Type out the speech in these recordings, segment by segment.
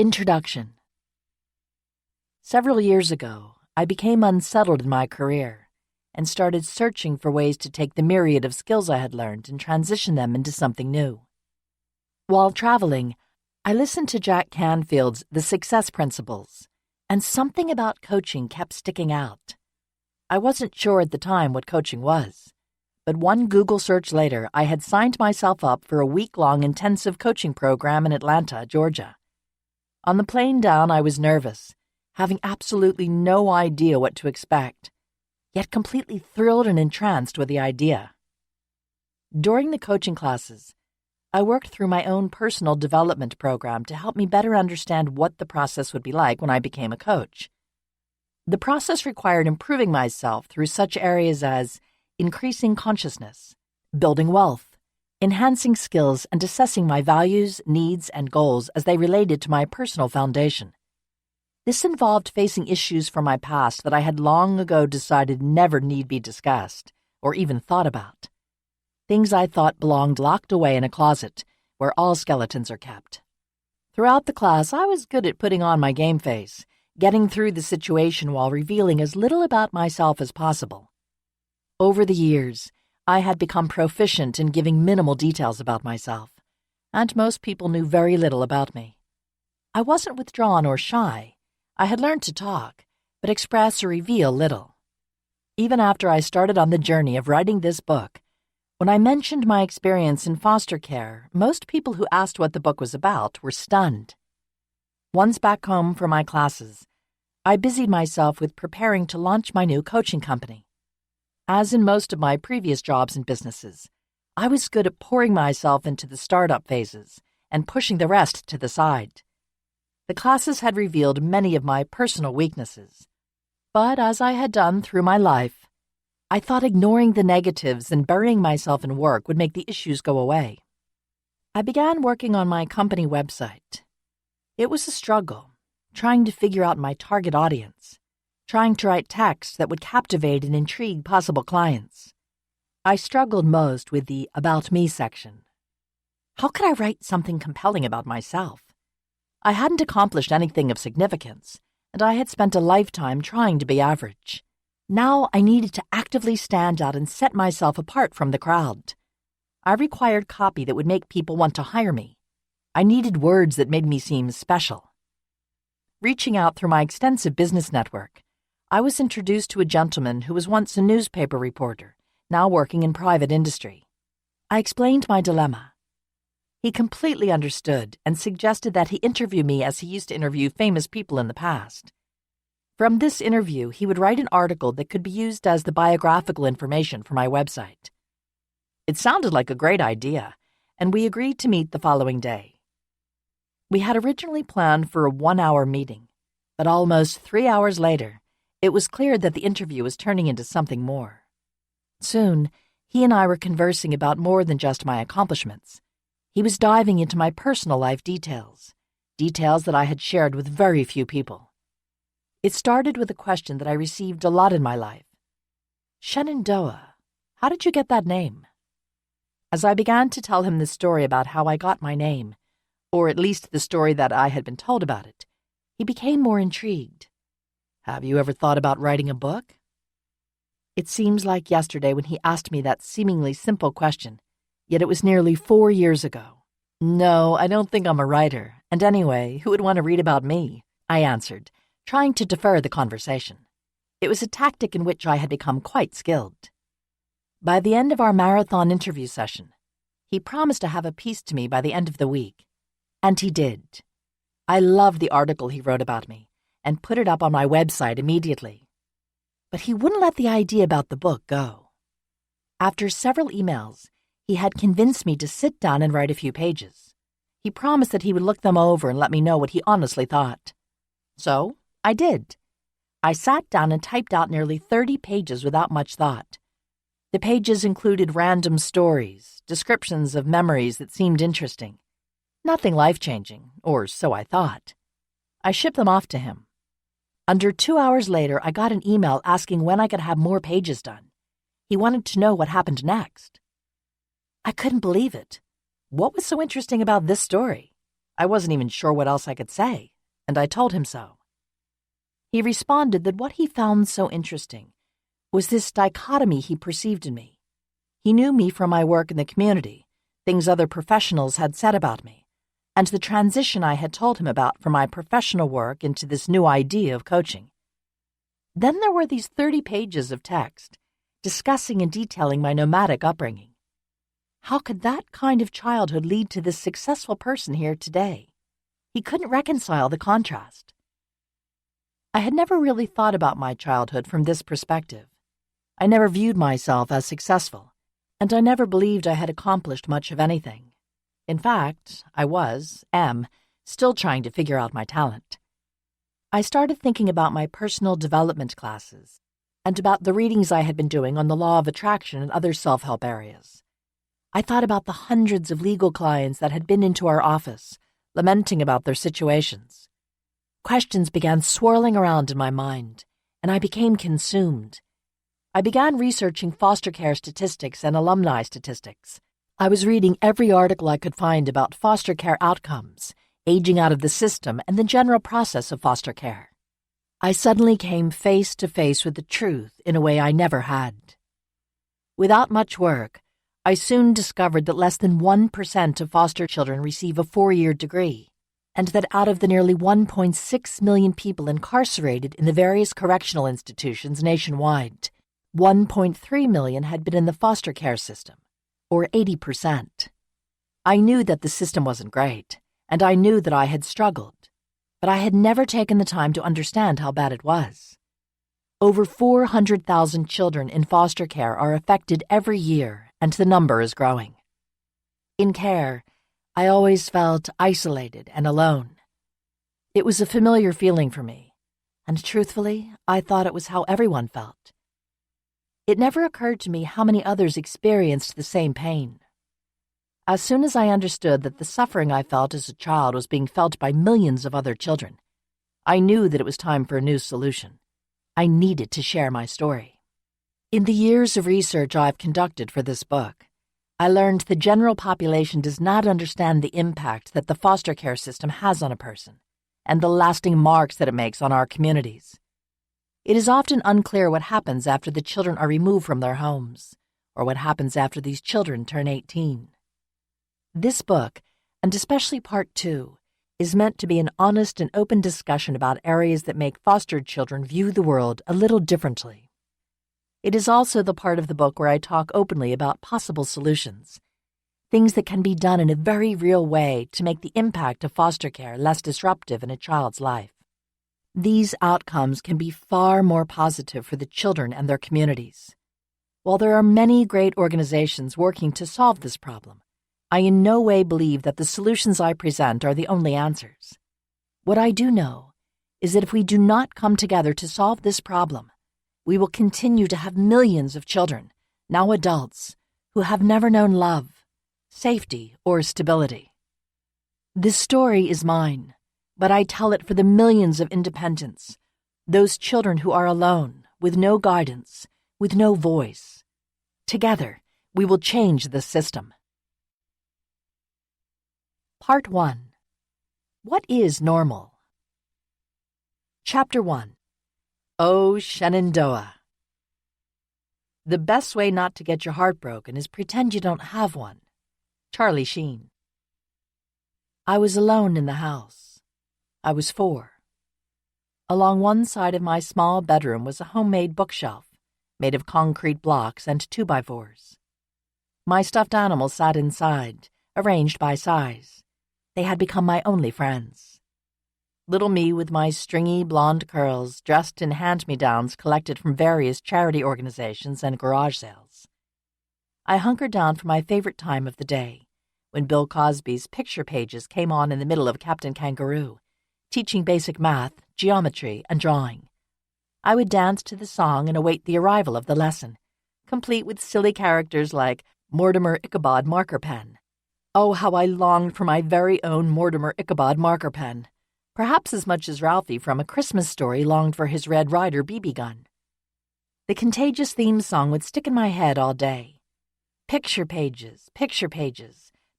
Introduction. Several years ago, I became unsettled in my career and started searching for ways to take the myriad of skills I had learned and transition them into something new. While traveling, I listened to Jack Canfield's The Success Principles, and something about coaching kept sticking out. I wasn't sure at the time what coaching was, but one Google search later, I had signed myself up for a week-long intensive coaching program in Atlanta, Georgia. On the plane down, I was nervous, having absolutely no idea what to expect, yet completely thrilled and entranced with the idea. During the coaching classes, I worked through my own personal development program to help me better understand what the process would be like when I became a coach. The process required improving myself through such areas as increasing consciousness, building wealth, enhancing skills, and assessing my values, needs, and goals as they related to my personal foundation. This involved facing issues from my past that I had long ago decided never need be discussed or even thought about. Things I thought belonged locked away in a closet where all skeletons are kept. Throughout the class, I was good at putting on my game face, getting through the situation while revealing as little about myself as possible. Over the years, I had become proficient in giving minimal details about myself, and most people knew very little about me. I wasn't withdrawn or shy. I had learned to talk, but express or reveal little. Even after I started on the journey of writing this book, when I mentioned my experience in foster care, most people who asked what the book was about were stunned. Once back home for my classes, I busied myself with preparing to launch my new coaching company. As in most of my previous jobs and businesses, I was good at pouring myself into the startup phases and pushing the rest to the side. The classes had revealed many of my personal weaknesses, but as I had done through my life, I thought ignoring the negatives and burying myself in work would make the issues go away. I began working on my company website. It was a struggle, trying to figure out my target audience, trying to write text that would captivate and intrigue possible clients. I struggled most with the About Me section. How could I write something compelling about myself? I hadn't accomplished anything of significance, and I had spent a lifetime trying to be average. Now I needed to actively stand out and set myself apart from the crowd. I required copy that would make people want to hire me. I needed words that made me seem special. Reaching out through my extensive business network, I was introduced to a gentleman who was once a newspaper reporter, now working in private industry. I explained my dilemma. He completely understood and suggested that he interview me as he used to interview famous people in the past. From this interview, he would write an article that could be used as the biographical information for my website. It sounded like a great idea, and we agreed to meet the following day. We had originally planned for a 1-hour meeting, but almost 3 hours later, it was clear that the interview was turning into something more. Soon, he and I were conversing about more than just my accomplishments. He was diving into my personal life details that I had shared with very few people. It started with a question that I received a lot in my life. Shenandoah, how did you get that name? As I began to tell him the story about how I got my name, or at least the story that I had been told about it, he became more intrigued. Have you ever thought about writing a book? It seems like yesterday when he asked me that seemingly simple question, yet it was nearly 4 years ago. No, I don't think I'm a writer, and anyway, who would want to read about me? I answered, trying to defer the conversation. It was a tactic in which I had become quite skilled. By the end of our marathon interview session, he promised to have a piece to me by the end of the week, and he did. I loved the article he wrote about me, and put it up on my website immediately. But he wouldn't let the idea about the book go. After several emails, he had convinced me to sit down and write a few pages. He promised that he would look them over and let me know what he honestly thought. So, I did. I sat down and typed out nearly 30 pages without much thought. The pages included random stories, descriptions of memories that seemed interesting. Nothing life-changing, or so I thought. I shipped them off to him. Under 2 hours later, I got an email asking when I could have more pages done. He wanted to know what happened next. I couldn't believe it. What was so interesting about this story? I wasn't even sure what else I could say, and I told him so. He responded that what he found so interesting was this dichotomy he perceived in me. He knew me from my work in the community, things other professionals had said about me, and the transition I had told him about from my professional work into this new idea of coaching. Then there were these 30 pages of text discussing and detailing my nomadic upbringing. How could that kind of childhood lead to this successful person here today? He couldn't reconcile the contrast. I had never really thought about my childhood from this perspective. I never viewed myself as successful, and I never believed I had accomplished much of anything. In fact, I am, still trying to figure out my talent. I started thinking about my personal development classes and about the readings I had been doing on the law of attraction and other self-help areas. I thought about the hundreds of legal clients that had been into our office, lamenting about their situations. Questions began swirling around in my mind, and I became consumed. I began researching foster care statistics and alumni statistics. I was reading every article I could find about foster care outcomes, aging out of the system, and the general process of foster care. I suddenly came face to face with the truth in a way I never had. Without much work, I soon discovered that less than 1% of foster children receive a 4-year degree, and that out of the nearly 1.6 million people incarcerated in the various correctional institutions nationwide, 1.3 million had been in the foster care system, or 80%. I knew that the system wasn't great, and I knew that I had struggled, but I had never taken the time to understand how bad it was. Over 400,000 children in foster care are affected every year, and the number is growing. In care, I always felt isolated and alone. It was a familiar feeling for me, and truthfully, I thought it was how everyone felt. It never occurred to me how many others experienced the same pain. As soon as I understood that the suffering I felt as a child was being felt by millions of other children, I knew that it was time for a new solution. I needed to share my story. In the years of research I've conducted for this book, I learned the general population does not understand the impact that the foster care system has on a person and the lasting marks that it makes on our communities. It is often unclear what happens after the children are removed from their homes, or what happens after these children turn 18. This book, and especially Part 2, is meant to be an honest and open discussion about areas that make fostered children view the world a little differently. It is also the part of the book where I talk openly about possible solutions, things that can be done in a very real way to make the impact of foster care less disruptive in a child's life. These outcomes can be far more positive for the children and their communities. While there are many great organizations working to solve this problem, I in no way believe that the solutions I present are the only answers. What I do know is that if we do not come together to solve this problem, we will continue to have millions of children, now adults, who have never known love, safety, or stability. This story is mine, but I tell it for the millions of independents, those children who are alone, with no guidance, with no voice. Together, we will change the system. Part 1. What is normal? Chapter 1. Oh, Shenandoah. The best way not to get your heart broken is pretend you don't have one. Charlie Sheen. I was alone in the house. I was 4. Along one side of my small bedroom was a homemade bookshelf, made of concrete blocks and 2x4s. My stuffed animals sat inside, arranged by size. They had become my only friends. Little me with my stringy blonde curls, dressed in hand-me-downs collected from various charity organizations and garage sales. I hunkered down for my favorite time of the day, when Bill Cosby's picture pages came on in the middle of Captain Kangaroo, teaching basic math, geometry, and drawing. I would dance to the song and await the arrival of the lesson, complete with silly characters like Mortimer Ichabod marker pen. Oh, how I longed for my very own Mortimer Ichabod marker pen, perhaps as much as Ralphie from A Christmas Story longed for his Red Ryder BB gun. The contagious theme song would stick in my head all day. Picture pages,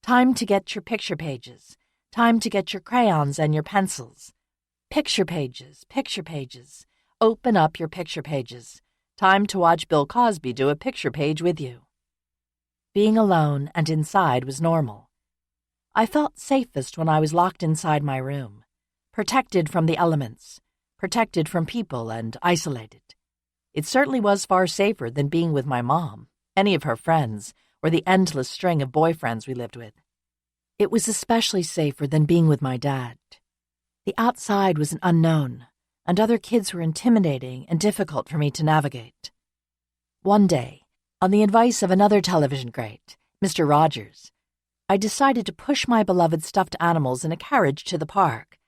time to get your picture pages, Time to get your crayons and your pencils. Picture pages, picture pages. Open up your picture pages. Time to watch Bill Cosby do a picture page with you. Being alone and inside was normal. I felt safest when I was locked inside my room, protected from the elements, protected from people, and isolated. It certainly was far safer than being with my mom, any of her friends, or the endless string of boyfriends we lived with. It was especially safer than being with my dad. The outside was an unknown, and other kids were intimidating and difficult for me to navigate. One day, on the advice of another television great, Mr. Rogers, I decided to push my beloved stuffed animals in a carriage to the park,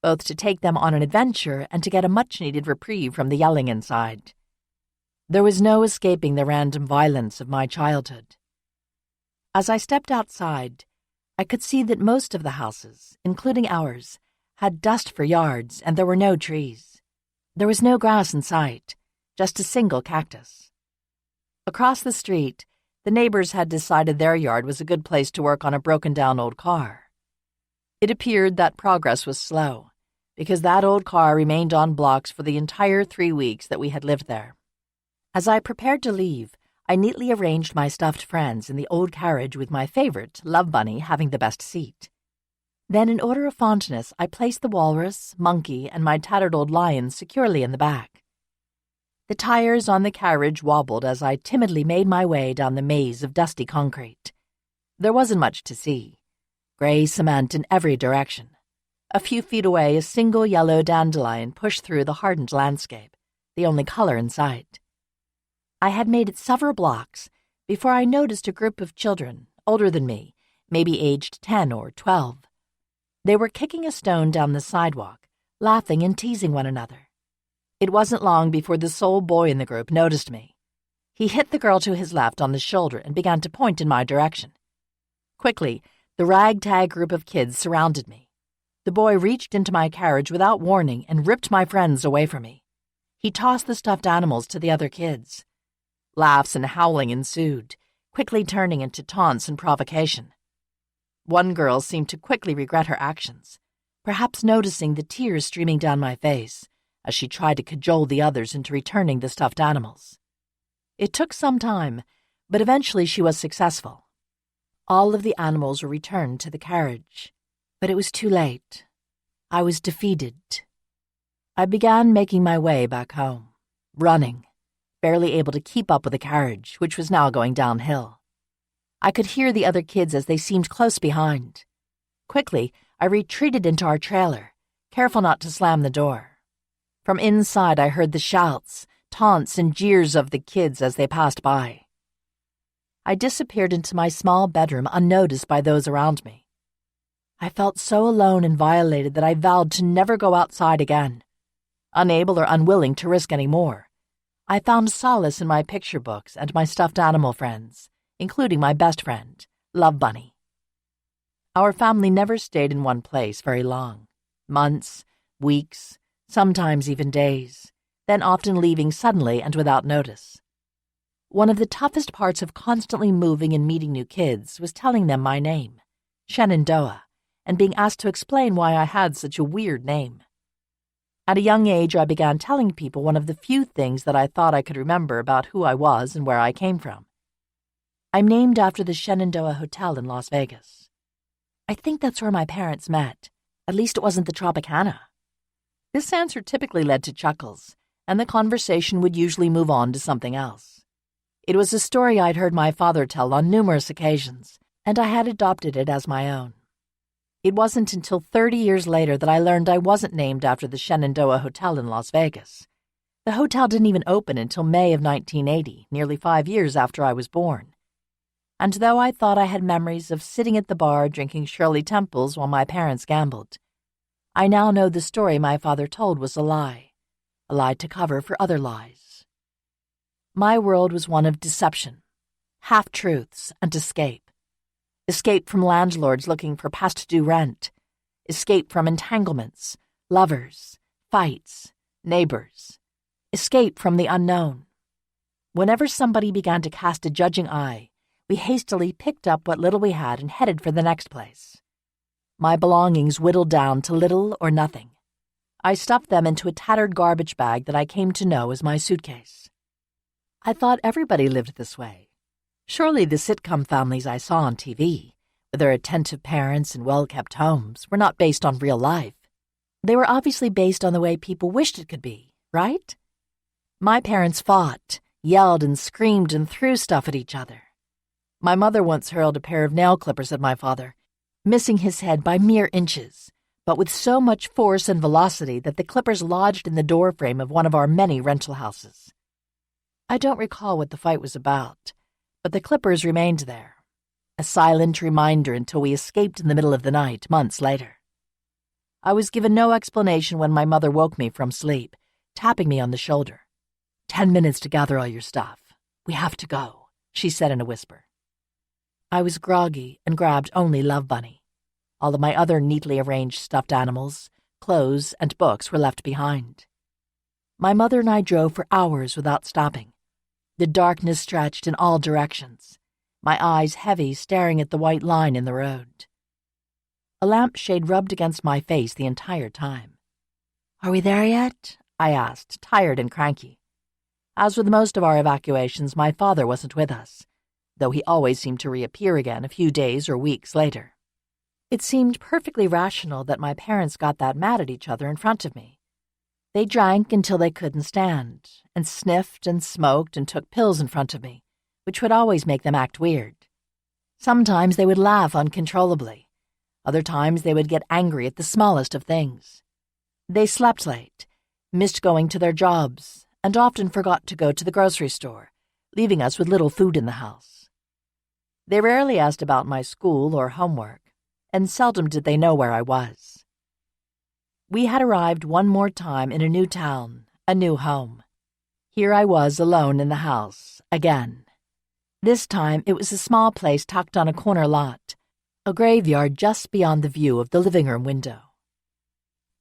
both to take them on an adventure and to get a much-needed reprieve from the yelling inside. There was no escaping the random violence of my childhood. As I stepped outside, I could see that most of the houses, including ours, had dust for yards, and there were no trees. There was no grass in sight, just a single cactus. Across the street, the neighbors had decided their yard was a good place to work on a broken-down old car. It appeared that progress was slow, because that old car remained on blocks for the entire 3 weeks that we had lived there. As I prepared to leave, I neatly arranged my stuffed friends in the old carriage with my favorite, Love Bunny, having the best seat. Then, in order of fondness, I placed the walrus, monkey, and my tattered old lion securely in the back. The tires on the carriage wobbled as I timidly made my way down the maze of dusty concrete. There wasn't much to see. Gray cement in every direction. A few feet away, a single yellow dandelion pushed through the hardened landscape, the only color in sight. I had made it several blocks before I noticed a group of children, older than me, maybe aged 10 or 12. They were kicking a stone down the sidewalk, laughing and teasing one another. It wasn't long before the sole boy in the group noticed me. He hit the girl to his left on the shoulder and began to point in my direction. Quickly, the ragtag group of kids surrounded me. The boy reached into my carriage without warning and ripped my friends away from me. He tossed the stuffed animals to the other kids. Laughs and howling ensued, quickly turning into taunts and provocation. One girl seemed to quickly regret her actions, perhaps noticing the tears streaming down my face, as she tried to cajole the others into returning the stuffed animals. It took some time, but eventually she was successful. All of the animals were returned to the carriage, but it was too late. I was defeated. I began making my way back home, running, barely able to keep up with the carriage, which was now going downhill. I could hear the other kids as they seemed close behind. Quickly, I retreated into our trailer, careful not to slam the door. From inside, I heard the shouts, taunts, and jeers of the kids as they passed by. I disappeared into my small bedroom unnoticed by those around me. I felt so alone and violated that I vowed to never go outside again. Unable or unwilling to risk any more, I found solace in my picture books and my stuffed animal friends, including my best friend, Love Bunny. Our family never stayed in one place very long. Months, weeks, sometimes even days, then often leaving suddenly and without notice. One of the toughest parts of constantly moving and meeting new kids was telling them my name, Shenandoah, and being asked to explain why I had such a weird name. At a young age, I began telling people one of the few things that I thought I could remember about who I was and where I came from. I'm named after the Shenandoah Hotel in Las Vegas. I think that's where my parents met. At least it wasn't the Tropicana. This answer typically led to chuckles, and the conversation would usually move on to something else. It was a story I'd heard my father tell on numerous occasions, and I had adopted it as my own. It wasn't until 30 years later that I learned I wasn't named after the Shenandoah Hotel in Las Vegas. The hotel didn't even open until May of 1980, nearly 5 years after I was born. And though I thought I had memories of sitting at the bar drinking Shirley Temples while my parents gambled, I now know the story my father told was a lie to cover for other lies. My world was one of deception, half-truths, and escape. Escape from landlords looking for past-due rent. Escape from entanglements, lovers, fights, neighbors. Escape from the unknown. Whenever somebody began to cast a judging eye, we hastily picked up what little we had and headed for the next place. my belongings whittled down to little or nothing. I stuffed them into a tattered garbage bag that I came to know as my suitcase. I thought everybody lived this way. Surely the sitcom families I saw on TV, with their attentive parents and well-kept homes, were not based on real life. They were obviously based on the way people wished it could be, right? My parents fought, yelled and screamed and threw stuff at each other. My mother once hurled a pair of nail clippers at my father, missing his head by mere inches, but with so much force and velocity that the clippers lodged in the doorframe of one of our many rental houses. I don't recall what the fight was about, but the clippers remained there, a silent reminder until we escaped in the middle of the night, months later. I was given no explanation when my mother woke me from sleep, tapping me on the shoulder. 10 minutes to gather all your stuff. We have to go, she said in a whisper. I was groggy and grabbed only Love Bunny. All of my other neatly arranged stuffed animals, clothes, and books were left behind. My mother and I drove for hours without stopping. The darkness stretched in all directions, my eyes heavy staring at the white line in the road. A lampshade rubbed against my face the entire time. Are we there yet? I asked, tired and cranky. As with most of our evacuations, my father wasn't with us, though he always seemed to reappear again a few days or weeks later. It seemed perfectly rational that my parents got that mad at each other in front of me. They drank until they couldn't stand, and sniffed and smoked and took pills in front of me, which would always make them act weird. Sometimes they would laugh uncontrollably. Other times they would get angry at the smallest of things. They slept late, missed going to their jobs, and often forgot to go to the grocery store, leaving us with little food in the house. They rarely asked about my school or homework, and seldom did they know where I was. We had arrived one more time in a new town, a new home. Here I was alone in the house, again. This time it was a small place tucked on a corner lot, a graveyard just beyond the view of the living room window.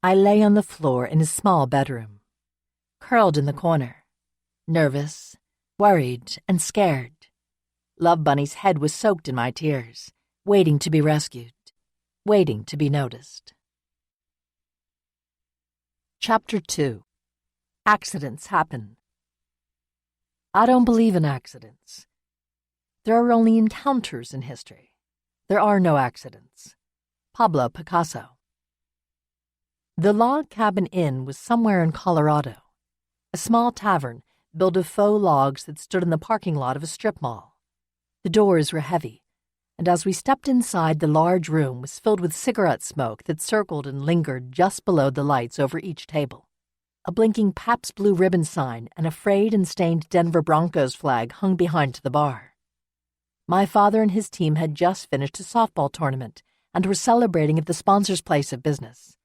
I lay on the floor in a small bedroom, curled in the corner, nervous, worried, and scared. Love Bunny's head was soaked in my tears, waiting to be rescued, waiting to be noticed. Chapter 2. Accidents Happen. I don't believe in accidents. There are only encounters in history. There are no accidents. Pablo Picasso. The Log Cabin Inn was somewhere in Colorado, a small tavern built of faux logs that stood in the parking lot of a strip mall. The doors were heavy, and as we stepped inside, the large room was filled with cigarette smoke that circled and lingered just below the lights over each table. A blinking Pabst Blue Ribbon sign and a frayed and stained Denver Broncos flag hung behind the bar. My father and his team had just finished a softball tournament and were celebrating at the sponsor's place of business.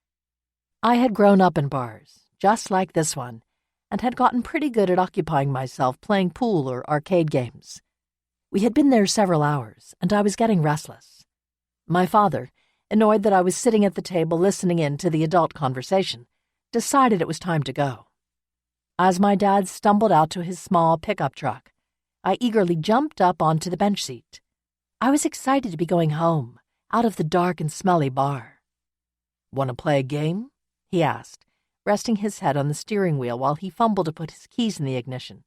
I had grown up in bars, just like this one, and had gotten pretty good at occupying myself playing pool or arcade games. We had been there several hours, and I was getting restless. My father, annoyed that I was sitting at the table listening in to the adult conversation, decided it was time to go. As my dad stumbled out to his small pickup truck, I eagerly jumped up onto the bench seat. I was excited to be going home, out of the dark and smelly bar. "Want to play a game?" he asked, resting his head on the steering wheel while he fumbled to put his keys in the ignition.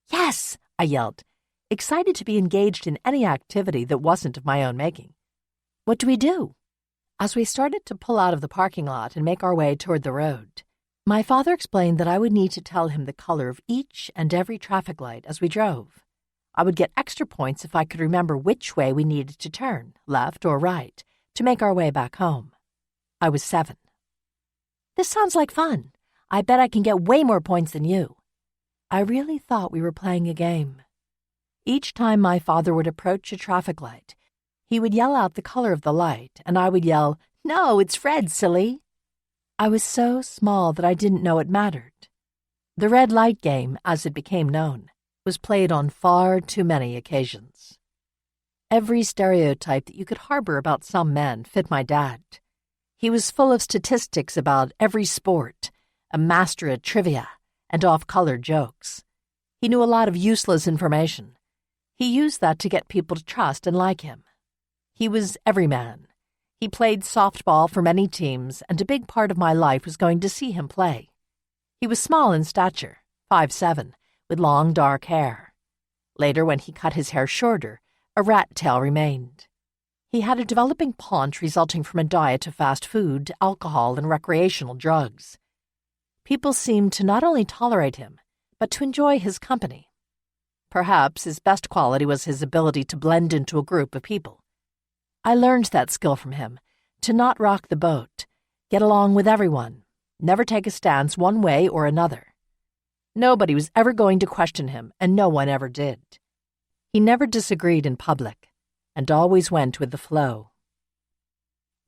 "Yes!" I yelled, excited to be engaged in any activity that wasn't of my own making. "What do we do?" As we started to pull out of the parking lot and make our way toward the road, my father explained that I would need to tell him the color of each and every traffic light as we drove. I would get extra points if I could remember which way we needed to turn, left or right, to make our way back home. I was 7. "This sounds like fun. I bet I can get way more points than you." I really thought we were playing a game. Each time my father would approach a traffic light, he would yell out the color of the light, and I would yell, "No, it's red, silly." I was so small that I didn't know it mattered. The red light game, as it became known, was played on far too many occasions. Every stereotype that you could harbor about some men fit my dad. He was full of statistics about every sport, a master at trivia, and off-color jokes. He knew a lot of useless information. He used that to get people to trust and like him. He was every man, He played softball for many teams, and a big part of my life was going to see him play. He was small in stature, 5'7", with long dark hair. Later, when he cut his hair shorter, a rat tail remained. He had a developing paunch resulting from a diet of fast food, alcohol, and recreational drugs. People seemed to not only tolerate him, but to enjoy his company. Perhaps his best quality was his ability to blend into a group of people. I learned that skill from him, to not rock the boat, get along with everyone, never take a stance one way or another. Nobody was ever going to question him, and no one ever did. He never disagreed in public, and always went with the flow.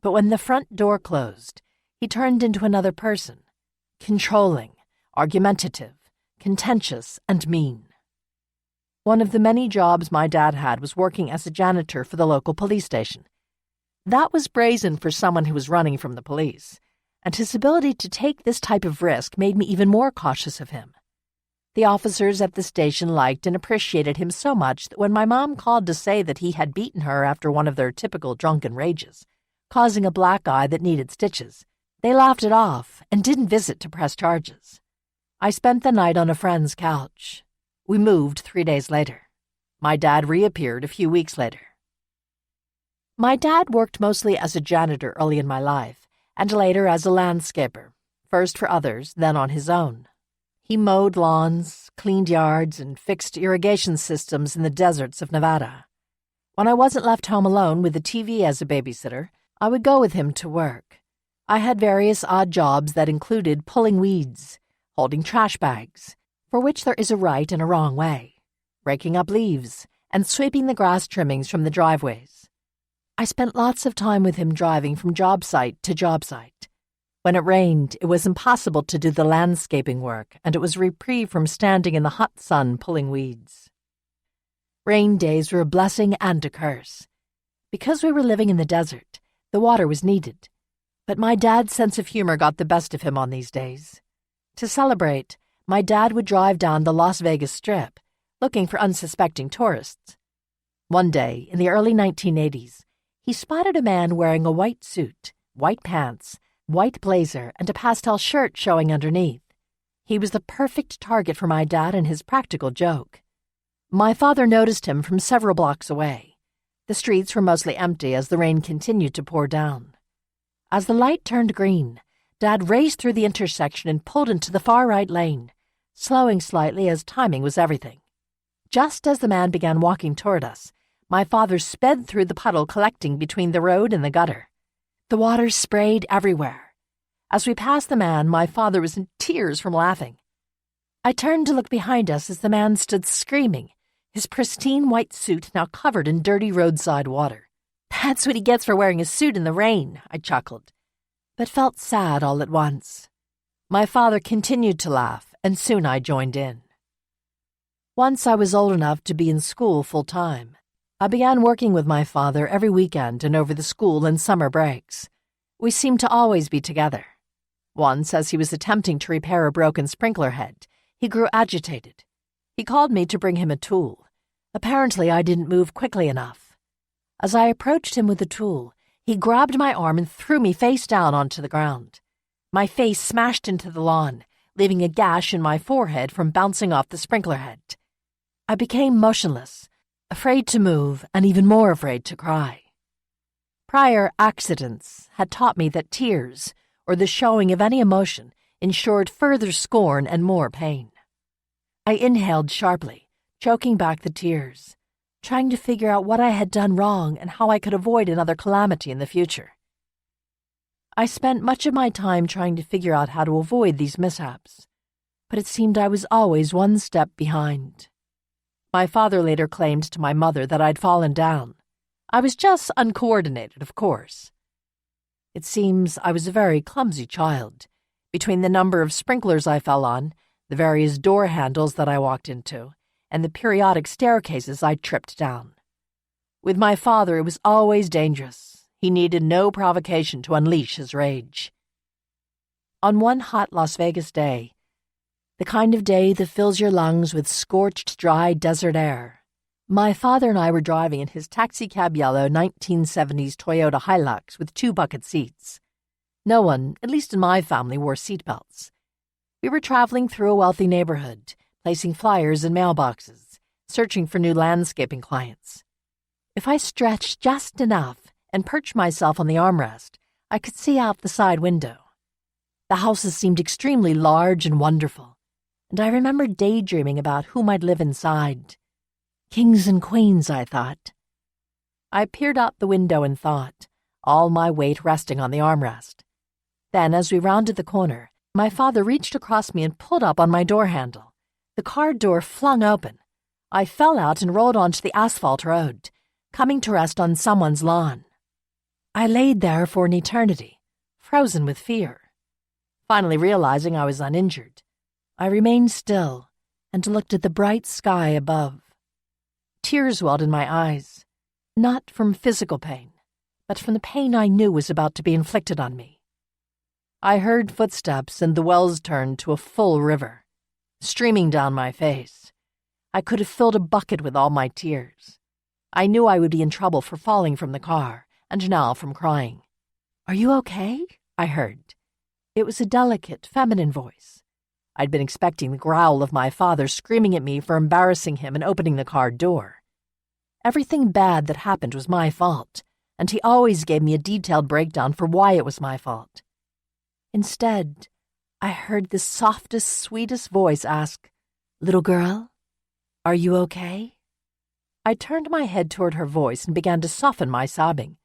But when the front door closed, he turned into another person, controlling, argumentative, contentious, and mean. One of the many jobs my dad had was working as a janitor for the local police station. That was brazen for someone who was running from the police, and his ability to take this type of risk made me even more cautious of him. The officers at the station liked and appreciated him so much that when my mom called to say that he had beaten her after one of their typical drunken rages, causing a black eye that needed stitches, they laughed it off and didn't visit to press charges. I spent the night on a friend's couch. We moved 3 days later. My dad reappeared a few weeks later. My dad worked mostly as a janitor early in my life, and later as a landscaper, first for others, then on his own. He mowed lawns, cleaned yards, and fixed irrigation systems in the deserts of Nevada. When I wasn't left home alone with the TV as a babysitter, I would go with him to work. I had various odd jobs that included pulling weeds, holding trash bags, for which there is a right and a wrong way, raking up leaves, and sweeping the grass trimmings from the driveways. I spent lots of time with him driving from job site to job site. When it rained, it was impossible to do the landscaping work, and it was a reprieve from standing in the hot sun pulling weeds. Rain days were a blessing and a curse. Because we were living in the desert, the water was needed. But my dad's sense of humor got the best of him on these days. To celebrate, my dad would drive down the Las Vegas Strip, looking for unsuspecting tourists. One day, in the early 1980s, he spotted a man wearing a white suit, white pants, white blazer, and a pastel shirt showing underneath. He was the perfect target for my dad and his practical joke. My father noticed him from several blocks away. The streets were mostly empty as the rain continued to pour down. As the light turned green, Dad raced through the intersection and pulled into the far right lane, slowing slightly as timing was everything. Just as the man began walking toward us, my father sped through the puddle collecting between the road and the gutter. The water sprayed everywhere. As we passed the man, my father was in tears from laughing. I turned to look behind us as the man stood screaming, his pristine white suit now covered in dirty roadside water. "That's what he gets for wearing a suit in the rain," I chuckled, but felt sad all at once. My father continued to laugh, and soon I joined in. Once I was old enough to be in school full-time. I began working with my father every weekend and over the school and summer breaks. We seemed to always be together. Once, as he was attempting to repair a broken sprinkler head, he grew agitated. He called me to bring him a tool. Apparently, I didn't move quickly enough. As I approached him with the tool, he grabbed my arm and threw me face down onto the ground. My face smashed into the lawn, leaving a gash in my forehead from bouncing off the sprinkler head. I became motionless, afraid to move, and even more afraid to cry. Prior accidents had taught me that tears, or the showing of any emotion, ensured further scorn and more pain. I inhaled sharply, choking back the tears, trying to figure out what I had done wrong and how I could avoid another calamity in the future. I spent much of my time trying to figure out how to avoid these mishaps, but it seemed I was always one step behind. My father later claimed to my mother that I'd fallen down. I was just uncoordinated, of course. It seems I was a very clumsy child. Between the number of sprinklers I fell on, the various door handles that I walked into, and the periodic staircases I tripped down. With my father, it was always dangerous. He needed no provocation to unleash his rage. On one hot Las Vegas day, the kind of day that fills your lungs with scorched, dry desert air, My father and I were driving in his taxicab yellow 1970s Toyota Hilux with 2 bucket seats. No one, at least in my family, wore seatbelts. We were traveling through a wealthy neighborhood, placing flyers in mailboxes, searching for new landscaping clients. If I stretched just enough and perched myself on the armrest, I could see out the side window. The houses seemed extremely large and wonderful, and I remembered daydreaming about who might live inside. Kings and queens, I thought. I peered out the window and thought, all my weight resting on the armrest. Then, as we rounded the corner, my father reached across me and pulled up on my door handle. The car door flung open. I fell out and rolled onto the asphalt road, coming to rest on someone's lawn. I laid there for an eternity, frozen with fear. Finally realizing I was uninjured, I remained still and looked at the bright sky above. Tears welled in my eyes, not from physical pain, but from the pain I knew was about to be inflicted on me. I heard footsteps and the wells turned to a full river, streaming down my face. I could have filled a bucket with all my tears. I knew I would be in trouble for falling from the car, and now from crying. "Are you okay?" I heard. It was a delicate, feminine voice. I'd been expecting the growl of my father screaming at me for embarrassing him and opening the car door. Everything bad that happened was my fault, and he always gave me a detailed breakdown for why it was my fault. Instead, I heard the softest, sweetest voice ask, "Little girl, are you okay?" I turned my head toward her voice and began to soften my sobbing.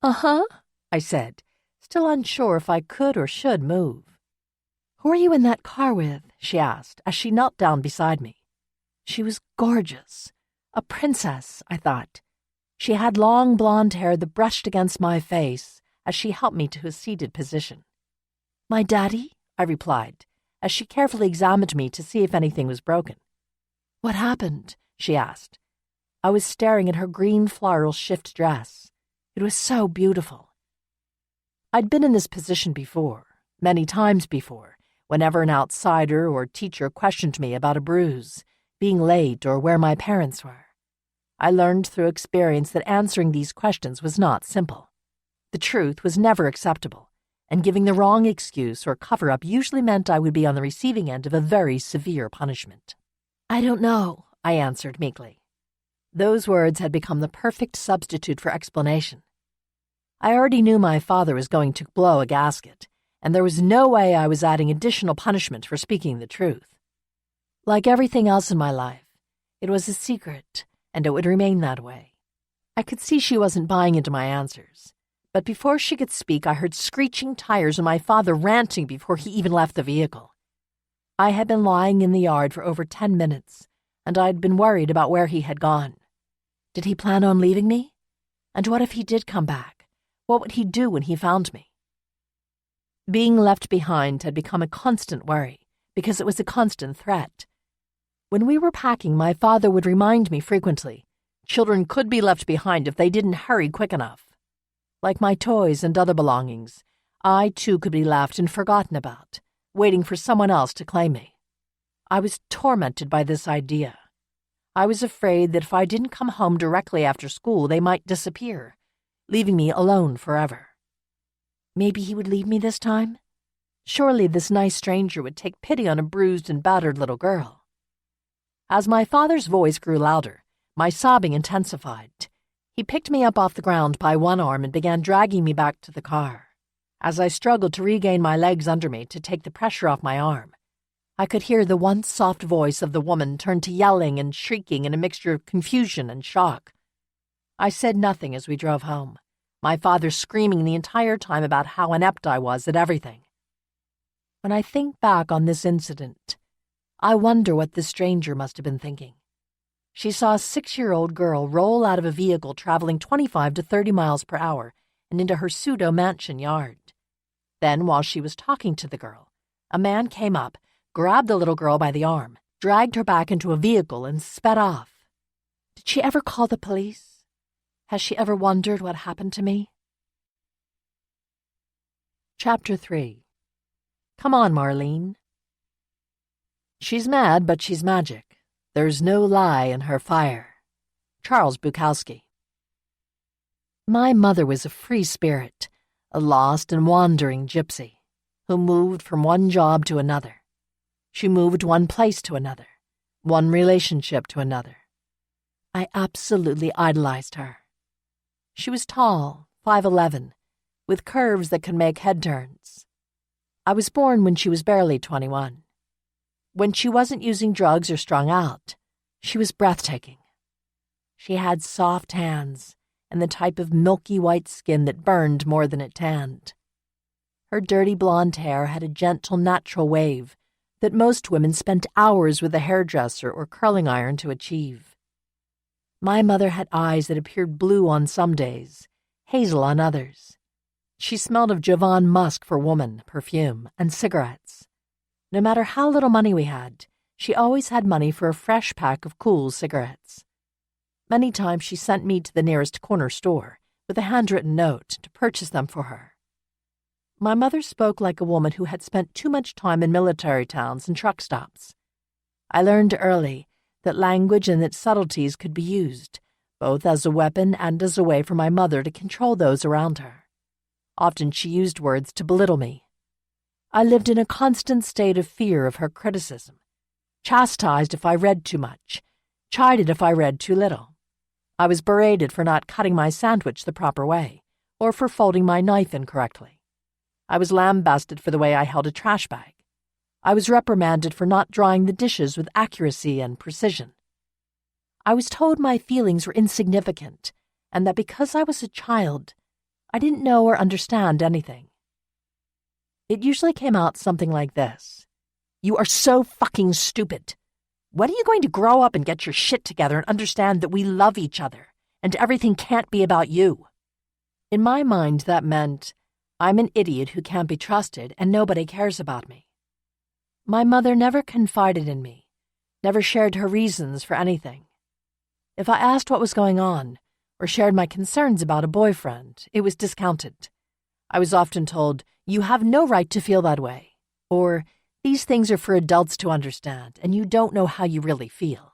"Uh-huh," I said, still unsure if I could or should move. "Who are you in that car with?" she asked as she knelt down beside me. She was gorgeous. A princess, I thought. She had long blonde hair that brushed against my face as she helped me to a seated position. "My daddy?" I replied, as she carefully examined me to see if anything was broken. "What happened?" she asked. I was staring at her green floral shift dress. It was so beautiful. I'd been in this position before, many times before, whenever an outsider or teacher questioned me about a bruise, being late, or where my parents were. I learned through experience that answering these questions was not simple. The truth was never acceptable, and giving the wrong excuse or cover-up usually meant I would be on the receiving end of a very severe punishment. "I don't know," I answered meekly. Those words had become the perfect substitute for explanation. I already knew my father was going to blow a gasket, and there was no way I was adding additional punishment for speaking the truth. Like everything else in my life, it was a secret, and it would remain that way. I could see she wasn't buying into my answers, but before she could speak, I heard screeching tires and my father ranting before he even left the vehicle. I had been lying in the yard for over 10 minutes, and I'd been worried about where he had gone. Did he plan on leaving me? And what if he did come back? What would he do when he found me? Being left behind had become a constant worry, because it was a constant threat. When we were packing, my father would remind me frequently, children could be left behind if they didn't hurry quick enough. Like my toys and other belongings, I too could be left and forgotten about, waiting for someone else to claim me. I was tormented by this idea. I was afraid that if I didn't come home directly after school, they might disappear, leaving me alone forever. Maybe he would leave me this time? Surely this nice stranger would take pity on a bruised and battered little girl. As my father's voice grew louder, my sobbing intensified. He picked me up off the ground by one arm and began dragging me back to the car. As I struggled to regain my legs under me to take the pressure off my arm, I could hear the once soft voice of the woman turn to yelling and shrieking in a mixture of confusion and shock. I said nothing as we drove home, my father screaming the entire time about how inept I was at everything. When I think back on this incident, I wonder what the stranger must have been thinking. She saw a 6-year-old girl roll out of a vehicle traveling 25 to 30 miles per hour and into her pseudo-mansion yard. Then, while she was talking to the girl, a man came up, grabbed the little girl by the arm, dragged her back into a vehicle, and sped off. Did she ever call the police? Has she ever wondered what happened to me? Chapter 3. Come on, Marlene. She's mad, but she's magic. There's no lie in her fire. Charles Bukowski. My mother was a free spirit, a lost and wandering gypsy, who moved from one job to another. She moved one place to another, one relationship to another. I absolutely idolized her. She was tall, 5'11", with curves that could make head turns. I was born when she was barely 21. When she wasn't using drugs or strung out, she was breathtaking. She had soft hands and the type of milky white skin that burned more than it tanned. Her dirty blonde hair had a gentle, natural wave that most women spent hours with a hairdresser or curling iron to achieve. My mother had eyes that appeared blue on some days, hazel on others. She smelled of Jovan musk for woman, perfume, and cigarettes. No matter how little money we had, she always had money for a fresh pack of cool cigarettes. Many times she sent me to the nearest corner store with a handwritten note to purchase them for her. My mother spoke like a woman who had spent too much time in military towns and truck stops. I learned early that language and its subtleties could be used, both as a weapon and as a way for my mother to control those around her. Often she used words to belittle me. I lived in a constant state of fear of her criticism, chastised if I read too much, chided if I read too little. I was berated for not cutting my sandwich the proper way, or for folding my knife incorrectly. I was lambasted for the way I held a trash bag. I was reprimanded for not drying the dishes with accuracy and precision. I was told my feelings were insignificant, and that because I was a child, I didn't know or understand anything. It usually came out something like this. You are so fucking stupid. When are you going to grow up and get your shit together and understand that we love each other and everything can't be about you? In my mind, that meant I'm an idiot who can't be trusted and nobody cares about me. My mother never confided in me, never shared her reasons for anything. If I asked what was going on or shared my concerns about a boyfriend, it was discounted. I was often told, "You have no right to feel that way," or "These things are for adults to understand, and you don't know how you really feel."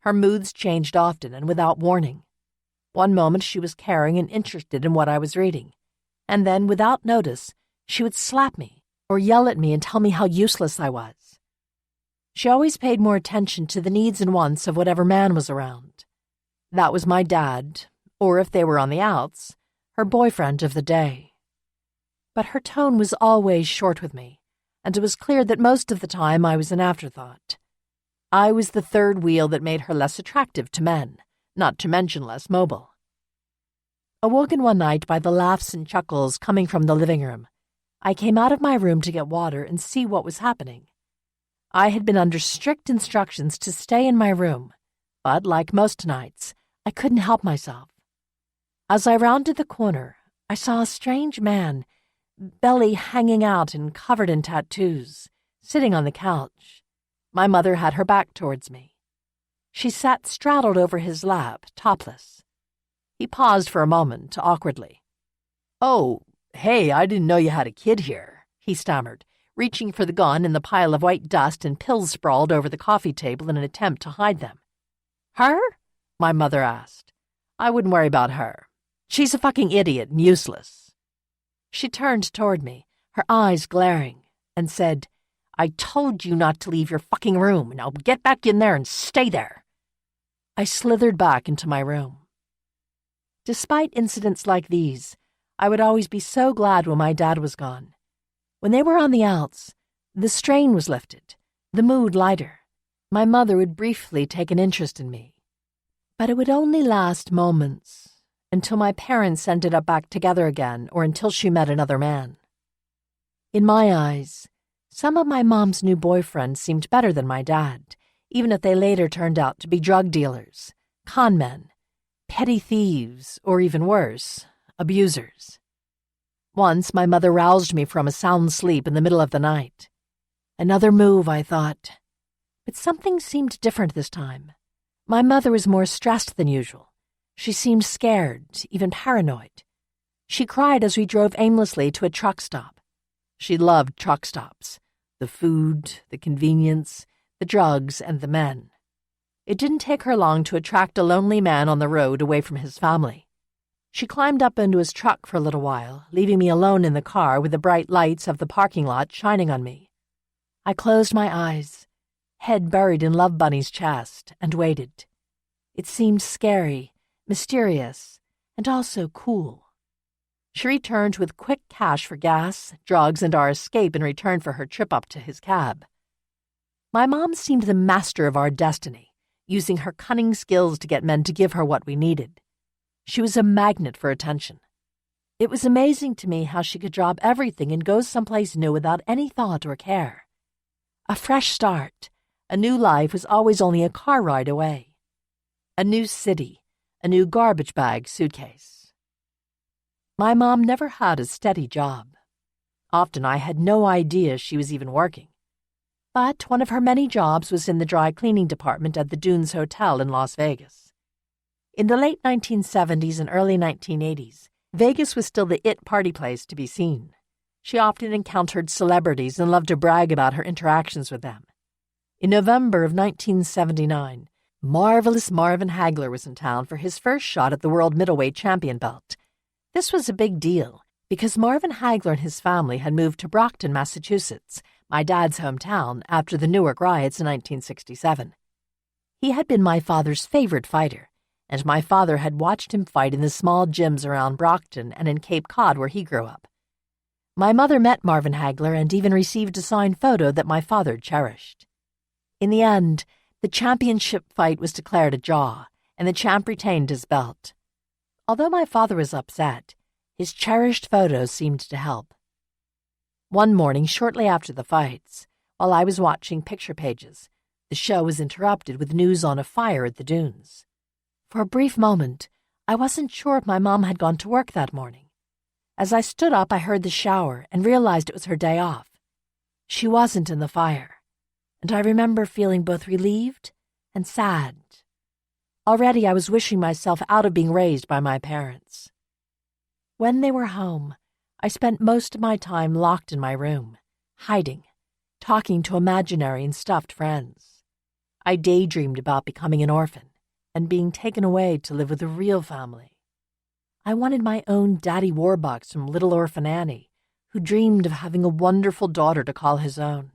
Her moods changed often and without warning. One moment she was caring and interested in what I was reading, and then, without notice, she would slap me or yell at me and tell me how useless I was. She always paid more attention to the needs and wants of whatever man was around. That was my dad, or if they were on the outs, her boyfriend of the day. But her tone was always short with me, and it was clear that most of the time I was an afterthought. I was the third wheel that made her less attractive to men, not to mention less mobile. Awoken one night by the laughs and chuckles coming from the living room, I came out of my room to get water and see what was happening. I had been under strict instructions to stay in my room, but like most nights, I couldn't help myself. As I rounded the corner, I saw a strange man, belly hanging out and covered in tattoos, sitting on the couch. My mother had her back towards me. She sat straddled over his lap, topless. He paused for a moment, awkwardly. "Oh, hey, I didn't know you had a kid here," he stammered, reaching for the gun in the pile of white dust and pills sprawled over the coffee table in an attempt to hide them. "Her?" my mother asked. "I wouldn't worry about her. She's a fucking idiot and useless." She turned toward me, her eyes glaring, and said, "I told you not to leave your fucking room. Now get back in there and stay there." I slithered back into my room. Despite incidents like these, I would always be so glad when my dad was gone. When they were on the outs, the strain was lifted, the mood lighter. My mother would briefly take an interest in me. But it would only last moments, until my parents ended up back together again or until she met another man. In my eyes, some of my mom's new boyfriends seemed better than my dad, even if they later turned out to be drug dealers, con men, petty thieves, or even worse, abusers. Once my mother roused me from a sound sleep in the middle of the night. Another move, I thought. But something seemed different this time. My mother was more stressed than usual. She seemed scared, even paranoid. She cried as we drove aimlessly to a truck stop. She loved truck stops. The food, the convenience, the drugs, and the men. It didn't take her long to attract a lonely man on the road away from his family. She climbed up into his truck for a little while, leaving me alone in the car with the bright lights of the parking lot shining on me. I closed my eyes, head buried in Love Bunny's chest, and waited. It seemed scary, mysterious, and also cool. She returned with quick cash for gas, drugs, and our escape in return for her trip up to his cab. My mom seemed the master of our destiny, using her cunning skills to get men to give her what we needed. She was a magnet for attention. It was amazing to me how she could drop everything and go someplace new without any thought or care. A fresh start, a new life was always only a car ride away. A new city, a new garbage bag suitcase. My mom never had a steady job. Often I had no idea she was even working. But one of her many jobs was in the dry cleaning department at the Dunes Hotel in Las Vegas. In the late 1970s and early 1980s, Vegas was still the it party place to be seen. She often encountered celebrities and loved to brag about her interactions with them. In November of 1979, marvelous Marvin Hagler was in town for his first shot at the world middleweight champion belt. This was a big deal because Marvin Hagler and his family had moved to Brockton, Massachusetts, my dad's hometown, after the Newark riots in 1967. He had been my father's favorite fighter, and my father had watched him fight in the small gyms around Brockton and in Cape Cod where he grew up. My mother met Marvin Hagler and even received a signed photo that my father cherished. In the end, the championship fight was declared a draw, and the champ retained his belt. Although my father was upset, his cherished photos seemed to help. One morning, shortly after the fights, while I was watching picture pages, the show was interrupted with news on a fire at the dunes. For a brief moment, I wasn't sure if my mom had gone to work that morning. As I stood up, I heard the shower and realized it was her day off. She wasn't in the fire, and I remember feeling both relieved and sad. Already I was wishing myself out of being raised by my parents. When they were home, I spent most of my time locked in my room, hiding, talking to imaginary and stuffed friends. I daydreamed about becoming an orphan and being taken away to live with a real family. I wanted my own Daddy Warbucks from Little Orphan Annie, who dreamed of having a wonderful daughter to call his own.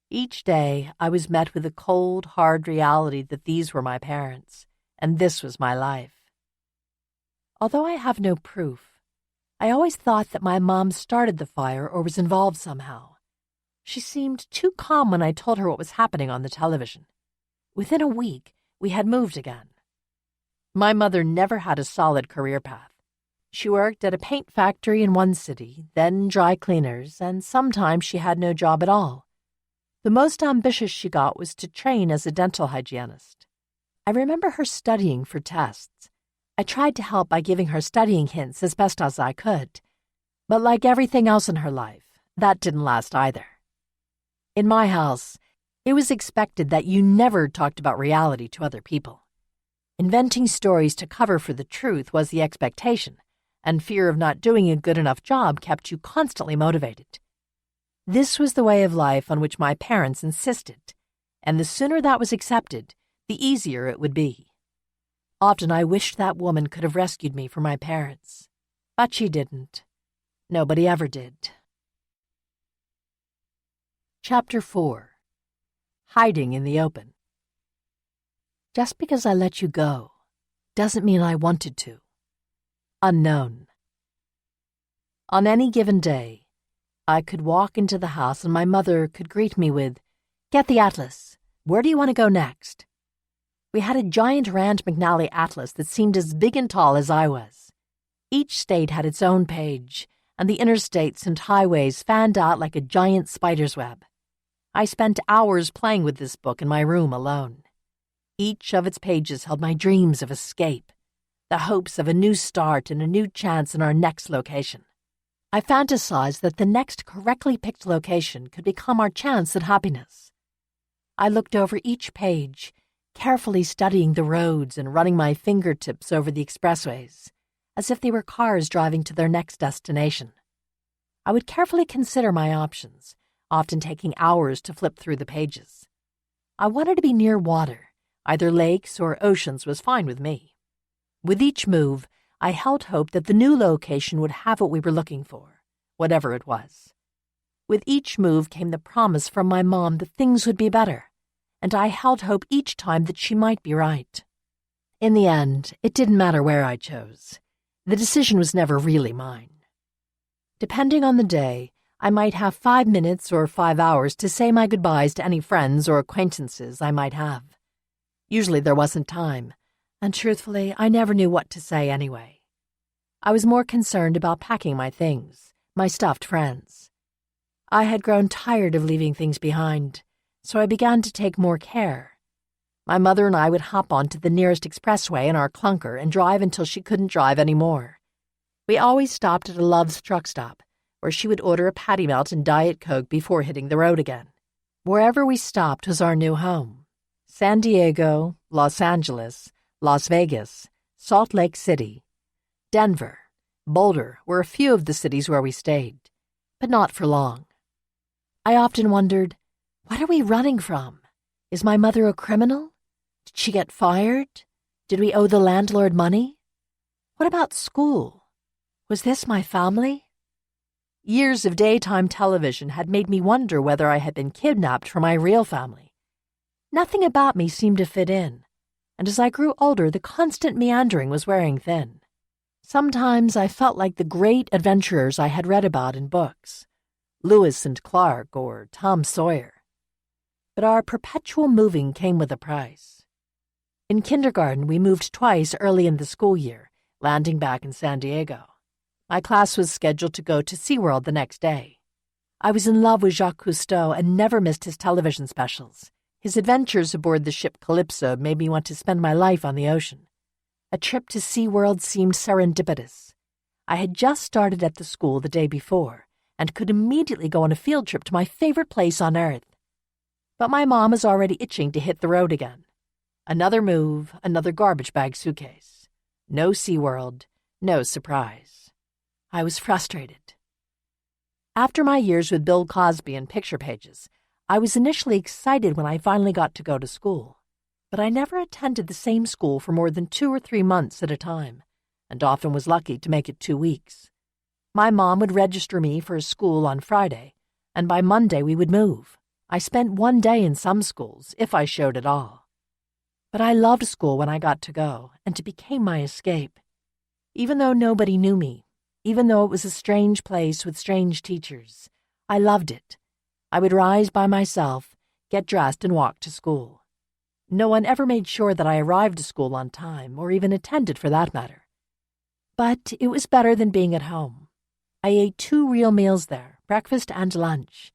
Each day, I was met with the cold, hard reality that these were my parents, and this was my life. Although I have no proof, I always thought that my mom started the fire or was involved somehow. She seemed too calm when I told her what was happening on the television. Within a week, we had moved again. My mother never had a solid career path. She worked at a paint factory in one city, then dry cleaners, and sometimes she had no job at all. The most ambitious she got was to train as a dental hygienist. I remember her studying for tests. I tried to help by giving her studying hints as best as I could. But like everything else in her life, that didn't last either. In my house, it was expected that you never talked about reality to other people. Inventing stories to cover for the truth was the expectation, and fear of not doing a good enough job kept you constantly motivated. This was the way of life on which my parents insisted, and the sooner that was accepted, the easier it would be. Often I wished that woman could have rescued me from my parents, but she didn't. Nobody ever did. Chapter 4. Hiding in the Open. Just because I let you go doesn't mean I wanted to. Unknown. On any given day, I could walk into the house and my mother could greet me with, "Get the atlas. Where do you want to go next?" We had a giant Rand McNally atlas that seemed as big and tall as I was. Each state had its own page, and the interstates and highways fanned out like a giant spider's web. I spent hours playing with this book in my room alone. Each of its pages held my dreams of escape, the hopes of a new start and a new chance in our next location. I fantasized that the next correctly picked location could become our chance at happiness. I looked over each page, carefully studying the roads and running my fingertips over the expressways, as if they were cars driving to their next destination. I would carefully consider my options, often taking hours to flip through the pages. I wanted to be near water, Either lakes or oceans was fine with me. With each move, I held hope that the new location would have what we were looking for, whatever it was. With each move came the promise from my mom that things would be better, and I held hope each time that she might be right. In the end, it didn't matter where I chose. The decision was never really mine. Depending on the day, I might have 5 minutes or 5 hours to say my goodbyes to any friends or acquaintances I might have. Usually there wasn't time, and truthfully, I never knew what to say anyway. I was more concerned about packing my things, my stuffed friends. I had grown tired of leaving things behind, so I began to take more care. My mother and I would hop onto the nearest expressway in our clunker and drive until she couldn't drive anymore. We always stopped at a Love's truck stop, where she would order a patty melt and Diet Coke before hitting the road again. Wherever we stopped was our new home. San Diego, Los Angeles, Las Vegas, Salt Lake City, Denver, Boulder were a few of the cities where we stayed, but not for long. I often wondered, what are we running from? Is my mother a criminal? Did she get fired? Did we owe the landlord money? What about school? Was this my family? Years of daytime television had made me wonder whether I had been kidnapped from my real family. Nothing about me seemed to fit in, and as I grew older, the constant meandering was wearing thin. Sometimes I felt like the great adventurers I had read about in books, Lewis and Clark or Tom Sawyer. But our perpetual moving came with a price. In kindergarten, we moved twice early in the school year, landing back in San Diego. My class was scheduled to go to SeaWorld the next day. I was in love with Jacques Cousteau and never missed his television specials. His adventures aboard the ship Calypso made me want to spend my life on the ocean. A trip to SeaWorld seemed serendipitous. I had just started at the school the day before and could immediately go on a field trip to my favorite place on Earth. But my mom was already itching to hit the road again. Another move, another garbage bag suitcase. No SeaWorld, no surprise. I was frustrated. After my years with Bill Cosby and picture pages, I was initially excited when I finally got to go to school. But I never attended the same school for more than 2 or 3 months at a time, and often was lucky to make it 2 weeks. My mom would register me for a school on Friday, and by Monday we would move. I spent 1 day in some schools, if I showed at all. But I loved school when I got to go, and it became my escape. Even though nobody knew me, even though it was a strange place with strange teachers, I loved it. I would rise by myself, get dressed, and walk to school. No one ever made sure that I arrived to school on time, or even attended for that matter. But it was better than being at home. I ate 2 real meals there, breakfast and lunch.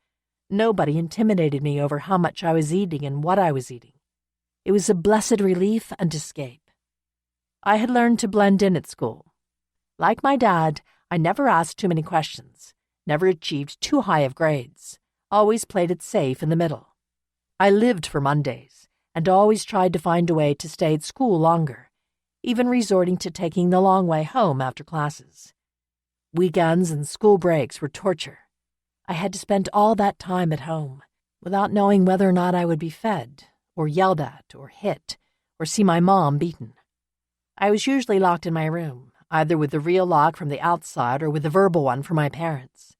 Nobody intimidated me over how much I was eating and what I was eating. It was a blessed relief and escape. I had learned to blend in at school. Like my dad, I never asked too many questions, never achieved too high of grades, always played it safe in the middle. I lived for Mondays, and always tried to find a way to stay at school longer, even resorting to taking the long way home after classes. Weekends and school breaks were torture. I had to spend all that time at home, without knowing whether or not I would be fed, or yelled at, or hit, or see my mom beaten. I was usually locked in my room, either with the real lock from the outside or with the verbal one from my parents.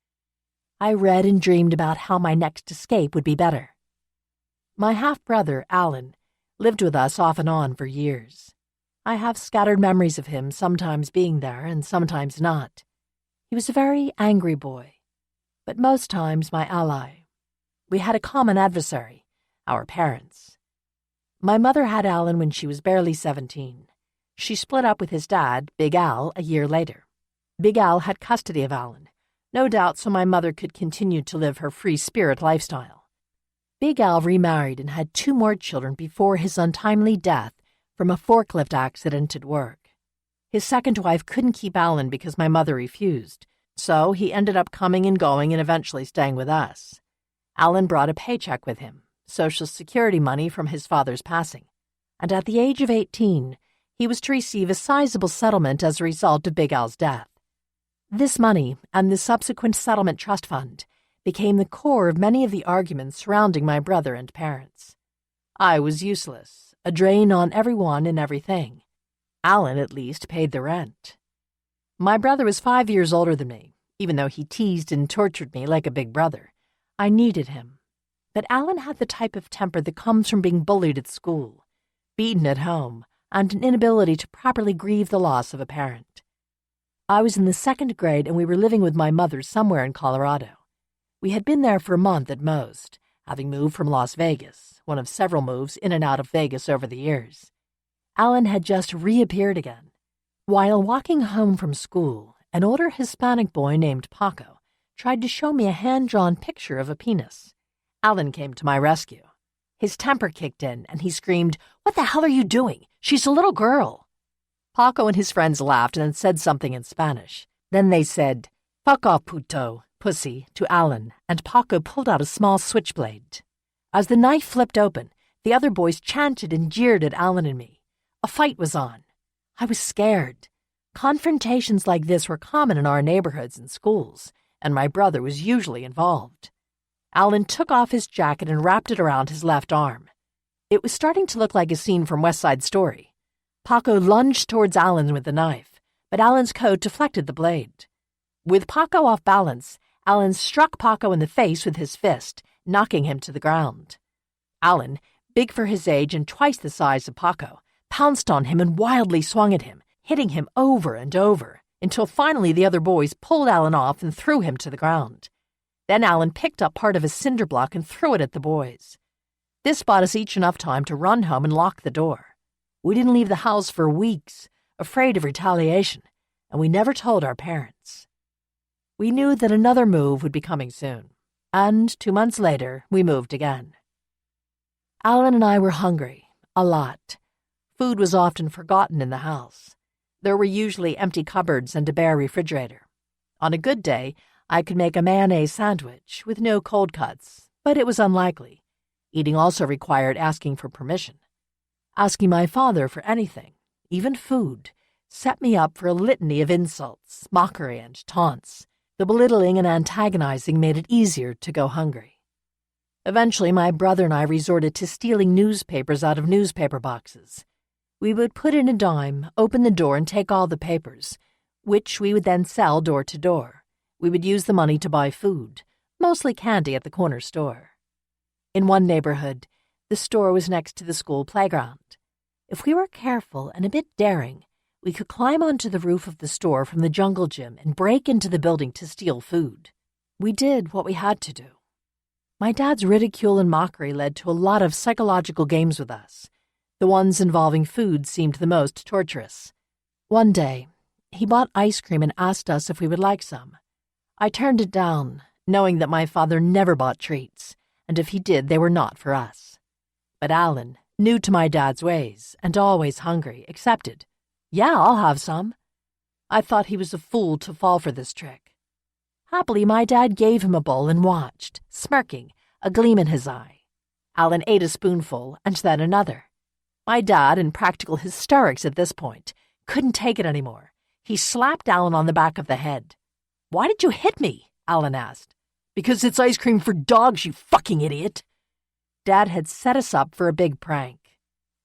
I read and dreamed about how my next escape would be better. My half-brother, Alan, lived with us off and on for years. I have scattered memories of him sometimes being there and sometimes not. He was a very angry boy, but most times my ally. We had a common adversary, our parents. My mother had Alan when she was barely 17. She split up with his dad, Big Al, a year later. Big Al had custody of Alan, no doubt so my mother could continue to live her free-spirit lifestyle. Big Al remarried and had 2 more children before his untimely death from a forklift accident at work. His second wife couldn't keep Alan because my mother refused, so he ended up coming and going and eventually staying with us. Alan brought a paycheck with him, Social Security money from his father's passing, and at the age of 18, he was to receive a sizable settlement as a result of Big Al's death. This money and the subsequent settlement trust fund became the core of many of the arguments surrounding my brother and parents. I was useless, a drain on everyone and everything. Alan at least paid the rent. My brother was 5 years older than me, even though he teased and tortured me like a big brother. I needed him. But Alan had the type of temper that comes from being bullied at school, beaten at home, and an inability to properly grieve the loss of a parent. I was in the 2nd grade and we were living with my mother somewhere in Colorado. We had been there for a month at most, having moved from Las Vegas, one of several moves in and out of Vegas over the years. Alan had just reappeared again. While walking home from school, an older Hispanic boy named Paco tried to show me a hand-drawn picture of a penis. Alan came to my rescue. His temper kicked in, and he screamed, "What the hell are you doing? She's a little girl." Paco and his friends laughed and then said something in Spanish. Then they said, "Fuck off, puto," pussy, to Alan, and Paco pulled out a small switchblade. As the knife flipped open, the other boys chanted and jeered at Alan and me. A fight was on. I was scared. Confrontations like this were common in our neighborhoods and schools, and my brother was usually involved. Alan took off his jacket and wrapped it around his left arm. It was starting to look like a scene from West Side Story. Paco lunged towards Alan with the knife, but Alan's coat deflected the blade. With Paco off balance, Alan struck Paco in the face with his fist, knocking him to the ground. Alan, big for his age and twice the size of Paco, pounced on him and wildly swung at him, hitting him over and over, until finally the other boys pulled Alan off and threw him to the ground. Then Alan picked up part of a cinder block and threw it at the boys. This bought us each enough time to run home and lock the door. We didn't leave the house for weeks, afraid of retaliation, and we never told our parents. We knew that another move would be coming soon, and 2 months later, we moved again. Alan and I were hungry, a lot. Food was often forgotten in the house. There were usually empty cupboards and a bare refrigerator. On a good day, I could make a mayonnaise sandwich with no cold cuts, but it was unlikely. Eating also required asking for permission. Asking my father for anything, even food, set me up for a litany of insults, mockery, and taunts. The belittling and antagonizing made it easier to go hungry. Eventually, my brother and I resorted to stealing newspapers out of newspaper boxes. We would put in a dime, open the door, and take all the papers, which we would then sell door to door. We would use the money to buy food, mostly candy at the corner store. In one neighborhood, the store was next to the school playground. If we were careful and a bit daring, we could climb onto the roof of the store from the jungle gym and break into the building to steal food. We did what we had to do. My dad's ridicule and mockery led to a lot of psychological games with us. The ones involving food seemed the most torturous. One day, he bought ice cream and asked us if we would like some. I turned it down, knowing that my father never bought treats, and if he did, they were not for us. But Alan, new to my dad's ways and always hungry, accepted. "Yeah, I'll have some." I thought he was a fool to fall for this trick. Happily, my dad gave him a bowl and watched, smirking, a gleam in his eye. Alan ate a spoonful and then another. My dad, in practical hysterics at this point, couldn't take it anymore. He slapped Alan on the back of the head. "Why did you hit me?" Alan asked. "Because it's ice cream for dogs, you fucking idiot." Dad had set us up for a big prank.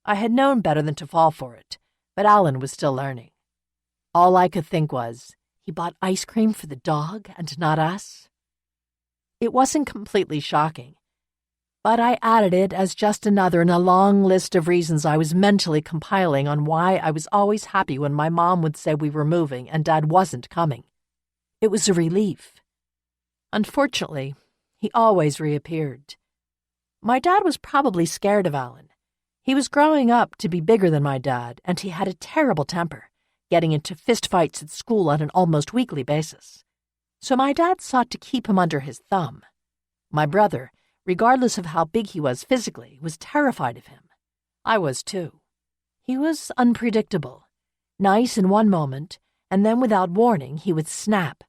I had known better than to fall for it, but Alan was still learning. All I could think was, he bought ice cream for the dog and not us? It wasn't completely shocking, but I added it as just another in a long list of reasons I was mentally compiling on why I was always happy when my mom would say we were moving and Dad wasn't coming. It was a relief. Unfortunately, he always reappeared. My dad was probably scared of Alan. He was growing up to be bigger than my dad, and he had a terrible temper, getting into fistfights at school on an almost weekly basis. So my dad sought to keep him under his thumb. My brother, regardless of how big he was physically, was terrified of him. I was too. He was unpredictable, nice in one moment, and then without warning he would snap.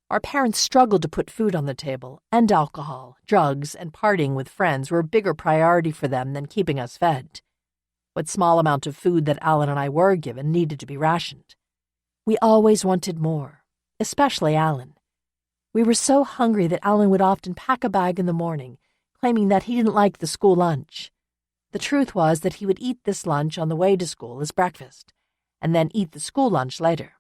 Our parents struggled to put food on the table, and alcohol, drugs, and partying with friends were a bigger priority for them than keeping us fed. What small amount of food that Alan and I were given needed to be rationed. We always wanted more, especially Alan. We were so hungry that Alan would often pack a bag in the morning, claiming that he didn't like the school lunch. The truth was that he would eat this lunch on the way to school as breakfast, and then eat the school lunch later.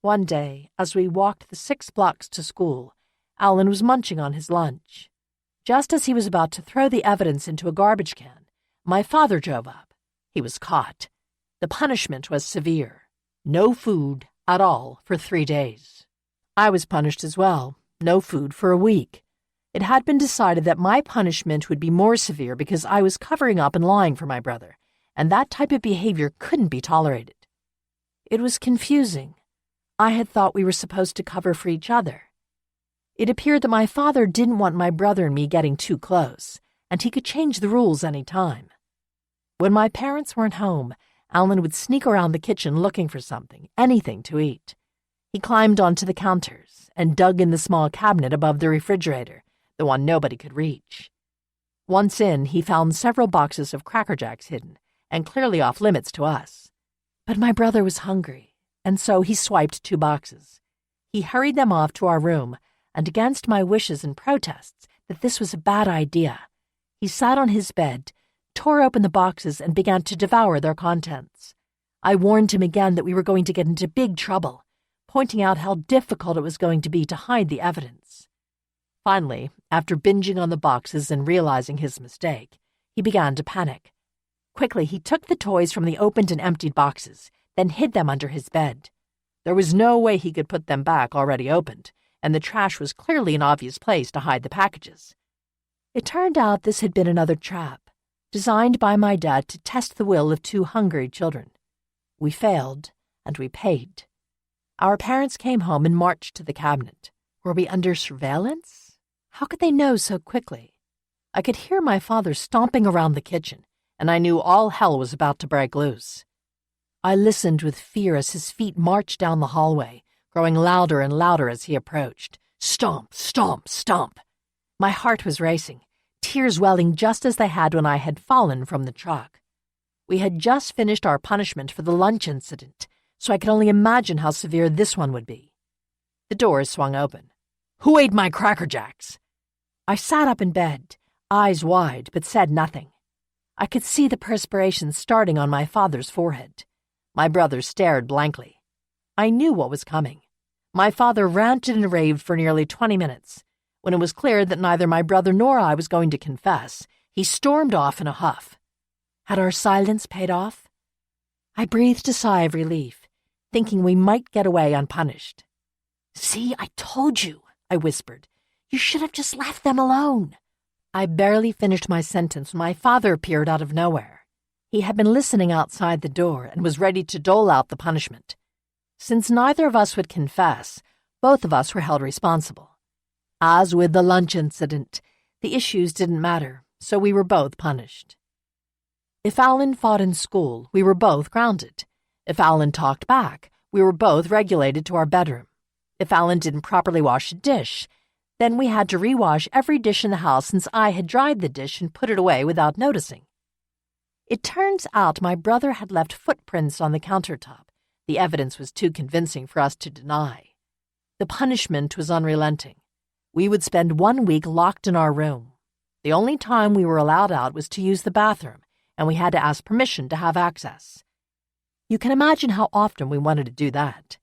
One day, as we walked the 6 blocks to school, Alan was munching on his lunch. Just as he was about to throw the evidence into a garbage can, my father drove up. He was caught. The punishment was severe. No food at all for 3 days. I was punished as well. No food for a week. It had been decided that my punishment would be more severe because I was covering up and lying for my brother, and that type of behavior couldn't be tolerated. It was confusing. I had thought we were supposed to cover for each other. It appeared that my father didn't want my brother and me getting too close, and he could change the rules any time. When my parents weren't home, Alan would sneak around the kitchen looking for something, anything to eat. He climbed onto the counters and dug in the small cabinet above the refrigerator, the one nobody could reach. Once in, he found several boxes of Cracker Jacks hidden, and clearly off limits to us. But my brother was hungry, and so he swiped 2 boxes. He hurried them off to our room, and against my wishes and protests that this was a bad idea, he sat on his bed, tore open the boxes, and began to devour their contents. I warned him again that we were going to get into big trouble, pointing out how difficult it was going to be to hide the evidence. Finally, after binging on the boxes and realizing his mistake, he began to panic. Quickly, he took the toys from the opened and emptied boxes, then hid them under his bed. There was no way he could put them back already opened, and the trash was clearly an obvious place to hide the packages. It turned out this had been another trap, designed by my dad to test the will of 2 hungry children. We failed, and we paid. Our parents came home and marched to the cabinet. Were we under surveillance? How could they know so quickly? I could hear my father stomping around the kitchen, and I knew all hell was about to break loose. I listened with fear as his feet marched down the hallway, growing louder and louder as he approached. Stomp, stomp, stomp. My heart was racing, tears welling just as they had when I had fallen from the truck. We had just finished our punishment for the lunch incident, so I could only imagine how severe this one would be. The doors swung open. "Who ate my Cracker Jacks?" I sat up in bed, eyes wide, but said nothing. I could see the perspiration starting on my father's forehead. My brother stared blankly. I knew what was coming. My father ranted and raved for nearly 20 minutes. When it was clear that neither my brother nor I was going to confess, he stormed off in a huff. Had our silence paid off? I breathed a sigh of relief, thinking we might get away unpunished. "See, I told you," I whispered. "You should have just left them alone." I barely finished my sentence when my father appeared out of nowhere. He had been listening outside the door and was ready to dole out the punishment. Since neither of us would confess, both of us were held responsible. As with the lunch incident, the issues didn't matter, so we were both punished. If Alan fought in school, we were both grounded. If Alan talked back, we were both regulated to our bedroom. If Alan didn't properly wash a dish, then we had to rewash every dish in the house since I had dried the dish and put it away without noticing. It turns out my brother had left footprints on the countertop. The evidence was too convincing for us to deny. The punishment was unrelenting. We would spend 1 week locked in our room. The only time we were allowed out was to use the bathroom, and we had to ask permission to have access. You can imagine how often we wanted to do that.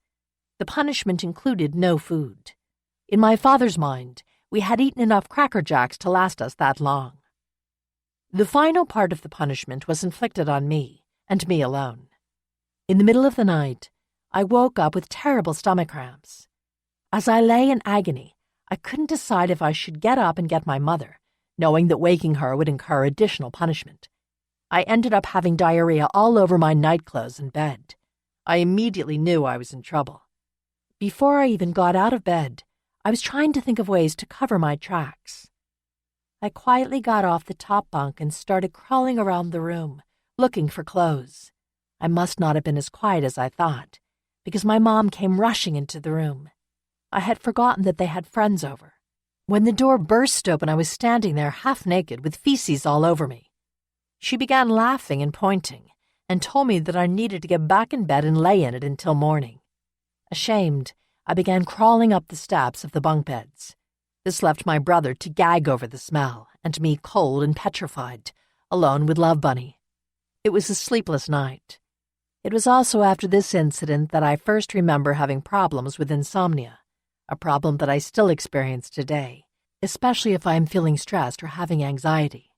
The punishment included no food. In my father's mind, we had eaten enough Cracker Jacks to last us that long. The final part of the punishment was inflicted on me, and me alone. In the middle of the night, I woke up with terrible stomach cramps. As I lay in agony, I couldn't decide if I should get up and get my mother, knowing that waking her would incur additional punishment. I ended up having diarrhea all over my nightclothes and bed. I immediately knew I was in trouble. Before I even got out of bed, I was trying to think of ways to cover my tracks. I quietly got off the top bunk and started crawling around the room, looking for clothes. I must not have been as quiet as I thought, because my mom came rushing into the room. I had forgotten that they had friends over. When the door burst open, I was standing there half naked with feces all over me. She began laughing and pointing, and told me that I needed to get back in bed and lay in it until morning. Ashamed, I began crawling up the steps of the bunk beds. This left my brother to gag over the smell, and me cold and petrified, alone with Love Bunny. It was a sleepless night. It was also after this incident that I first remember having problems with insomnia, a problem that I still experience today, especially if I am feeling stressed or having anxiety.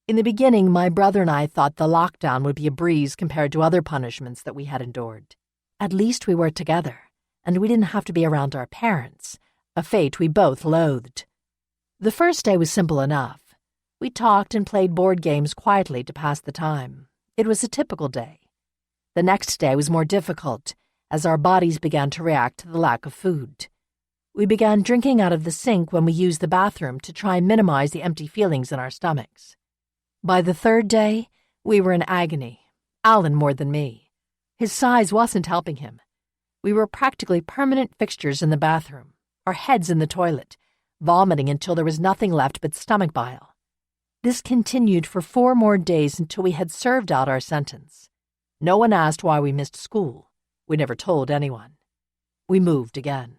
In the beginning, my brother and I thought the lockdown would be a breeze compared to other punishments that we had endured. At least we were together, and we didn't have to be around our parents, a fate we both loathed. The first day was simple enough. We talked and played board games quietly to pass the time. It was a typical day. The next day was more difficult, as our bodies began to react to the lack of food. We began drinking out of the sink when we used the bathroom to try and minimize the empty feelings in our stomachs. By the third day, we were in agony, Alan more than me. His size wasn't helping him. We were practically permanent fixtures in the bathroom, our heads in the toilet, vomiting until there was nothing left but stomach bile. This continued for 4 more days until we had served out our sentence. No one asked why we missed school. We never told anyone. We moved again.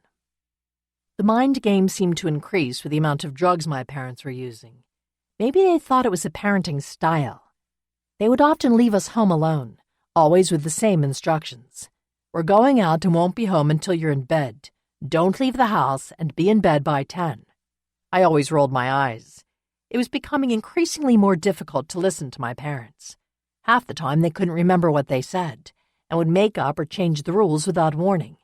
The mind game seemed to increase with the amount of drugs my parents were using. Maybe they thought it was a parenting style. They would often leave us home alone, always with the same instructions. We're going out and won't be home until you're in bed. Don't leave the house and be in bed by 10. I always rolled my eyes. It was becoming increasingly more difficult to listen to my parents. Half the time they couldn't remember what they said and would make up or change the rules without warning.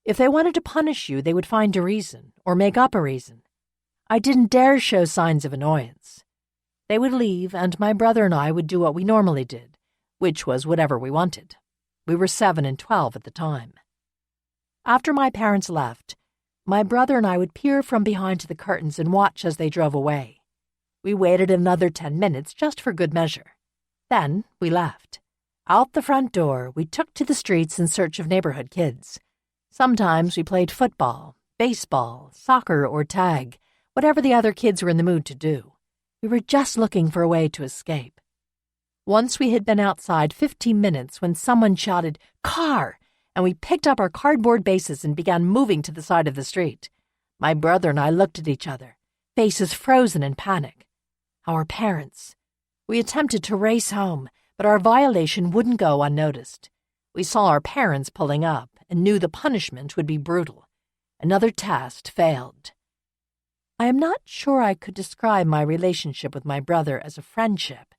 If they wanted to punish you, they would find a reason or make up a reason. I didn't dare show signs of annoyance. They would leave, and my brother and I would do what we normally did, which was whatever we wanted. We were 7 and 12 at the time. After my parents left, my brother and I would peer from behind the curtains and watch as they drove away. We waited another 10 minutes just for good measure. Then we left. Out the front door, we took to the streets in search of neighborhood kids. Sometimes we played football, baseball, soccer, or tag, whatever the other kids were in the mood to do. We were just looking for a way to escape. Once we had been outside 15 minutes when someone shouted, "Car!" and we picked up our cardboard bases and began moving to the side of the street. My brother and I looked at each other, faces frozen in panic. Our parents. We attempted to race home, but our violation wouldn't go unnoticed. We saw our parents pulling up and knew the punishment would be brutal. Another test failed. I am not sure I could describe my relationship with my brother as a friendship.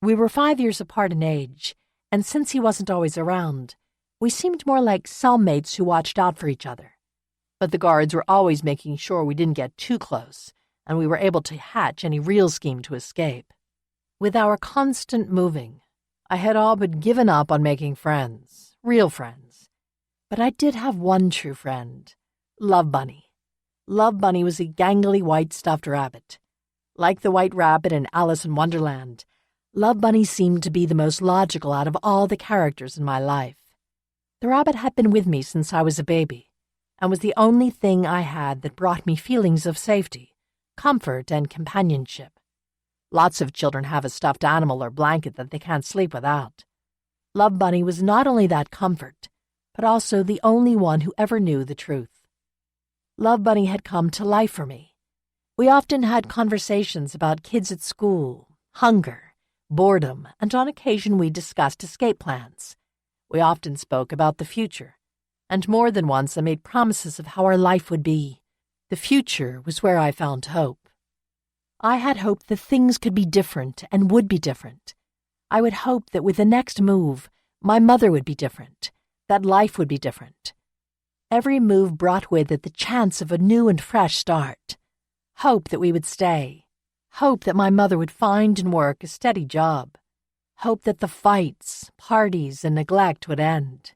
We were 5 years apart in age, and since he wasn't always around, we seemed more like cellmates who watched out for each other. But the guards were always making sure we didn't get too close, and we were able to hatch any real scheme to escape. With our constant moving, I had all but given up on making friends, real friends. But I did have one true friend, Love Bunny. Love Bunny was a gangly white stuffed rabbit. Like the White Rabbit in Alice in Wonderland, Love Bunny seemed to be the most logical out of all the characters in my life. The rabbit had been with me since I was a baby, and was the only thing I had that brought me feelings of safety, comfort, and companionship. Lots of children have a stuffed animal or blanket that they can't sleep without. Love Bunny was not only that comfort, but also the only one who ever knew the truth. Love Bunny had come to life for me. We often had conversations about kids at school, hunger, boredom, and on occasion we discussed escape plans. We often spoke about the future, and more than once I made promises of how our life would be. The future was where I found hope. I had hope that things could be different and would be different. I would hope that with the next move, my mother would be different, that life would be different. Every move brought with it the chance of a new and fresh start. Hope that we would stay. Hope that my mother would find and work a steady job. Hope that the fights, parties, and neglect would end.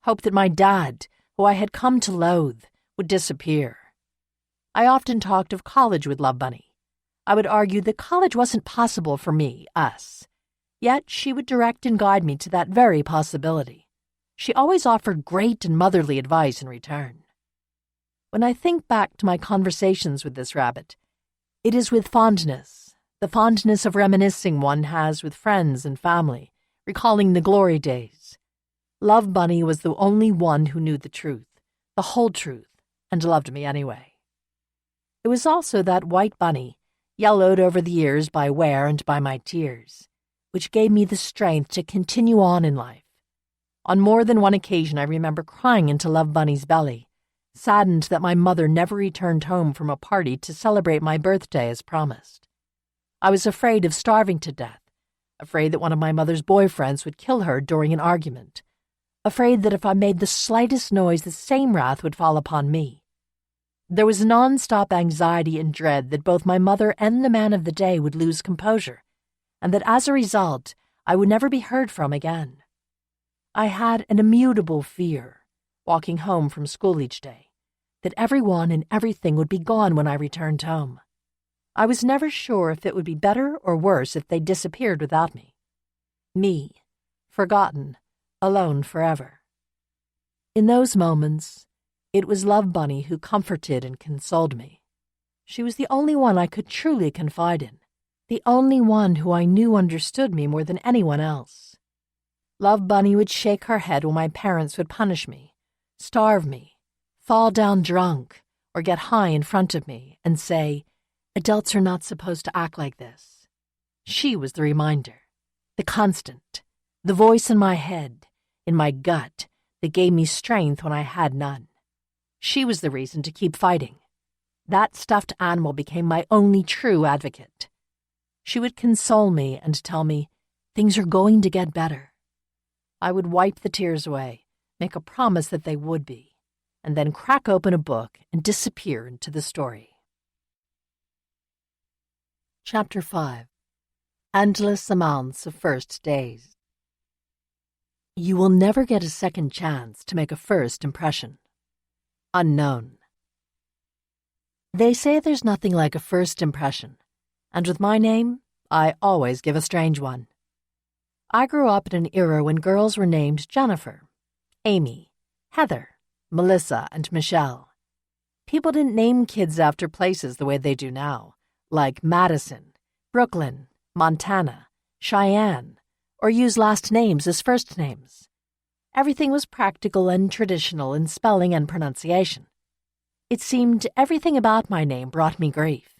Hope that my dad, who I had come to loathe, would disappear. I often talked of college with Love Bunny. I would argue that college wasn't possible for me, us. Yet she would direct and guide me to that very possibility. She always offered great and motherly advice in return. When I think back to my conversations with this rabbit, it is with fondness, the fondness of reminiscing one has with friends and family, recalling the glory days. Love Bunny was the only one who knew the truth, the whole truth, and loved me anyway. It was also that white bunny, yellowed over the years by wear and by my tears, which gave me the strength to continue on in life. On more than one occasion, I remember crying into Love Bunny's belly, saddened that my mother never returned home from a party to celebrate my birthday as promised. I was afraid of starving to death, afraid that one of my mother's boyfriends would kill her during an argument, afraid that if I made the slightest noise, the same wrath would fall upon me. There was non-stop anxiety and dread that both my mother and the man of the day would lose composure, and that as a result, I would never be heard from again. I had an immutable fear, walking home from school each day, that everyone and everything would be gone when I returned home. I was never sure if it would be better or worse if they disappeared without me. Me, forgotten, alone forever. In those moments, it was Love Bunny who comforted and consoled me. She was the only one I could truly confide in, the only one who I knew understood me more than anyone else. Love Bunny would shake her head when my parents would punish me, starve me, fall down drunk, or get high in front of me, and say, "Adults are not supposed to act like this." She was the reminder, the constant, the voice in my head, in my gut, that gave me strength when I had none. She was the reason to keep fighting. That stuffed animal became my only true advocate. She would console me and tell me, "Things are going to get better." I would wipe the tears away, make a promise that they would be, and then crack open a book and disappear into the story. Chapter 5. Endless Amounts of First Days. You will never get a second chance to make a first impression. Unknown. They say there's nothing like a first impression, and with my name, I always give a strange one. I grew up in an era when girls were named Jennifer, Amy, Heather, Melissa, and Michelle. People didn't name kids after places the way they do now, like Madison, Brooklyn, Montana, Cheyenne, or use last names as first names. Everything was practical and traditional in spelling and pronunciation. It seemed everything about my name brought me grief.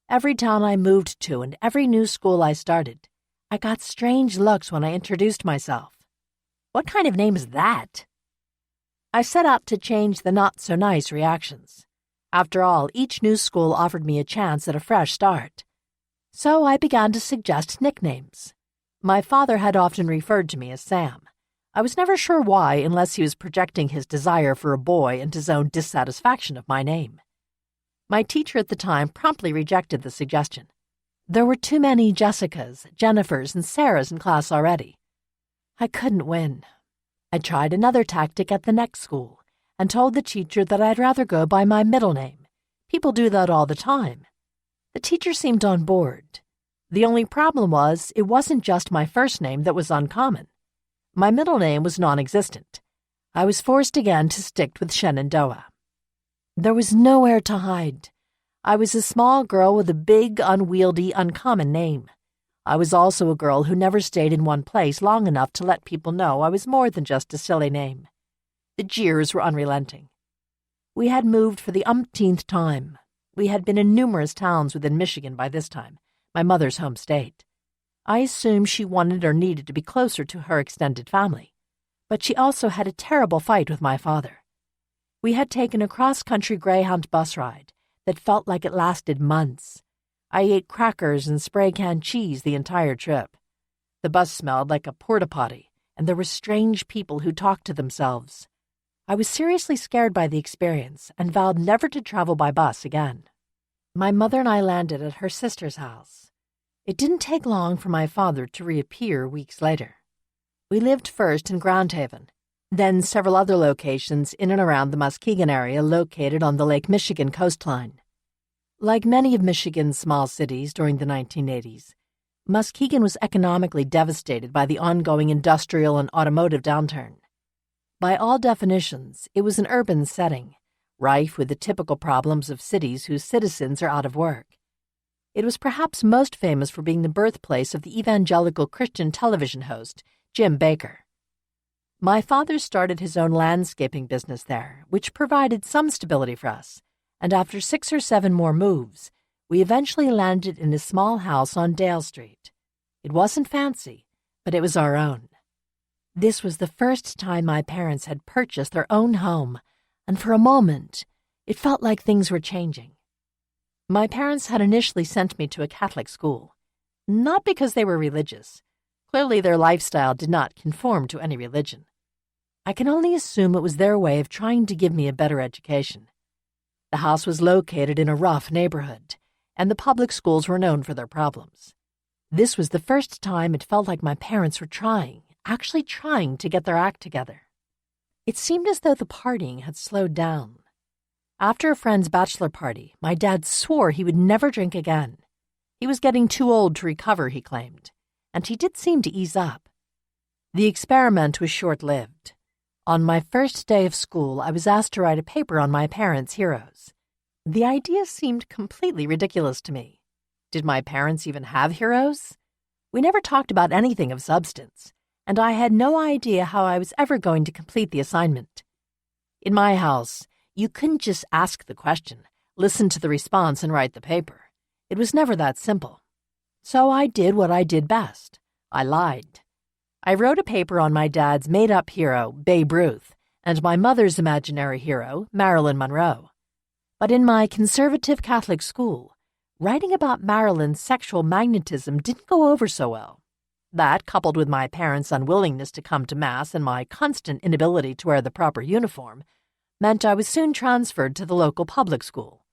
Every town I moved to and every new school I started, I got strange looks when I introduced myself. What kind of name is that? I set out to change the not-so-nice reactions. After all, each new school offered me a chance at a fresh start. So I began to suggest nicknames. My father had often referred to me as Sam. I was never sure why, unless he was projecting his desire for a boy and his own dissatisfaction of my name. My teacher at the time promptly rejected the suggestion. There were too many Jessicas, Jennifers, and Sarahs in class already. I couldn't win. I tried another tactic at the next school and told the teacher that I'd rather go by my middle name. People do that all the time. The teacher seemed on board. The only problem was it wasn't just my first name that was uncommon. My middle name was non-existent. I was forced again to stick with Shenandoah. There was nowhere to hide. I was a small girl with a big, unwieldy, uncommon name. I was also a girl who never stayed in one place long enough to let people know I was more than just a silly name. The jeers were unrelenting. We had moved for the umpteenth time. We had been in numerous towns within Michigan by this time, my mother's home state. I assumed she wanted or needed to be closer to her extended family, but she also had a terrible fight with my father. We had taken a cross-country Greyhound bus ride that felt like it lasted months. I ate crackers and spray-canned cheese the entire trip. The bus smelled like a porta-potty, and there were strange people who talked to themselves. I was seriously scared by the experience and vowed never to travel by bus again. My mother and I landed at her sister's house. It didn't take long for my father to reappear weeks later. We lived first in Grand Haven, then several other locations in and around the Muskegon area located on the Lake Michigan coastline. Like many of Michigan's small cities during the 1980s, Muskegon was economically devastated by the ongoing industrial and automotive downturn. By all definitions, it was an urban setting, rife with the typical problems of cities whose citizens are out of work. It was perhaps most famous for being the birthplace of the evangelical Christian television host, Jim Bakker. My father started his own landscaping business there, which provided some stability for us, and after 6 or 7 more moves, we eventually landed in a small house on Dale Street. It wasn't fancy, but it was our own. This was the first time my parents had purchased their own home, and for a moment, it felt like things were changing. My parents had initially sent me to a Catholic school, not because they were religious. Clearly their lifestyle did not conform to any religion. I can only assume it was their way of trying to give me a better education. The house was located in a rough neighborhood, and the public schools were known for their problems. This was the first time it felt like my parents were actually trying to get their act together. It seemed as though the partying had slowed down. After a friend's bachelor party, my dad swore he would never drink again. He was getting too old to recover, he claimed, and he did seem to ease up. The experiment was short-lived. On my first day of school, I was asked to write a paper on my parents' heroes. The idea seemed completely ridiculous to me. Did my parents even have heroes? We never talked about anything of substance, and I had no idea how I was ever going to complete the assignment. In my house, you couldn't just ask the question, listen to the response, and write the paper. It was never that simple. So I did what I did best. I lied. I wrote a paper on my dad's made-up hero, Babe Ruth, and my mother's imaginary hero, Marilyn Monroe. But in my conservative Catholic school, writing about Marilyn's sexual magnetism didn't go over so well. That, coupled with my parents' unwillingness to come to Mass and my constant inability to wear the proper uniform, meant I was soon transferred to the local public school.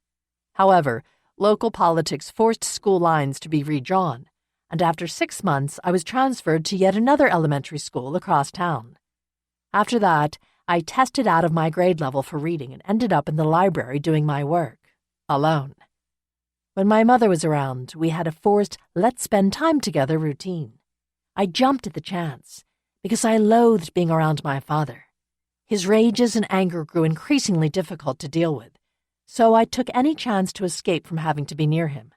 However, local politics forced school lines to be redrawn, and after 6 months I was transferred to yet another elementary school across town. After that, I tested out of my grade level for reading and ended up in the library doing my work, alone. When my mother was around, we had a forced let's spend time together routine. I jumped at the chance, because I loathed being around my father. His rages and anger grew increasingly difficult to deal with, so I took any chance to escape from having to be near him.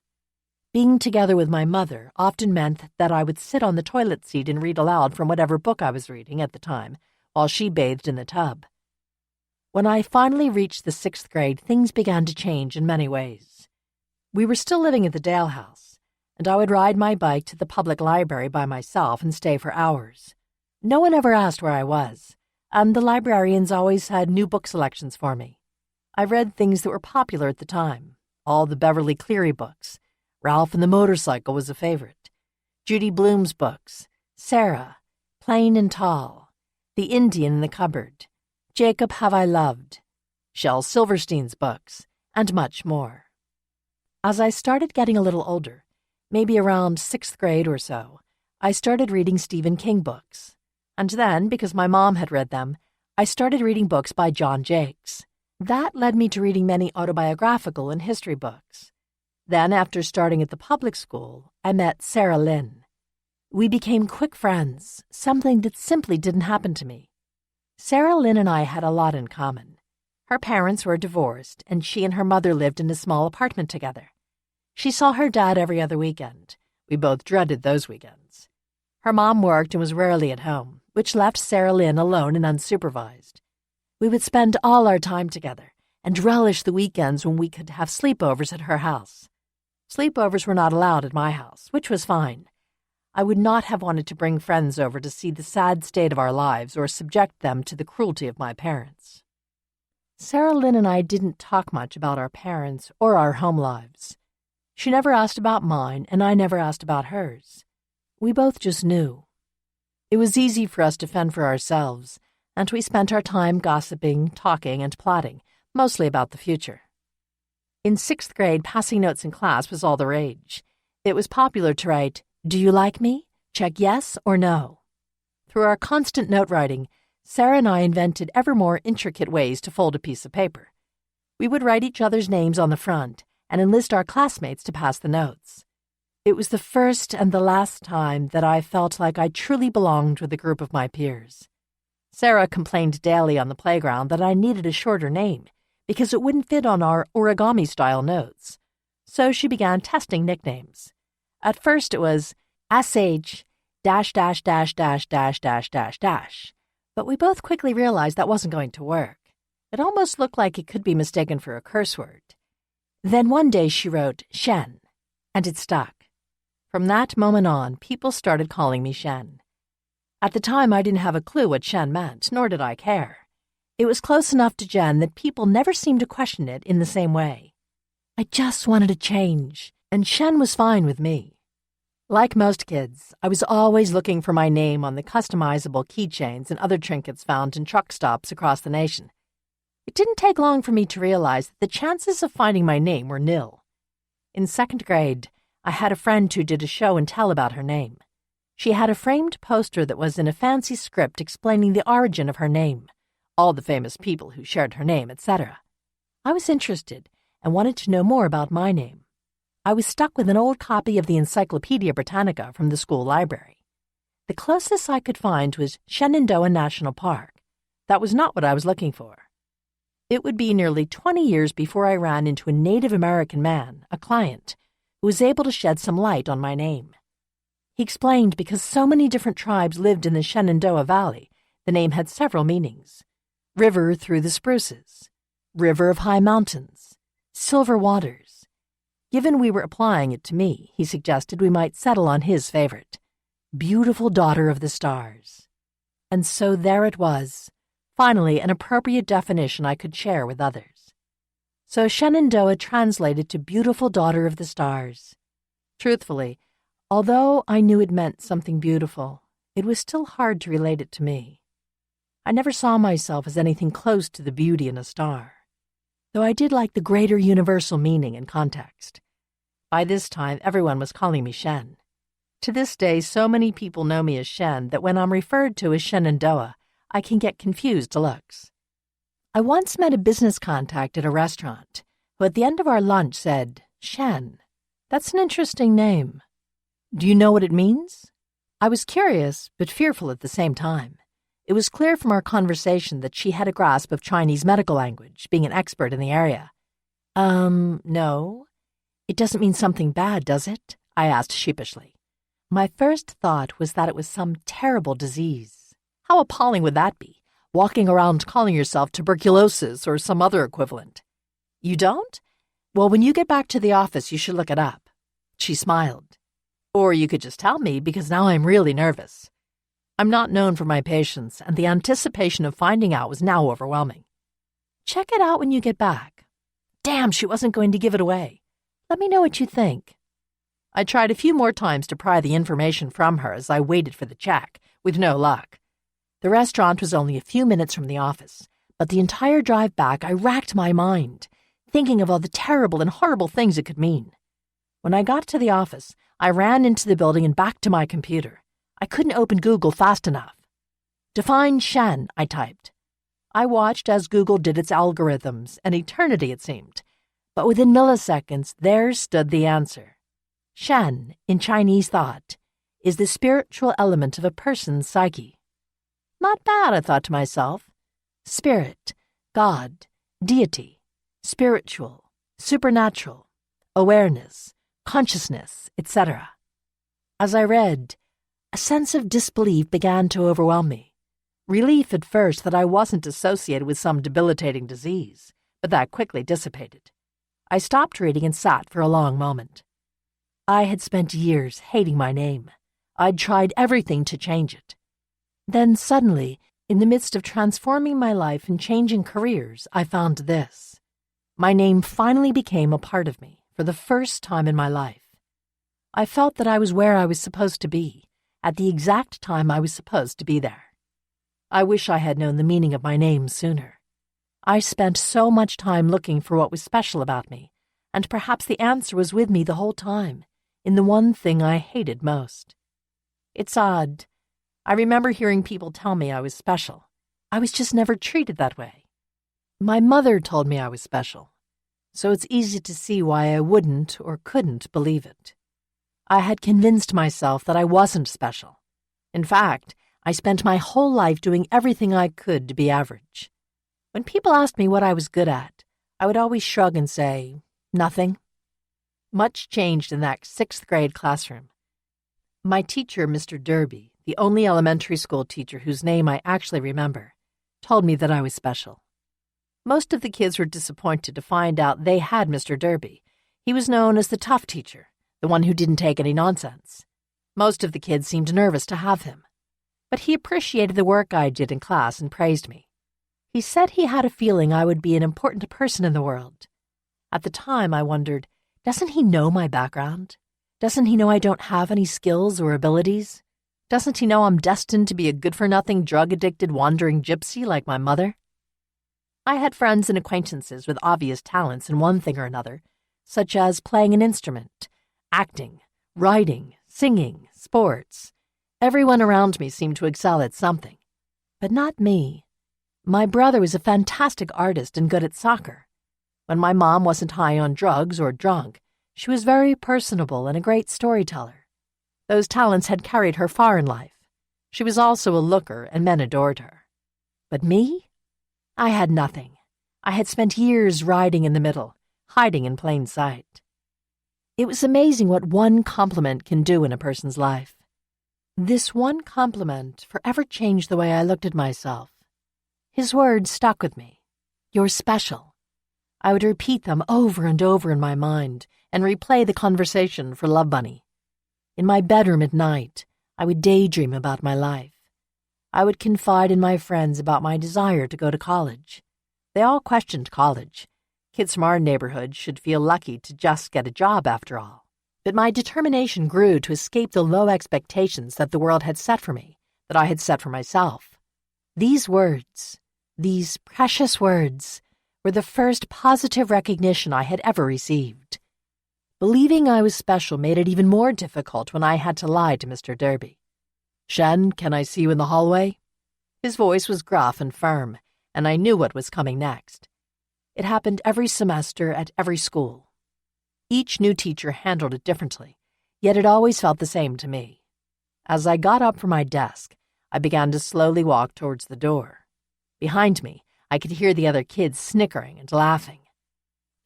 Being together with my mother often meant that I would sit on the toilet seat and read aloud from whatever book I was reading at the time, while she bathed in the tub. When I finally reached the 6th grade, things began to change in many ways. We were still living at the Dale house, and I would ride my bike to the public library by myself and stay for hours. No one ever asked where I was, and the librarians always had new book selections for me. I read things that were popular at the time, all the Beverly Cleary books. Ralph and the Motorcycle was a favorite. Judy Blume's books, Sarah, Plain and Tall, The Indian in the Cupboard, Jacob Have I Loved, Shel Silverstein's books, and much more. As I started getting a little older, maybe around 6th grade or so, I started reading Stephen King books. And then, because my mom had read them, I started reading books by John Jakes. That led me to reading many autobiographical and history books. Then, after starting at the public school, I met Sarah Lynn. We became quick friends, something that simply didn't happen to me. Sarah Lynn and I had a lot in common. Her parents were divorced, and she and her mother lived in a small apartment together. She saw her dad every other weekend. We both dreaded those weekends. Her mom worked and was rarely at home, which left Sarah Lynn alone and unsupervised. We would spend all our time together and relish the weekends when we could have sleepovers at her house. Sleepovers were not allowed at my house, which was fine. I would not have wanted to bring friends over to see the sad state of our lives or subject them to the cruelty of my parents. Sarah Lynn and I didn't talk much about our parents or our home lives. She never asked about mine, and I never asked about hers. We both just knew. It was easy for us to fend for ourselves, and we spent our time gossiping, talking, and plotting, mostly about the future. In 6th grade, passing notes in class was all the rage. It was popular to write, "Do you like me? Check yes or no." Through our constant note writing, Sarah and I invented ever more intricate ways to fold a piece of paper. We would write each other's names on the front and enlist our classmates to pass the notes. It was the first and the last time that I felt like I truly belonged with a group of my peers. Sarah complained daily on the playground that I needed a shorter name because it wouldn't fit on our origami-style notes. So she began testing nicknames. At first it was SH dash dash dash dash dash dash dash dash. But we both quickly realized that wasn't going to work. It almost looked like it could be mistaken for a curse word. Then one day she wrote Shen, and it stuck. From that moment on, people started calling me Shen. At the time, I didn't have a clue what Shen meant, nor did I care. It was close enough to Jen that people never seemed to question it in the same way. I just wanted a change, and Shen was fine with me. Like most kids, I was always looking for my name on the customizable keychains and other trinkets found in truck stops across the nation. It didn't take long for me to realize that the chances of finding my name were nil. In 2nd grade, I had a friend who did a show and tell about her name. She had a framed poster that was in a fancy script explaining the origin of her name, all the famous people who shared her name, etc. I was interested and wanted to know more about my name. I was stuck with an old copy of the Encyclopedia Britannica from the school library. The closest I could find was Shenandoah National Park. That was not what I was looking for. It would be nearly 20 years before I ran into a Native American man, a client, who was able to shed some light on my name. He explained because so many different tribes lived in the Shenandoah Valley, the name had several meanings. River through the spruces, river of high mountains, silver waters. Given we were applying it to me, he suggested we might settle on his favorite, beautiful daughter of the stars. And so there it was, finally an appropriate definition I could share with others. So Shenandoah translated to beautiful daughter of the stars. Truthfully, although I knew it meant something beautiful, it was still hard to relate it to me. I never saw myself as anything close to the beauty in a star, though I did like the greater universal meaning and context. By this time, everyone was calling me Shen. To this day, so many people know me as Shen that when I'm referred to as Shenandoah, I can get confused looks. I once met a business contact at a restaurant who at the end of our lunch said, "Shen, that's an interesting name. Do you know what it means?" I was curious, but fearful at the same time. It was clear from our conversation that she had a grasp of Chinese medical language, being an expert in the area. No. It doesn't mean something bad, does it?" I asked sheepishly. My first thought was that it was some terrible disease. How appalling would that be, walking around calling yourself tuberculosis or some other equivalent? "You don't? Well, when you get back to the office, you should look it up." She smiled. "Or you could just tell me, because now I'm really nervous." I'm not known for my patience, and the anticipation of finding out was now overwhelming. "Check it out when you get back." Damn, she wasn't going to give it away. "Let me know what you think." I tried a few more times to pry the information from her as I waited for the check, with no luck. The restaurant was only a few minutes from the office, but the entire drive back I racked my mind, thinking of all the terrible and horrible things it could mean. When I got to the office, I ran into the building and back to my computer. I couldn't open Google fast enough. "Define Shen," I typed. I watched as Google did its algorithms, an eternity it seemed. But within milliseconds, there stood the answer. Shen, in Chinese thought, is the spiritual element of a person's psyche. Not bad, I thought to myself. Spirit, God, deity, spiritual, supernatural, awareness, consciousness, etc. As I read, a sense of disbelief began to overwhelm me. Relief at first that I wasn't associated with some debilitating disease, but that quickly dissipated. I stopped reading and sat for a long moment. I had spent years hating my name. I'd tried everything to change it. Then suddenly, in the midst of transforming my life and changing careers, I found this. My name finally became a part of me for the first time in my life. I felt that I was where I was supposed to be, at the exact time I was supposed to be there. I wish I had known the meaning of my name sooner. I spent so much time looking for what was special about me, and perhaps the answer was with me the whole time, in the one thing I hated most. It's odd. I remember hearing people tell me I was special. I was just never treated that way. My mother told me I was special, so it's easy to see why I wouldn't or couldn't believe it. I had convinced myself that I wasn't special. In fact, I spent my whole life doing everything I could to be average. When people asked me what I was good at, I would always shrug and say, nothing. Much changed in that 6th grade classroom. My teacher, Mr. Derby, the only elementary school teacher whose name I actually remember, told me that I was special. Most of the kids were disappointed to find out they had Mr. Derby. He was known as the tough teacher, the one who didn't take any nonsense. Most of the kids seemed nervous to have him. But he appreciated the work I did in class and praised me. He said he had a feeling I would be an important person in the world. At the time, I wondered, doesn't he know my background? Doesn't he know I don't have any skills or abilities? Doesn't he know I'm destined to be a good-for-nothing, drug-addicted, wandering gypsy like my mother? I had friends and acquaintances with obvious talents in one thing or another, such as playing an instrument, acting, writing, singing, sports. Everyone around me seemed to excel at something. But not me. My brother was a fantastic artist and good at soccer. When my mom wasn't high on drugs or drunk, she was very personable and a great storyteller. Those talents had carried her far in life. She was also a looker, and men adored her. But me? I had nothing. I had spent years riding in the middle, hiding in plain sight. It was amazing what one compliment can do in a person's life. This one compliment forever changed the way I looked at myself. His words stuck with me. You're special. I would repeat them over and over in my mind and replay the conversation for Love Bunny. In my bedroom at night, I would daydream about my life. I would confide in my friends about my desire to go to college. They all questioned college. Kids from our neighborhood should feel lucky to just get a job after all. But my determination grew to escape the low expectations that the world had set for me, that I had set for myself. These words, these precious words, were the first positive recognition I had ever received. Believing I was special made it even more difficult when I had to lie to Mr. Derby. "Shen, can I see you in the hallway?" His voice was gruff and firm, and I knew what was coming next. It happened every semester at every school. Each new teacher handled it differently, yet it always felt the same to me. As I got up from my desk, I began to slowly walk towards the door. Behind me, I could hear the other kids snickering and laughing.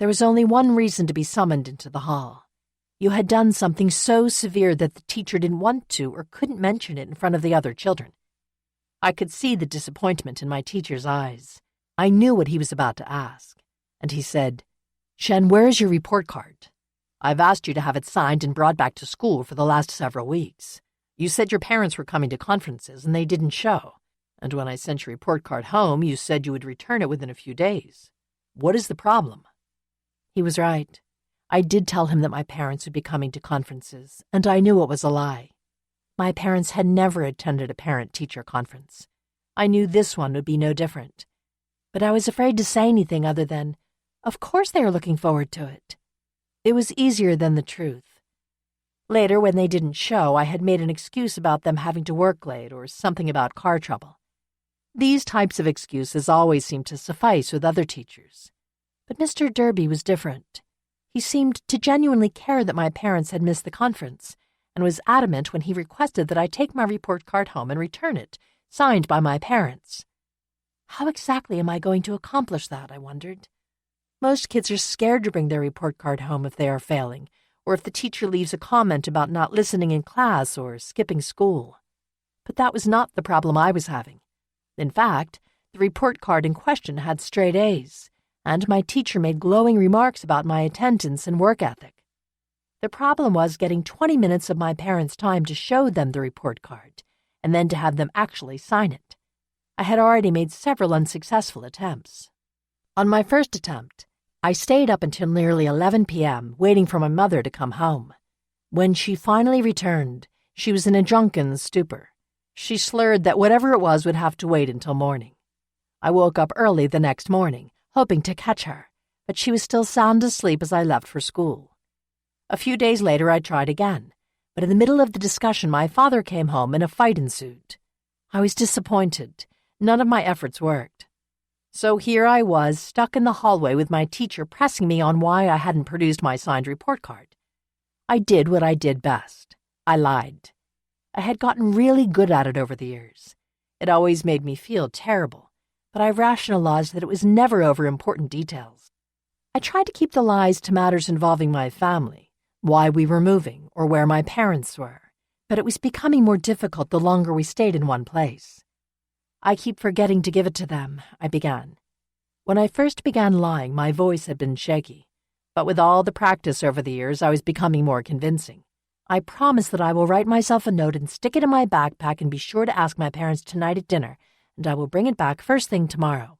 There was only one reason to be summoned into the hall. You had done something so severe that the teacher didn't want to or couldn't mention it in front of the other children. I could see the disappointment in my teacher's eyes. I knew what he was about to ask, and he said, "Shen, where is your report card? I've asked you to have it signed and brought back to school for the last several weeks. You said your parents were coming to conferences and they didn't show. And when I sent your report card home, you said you would return it within a few days. What is the problem?" He was right. I did tell him that my parents would be coming to conferences, and I knew it was a lie. My parents had never attended a parent-teacher conference. I knew this one would be no different. But I was afraid to say anything other than, "Of course they are looking forward to it." It was easier than the truth. Later, when they didn't show, I had made an excuse about them having to work late or something about car trouble. These types of excuses always seemed to suffice with other teachers. But Mr. Derby was different. He seemed to genuinely care that my parents had missed the conference, and was adamant when he requested that I take my report card home and return it, signed by my parents. How exactly am I going to accomplish that, I wondered. Most kids are scared to bring their report card home if they are failing, or if the teacher leaves a comment about not listening in class or skipping school. But that was not the problem I was having. In fact, the report card in question had straight A's, and my teacher made glowing remarks about my attendance and work ethic. The problem was getting 20 minutes of my parents' time to show them the report card, and then to have them actually sign it. I had already made several unsuccessful attempts. On my first attempt, I stayed up until nearly 11 p.m., waiting for my mother to come home. When she finally returned, she was in a drunken stupor. She slurred that whatever it was would have to wait until morning. I woke up early the next morning, hoping to catch her, but she was still sound asleep as I left for school. A few days later I tried again, but in the middle of the discussion my father came home and a fight ensued. I was disappointed. None of my efforts worked. So here I was, stuck in the hallway with my teacher pressing me on why I hadn't produced my signed report card. I did what I did best. I lied. I had gotten really good at it over the years. It always made me feel terrible, but I rationalized that it was never over important details. I tried to keep the lies to matters involving my family, why we were moving, or where my parents were, but it was becoming more difficult the longer we stayed in one place. "I keep forgetting to give it to them," I began. When I first began lying, my voice had been shaky, but with all the practice over the years, I was becoming more convincing. I promise that I will write myself a note and stick it in my backpack and be sure to ask my parents tonight at dinner, and I will bring it back first thing tomorrow.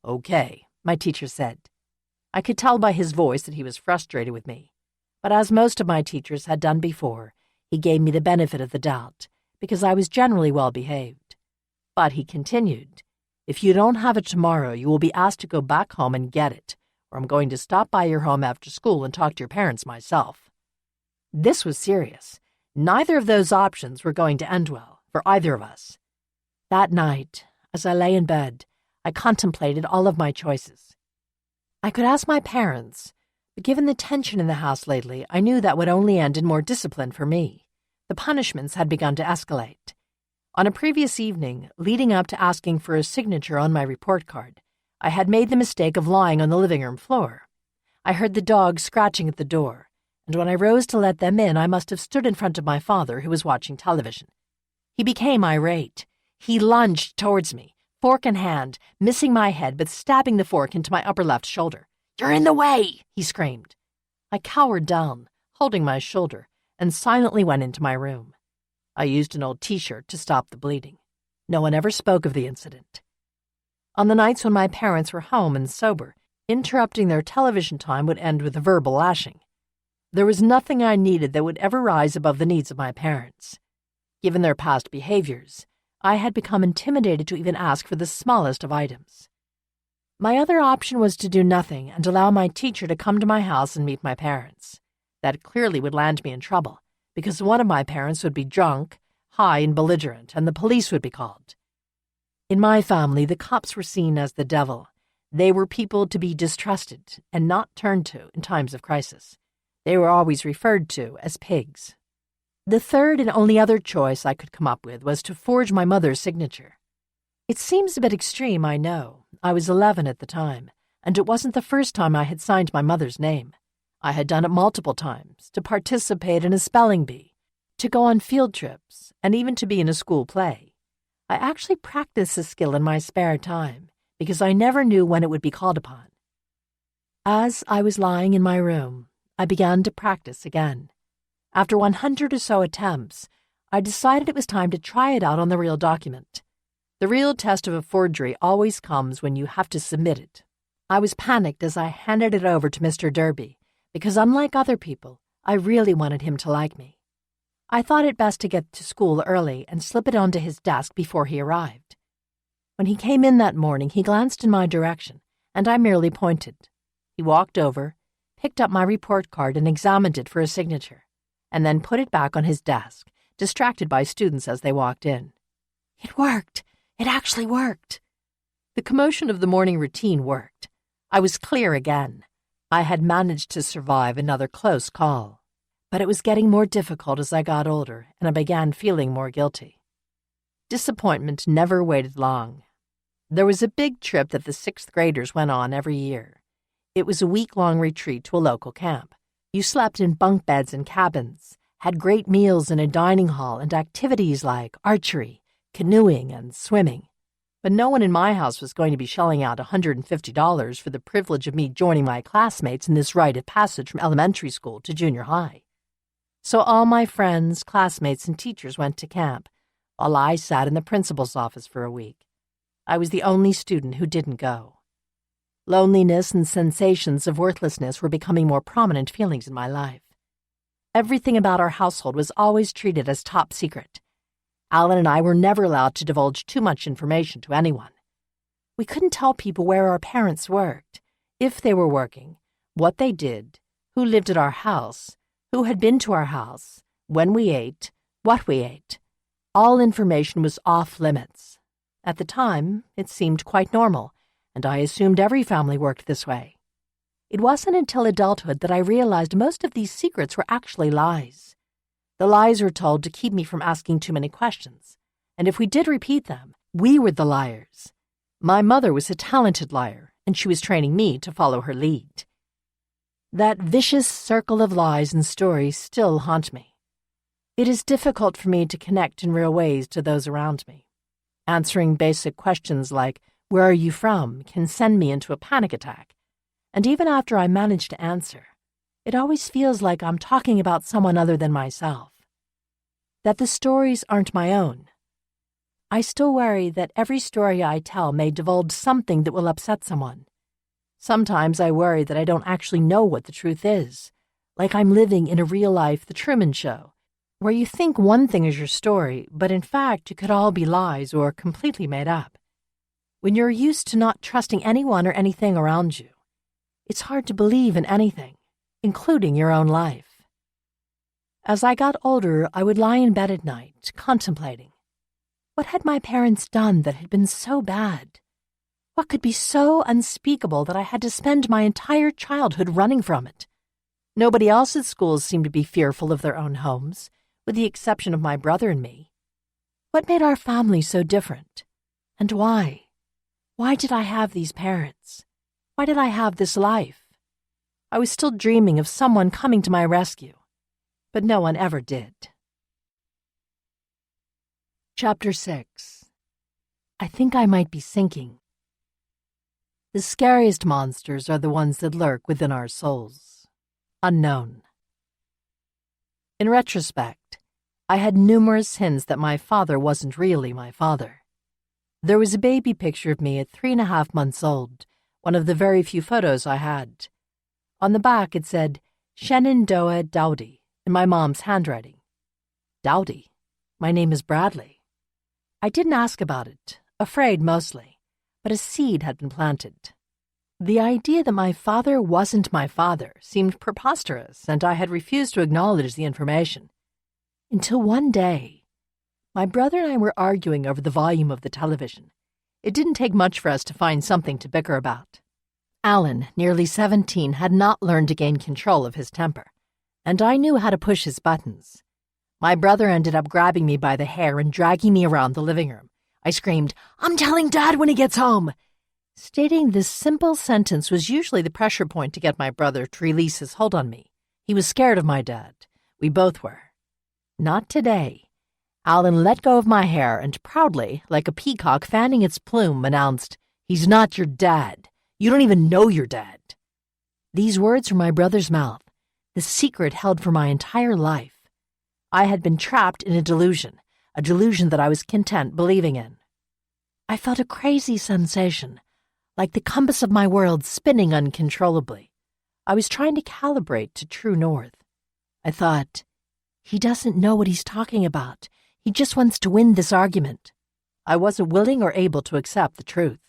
Okay, my teacher said. I could tell by his voice that he was frustrated with me, but as most of my teachers had done before, he gave me the benefit of the doubt, because I was generally well behaved. But he continued, "If you don't have it tomorrow, you will be asked to go back home and get it, or I'm going to stop by your home after school and talk to your parents myself." This was serious. Neither of those options were going to end well for either of us. That night, as I lay in bed, I contemplated all of my choices. I could ask my parents, but given the tension in the house lately, I knew that would only end in more discipline for me. The punishments had begun to escalate. On a previous evening, leading up to asking for a signature on my report card, I had made the mistake of lying on the living room floor. I heard the dogs scratching at the door, and when I rose to let them in, I must have stood in front of my father, who was watching television. He became irate. He lunged towards me, fork in hand, missing my head but stabbing the fork into my upper left shoulder. "You're in the way!" he screamed. I cowered down, holding my shoulder, and silently went into my room. I used an old T-shirt to stop the bleeding. No one ever spoke of the incident. On the nights when my parents were home and sober, interrupting their television time would end with a verbal lashing. There was nothing I needed that would ever rise above the needs of my parents. Given their past behaviors, I had become intimidated to even ask for the smallest of items. My other option was to do nothing and allow my teacher to come to my house and meet my parents. That clearly would land me in trouble, because one of my parents would be drunk, high, and belligerent, and the police would be called. In my family, the cops were seen as the devil. They were people to be distrusted and not turned to in times of crisis. They were always referred to as pigs. The third and only other choice I could come up with was to forge my mother's signature. It seems a bit extreme, I know. I was 11 at the time, and it wasn't the first time I had signed my mother's name. I had done it multiple times, to participate in a spelling bee, to go on field trips, and even to be in a school play. I actually practiced the skill in my spare time, because I never knew when it would be called upon. As I was lying in my room, I began to practice again. After 100 or so attempts, I decided it was time to try it out on the real document. The real test of a forgery always comes when you have to submit it. I was panicked as I handed it over to Mr. Derby, because unlike other people, I really wanted him to like me. I thought it best to get to school early and slip it onto his desk before he arrived. When he came in that morning, he glanced in my direction, and I merely pointed. He walked over, picked up my report card and examined it for a signature, and then put it back on his desk, distracted by students as they walked in. It worked! It actually worked! The commotion of the morning routine worked. I was clear again. I had managed to survive another close call. But it was getting more difficult as I got older, and I began feeling more guilty. Disappointment never waited long. There was a big trip that the 6th graders went on every year. It was a week-long retreat to a local camp. You slept in bunk beds and cabins, had great meals in a dining hall and activities like archery, canoeing, and swimming. But no one in my house was going to be shelling out $150 for the privilege of me joining my classmates in this rite of passage from elementary school to junior high. So all my friends, classmates, and teachers went to camp, while I sat in the principal's office for a week. I was the only student who didn't go. Loneliness and sensations of worthlessness were becoming more prominent feelings in my life. Everything about our household was always treated as top secret. Alan and I were never allowed to divulge too much information to anyone. We couldn't tell people where our parents worked, if they were working, what they did, who lived at our house, who had been to our house, when we ate, what we ate. All information was off limits. At the time, it seemed quite normal, and I assumed every family worked this way. It wasn't until adulthood that I realized most of these secrets were actually lies. The lies were told to keep me from asking too many questions, and if we did repeat them, we were the liars. My mother was a talented liar, and she was training me to follow her lead. That vicious circle of lies and stories still haunt me. It is difficult for me to connect in real ways to those around me. Answering basic questions like, "Where are you from?" can send me into a panic attack, and even after I manage to answer, it always feels like I'm talking about someone other than myself. That the stories aren't my own. I still worry that every story I tell may divulge something that will upset someone. Sometimes I worry that I don't actually know what the truth is, like I'm living in a real-life The Truman Show, where you think one thing is your story, but in fact it could all be lies or completely made up. When you're used to not trusting anyone or anything around you, it's hard to believe in anything, including your own life. As I got older, I would lie in bed at night, contemplating. What had my parents done that had been so bad? What could be so unspeakable that I had to spend my entire childhood running from it? Nobody else at school seemed to be fearful of their own homes, with the exception of my brother and me. What made our family so different? And why? Why did I have these parents? Why did I have this life? I was still dreaming of someone coming to my rescue, but no one ever did. Chapter 6. I think I might be sinking. The scariest monsters are the ones that lurk within our souls. Unknown. In retrospect, I had numerous hints that my father wasn't really my father. There was a baby picture of me at 3.5 months old, one of the very few photos I had. On the back it said, Shenandoah Dowdy, in my mom's handwriting. Dowdy? My name is Bradley. I didn't ask about it, afraid mostly, but a seed had been planted. The idea that my father wasn't my father seemed preposterous, and I had refused to acknowledge the information. Until one day, my brother and I were arguing over the volume of the television. It didn't take much for us to find something to bicker about. Alan, nearly 17, had not learned to gain control of his temper, and I knew how to push his buttons. My brother ended up grabbing me by the hair and dragging me around the living room. I screamed, "I'm telling Dad when he gets home!" Stating this simple sentence was usually the pressure point to get my brother to release his hold on me. He was scared of my dad. We both were. Not today. Alan let go of my hair and proudly, like a peacock fanning its plume, announced, "He's not your dad. You don't even know your dad." These words from my brother's mouth, the secret held for my entire life. I had been trapped in a delusion that I was content believing in. I felt a crazy sensation, like the compass of my world spinning uncontrollably. I was trying to calibrate to true north. I thought, he doesn't know what he's talking about. He just wants to win this argument. I wasn't willing or able to accept the truth.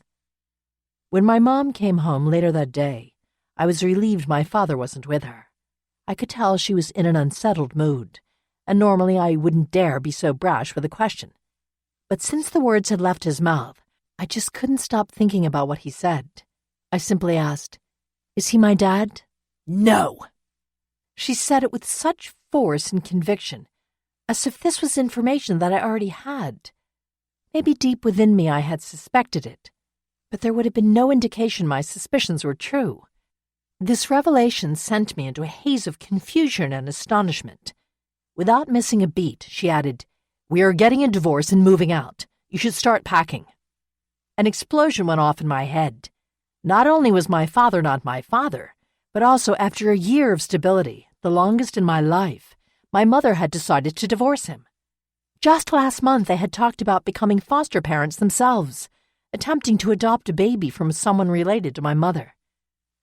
When my mom came home later that day, I was relieved my father wasn't with her. I could tell she was in an unsettled mood, and normally I wouldn't dare be so brash with a question. But since the words had left his mouth, I just couldn't stop thinking about what he said. I simply asked, "Is he my dad?" "No!" She said it with such force and conviction, as if this was information that I already had. Maybe deep within me I had suspected it, but there would have been no indication my suspicions were true. This revelation sent me into a haze of confusion and astonishment. Without missing a beat, she added, "We are getting a divorce and moving out. You should start packing." An explosion went off in my head. Not only was my father not my father, but also after a year of stability, the longest in my life, my mother had decided to divorce him. Just last month they had talked about becoming foster parents themselves, attempting to adopt a baby from someone related to my mother.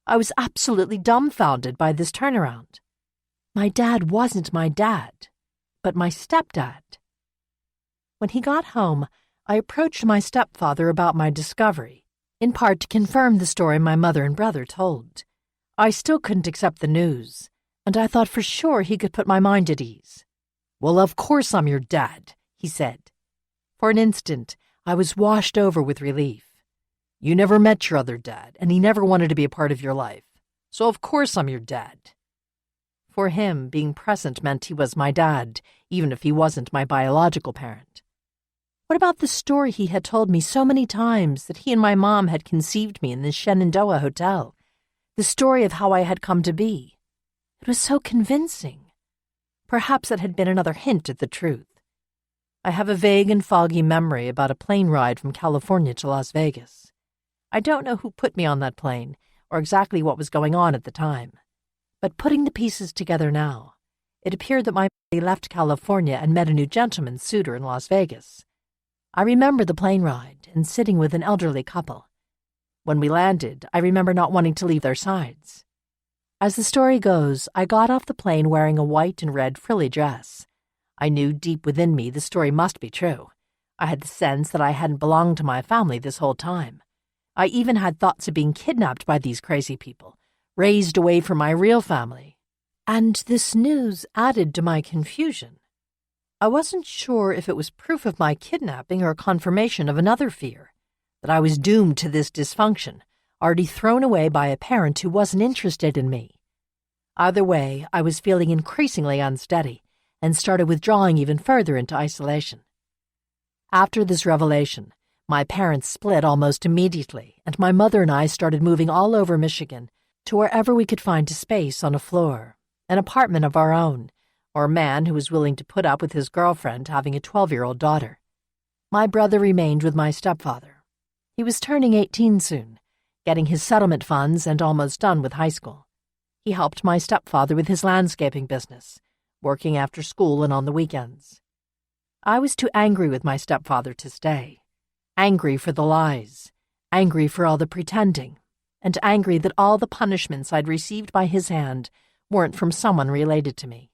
I was absolutely dumbfounded by this turnaround. My dad wasn't my dad, but my stepdad. When he got home, I approached my stepfather about my discovery, in part to confirm the story my mother and brother told. I still couldn't accept the news, and I thought for sure he could put my mind at ease. "Well, of course I'm your dad," he said. For an instant, I was washed over with relief. "You never met your other dad, and he never wanted to be a part of your life. So of course I'm your dad." For him, being present meant he was my dad, even if he wasn't my biological parent. What about the story he had told me so many times that he and my mom had conceived me in the Shenandoah Hotel? The story of how I had come to be. It was so convincing. Perhaps it had been another hint at the truth. I have a vague and foggy memory about a plane ride from California to Las Vegas. I don't know who put me on that plane or exactly what was going on at the time. But putting the pieces together now, it appeared that my family left California and met a new gentleman suitor in Las Vegas. I remember the plane ride and sitting with an elderly couple. When we landed, I remember not wanting to leave their sides. As the story goes, I got off the plane wearing a white and red frilly dress. I knew deep within me the story must be true. I had the sense that I hadn't belonged to my family this whole time. I even had thoughts of being kidnapped by these crazy people, raised away from my real family. And this news added to my confusion. I wasn't sure if it was proof of my kidnapping or confirmation of another fear, that I was doomed to this dysfunction, already thrown away by a parent who wasn't interested in me. Either way, I was feeling increasingly unsteady and started withdrawing even further into isolation. After this revelation, my parents split almost immediately, and my mother and I started moving all over Michigan to wherever we could find a space on a floor, an apartment of our own, or a man who was willing to put up with his girlfriend having a 12-year-old daughter. My brother remained with my stepfather. He was turning 18 soon, getting his settlement funds and almost done with high school. He helped my stepfather with his landscaping business, working after school and on the weekends. I was too angry with my stepfather to stay. Angry for the lies, angry for all the pretending, and angry that all the punishments I'd received by his hand weren't from someone related to me.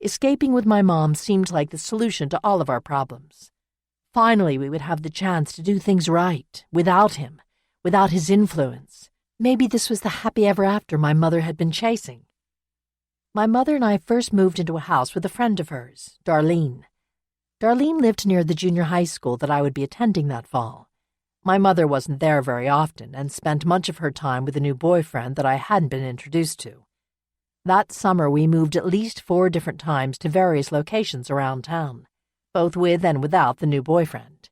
Escaping with my mom seemed like the solution to all of our problems. Finally, we would have the chance to do things right, without him, without his influence. Maybe this was the happy ever after my mother had been chasing. My mother and I first moved into a house with a friend of hers, Darlene. Darlene lived near the junior high school that I would be attending that fall. My mother wasn't there very often and spent much of her time with a new boyfriend that I hadn't been introduced to. That summer, we moved at least 4 different times to various locations around town, both with and without the new boyfriend.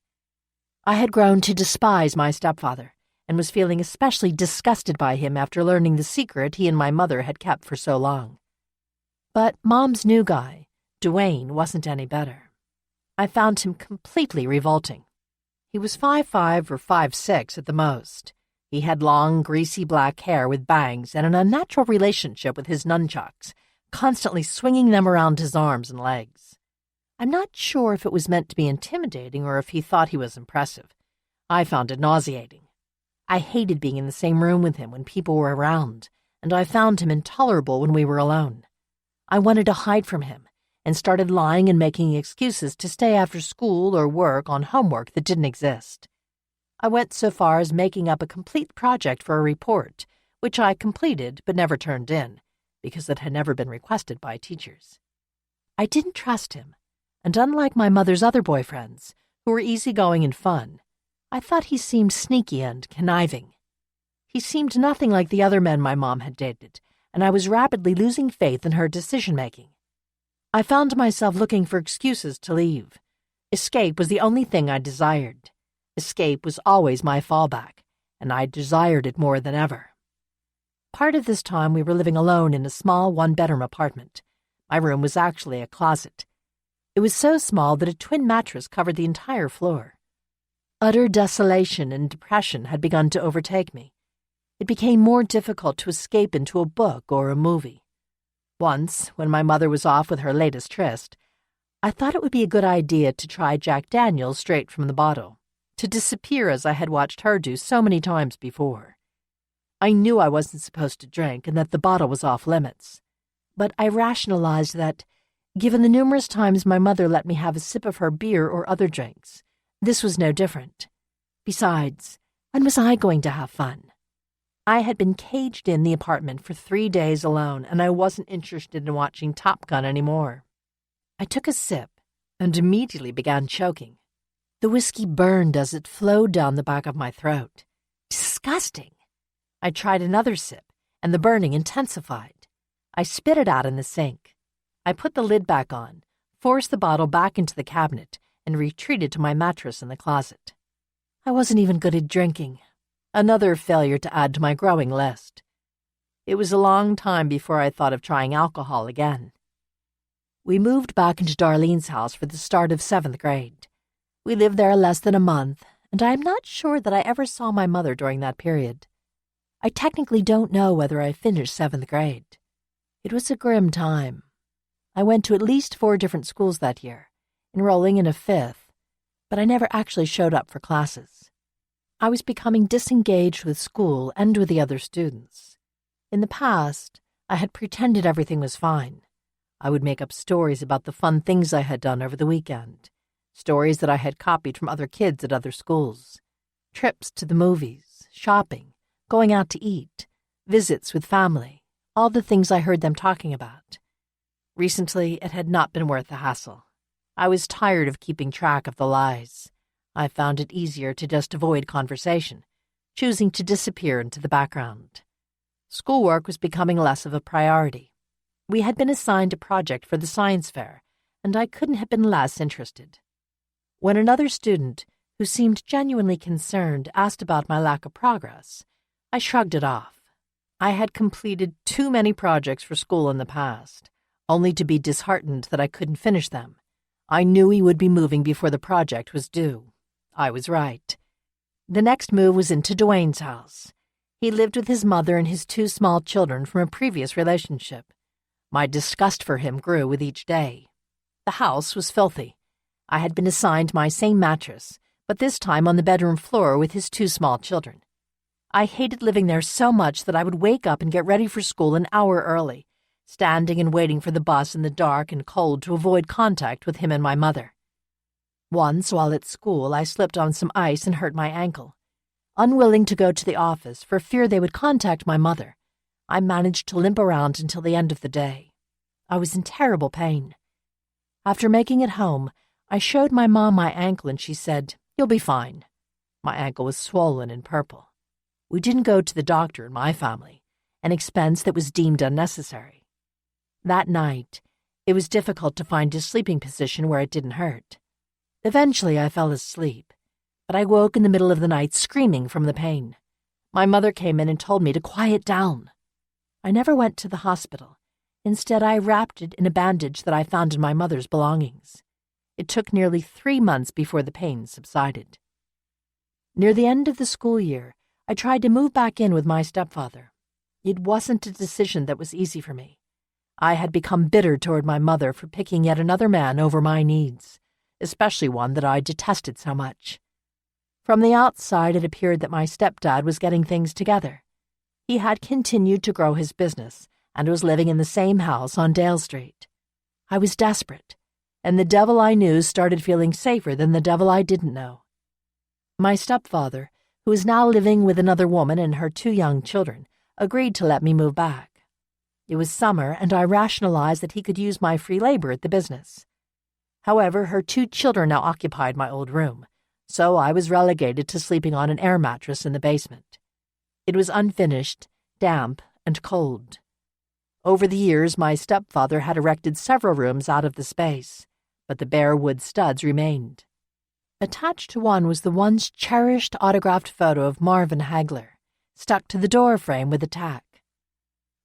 I had grown to despise my stepfather and was feeling especially disgusted by him after learning the secret he and my mother had kept for so long. But Mom's new guy, Dwayne, wasn't any better. I found him completely revolting. He was 5'5" or 5'6" at the most. He had long, greasy black hair with bangs and an unnatural relationship with his nunchucks, constantly swinging them around his arms and legs. I'm not sure if it was meant to be intimidating or if he thought he was impressive. I found it nauseating. I hated being in the same room with him when people were around, and I found him intolerable when we were alone. I wanted to hide from him and started lying and making excuses to stay after school or work on homework that didn't exist. I went so far as making up a complete project for a report, which I completed but never turned in, because it had never been requested by teachers. I didn't trust him, and unlike my mother's other boyfriends, who were easygoing and fun, I thought he seemed sneaky and conniving. He seemed nothing like the other men my mom had dated, and I was rapidly losing faith in her decision-making. I found myself looking for excuses to leave. Escape was the only thing I desired. Escape was always my fallback, and I desired it more than ever. Part of this time we were living alone in a small one-bedroom apartment. My room was actually a closet. It was so small that a twin mattress covered the entire floor. Utter desolation and depression had begun to overtake me. It became more difficult to escape into a book or a movie. Once, when my mother was off with her latest tryst, I thought it would be a good idea to try Jack Daniels straight from the bottle, to disappear as I had watched her do so many times before. I knew I wasn't supposed to drink and that the bottle was off limits, but I rationalized that, given the numerous times my mother let me have a sip of her beer or other drinks, this was no different. Besides, when was I going to have fun? I had been caged in the apartment for 3 days alone, and I wasn't interested in watching Top Gun anymore. I took a sip and immediately began choking. The whiskey burned as it flowed down the back of my throat. Disgusting! I tried another sip, and the burning intensified. I spit it out in the sink. I put the lid back on, forced the bottle back into the cabinet, and retreated to my mattress in the closet. I wasn't even good at drinking. Another failure to add to my growing list. It was a long time before I thought of trying alcohol again. We moved back into Darlene's house for the start of 7th grade. We lived there less than a month, and I am not sure that I ever saw my mother during that period. I technically don't know whether I finished 7th grade. It was a grim time. I went to at least 4 different schools that year, enrolling in a 5th, but I never actually showed up for classes. I was becoming disengaged with school and with the other students. In the past, I had pretended everything was fine. I would make up stories about the fun things I had done over the weekend, stories that I had copied from other kids at other schools, trips to the movies, shopping, going out to eat, visits with family, all the things I heard them talking about. Recently, it had not been worth the hassle. I was tired of keeping track of the lies. I found it easier to just avoid conversation, choosing to disappear into the background. Schoolwork was becoming less of a priority. We had been assigned a project for the science fair, and I couldn't have been less interested. When another student, who seemed genuinely concerned, asked about my lack of progress, I shrugged it off. I had completed too many projects for school in the past, only to be disheartened that I couldn't finish them. I knew he would be moving before the project was due. I was right. The next move was into Dwayne's house. He lived with his mother and his 2 small children from a previous relationship. My disgust for him grew with each day. The house was filthy. I had been assigned my same mattress, but this time on the bedroom floor with his 2 small children. I hated living there so much that I would wake up and get ready for school an hour early, standing and waiting for the bus in the dark and cold to avoid contact with him and my mother. Once, while at school, I slipped on some ice and hurt my ankle. Unwilling to go to the office for fear they would contact my mother, I managed to limp around until the end of the day. I was in terrible pain. After making it home, I showed my mom my ankle and she said, "You'll be fine." My ankle was swollen and purple. We didn't go to the doctor in my family, an expense that was deemed unnecessary. That night, it was difficult to find a sleeping position where it didn't hurt. Eventually, I fell asleep, but I woke in the middle of the night screaming from the pain. My mother came in and told me to quiet down. I never went to the hospital. Instead, I wrapped it in a bandage that I found in my mother's belongings. It took nearly 3 months before the pain subsided. Near the end of the school year, I tried to move back in with my stepfather. It wasn't a decision that was easy for me. I had become bitter toward my mother for picking yet another man over my needs, especially one that I detested so much. From the outside, it appeared that my stepdad was getting things together. He had continued to grow his business and was living in the same house on Dale Street. I was desperate, and the devil I knew started feeling safer than the devil I didn't know. My stepfather, who is now living with another woman and her 2 young children, agreed to let me move back. It was summer, and I rationalized that he could use my free labor at the business. However, her 2 children now occupied my old room, so I was relegated to sleeping on an air mattress in the basement. It was unfinished, damp, and cold. Over the years, my stepfather had erected several rooms out of the space, but the bare wood studs remained. Attached to one was the once cherished autographed photo of Marvin Hagler, stuck to the door frame with a tack.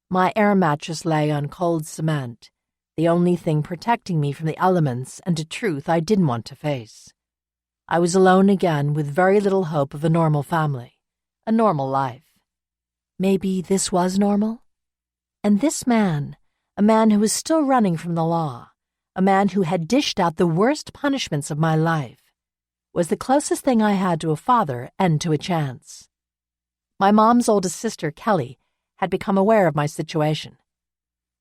My air mattress lay on cold cement, the only thing protecting me from the elements and a truth I didn't want to face. I was alone again with very little hope of a normal family, a normal life. Maybe this was normal? And this man, a man who was still running from the law, a man who had dished out the worst punishments of my life, was the closest thing I had to a father and to a chance. My mom's oldest sister, Kelly, had become aware of my situation.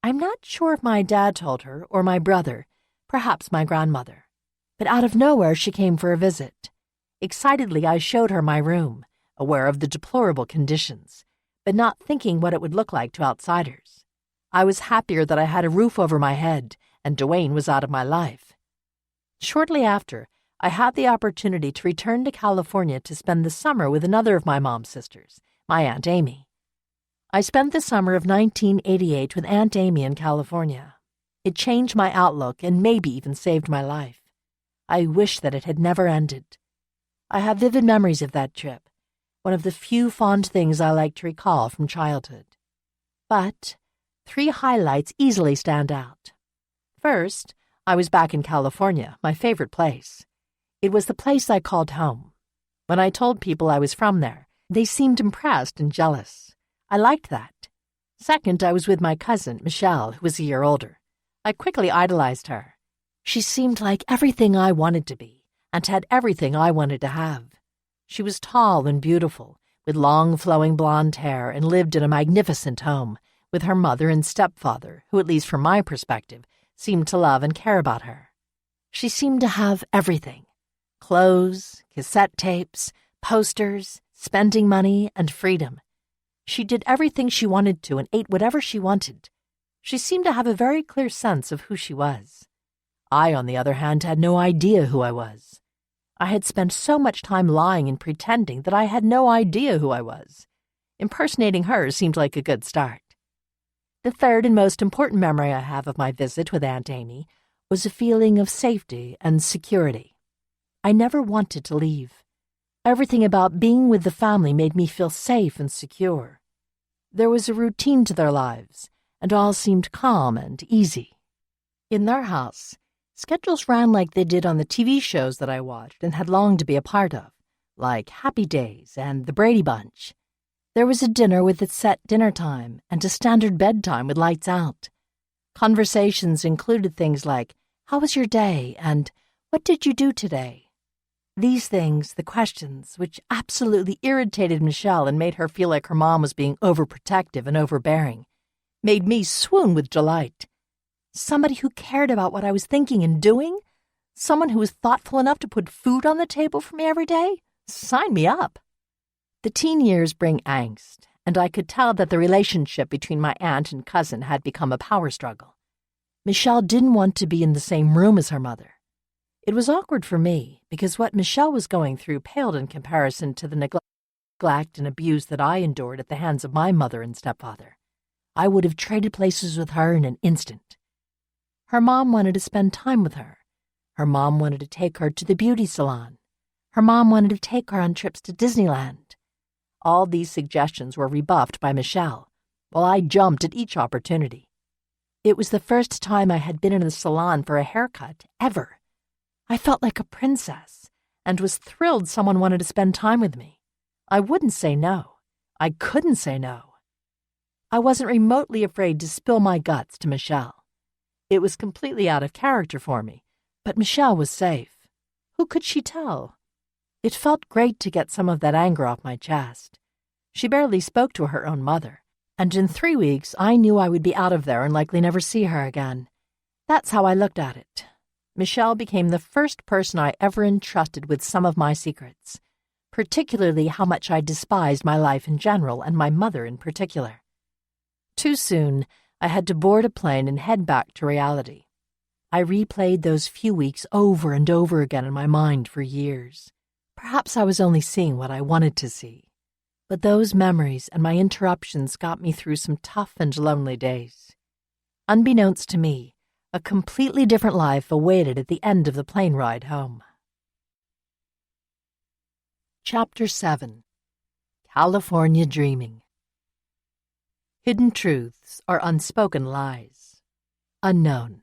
I'm not sure if my dad told her or my brother, perhaps my grandmother, but out of nowhere she came for a visit. Excitedly, I showed her my room, aware of the deplorable conditions, but not thinking what it would look like to outsiders. I was happier that I had a roof over my head and Dwayne was out of my life. Shortly after, I had the opportunity to return to California to spend the summer with another of my mom's sisters, my Aunt Amy. I spent the summer of 1988 with Aunt Amy in California. It changed my outlook and maybe even saved my life. I wish that it had never ended. I have vivid memories of that trip, one of the few fond things I like to recall from childhood. But 3 highlights easily stand out. First, I was back in California, my favorite place. It was the place I called home. When I told people I was from there, they seemed impressed and jealous. I liked that. Second, I was with my cousin, Michelle, who was a year older. I quickly idolized her. She seemed like everything I wanted to be, and had everything I wanted to have. She was tall and beautiful, with long flowing blonde hair, and lived in a magnificent home, with her mother and stepfather, who, at least from my perspective, seemed to love and care about her. She seemed to have everything: clothes, cassette tapes, posters, spending money, and freedom. She did everything she wanted to and ate whatever she wanted. She seemed to have a very clear sense of who she was. I, on the other hand, had no idea who I was. I had spent so much time lying and pretending that I had no idea who I was. Impersonating her seemed like a good start. The third and most important memory I have of my visit with Aunt Amy was a feeling of safety and security. I never wanted to leave. Everything about being with the family made me feel safe and secure. There was a routine to their lives, and all seemed calm and easy. In their house, schedules ran like they did on the TV shows that I watched and had longed to be a part of, like Happy Days and The Brady Bunch. There was a dinner with its set dinner time and a standard bedtime with lights out. Conversations included things like, "How was your day?" and "What did you do today?" These things, the questions, which absolutely irritated Michelle and made her feel like her mom was being overprotective and overbearing, made me swoon with delight. Somebody who cared about what I was thinking and doing? Someone who was thoughtful enough to put food on the table for me every day? Sign me up. The teen years bring angst, and I could tell that the relationship between my aunt and cousin had become a power struggle. Michelle didn't want to be in the same room as her mother. It was awkward for me, because what Michelle was going through paled in comparison to the neglect and abuse that I endured at the hands of my mother and stepfather. I would have traded places with her in an instant. Her mom wanted to spend time with her. Her mom wanted to take her to the beauty salon. Her mom wanted to take her on trips to Disneyland. All these suggestions were rebuffed by Michelle, while I jumped at each opportunity. It was the first time I had been in a salon for a haircut, ever. I felt like a princess, and was thrilled someone wanted to spend time with me. I wouldn't say no. I couldn't say no. I wasn't remotely afraid to spill my guts to Michelle. It was completely out of character for me, but Michelle was safe. Who could she tell? It felt great to get some of that anger off my chest. She barely spoke to her own mother, and in 3 weeks I knew I would be out of there and likely never see her again. That's how I looked at it. Michelle became the first person I ever entrusted with some of my secrets, particularly how much I despised my life in general and my mother in particular. Too soon, I had to board a plane and head back to reality. I replayed those few weeks over and over again in my mind for years. Perhaps I was only seeing what I wanted to see. But those memories and my interruptions got me through some tough and lonely days. Unbeknownst to me, a completely different life awaited at the end of the plane ride home. Chapter 7. California Dreaming. Hidden truths or unspoken lies. Unknown.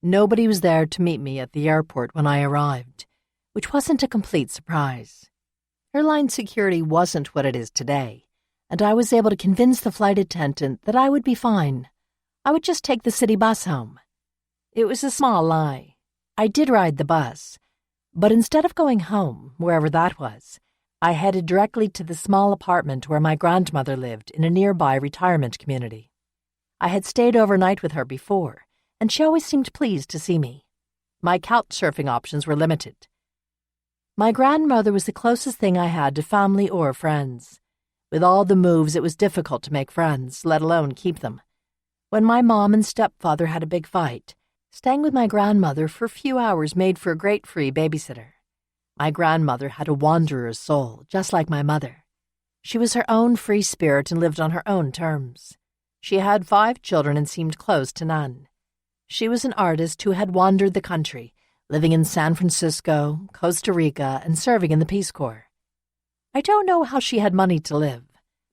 Nobody was there to meet me at the airport when I arrived, which wasn't a complete surprise. Airline security wasn't what it is today, and I was able to convince the flight attendant that I would be fine. I would just take the city bus home. It was a small lie. I did ride the bus, but instead of going home, wherever that was, I headed directly to the small apartment where my grandmother lived in a nearby retirement community. I had stayed overnight with her before, and she always seemed pleased to see me. My couch surfing options were limited. My grandmother was the closest thing I had to family or friends. With all the moves, it was difficult to make friends, let alone keep them. When my mom and stepfather had a big fight, staying with my grandmother for a few hours made for a great free babysitter. My grandmother had a wanderer's soul, just like my mother. She was her own free spirit and lived on her own terms. She had 5 children and seemed close to none. She was an artist who had wandered the country, living in San Francisco, Costa Rica, and serving in the Peace Corps. I don't know how she had money to live,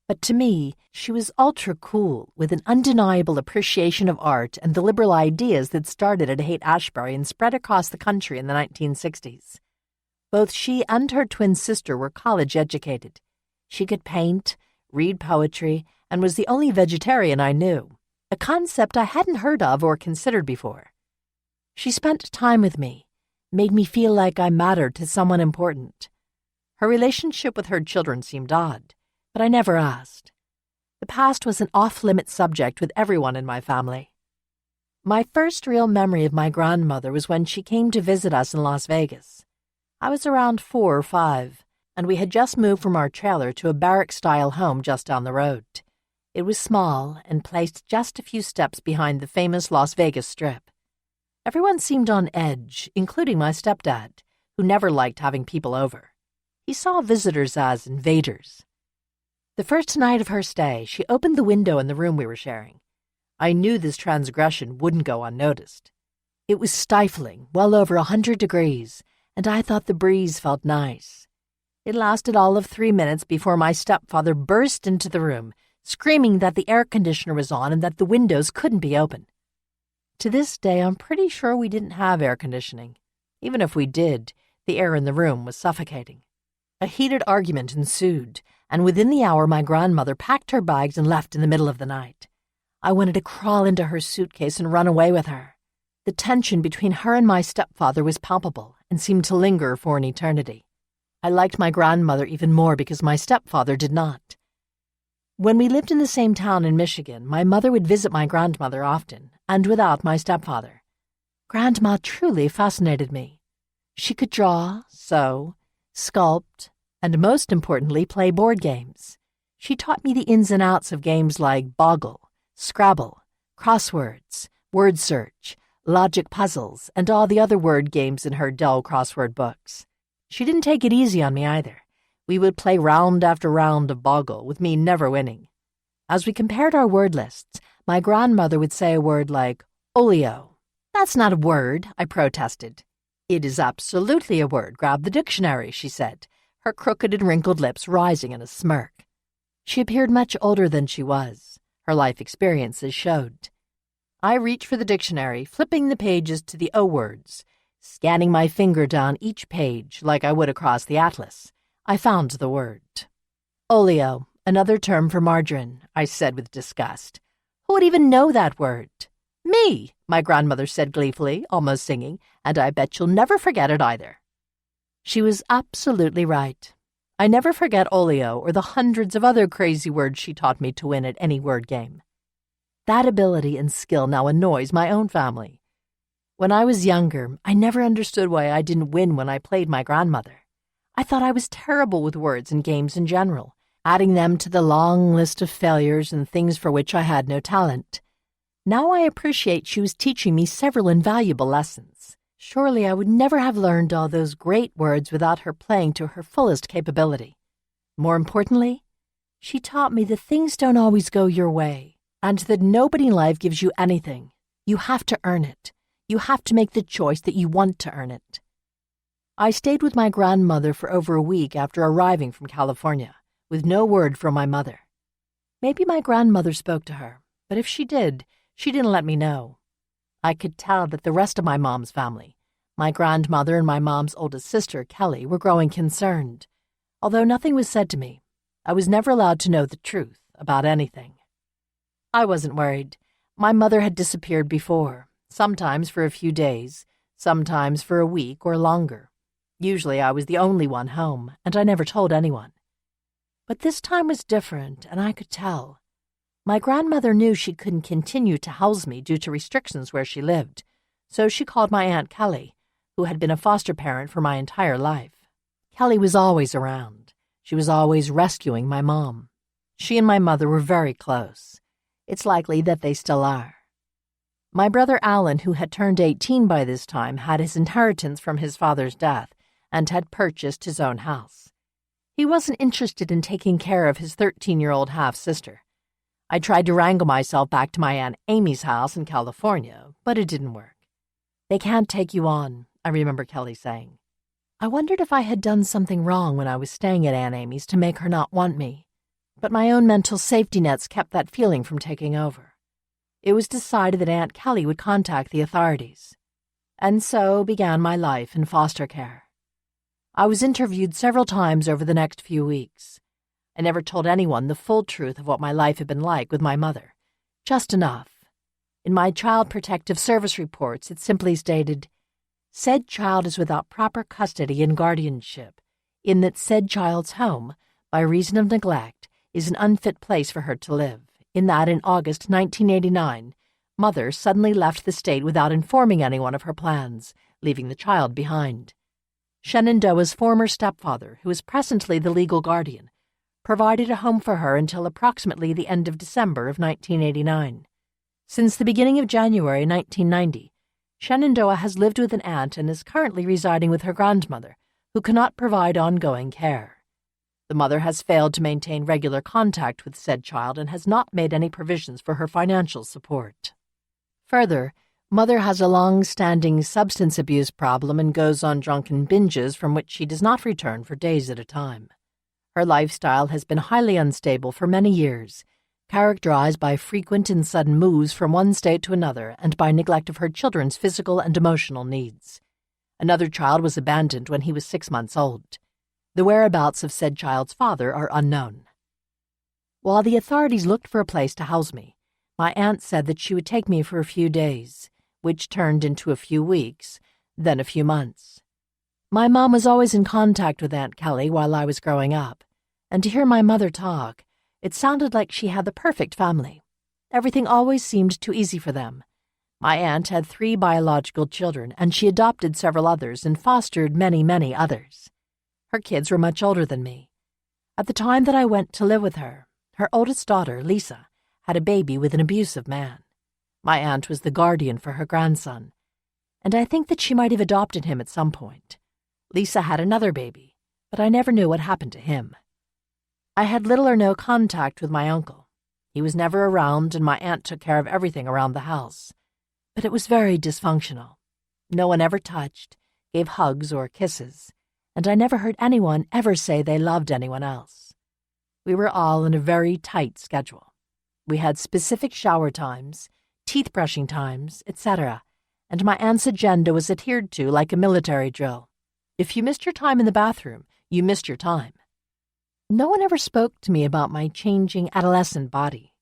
but to me, she was ultra cool with an undeniable appreciation of art and the liberal ideas that started at Haight-Ashbury and spread across the country in the 1960s. Both she and her twin sister were college-educated. She could paint, read poetry, and was the only vegetarian I knew, a concept I hadn't heard of or considered before. She spent time with me, made me feel like I mattered to someone important. Her relationship with her children seemed odd, but I never asked. The past was an off-limits subject with everyone in my family. My first real memory of my grandmother was when she came to visit us in Las Vegas. I was around 4 or 5, and we had just moved from our trailer to a barrack-style home just down the road. It was small and placed just a few steps behind the famous Las Vegas Strip. Everyone seemed on edge, including my stepdad, who never liked having people over. He saw visitors as invaders. The first night of her stay, she opened the window in the room we were sharing. I knew this transgression wouldn't go unnoticed. It was stifling, well over 100 degrees, and I thought the breeze felt nice. It lasted all of 3 minutes before my stepfather burst into the room, screaming that the air conditioner was on and that the windows couldn't be open. To this day, I'm pretty sure we didn't have air conditioning. Even if we did, the air in the room was suffocating. A heated argument ensued, and within the hour my grandmother packed her bags and left in the middle of the night. I wanted to crawl into her suitcase and run away with her. The tension between her and my stepfather was palpable and seemed to linger for an eternity. I liked my grandmother even more because my stepfather did not. When we lived in the same town in Michigan, my mother would visit my grandmother often, and without my stepfather. Grandma truly fascinated me. She could draw, sew, sculpt, and most importantly, play board games. She taught me the ins and outs of games like Boggle, Scrabble, crosswords, word search, logic puzzles, and all the other word games in her dull crossword books. She didn't take it easy on me either. We would play round after round of Boggle, with me never winning. As we compared our word lists, my grandmother would say a word like oleo. "That's not a word," I protested. "It is absolutely a word. Grab the dictionary," she said, her crooked and wrinkled lips rising in a smirk. She appeared much older than she was. Her life experiences showed. I reached for the dictionary, flipping the pages to the O words. Scanning my finger down each page like I would across the atlas, I found the word. "Oleo, another term for margarine," I said with disgust. "Who would even know that word?" "Me," my grandmother said gleefully, almost singing, "and I bet you'll never forget it either." She was absolutely right. I never forget oleo or the hundreds of other crazy words she taught me to win at any word game. That ability and skill now annoys my own family. When I was younger, I never understood why I didn't win when I played my grandmother. I thought I was terrible with words and games in general, adding them to the long list of failures and things for which I had no talent. Now I appreciate she was teaching me several invaluable lessons. Surely I would never have learned all those great words without her playing to her fullest capability. More importantly, she taught me that things don't always go your way, and that nobody in life gives you anything. You have to earn it. You have to make the choice that you want to earn it. I stayed with my grandmother for over a week after arriving from California, with no word from my mother. Maybe my grandmother spoke to her, but if she did, she didn't let me know. I could tell that the rest of my mom's family, my grandmother and my mom's oldest sister, Kelly, were growing concerned. Although nothing was said to me, I was never allowed to know the truth about anything. I wasn't worried. My mother had disappeared before, sometimes for a few days, sometimes for a week or longer. Usually I was the only one home, and I never told anyone. But this time was different, and I could tell. My grandmother knew she couldn't continue to house me due to restrictions where she lived, so she called my Aunt Kelly, who had been a foster parent for my entire life. Kelly was always around. She was always rescuing my mom. She and my mother were very close. It's likely that they still are. My brother Alan, who had turned 18 by this time, had his inheritance from his father's death and had purchased his own house. He wasn't interested in taking care of his 13-year-old half-sister. I tried to wrangle myself back to my Aunt Amy's house in California, but it didn't work. "They can't take you on," I remember Kelly saying. I wondered if I had done something wrong when I was staying at Aunt Amy's to make her not want me, but my own mental safety nets kept that feeling from taking over. It was decided that Aunt Kelly would contact the authorities. And so began my life in foster care. I was interviewed several times over the next few weeks. I never told anyone the full truth of what my life had been like with my mother, just enough. In my Child Protective Service reports, it simply stated, "Said child is without proper custody and guardianship, in that said child's home, by reason of neglect, is an unfit place for her to live, in that in August 1989, mother suddenly left the state without informing anyone of her plans, leaving the child behind. Shenandoah's former stepfather, who is presently the legal guardian, provided a home for her until approximately the end of December of 1989. Since the beginning of January 1990, Shenandoah has lived with an aunt and is currently residing with her grandmother, who cannot provide ongoing care. The mother has failed to maintain regular contact with said child and has not made any provisions for her financial support. Further, mother has a long-standing substance abuse problem and goes on drunken binges from which she does not return for days at a time. Her lifestyle has been highly unstable for many years, characterized by frequent and sudden moves from one state to another and by neglect of her children's physical and emotional needs. Another child was abandoned when he was 6 months old. The whereabouts of said child's father are unknown. While the authorities looked for a place to house me, my aunt said that she would take me for a few days, which turned into a few weeks, then a few months. My mom was always in contact with Aunt Kelly while I was growing up, and to hear my mother talk, it sounded like she had the perfect family. Everything always seemed too easy for them. My aunt had 3 biological children, and she adopted several others and fostered many, many others. Her kids were much older than me. At the time that I went to live with her, her oldest daughter, Lisa, had a baby with an abusive man. My aunt was the guardian for her grandson, and I think that she might have adopted him at some point. Lisa had another baby, but I never knew what happened to him. I had little or no contact with my uncle. He was never around, and my aunt took care of everything around the house. But it was very dysfunctional. No one ever touched, gave hugs or kisses, and I never heard anyone ever say they loved anyone else. We were all in a very tight schedule. We had specific shower times, teeth brushing times, etc., and my aunt's agenda was adhered to like a military drill. If you missed your time in the bathroom, you missed your time. No one ever spoke to me about my changing adolescent body.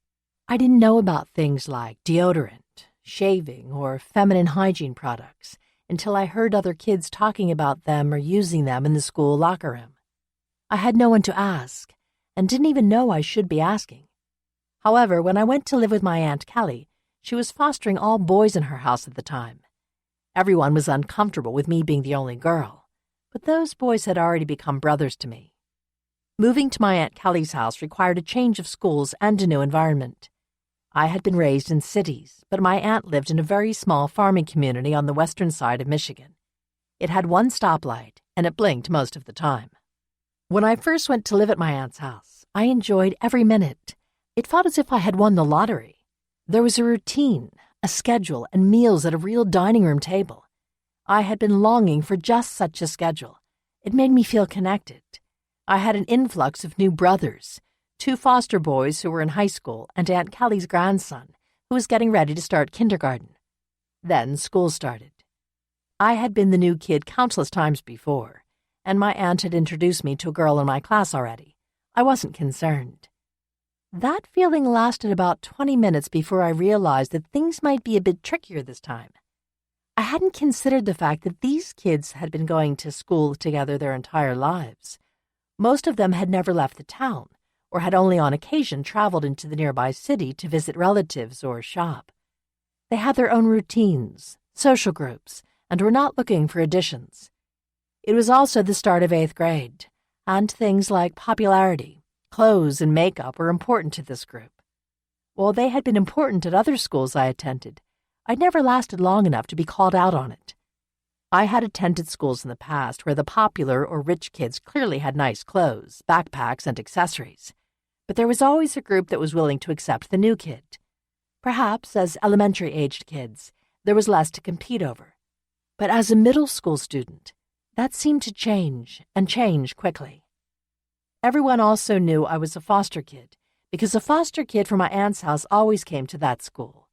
I didn't know about things like deodorant, shaving, or feminine hygiene products until I heard other kids talking about them or using them in the school locker room. I had no one to ask, and didn't even know I should be asking. However, when I went to live with my Aunt Kelly, she was fostering all boys in her house at the time. Everyone was uncomfortable with me being the only girl, but those boys had already become brothers to me. Moving to my Aunt Kelly's house required a change of schools and a new environment. I had been raised in cities, but my aunt lived in a very small farming community on the western side of Michigan. It had one stoplight, and it blinked most of the time. When I first went to live at my aunt's house, I enjoyed every minute. It felt as if I had won the lottery. There was a routine, a schedule, and meals at a real dining room table. I had been longing for just such a schedule. It made me feel connected. I had an influx of new brothers, 2 foster boys who were in high school, and Aunt Kelly's grandson, who was getting ready to start kindergarten. Then school started. I had been the new kid countless times before, and my aunt had introduced me to a girl in my class already. I wasn't concerned. That feeling lasted about 20 minutes before I realized that things might be a bit trickier this time. I hadn't considered the fact that these kids had been going to school together their entire lives. Most of them had never left the town, or had only on occasion traveled into the nearby city to visit relatives or shop. They had their own routines, social groups, and were not looking for additions. It was also the start of 8th grade, and things like popularity, clothes, and makeup were important to this group. While they had been important at other schools I attended, I'd never lasted long enough to be called out on it. I had attended schools in the past where the popular or rich kids clearly had nice clothes, backpacks, and accessories, but there was always a group that was willing to accept the new kid. Perhaps, as elementary-aged kids, there was less to compete over. But as a middle school student, that seemed to change, and change quickly. Everyone also knew I was a foster kid, because a foster kid from my aunt's house always came to that school.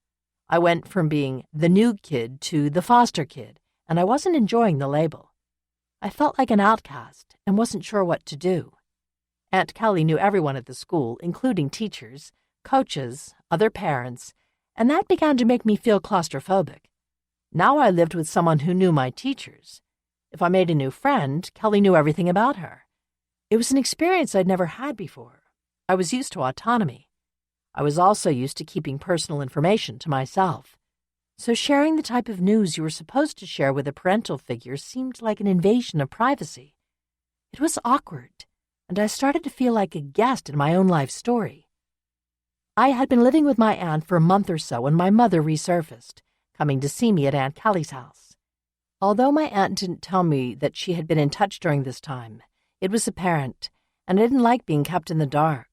I went from being the new kid to the foster kid, and I wasn't enjoying the label. I felt like an outcast and wasn't sure what to do. Aunt Kelly knew everyone at the school, including teachers, coaches, other parents, and that began to make me feel claustrophobic. Now I lived with someone who knew my teachers. If I made a new friend, Kelly knew everything about her. It was an experience I'd never had before. I was used to autonomy. I was also used to keeping personal information to myself. So sharing the type of news you were supposed to share with a parental figure seemed like an invasion of privacy. It was awkward, and I started to feel like a guest in my own life story. I had been living with my aunt for a month or so when my mother resurfaced, coming to see me at Aunt Kelly's house. Although my aunt didn't tell me that she had been in touch during this time, it was apparent, and I didn't like being kept in the dark.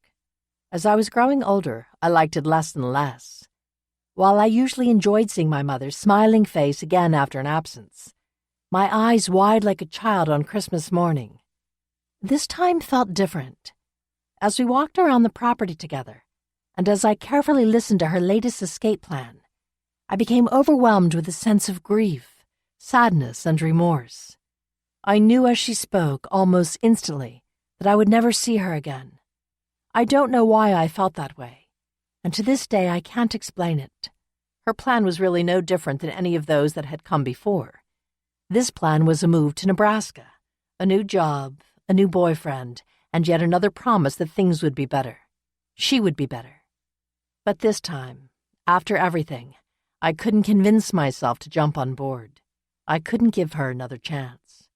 As I was growing older, I liked it less and less. While I usually enjoyed seeing my mother's smiling face again after an absence, my eyes wide like a child on Christmas morning, this time felt different. As we walked around the property together, and as I carefully listened to her latest escape plan, I became overwhelmed with a sense of grief, sadness, and remorse. I knew as she spoke, almost instantly, that I would never see her again. I don't know why I felt that way, and to this day I can't explain it. Her plan was really no different than any of those that had come before. This plan was a move to Nebraska, a new job, a new boyfriend, and yet another promise that things would be better. She would be better. But this time, after everything, I couldn't convince myself to jump on board. I couldn't give her another chance.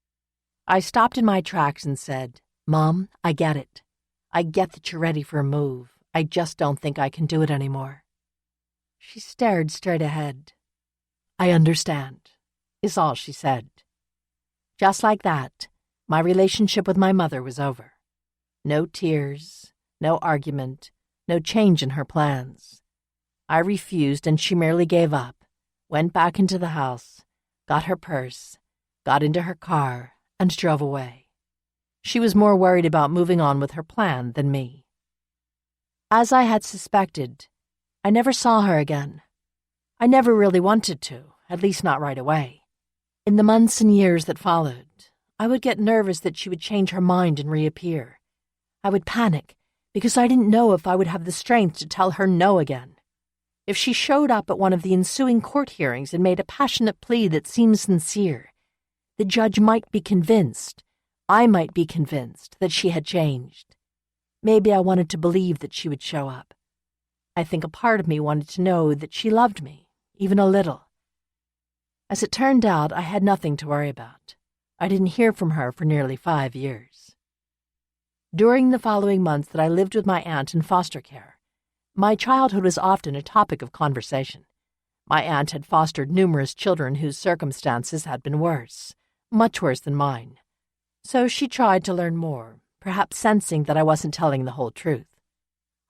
I stopped in my tracks and said, "Mom, I get it. I get that you're ready for a move. I just don't think I can do it anymore." She stared straight ahead. "I understand," is all she said. Just like that, my relationship with my mother was over. No tears, no argument, no change in her plans. I refused, and she merely gave up, went back into the house, got her purse, got into her car, and drove away. She was more worried about moving on with her plan than me. As I had suspected, I never saw her again. I never really wanted to, at least not right away. In the months and years that followed, I would get nervous that she would change her mind and reappear. I would panic because I didn't know if I would have the strength to tell her no again. If she showed up at one of the ensuing court hearings and made a passionate plea that seemed sincere, the judge might be convinced, I might be convinced, that she had changed. Maybe I wanted to believe that she would show up. I think a part of me wanted to know that she loved me, even a little. As it turned out, I had nothing to worry about. I didn't hear from her for nearly 5 years. During the following months that I lived with my aunt in foster care, my childhood was often a topic of conversation. My aunt had fostered numerous children whose circumstances had been worse, much worse than mine. So she tried to learn more, perhaps sensing that I wasn't telling the whole truth.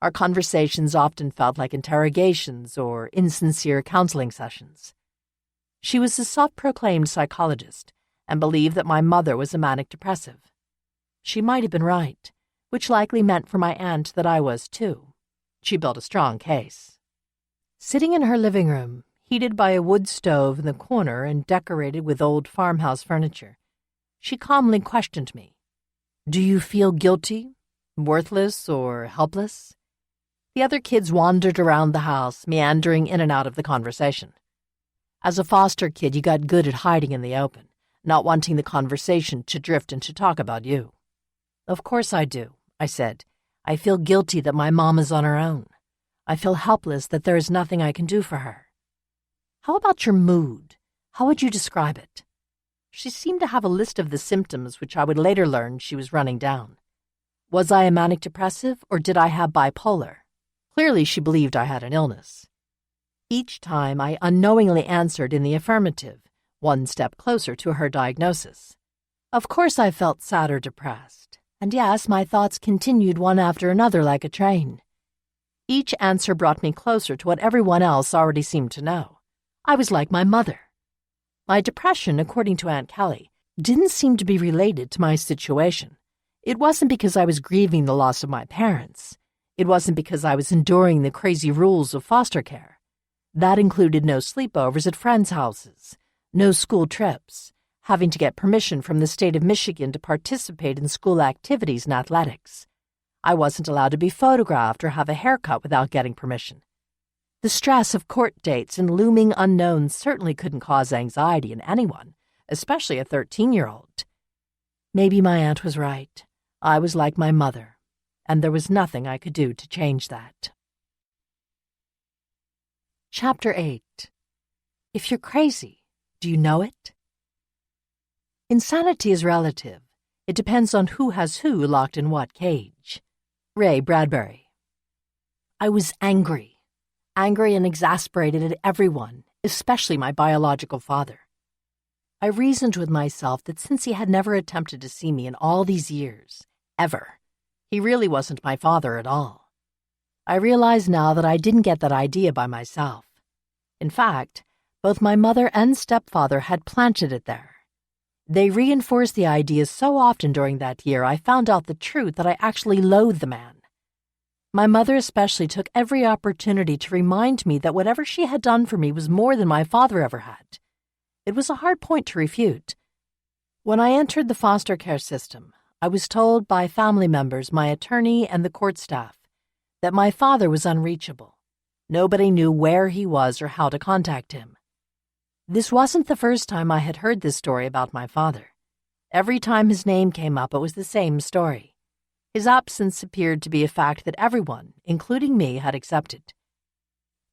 Our conversations often felt like interrogations or insincere counseling sessions. She was a self-proclaimed psychologist and believed that my mother was a manic depressive. She might have been right, which likely meant for my aunt that I was too. She built a strong case. Sitting in her living room, heated by a wood stove in the corner and decorated with old farmhouse furniture, she calmly questioned me. "Do you feel guilty, worthless, or helpless?" The other kids wandered around the house, meandering in and out of the conversation. As a foster kid, you got good at hiding in the open, not wanting the conversation to drift into talk about you. "Of course I do," I said. "I feel guilty that my mom is on her own. I feel helpless that there is nothing I can do for her." "How about your mood? How would you describe it?" She seemed to have a list of the symptoms which I would later learn she was running down. Was I a manic depressive, or did I have bipolar? Clearly she believed I had an illness. Each time I unknowingly answered in the affirmative, one step closer to her diagnosis. Of course I felt sad or depressed, and yes, my thoughts continued one after another like a train. Each answer brought me closer to what everyone else already seemed to know. I was like my mother. My depression, according to Aunt Kelly, didn't seem to be related to my situation. It wasn't because I was grieving the loss of my parents. It wasn't because I was enduring the crazy rules of foster care. That included no sleepovers at friends' houses, no school trips, having to get permission from the state of Michigan to participate in school activities and athletics. I wasn't allowed to be photographed or have a haircut without getting permission. The stress of court dates and looming unknowns certainly couldn't cause anxiety in anyone, especially a 13-year-old. Maybe my aunt was right. I was like my mother, and there was nothing I could do to change that. Chapter 8. If you're crazy, do you know it? Insanity is relative. It depends on who has who locked in what cage. Ray Bradbury. I was angry and exasperated at everyone, especially my biological father. I reasoned with myself that since he had never attempted to see me in all these years, ever, he really wasn't my father at all. I realize now that I didn't get that idea by myself. In fact, both my mother and stepfather had planted it there. They reinforced the idea so often during that year I found out the truth that I actually loathed the man. My mother especially took every opportunity to remind me that whatever she had done for me was more than my father ever had. It was a hard point to refute. When I entered the foster care system, I was told by family members, my attorney, and the court staff that my father was unreachable. Nobody knew where he was or how to contact him. This wasn't the first time I had heard this story about my father. Every time his name came up, it was the same story. His absence appeared to be a fact that everyone, including me, had accepted.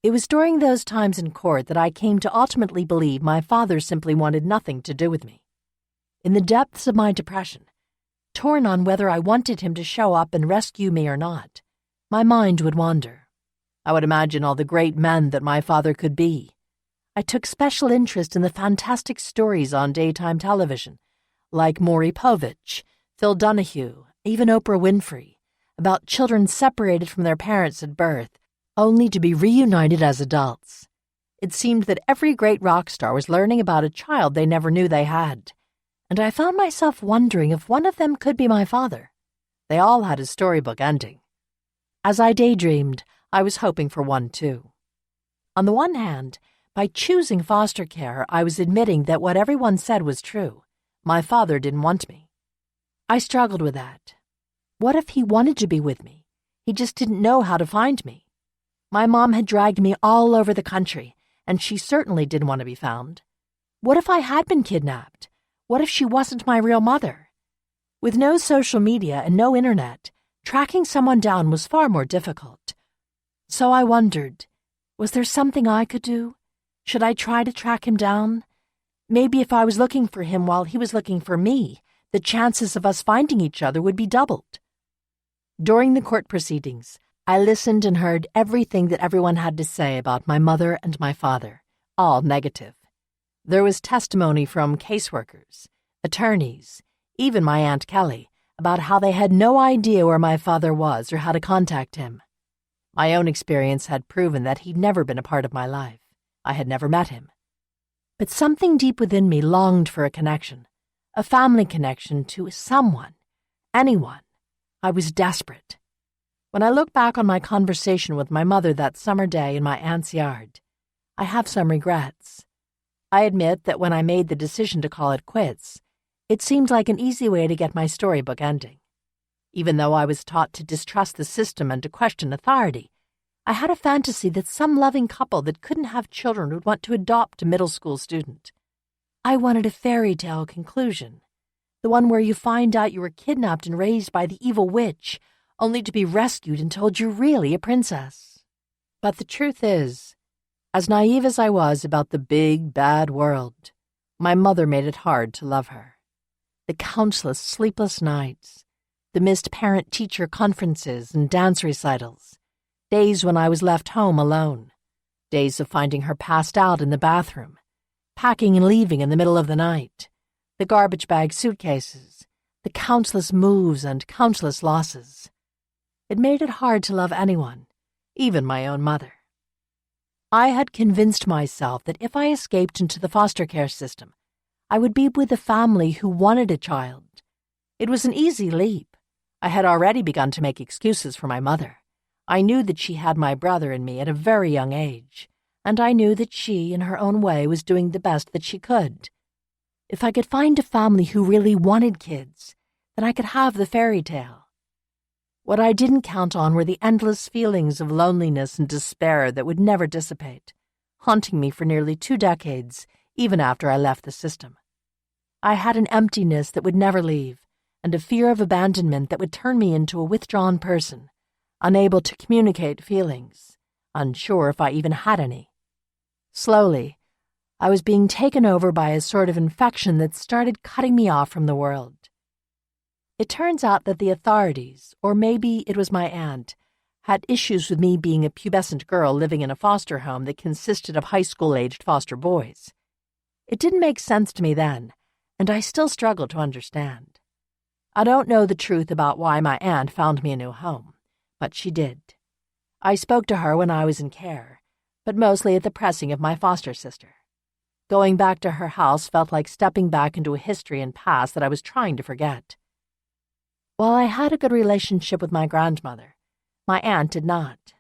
It was during those times in court that I came to ultimately believe my father simply wanted nothing to do with me. In the depths of my depression, torn on whether I wanted him to show up and rescue me or not, my mind would wander. I would imagine all the great men that my father could be. I took special interest in the fantastic stories on daytime television, like Maury Povich, Phil Donahue, even Oprah Winfrey, about children separated from their parents at birth, only to be reunited as adults. It seemed that every great rock star was learning about a child they never knew they had, and I found myself wondering if one of them could be my father. They all had a storybook ending. As I daydreamed, I was hoping for one too. On the one hand, by choosing foster care, I was admitting that what everyone said was true. My father didn't want me. I struggled with that. What if he wanted to be with me? He just didn't know how to find me. My mom had dragged me all over the country, and she certainly didn't want to be found. What if I had been kidnapped? What if she wasn't my real mother? With no social media and no internet, tracking someone down was far more difficult. So I wondered, was there something I could do? Should I try to track him down? Maybe if I was looking for him while he was looking for me, the chances of us finding each other would be doubled. During the court proceedings, I listened and heard everything that everyone had to say about my mother and my father, all negative. There was testimony from caseworkers, attorneys, even my Aunt Kelly, about how they had no idea where my father was or how to contact him. My own experience had proven that he'd never been a part of my life. I had never met him. But something deep within me longed for a connection, a family connection to someone, anyone. I was desperate. When I look back on my conversation with my mother that summer day in my aunt's yard, I have some regrets. I admit that when I made the decision to call it quits, it seemed like an easy way to get my storybook ending. Even though I was taught to distrust the system and to question authority, I had a fantasy that some loving couple that couldn't have children would want to adopt a middle school student. I wanted a fairy tale conclusion, the one where you find out you were kidnapped and raised by the evil witch, only to be rescued and told you're really a princess. But the truth is, as naive as I was about the big, bad world, my mother made it hard to love her. The countless sleepless nights, the missed parent-teacher conferences and dance recitals, days when I was left home alone, days of finding her passed out in the bathroom, packing and leaving in the middle of the night, the garbage bag suitcases, the countless moves and countless losses. It made it hard to love anyone, even my own mother. I had convinced myself that if I escaped into the foster care system, I would be with a family who wanted a child. It was an easy leap. I had already begun to make excuses for my mother. I knew that she had my brother and me at a very young age, and I knew that she, in her own way, was doing the best that she could. If I could find a family who really wanted kids, then I could have the fairy tale. What I didn't count on were the endless feelings of loneliness and despair that would never dissipate, haunting me for nearly 2 decades, even after I left the system. I had an emptiness that would never leave, and a fear of abandonment that would turn me into a withdrawn person, unable to communicate feelings, unsure if I even had any. Slowly, I was being taken over by a sort of infection that started cutting me off from the world. It turns out that the authorities, or maybe it was my aunt, had issues with me being a pubescent girl living in a foster home that consisted of high school-aged foster boys. It didn't make sense to me then, and I still struggle to understand. I don't know the truth about why my aunt found me a new home, but she did. I spoke to her when I was in care, but mostly at the pressing of my foster sister. Going back to her house felt like stepping back into a history and past that I was trying to forget. While I had a good relationship with my grandmother, my aunt did not.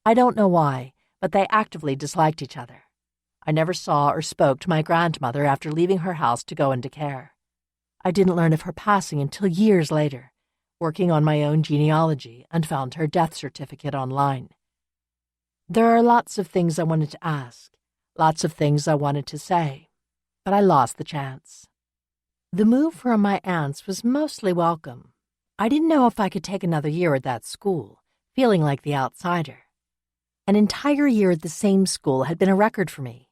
I don't know why, but they actively disliked each other. I never saw or spoke to my grandmother after leaving her house to go into care. I didn't learn of her passing until years later, working on my own genealogy, and found her death certificate online. There are lots of things I wanted to ask, lots of things I wanted to say, but I lost the chance. The move from my aunt's was mostly welcome. I didn't know if I could take another year at that school, feeling like the outsider. An entire year at the same school had been a record for me.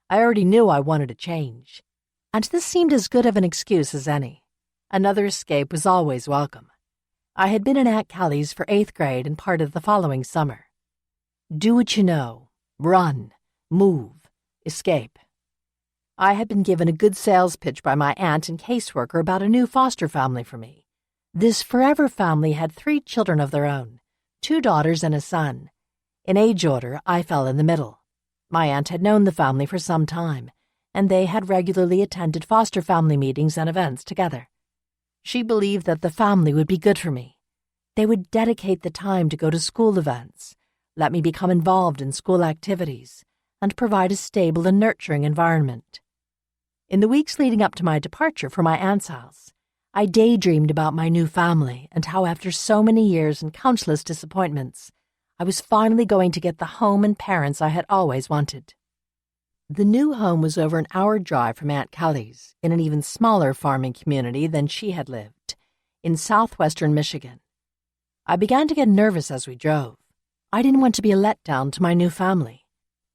I already knew I wanted a change, and this seemed as good of an excuse as any. Another escape was always welcome. I had been in Aunt Callie's for 8th grade and part of the following summer. Do what you know, run, move, escape. I had been given a good sales pitch by my aunt and caseworker about a new foster family for me. This forever family had 3 children of their own, 2 daughters and a son. In age order, I fell in the middle. My aunt had known the family for some time, and they had regularly attended foster family meetings and events together. She believed that the family would be good for me. They would dedicate the time to go to school events, let me become involved in school activities, and provide a stable and nurturing environment. In the weeks leading up to my departure for my aunt's house, I daydreamed about my new family and how after so many years and countless disappointments, I was finally going to get the home and parents I had always wanted. The new home was over an hour drive from Aunt Callie's, in an even smaller farming community than she had lived, in southwestern Michigan. I began to get nervous as we drove. I didn't want to be a letdown to my new family.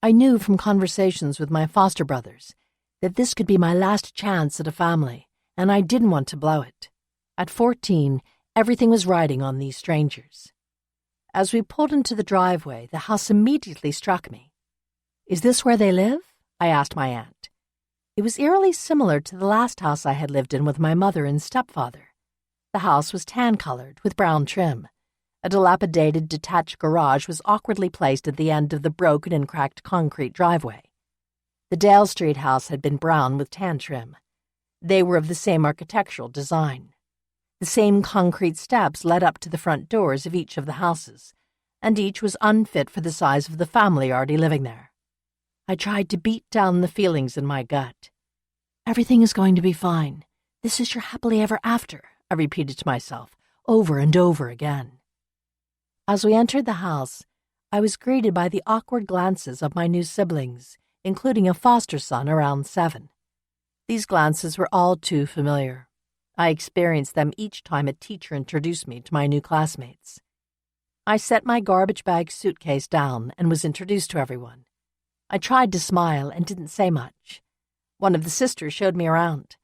I knew from conversations with my foster brothers that this could be my last chance at a family, and I didn't want to blow it. At 14, everything was riding on these strangers. As we pulled into the driveway, the house immediately struck me. "Is this where they live?" I asked my aunt. It was eerily similar to the last house I had lived in with my mother and stepfather. The house was tan-colored with brown trim. A dilapidated detached garage was awkwardly placed at the end of the broken and cracked concrete driveway. The Dale Street house had been brown with tan trim. They were of the same architectural design. The same concrete steps led up to the front doors of each of the houses, and each was unfit for the size of the family already living there. I tried to beat down the feelings in my gut. "Everything is going to be fine. This is your happily ever after," I repeated to myself, over and over again. As we entered the house, I was greeted by the awkward glances of my new siblings, including a foster son around 7. These glances were all too familiar. I experienced them each time a teacher introduced me to my new classmates. I set my garbage bag suitcase down and was introduced to everyone. I tried to smile and didn't say much. One of the sisters showed me around.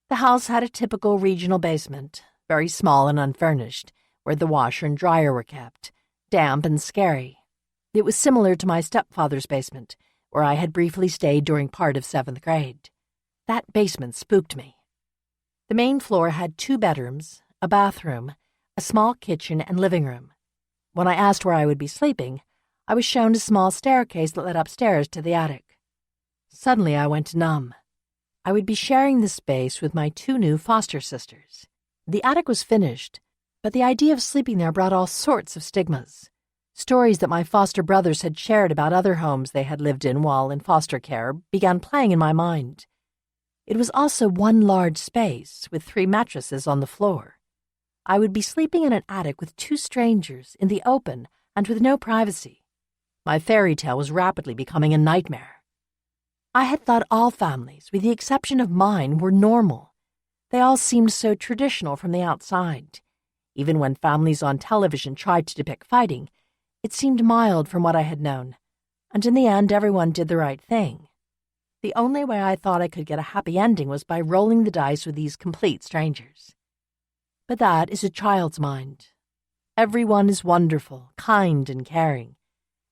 The house had a typical regional basement, very small and unfurnished, where the washer and dryer were kept, damp and scary. It was similar to my stepfather's basement, where I had briefly stayed during part of 7th grade. That basement spooked me. The main floor had 2 bedrooms, a bathroom, a small kitchen, and living room. When I asked where I would be sleeping, I was shown a small staircase that led upstairs to the attic. Suddenly I went numb. I would be sharing the space with my 2 new foster sisters. The attic was finished, but the idea of sleeping there brought all sorts of stigmas. Stories that my foster brothers had shared about other homes they had lived in while in foster care began playing in my mind. It was also one large space with 3 mattresses on the floor. I would be sleeping in an attic with 2 strangers in the open and with no privacy. My fairy tale was rapidly becoming a nightmare. I had thought all families, with the exception of mine, were normal. They all seemed so traditional from the outside. Even when families on television tried to depict fighting, it seemed mild from what I had known, and in the end everyone did the right thing. The only way I thought I could get a happy ending was by rolling the dice with these complete strangers. But that is a child's mind. Everyone is wonderful, kind, and caring.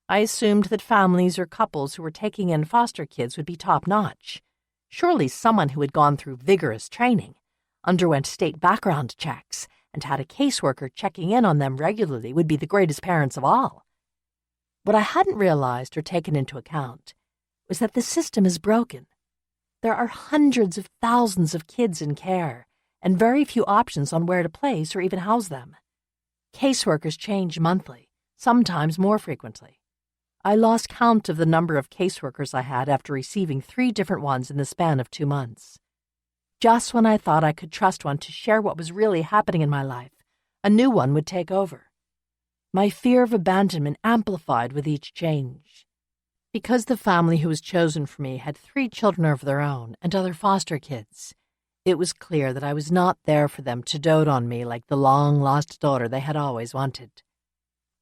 I assumed that families or couples who were taking in foster kids would be top-notch. Surely someone who had gone through vigorous training, underwent state background checks, and had a caseworker checking in on them regularly would be the greatest parents of all. What I hadn't realized or taken into account was that the system is broken. There are hundreds of thousands of kids in care, and very few options on where to place or even house them. Caseworkers change monthly, sometimes more frequently. I lost count of the number of caseworkers I had after receiving 3 different ones in the span of 2 months. Just when I thought I could trust one to share what was really happening in my life, a new one would take over. My fear of abandonment amplified with each change. Because the family who was chosen for me had 3 children of their own and other foster kids, it was clear that I was not there for them to dote on me like the long-lost daughter they had always wanted.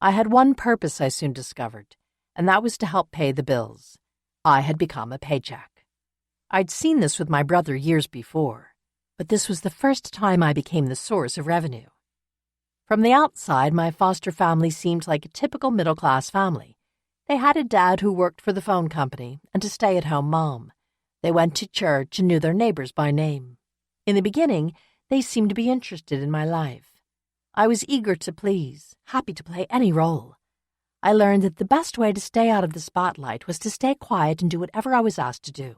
I had one purpose, I soon discovered, and that was to help pay the bills. I had become a paycheck. I'd seen this with my brother years before, but this was the first time I became the source of revenue. From the outside, my foster family seemed like a typical middle-class family. They had a dad who worked for the phone company and a stay-at-home mom. They went to church and knew their neighbors by name. In the beginning, they seemed to be interested in my life. I was eager to please, happy to play any role. I learned that the best way to stay out of the spotlight was to stay quiet and do whatever I was asked to do.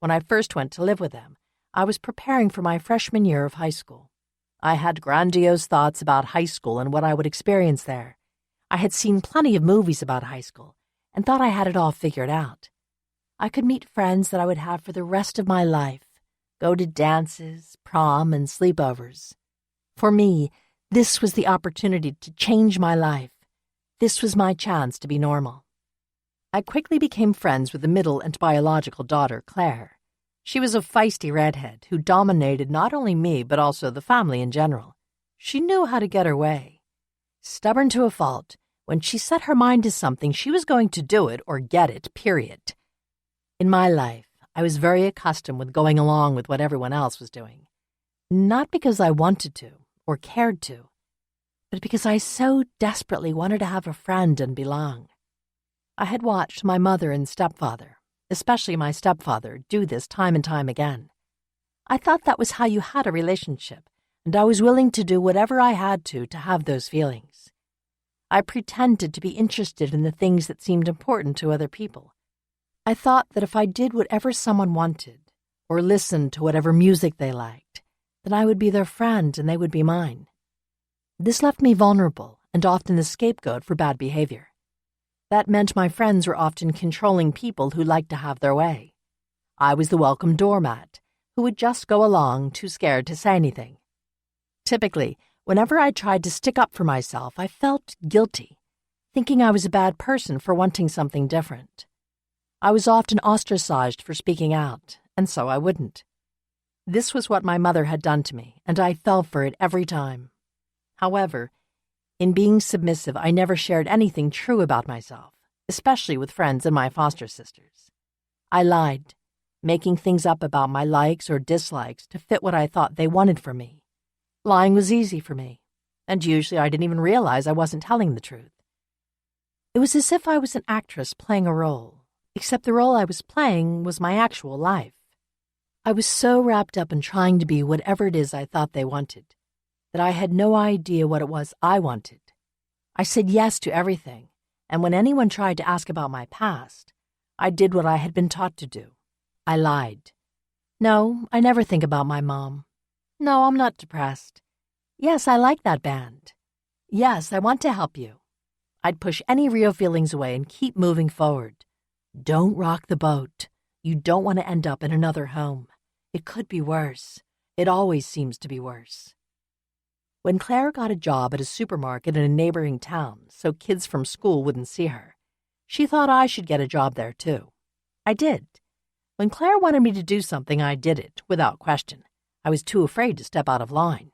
When I first went to live with them, I was preparing for my freshman year of high school. I had grandiose thoughts about high school and what I would experience there. I had seen plenty of movies about high school and thought I had it all figured out. I could meet friends that I would have for the rest of my life, go to dances, prom, and sleepovers. For me, this was the opportunity to change my life. This was my chance to be normal. I quickly became friends with the middle and biological daughter, Claire. She was a feisty redhead who dominated not only me but also the family in general. She knew how to get her way. Stubborn to a fault, when she set her mind to something, she was going to do it or get it, period. In my life, I was very accustomed with going along with what everyone else was doing. Not because I wanted to or cared to, but because I so desperately wanted to have a friend and belong. I had watched my mother and stepfather, especially my stepfather, do this time and time again. I thought that was how you had a relationship, and I was willing to do whatever I had to have those feelings. I pretended to be interested in the things that seemed important to other people. I thought that if I did whatever someone wanted, or listened to whatever music they liked, then I would be their friend and they would be mine. This left me vulnerable and often the scapegoat for bad behavior. That meant my friends were often controlling people who liked to have their way. I was the welcome doormat, who would just go along, too scared to say anything. Typically, whenever I tried to stick up for myself, I felt guilty, thinking I was a bad person for wanting something different. I was often ostracized for speaking out, and so I wouldn't. This was what my mother had done to me, and I fell for it every time. However, in being submissive, I never shared anything true about myself, especially with friends and my foster sisters. I lied, making things up about my likes or dislikes to fit what I thought they wanted from me. Lying was easy for me, and usually I didn't even realize I wasn't telling the truth. It was as if I was an actress playing a role, except the role I was playing was my actual life. I was so wrapped up in trying to be whatever it is I thought they wanted, that I had no idea what it was I wanted. I said yes to everything, and when anyone tried to ask about my past, I did what I had been taught to do. I lied. No, I never think about my mom. No, I'm not depressed. Yes, I like that band. Yes, I want to help you. I'd push any real feelings away and keep moving forward. Don't rock the boat. You don't want to end up in another home. It could be worse. It always seems to be worse. When Claire got a job at a supermarket in a neighboring town so kids from school wouldn't see her, she thought I should get a job there too. I did. When Claire wanted me to do something, I did it, without question. I was too afraid to step out of line.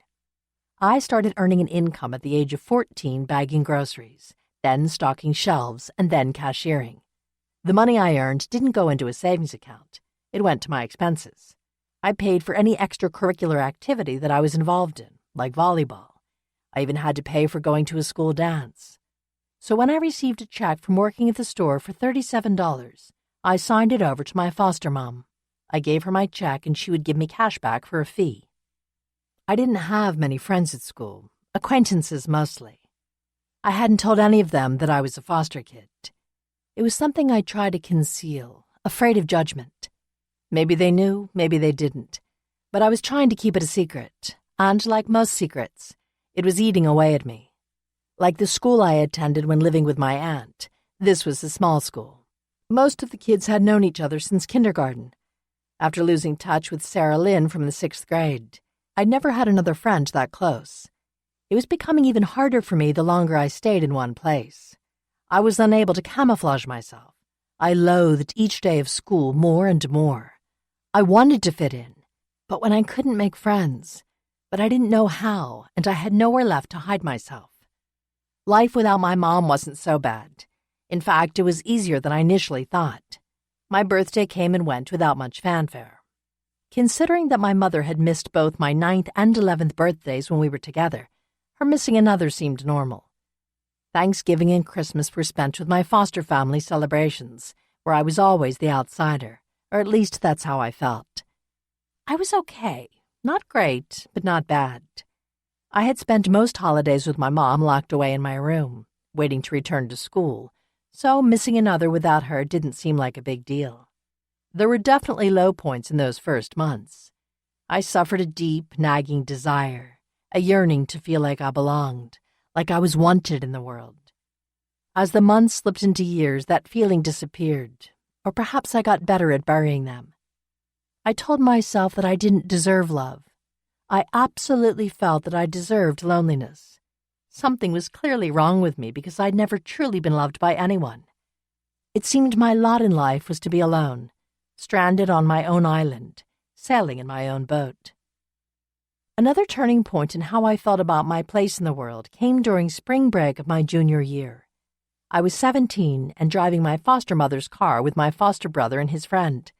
I started earning an income at the age of 14 bagging groceries, then stocking shelves, and then cashiering. The money I earned didn't go into a savings account. It went to my expenses. I paid for any extracurricular activity that I was involved in, like volleyball. I even had to pay for going to a school dance. So when I received a check from working at the store for $37, I signed it over to my foster mom. I gave her my check and she would give me cash back for a fee. I didn't have many friends at school, acquaintances mostly. I hadn't told any of them that I was a foster kid. It was something I tried to conceal, afraid of judgment. Maybe they knew, maybe they didn't. But I was trying to keep it a secret, and like most secrets, it was eating away at me. Like the school I attended when living with my aunt, this was a small school. Most of the kids had known each other since kindergarten. After losing touch with Sarah Lynn from the 6th grade, I'd never had another friend that close. It was becoming even harder for me the longer I stayed in one place. I was unable to camouflage myself. I loathed each day of school more and more. I wanted to fit in, but when I couldn't make friends, but I didn't know how, and I had nowhere left to hide myself. Life without my mom wasn't so bad. In fact, it was easier than I initially thought. My birthday came and went without much fanfare. Considering that my mother had missed both my 9th and 11th birthdays when we were together, her missing another seemed normal. Thanksgiving and Christmas were spent with my foster family celebrations, where I was always the outsider, or at least that's how I felt. I was okay. Not great, but not bad. I had spent most holidays with my mom locked away in my room, waiting to return to school, so missing another without her didn't seem like a big deal. There were definitely low points in those first months. I suffered a deep, nagging desire, a yearning to feel like I belonged, like I was wanted in the world. As the months slipped into years, that feeling disappeared, or perhaps I got better at burying them. I told myself that I didn't deserve love. I absolutely felt that I deserved loneliness. Something was clearly wrong with me because I'd never truly been loved by anyone. It seemed my lot in life was to be alone, stranded on my own island, sailing in my own boat. Another turning point in how I felt about my place in the world came during spring break of my junior year. I was 17 and driving my foster mother's car with my foster brother and his friend.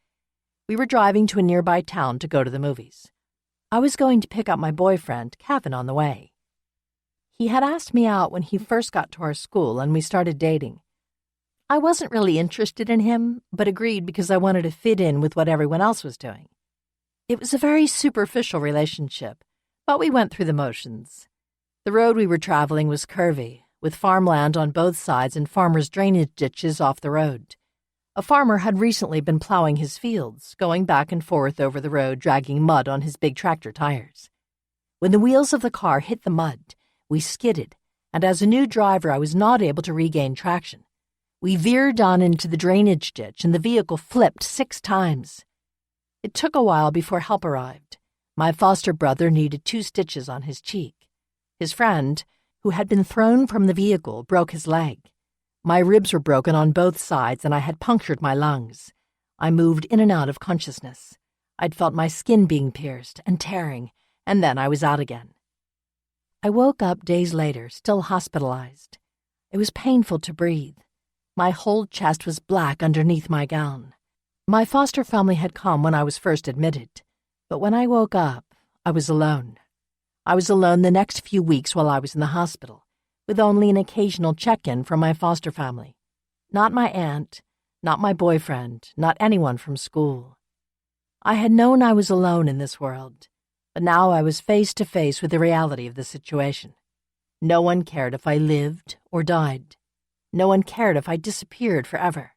We were driving to a nearby town to go to the movies. I was going to pick up my boyfriend, Kevin, on the way. He had asked me out when he first got to our school and we started dating. I wasn't really interested in him, but agreed because I wanted to fit in with what everyone else was doing. It was a very superficial relationship, but we went through the motions. The road we were traveling was curvy, with farmland on both sides and farmers' drainage ditches off the road. A farmer had recently been plowing his fields, going back and forth over the road, dragging mud on his big tractor tires. When the wheels of the car hit the mud, we skidded, and as a new driver I was not able to regain traction. We veered on into the drainage ditch and the vehicle flipped 6 times. It took a while before help arrived. My foster brother needed 2 stitches on his cheek. His friend, who had been thrown from the vehicle, broke his leg. My ribs were broken on both sides and I had punctured my lungs. I moved in and out of consciousness. I'd felt my skin being pierced and tearing, and then I was out again. I woke up days later, still hospitalized. It was painful to breathe. My whole chest was black underneath my gown. My foster family had come when I was first admitted, but when I woke up, I was alone. I was alone the next few weeks while I was in the hospital, with only an occasional check-in from my foster family. Not my aunt, not my boyfriend, not anyone from school. I had known I was alone in this world, but now I was face to face with the reality of the situation. No one cared if I lived or died. No one cared if I disappeared forever.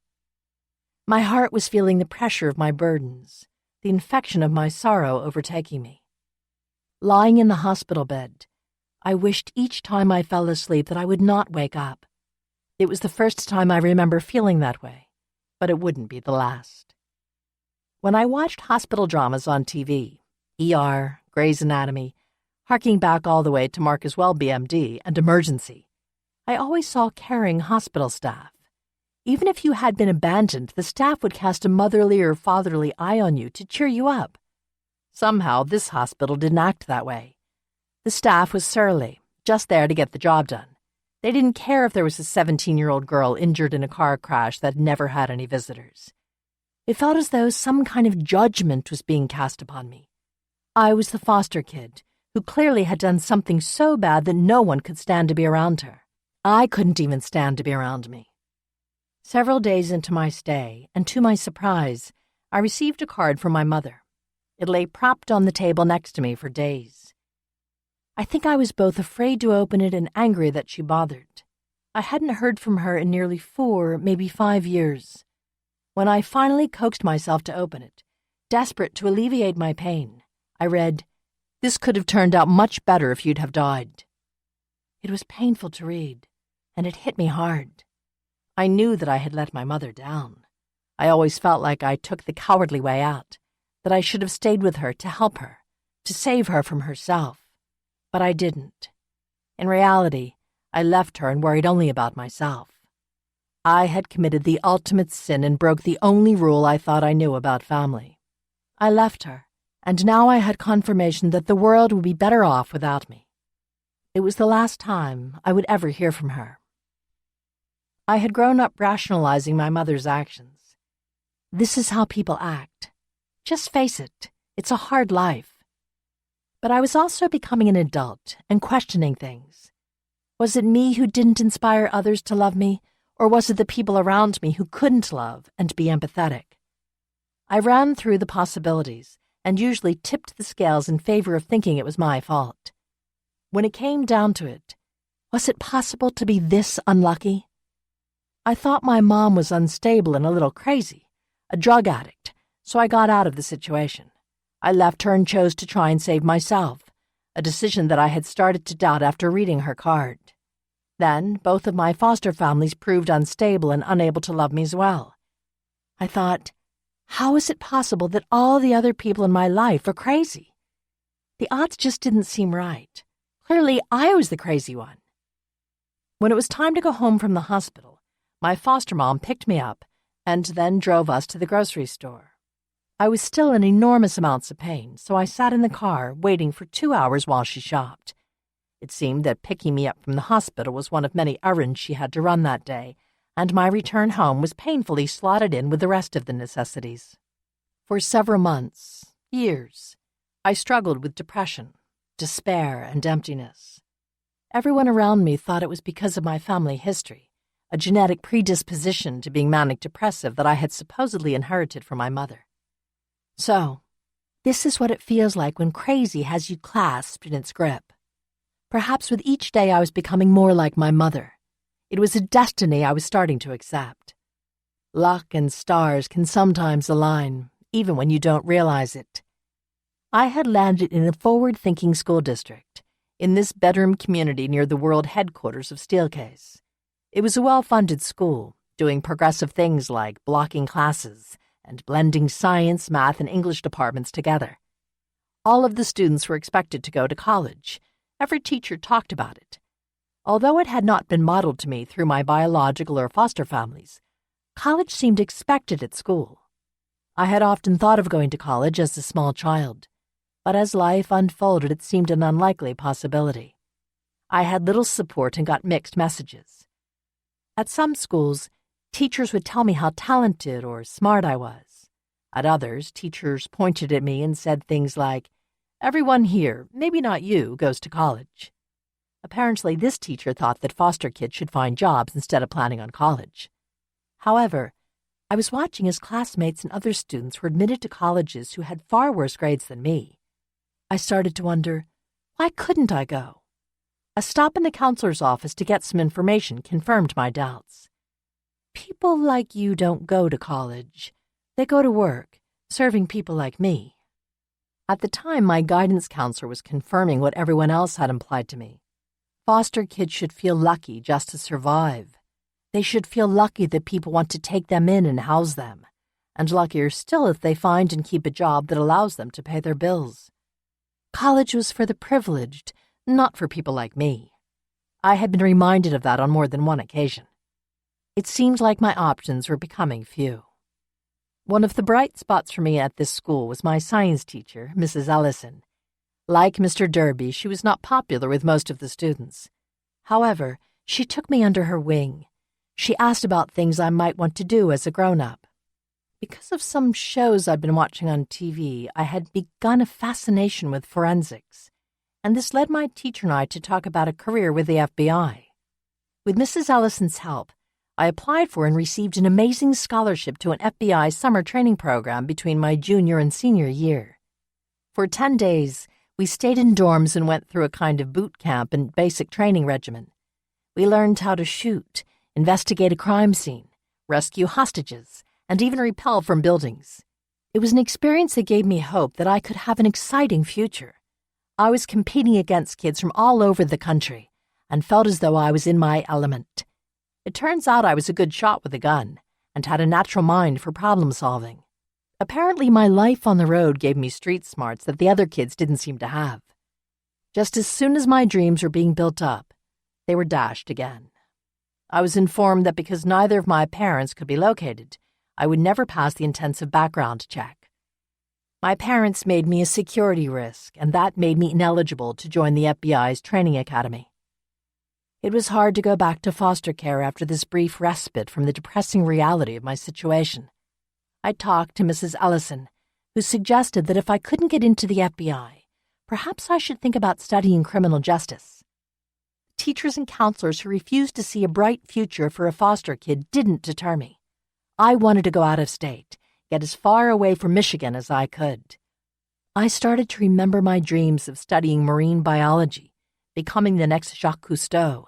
My heart was feeling the pressure of my burdens, the infection of my sorrow overtaking me. Lying in the hospital bed, I wished each time I fell asleep that I would not wake up. It was the first time I remember feeling that way, but it wouldn't be the last. When I watched hospital dramas on TV, ER, Grey's Anatomy, harking back all the way to Marcus Welby, MD, and Emergency, I always saw caring hospital staff. Even if you had been abandoned, the staff would cast a motherly or fatherly eye on you to cheer you up. Somehow, this hospital didn't act that way. The staff was surly, just there to get the job done. They didn't care if there was a 17-year-old girl injured in a car crash that never had any visitors. It felt as though some kind of judgment was being cast upon me. I was the foster kid, who clearly had done something so bad that no one could stand to be around her. I couldn't even stand to be around me. Several days into my stay, and to my surprise, I received a card from my mother. It lay propped on the table next to me for days. I think I was both afraid to open it and angry that she bothered. I hadn't heard from her in nearly 4, maybe 5 years. When I finally coaxed myself to open it, desperate to alleviate my pain, I read, "This could have turned out much better if you'd have died." It was painful to read, and it hit me hard. I knew that I had let my mother down. I always felt like I took the cowardly way out, that I should have stayed with her to help her, to save her from herself. But I didn't. In reality, I left her and worried only about myself. I had committed the ultimate sin and broke the only rule I thought I knew about family. I left her, and now I had confirmation that the world would be better off without me. It was the last time I would ever hear from her. I had grown up rationalizing my mother's actions. This is how people act. Just face it, it's a hard life. But I was also becoming an adult and questioning things. Was it me who didn't inspire others to love me, or was it the people around me who couldn't love and be empathetic? I ran through the possibilities and usually tipped the scales in favor of thinking it was my fault. When it came down to it, was it possible to be this unlucky? I thought my mom was unstable and a little crazy, a drug addict, so I got out of the situation. I left her and chose to try and save myself, a decision that I had started to doubt after reading her card. Then, both of my foster families proved unstable and unable to love me as well. I thought, how is it possible that all the other people in my life are crazy? The odds just didn't seem right. Clearly, I was the crazy one. When it was time to go home from the hospital, my foster mom picked me up and then drove us to the grocery store. I was still in enormous amounts of pain, so I sat in the car waiting for 2 hours while she shopped. It seemed that picking me up from the hospital was one of many errands she had to run that day, and my return home was painfully slotted in with the rest of the necessities. For several months, years, I struggled with depression, despair, and emptiness. Everyone around me thought it was because of my family history, a genetic predisposition to being manic-depressive that I had supposedly inherited from my mother. So, this is what it feels like when crazy has you clasped in its grip. Perhaps with each day I was becoming more like my mother. It was a destiny I was starting to accept. Luck and stars can sometimes align, even when you don't realize it. I had landed in a forward-thinking school district, in this bedroom community near the world headquarters of Steelcase. It was a well-funded school, doing progressive things like blocking classes and blending science, math, and English departments together. All of the students were expected to go to college. Every teacher talked about it. Although it had not been modeled to me through my biological or foster families, college seemed expected at school. I had often thought of going to college as a small child, but as life unfolded, it seemed an unlikely possibility. I had little support and got mixed messages. At some schools, teachers would tell me how talented or smart I was. At others, teachers pointed at me and said things like, "Everyone here, maybe not you, goes to college." Apparently, this teacher thought that foster kids should find jobs instead of planning on college. However, I was watching as classmates and other students were admitted to colleges who had far worse grades than me. I started to wonder, why couldn't I go? A stop in the counselor's office to get some information confirmed my doubts. People like you don't go to college. They go to work, serving people like me. At the time, my guidance counselor was confirming what everyone else had implied to me. Foster kids should feel lucky just to survive. They should feel lucky that people want to take them in and house them. and luckier still if they find and keep a job that allows them to pay their bills. College was for the privileged, not for people like me. I had been reminded of that on more than one occasion. It seemed like my options were becoming few. One of the bright spots for me at this school was my science teacher, Mrs. Ellison. Like Mr. Derby, she was not popular with most of the students. However, she took me under her wing. She asked about things I might want to do as a grown-up. Because of some shows I'd been watching on TV, I had begun a fascination with forensics, and this led my teacher and I to talk about a career with the FBI. With Mrs. Ellison's help, I applied for and received an amazing scholarship to an FBI summer training program between my junior and senior year. For 10 days, we stayed in dorms and went through a kind of boot camp and basic training regimen. We learned how to shoot, investigate a crime scene, rescue hostages, and even repel from buildings. It was an experience that gave me hope that I could have an exciting future. I was competing against kids from all over the country and felt as though I was in my element. It turns out I was a good shot with a gun and had a natural mind for problem solving. Apparently, my life on the road gave me street smarts that the other kids didn't seem to have. Just as soon as my dreams were being built up, they were dashed again. I was informed that because neither of my parents could be located, I would never pass the intensive background check. My parents made me a security risk, and that made me ineligible to join the FBI's training academy. It was hard to go back to foster care after this brief respite from the depressing reality of my situation. I talked to Mrs. Ellison, who suggested that if I couldn't get into the FBI, perhaps I should think about studying criminal justice. Teachers and counselors who refused to see a bright future for a foster kid didn't deter me. I wanted to go out of state, get as far away from Michigan as I could. I started to remember my dreams of studying marine biology, becoming the next Jacques Cousteau,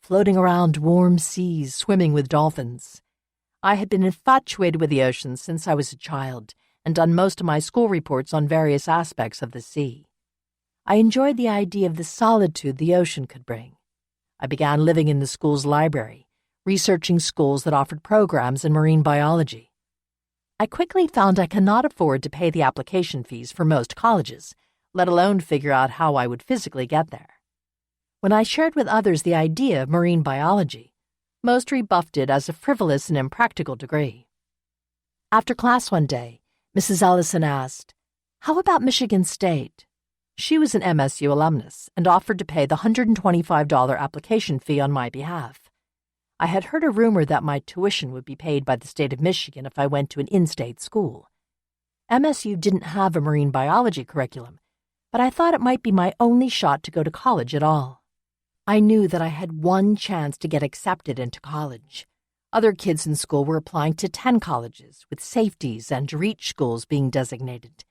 floating around warm seas, swimming with dolphins. I had been infatuated with the ocean since I was a child and done most of my school reports on various aspects of the sea. I enjoyed the idea of the solitude the ocean could bring. I began living in the school's library, researching schools that offered programs in marine biology. I quickly found I cannot afford to pay the application fees for most colleges, let alone figure out how I would physically get there. When I shared with others the idea of marine biology, most rebuffed it as a frivolous and impractical degree. After class one day, Mrs. Ellison asked, "How about Michigan State?" She was an MSU alumnus and offered to pay the $125 application fee on my behalf. I had heard a rumor that my tuition would be paid by the state of Michigan if I went to an in-state school. MSU didn't have a marine biology curriculum, but I thought it might be my only shot to go to college at all. I knew that I had one chance to get accepted into college. Other kids in school were applying to 10 colleges, with safeties and reach schools being designated.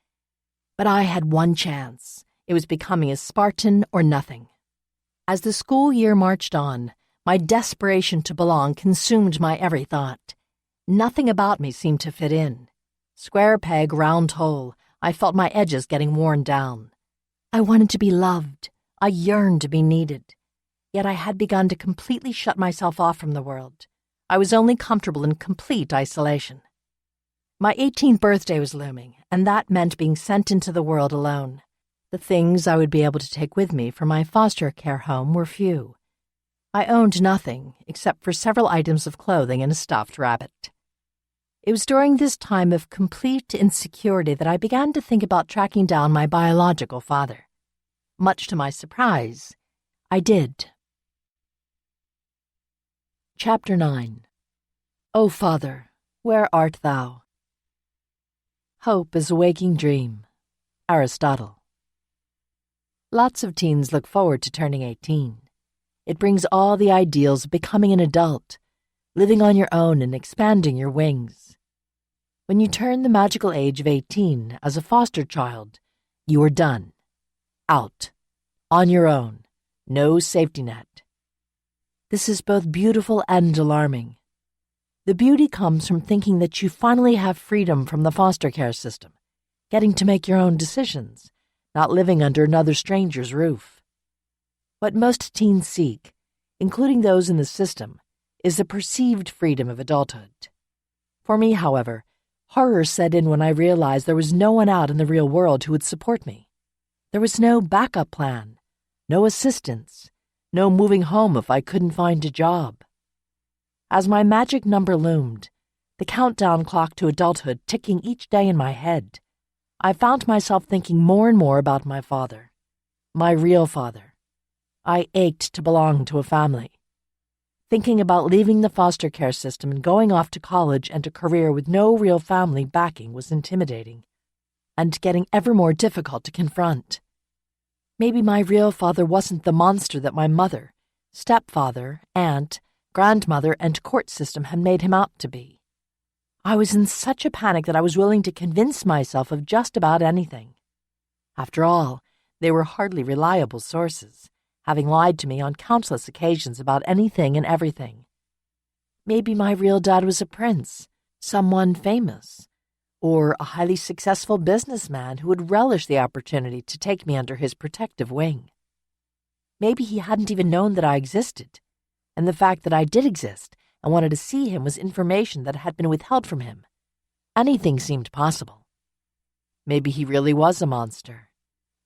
But I had one chance. It was becoming a Spartan or nothing. As the school year marched on, my desperation to belong consumed my every thought. Nothing about me seemed to fit in. Square peg, round hole, I felt my edges getting worn down. I wanted to be loved. I yearned to be needed. Yet I had begun to completely shut myself off from the world. I was only comfortable in complete isolation. My 18th birthday was looming, and that meant being sent into the world alone. The things I would be able to take with me from my foster care home were few. I owned nothing except for several items of clothing and a stuffed rabbit. It was during this time of complete insecurity that I began to think about tracking down my biological father. Much to my surprise, I did. Chapter 9. O Father, where art thou? Hope is a waking dream. Aristotle. Lots of teens look forward to turning 18. It brings all the ideals of becoming an adult, living on your own and expanding your wings. When you turn the magical age of 18 as a foster child, you are done. Out. On your own. No safety net. This is both beautiful and alarming. The beauty comes from thinking that you finally have freedom from the foster care system, getting to make your own decisions, not living under another stranger's roof. What most teens seek, including those in the system, is the perceived freedom of adulthood. For me, however, Horror set in when I realized there was no one out in the real world who would support me. There was no backup plan, no assistance, no moving home if I couldn't find a job. As my magic number loomed, the countdown clock to adulthood ticking each day in my head, I found myself thinking more and more about my father, my real father. I ached to belong to a family. Thinking about leaving the foster care system and going off to college and a career with no real family backing was intimidating, and getting ever more difficult to confront. Maybe my real father wasn't the monster that my mother, stepfather, aunt, grandmother, and court system had made him out to be. I was in such a panic that I was willing to convince myself of just about anything. After all, they were hardly reliable sources, having lied to me on countless occasions about anything and everything. Maybe my real dad was a prince, someone famous, or a highly successful businessman who would relish the opportunity to take me under his protective wing. Maybe he hadn't even known that I existed, and the fact that I did exist and wanted to see him was information that had been withheld from him. Anything seemed possible. Maybe he really was a monster.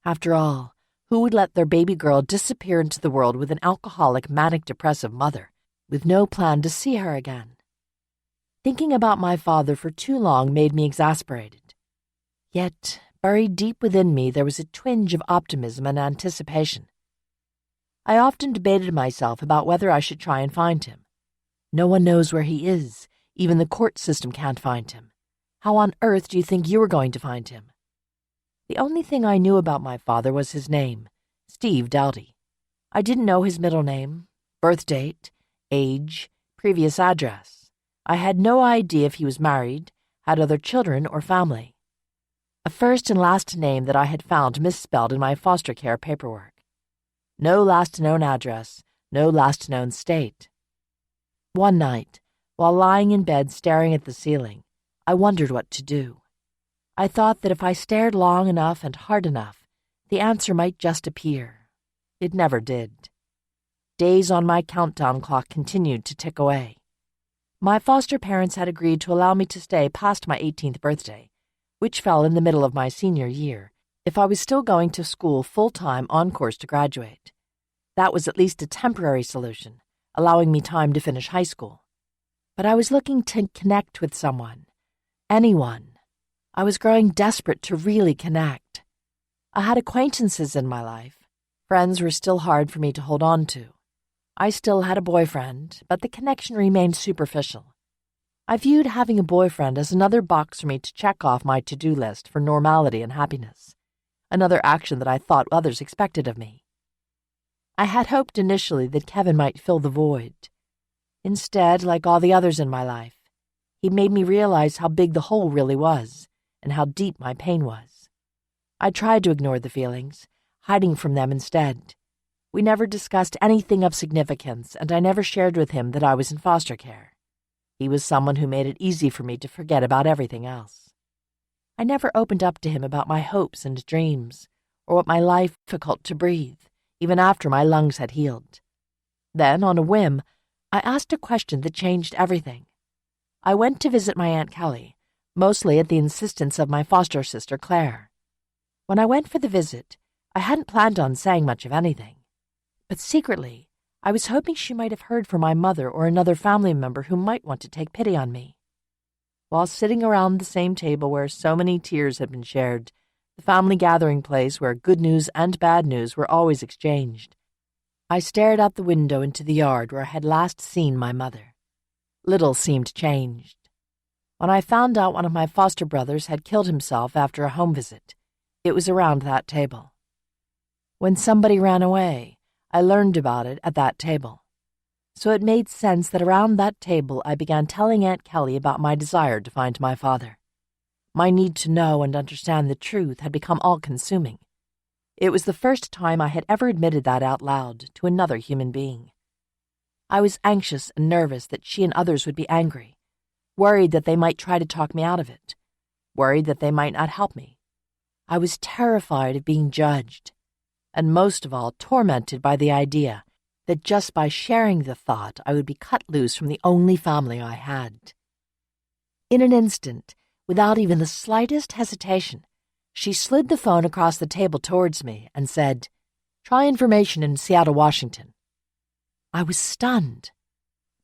After all, who would let their baby girl disappear into the world with an alcoholic, manic-depressive mother, with no plan to see her again? Thinking about my father for too long made me exasperated. Yet, buried deep within me, there was a twinge of optimism and anticipation. I often debated myself about whether I should try and find him. No one knows where he is. Even the court system can't find him. How on earth do you think you were going to find him? The only thing I knew about my father was his name, Steve Dowdy. I didn't know his middle name, birth date, age, previous address. I had no idea if he was married, had other children, or family. A first and last name that I had found misspelled in my foster care paperwork. No last known address, no last known state. One night, while lying in bed staring at the ceiling, I wondered what to do. I thought that if I stared long enough and hard enough, the answer might just appear. It never did. Days on my countdown clock continued to tick away. My foster parents had agreed to allow me to stay past my 18th birthday, which fell in the middle of my senior year, if I was still going to school full-time on course to graduate. That was at least a temporary solution, allowing me time to finish high school. But I was looking to connect with someone, anyone. I was growing desperate to really connect. I had acquaintances in my life. Friends were still hard for me to hold on to. I still had a boyfriend, but the connection remained superficial. I viewed having a boyfriend as another box for me to check off my to-do list for normality and happiness, another action that I thought others expected of me. I had hoped initially that Kevin might fill the void. Instead, like all the others in my life, he made me realize how big the hole really was, and how deep my pain was. I tried to ignore the feelings, hiding from them instead. We never discussed anything of significance, and I never shared with him that I was in foster care. He was someone who made it easy for me to forget about everything else. I never opened up to him about my hopes and dreams, or what my life was difficult to breathe, even after my lungs had healed. Then, on a whim, I asked a question that changed everything. I went to visit my Aunt Kelly, mostly at the insistence of my foster sister Claire. When I went for the visit, I hadn't planned on saying much of anything. But secretly, I was hoping she might have heard from my mother or another family member who might want to take pity on me. While sitting around the same table where so many tears had been shared, the family gathering place where good news and bad news were always exchanged, I stared out the window into the yard where I had last seen my mother. Little seemed changed. When I found out one of my foster brothers had killed himself after a home visit, it was around that table. When somebody ran away, I learned about it at that table. So it made sense that around that table I began telling Aunt Kelly about my desire to find my father. My need to know and understand the truth had become all-consuming. It was the first time I had ever admitted that out loud to another human being. I was anxious and nervous that she and others would be angry, worried that they might try to talk me out of it, worried that they might not help me. I was terrified of being judged, and most of all tormented by the idea that just by sharing the thought I would be cut loose from the only family I had. In an instant, Without even the slightest hesitation, she slid the phone across the table towards me and said, "Try information in Seattle, Washington." I was stunned.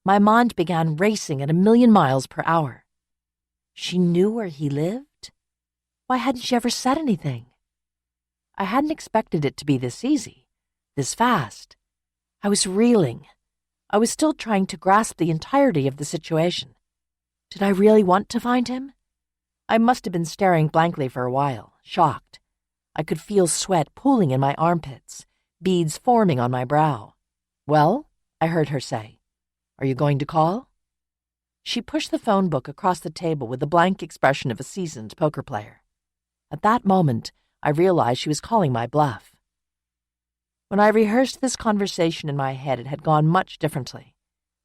My mind began racing at 1,000,000 miles per hour. She knew where he lived? Why hadn't she ever said anything? I hadn't expected it to be this easy, this fast. I was reeling. I was still trying to grasp the entirety of the situation. Did I really want to find him? I must have been staring blankly for a while, shocked. I could feel sweat pooling in my armpits, beads forming on my brow. "Well?" I heard her say. "Are you going to call?" She pushed the phone book across the table with the blank expression of a seasoned poker player. At that moment, I realized she was calling my bluff. When I rehearsed this conversation in my head, it had gone much differently.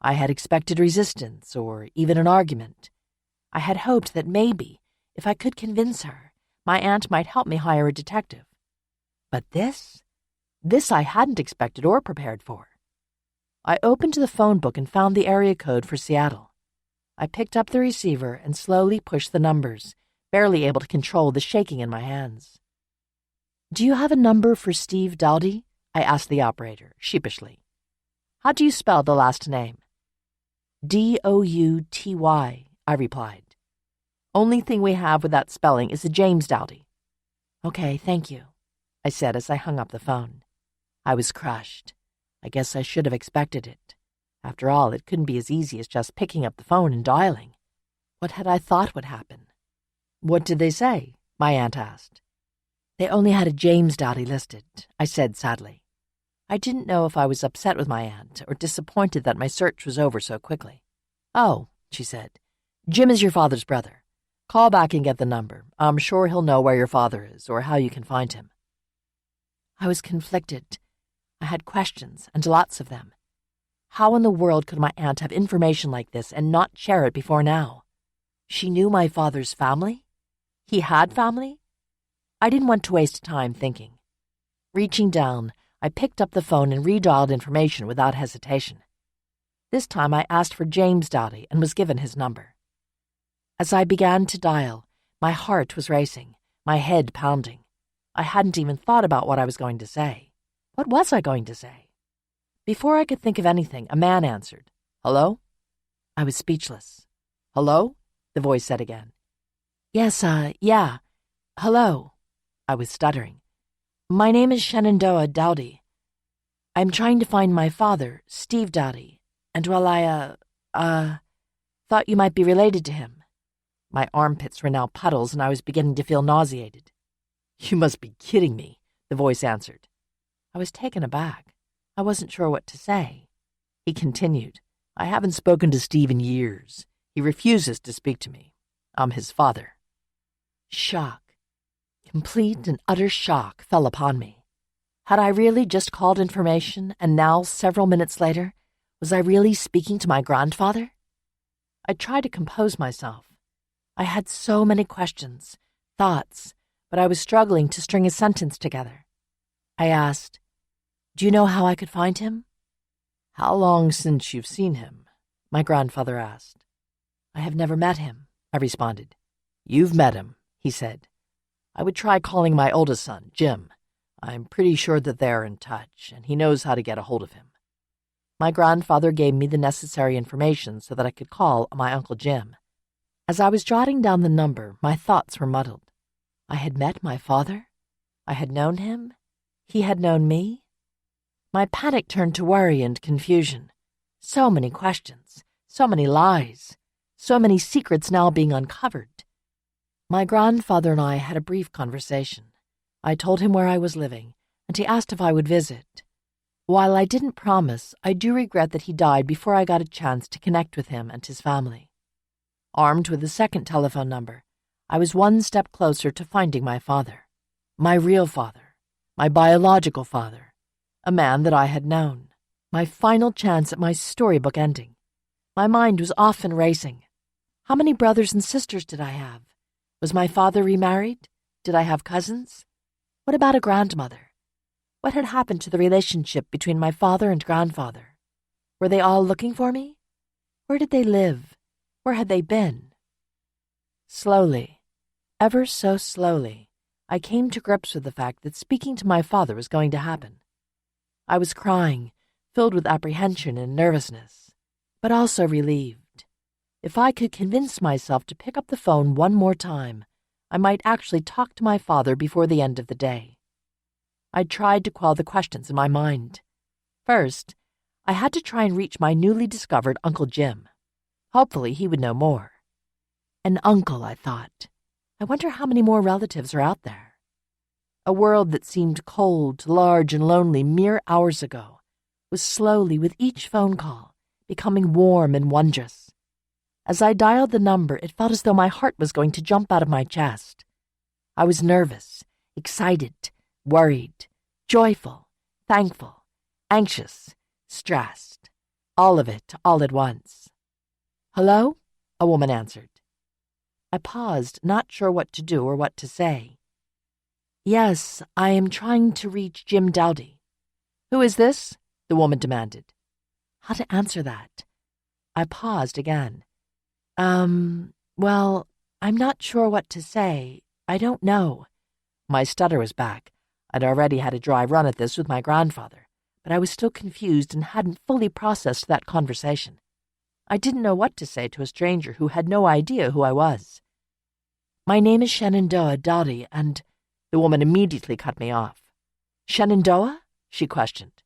I had expected resistance or even an argument. I had hoped that maybe, if I could convince her, my aunt might help me hire a detective. But this I hadn't expected or prepared for. I opened the phone book and found the area code for Seattle. I picked up the receiver and slowly pushed the numbers, barely able to control the shaking in my hands. "Do you have a number for Steve Doughty?" I asked the operator, sheepishly. "How do you spell the last name?" "Douty," I replied. "Only thing we have with that spelling is a James Doughty." "Okay, thank you," I said as I hung up the phone. I was crushed. I guess I should have expected it. After all, it couldn't be as easy as just picking up the phone and dialing. What had I thought would happen? "What did they say?" my aunt asked. "They only had a James Doughty listed," I said sadly. I didn't know if I was upset with my aunt or disappointed that my search was over so quickly. "Oh," she said, "Jim is your father's brother. Call back and get the number. I'm sure he'll know where your father is or how you can find him." I was conflicted. I had questions, and lots of them. How in the world could my aunt have information like this and not share it before now? She knew my father's family? He had family? I didn't want to waste time thinking. Reaching down, I picked up the phone and redialed information without hesitation. This time I asked for James Doughty and was given his number. As I began to dial, my heart was racing, my head pounding. I hadn't even thought about what I was going to say. What was I going to say? Before I could think of anything, a man answered. "Hello?" I was speechless. "Hello?" the voice said again. "Yes, yeah. Hello." I was stuttering. "My name is Shenandoah Doughty. I'm trying to find my father, Steve Doughty, and well, I thought you might be related to him." My armpits were now puddles, and I was beginning to feel nauseated. "You must be kidding me," the voice answered. I was taken aback. I wasn't sure what to say. He continued, "I haven't spoken to Steve in years. He refuses to speak to me. I'm his father." Shock, complete and utter shock, fell upon me. Had I really just called information, and now, several minutes later, was I really speaking to my grandfather? I tried to compose myself. I had so many questions, thoughts, but I was struggling to string a sentence together. I asked, "Do you know how I could find him?" "How long since you've seen him?" my grandfather asked. "I have never met him," I responded. "You've met him," he said. "I would try calling my oldest son, Jim. I'm pretty sure that they're in touch, and he knows how to get a hold of him." My grandfather gave me the necessary information so that I could call my Uncle Jim. As I was jotting down the number, my thoughts were muddled. I had met my father? I had known him? He had known me? My panic turned to worry and confusion. So many questions, so many lies, so many secrets now being uncovered. My grandfather and I had a brief conversation. I told him where I was living, and he asked if I would visit. While I didn't promise, I do regret that he died before I got a chance to connect with him and his family. Armed with a second telephone number, I was one step closer to finding my father. My real father. My biological father. A man that I had known. My final chance at my storybook ending. My mind was often racing. How many brothers and sisters did I have? Was my father remarried? Did I have cousins? What about a grandmother? What had happened to the relationship between my father and grandfather? Were they all looking for me? Where did they live? Where had they been? Slowly, ever so slowly, I came to grips with the fact that speaking to my father was going to happen. I was crying, filled with apprehension and nervousness, but also relieved. If I could convince myself to pick up the phone one more time, I might actually talk to my father before the end of the day. I tried to quell the questions in my mind. First, I had to try and reach my newly discovered Uncle Jim. Hopefully he would know more. An uncle, I thought. I wonder how many more relatives are out there. A world that seemed cold, large, and lonely mere hours ago was slowly, with each phone call, becoming warm and wondrous. As I dialed the number, it felt as though my heart was going to jump out of my chest. I was nervous, excited, worried, joyful, thankful, anxious, stressed. All of it, all at once. "Hello?" a woman answered. I paused, not sure what to do or what to say. "Yes, I am trying to reach Jim Dowdy." "Who is this?" the woman demanded. How to answer that? I paused again. Well, I'm not sure what to say. I don't know." My stutter was back. I'd already had a dry run at this with my grandfather, but I was still confused and hadn't fully processed that conversation. I didn't know what to say to a stranger who had no idea who I was. "My name is Shenandoah Dowdy, and—" The woman immediately cut me off. "Shenandoah?" she questioned.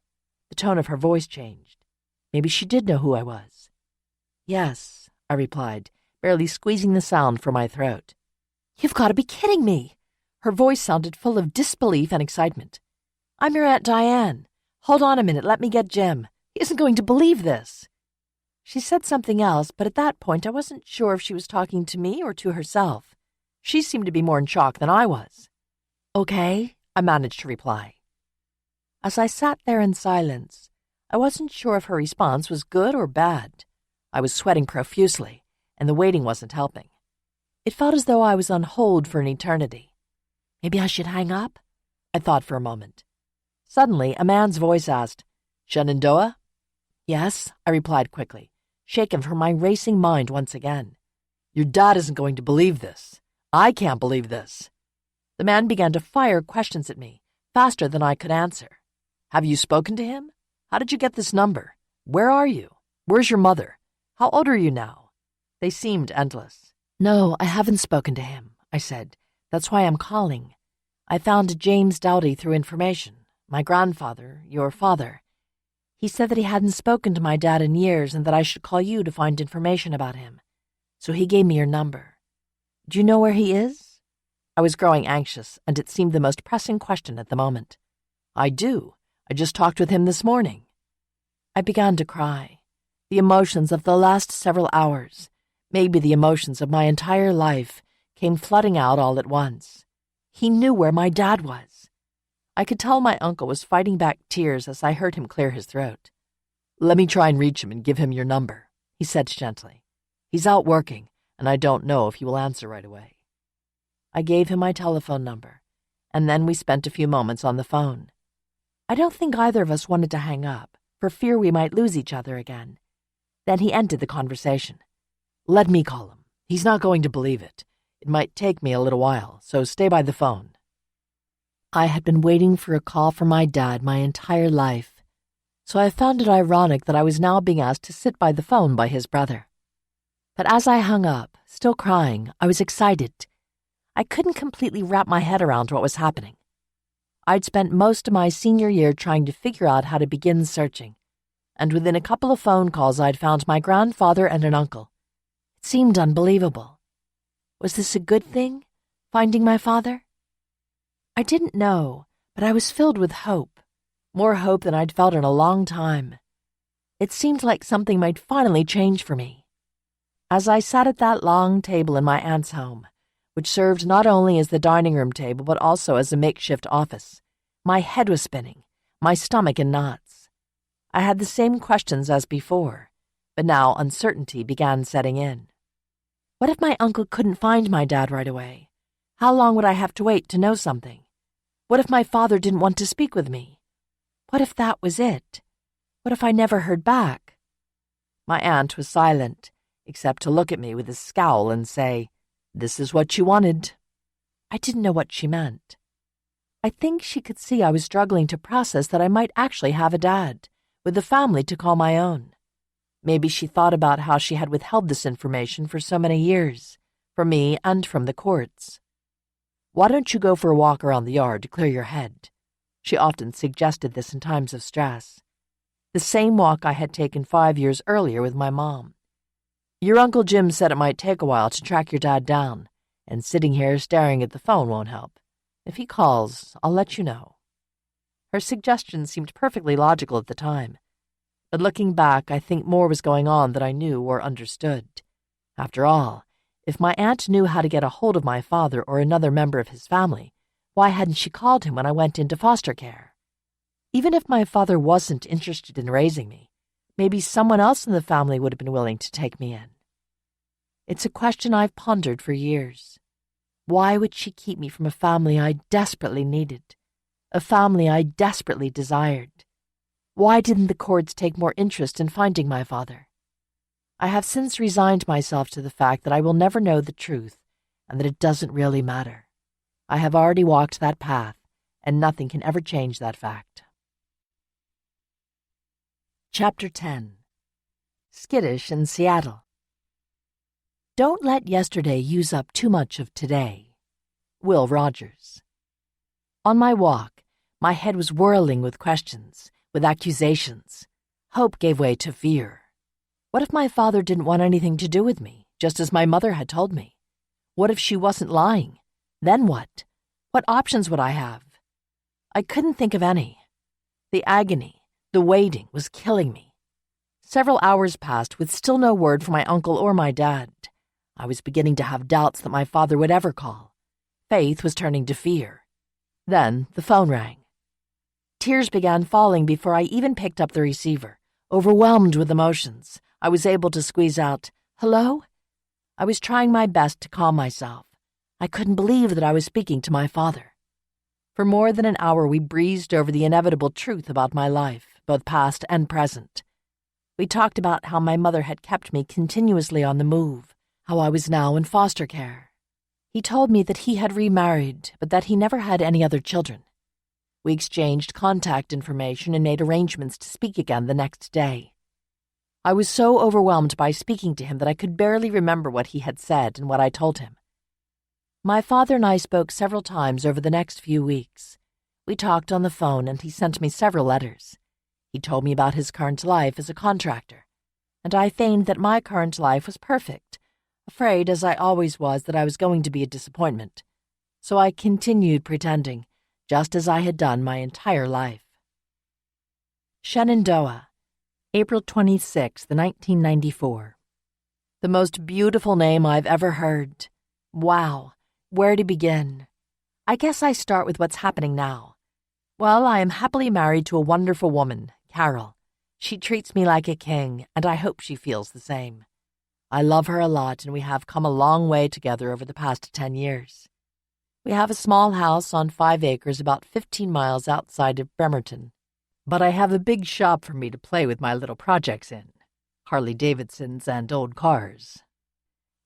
The tone of her voice changed. Maybe she did know who I was. "Yes," I replied, barely squeezing the sound from my throat. "You've got to be kidding me!" Her voice sounded full of disbelief and excitement. "I'm your Aunt Diane. Hold on a minute, let me get Jim. He isn't going to believe this." She said something else, but at that point I wasn't sure if she was talking to me or to herself. She seemed to be more in shock than I was. "Okay," I managed to reply. As I sat there in silence, I wasn't sure if her response was good or bad. I was sweating profusely, and the waiting wasn't helping. It felt as though I was on hold for an eternity. Maybe I should hang up? I thought for a moment. Suddenly, a man's voice asked, "Shenandoah?" "Yes," I replied quickly, shaken from my racing mind once again. "Your dad isn't going to believe this. I can't believe this." The man began to fire questions at me, faster than I could answer. "Have you spoken to him? How did you get this number? Where are you? Where's your mother? How old are you now?" They seemed endless. "No, I haven't spoken to him," I said. "That's why I'm calling. I found James Dowdy through information. My grandfather, your father. He said that he hadn't spoken to my dad in years and that I should call you to find information about him. So he gave me your number. Do you know where he is?" I was growing anxious, and it seemed the most pressing question at the moment. "I do. I just talked with him this morning." I began to cry. The emotions of the last several hours, maybe the emotions of my entire life, came flooding out all at once. He knew where my dad was. I could tell my uncle was fighting back tears as I heard him clear his throat. "Let me try and reach him and give him your number," he said gently. "He's out working, and I don't know if he will answer right away." I gave him my telephone number, and then we spent a few moments on the phone. I don't think either of us wanted to hang up, for fear we might lose each other again. Then he ended the conversation. "Let me call him. He's not going to believe it. It might take me a little while, so stay by the phone." I had been waiting for a call from my dad my entire life, so I found it ironic that I was now being asked to sit by the phone by his brother. But as I hung up, still crying, I was excited. I couldn't completely wrap my head around what was happening. I'd spent most of my senior year trying to figure out how to begin searching, and within a couple of phone calls I'd found my grandfather and an uncle. It seemed unbelievable. Was this a good thing, finding my father? I didn't know, but I was filled with hope, more hope than I'd felt in a long time. It seemed like something might finally change for me. As I sat at that long table in my aunt's home, which served not only as the dining room table but also as a makeshift office, my head was spinning, my stomach in knots. I had the same questions as before, but now uncertainty began setting in. What if my uncle couldn't find my dad right away? How long would I have to wait to know something? What if my father didn't want to speak with me? What if that was it? What if I never heard back? My aunt was silent, except to look at me with a scowl and say, This is what you wanted." I didn't know what she meant. I think she could see I was struggling to process that I might actually have a dad, with a family to call my own. Maybe she thought about how she had withheld this information for so many years, from me and from the courts. "Why don't you go for a walk around the yard to clear your head?" She often suggested this in times of stress. The same walk I had taken 5 years earlier with my mom. "Your Uncle Jim said it might take a while to track your dad down, and sitting here staring at the phone won't help. If he calls, I'll let you know." Her suggestion seemed perfectly logical at the time, but looking back, I think more was going on than I knew or understood. After all, if my aunt knew how to get a hold of my father or another member of his family, why hadn't she called him when I went into foster care? Even if my father wasn't interested in raising me, maybe someone else in the family would have been willing to take me in. It's a question I've pondered for years. Why would she keep me from a family I desperately needed, a family I desperately desired? Why didn't the courts take more interest in finding my father? I have since resigned myself to the fact that I will never know the truth and that it doesn't really matter. I have already walked that path, and nothing can ever change that fact. Chapter 10. Skittish in Seattle. Don't let yesterday use up too much of today. Will Rogers. On my walk, my head was whirling with questions, with accusations. Hope gave way to fear. What if my father didn't want anything to do with me, just as my mother had told me? What if she wasn't lying? Then what? What options would I have? I couldn't think of any. The agony, the waiting was killing me. Several hours passed with still no word from my uncle or my dad. I was beginning to have doubts that my father would ever call. Faith was turning to fear. Then the phone rang. Tears began falling before I even picked up the receiver. Overwhelmed with emotions, I was able to squeeze out, "Hello?" I was trying my best to calm myself. I couldn't believe that I was speaking to my father. For more than an hour we breezed over the inevitable truth about my life, both past and present. We talked about how my mother had kept me continuously on the move, how I was now in foster care. He told me that he had remarried, but that he never had any other children. We exchanged contact information and made arrangements to speak again the next day. I was so overwhelmed by speaking to him that I could barely remember what he had said and what I told him. My father and I spoke several times over the next few weeks. We talked on the phone and he sent me several letters. He told me about his current life as a contractor, and I feigned that my current life was perfect, afraid as I always was that I was going to be a disappointment. So I continued pretending, just as I had done my entire life. Shenandoah, April 26, 1994. The most beautiful name I've ever heard. Wow, where to begin? I guess I start with what's happening now. Well, I am happily married to a wonderful woman, Carol. She treats me like a king, and I hope she feels the same. I love her a lot, and we have come a long way together over the past 10 years. We have a small house on 5 acres about 15 miles outside of Bremerton. But I have a big shop for me to play with my little projects in, Harley-Davidsons and old cars.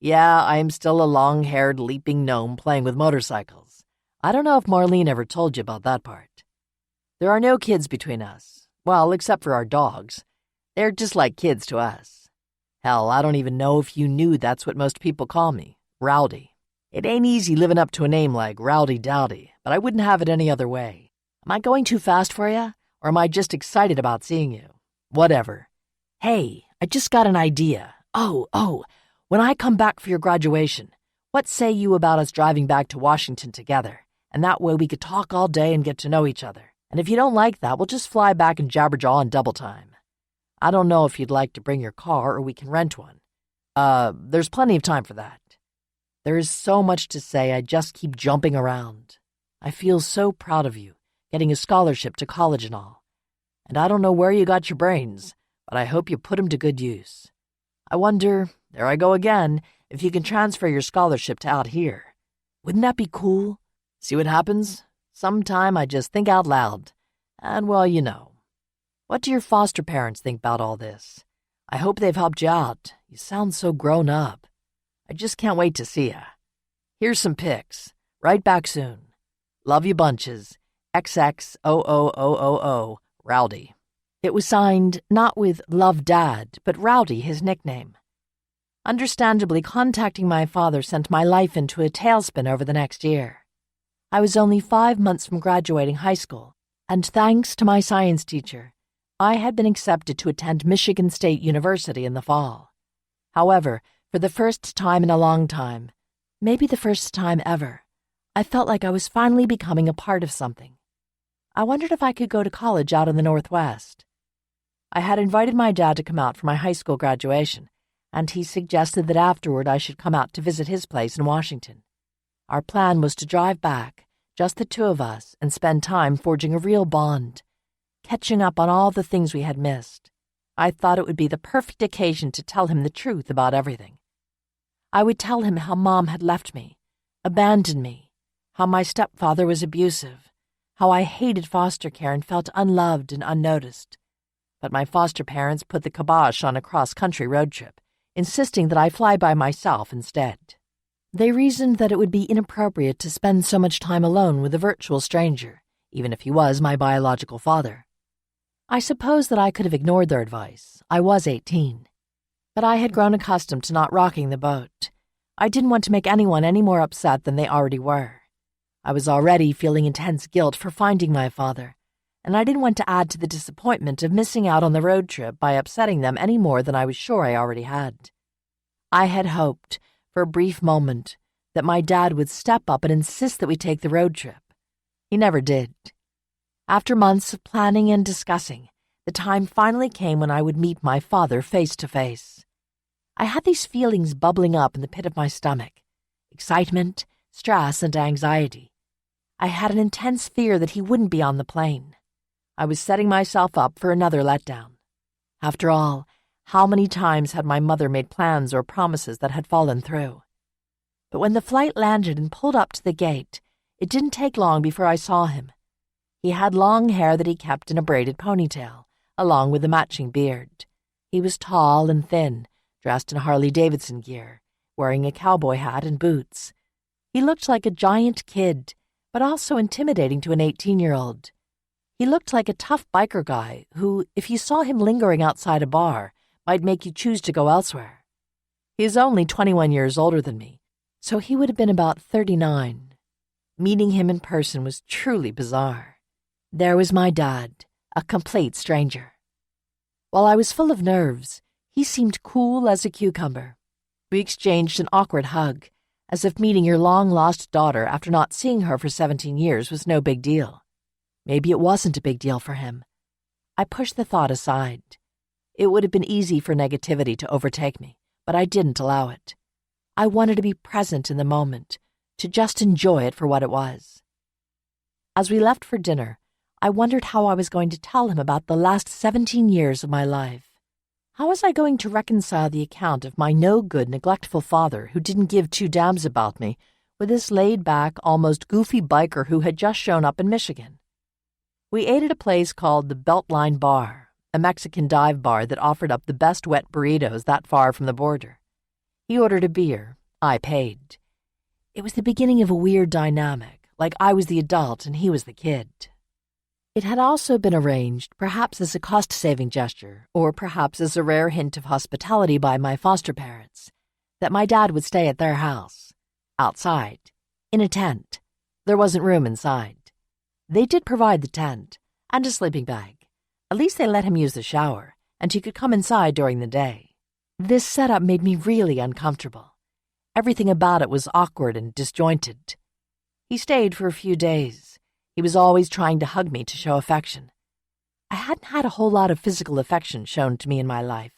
Yeah, I am still a long-haired leaping gnome playing with motorcycles. I don't know if Marlene ever told you about that part. There are no kids between us. Well, except for our dogs. They're just like kids to us. Hell, I don't even know if you knew that's what most people call me, Rowdy. It ain't easy living up to a name like Rowdy Dowdy, but I wouldn't have it any other way. Am I going too fast for you? Or am I just excited about seeing you? Whatever. Hey, I just got an idea. Oh, when I come back for your graduation, what say you about us driving back to Washington together? And that way we could talk all day and get to know each other. And if you don't like that, we'll just fly back and jabberjaw in double time. I don't know if you'd like to bring your car or we can rent one. There's plenty of time for that. There is so much to say, I just keep jumping around. I feel so proud of you, getting a scholarship to college and all. And I don't know where you got your brains, but I hope you put them to good use. I wonder, there I go again, if you can transfer your scholarship to out here. Wouldn't that be cool? See what happens? Sometime I just think out loud. And well, you know. What do your foster parents think about all this? I hope they've helped you out. You sound so grown up. I just can't wait to see ya. Here's some pics. Right back soon. Love you bunches. XXOOOOO, Rowdy. It was signed not with Love Dad, but Rowdy, his nickname. Understandably, contacting my father sent my life into a tailspin over the next year. I was only 5 months from graduating high school, and thanks to my science teacher, I had been accepted to attend Michigan State University in the fall. However, for the first time in a long time, maybe the first time ever, I felt like I was finally becoming a part of something. I wondered if I could go to college out in the Northwest. I had invited my dad to come out for my high school graduation, and he suggested that afterward I should come out to visit his place in Washington. Our plan was to drive back, just the two of us, and spend time forging a real bond, catching up on all the things we had missed. I thought it would be the perfect occasion to tell him the truth about everything. I would tell him how Mom had left me, abandoned me, how my stepfather was abusive, how I hated foster care and felt unloved and unnoticed. But my foster parents put the kibosh on a cross-country road trip, insisting that I fly by myself instead. They reasoned that it would be inappropriate to spend so much time alone with a virtual stranger, even if he was my biological father. I suppose that I could have ignored their advice. I was 18. But I had grown accustomed to not rocking the boat. I didn't want to make anyone any more upset than they already were. I was already feeling intense guilt for finding my father, and I didn't want to add to the disappointment of missing out on the road trip by upsetting them any more than I was sure I already had. I had hoped, for a brief moment, that my dad would step up and insist that we take the road trip. He never did. After months of planning and discussing, the time finally came when I would meet my father face to face. I had these feelings bubbling up in the pit of my stomach: excitement, stress, and anxiety. I had an intense fear that he wouldn't be on the plane. I was setting myself up for another letdown. After all, how many times had my mother made plans or promises that had fallen through? But when the flight landed and pulled up to the gate, it didn't take long before I saw him. He had long hair that he kept in a braided ponytail, along with a matching beard. He was tall and thin, dressed in Harley-Davidson gear, wearing a cowboy hat and boots. He looked like a giant kid, but also intimidating to an 18-year-old. He looked like a tough biker guy who, if you saw him lingering outside a bar, might make you choose to go elsewhere. He is only 21 years older than me, so he would have been about 39. Meeting him in person was truly bizarre. There was my dad, a complete stranger. While I was full of nerves, he seemed cool as a cucumber. We exchanged an awkward hug, as if meeting your long-lost daughter after not seeing her for 17 years was no big deal. Maybe it wasn't a big deal for him. I pushed the thought aside. It would have been easy for negativity to overtake me, but I didn't allow it. I wanted to be present in the moment, to just enjoy it for what it was. As we left for dinner, I wondered how I was going to tell him about the last 17 years of my life. How was I going to reconcile the account of my no-good, neglectful father who didn't give two damns about me with this laid-back, almost goofy biker who had just shown up in Michigan? We ate at a place called the Beltline Bar, a Mexican dive bar that offered up the best wet burritos that far from the border. He ordered a beer. I paid. It was the beginning of a weird dynamic, like I was the adult and he was the kid. It had also been arranged, perhaps as a cost-saving gesture, or perhaps as a rare hint of hospitality by my foster parents, that my dad would stay at their house, outside, in a tent. There wasn't room inside. They did provide the tent, and a sleeping bag. At least they let him use the shower, and he could come inside during the day. This setup made me really uncomfortable. Everything about it was awkward and disjointed. He stayed for a few days. He was always trying to hug me to show affection. I hadn't had a whole lot of physical affection shown to me in my life,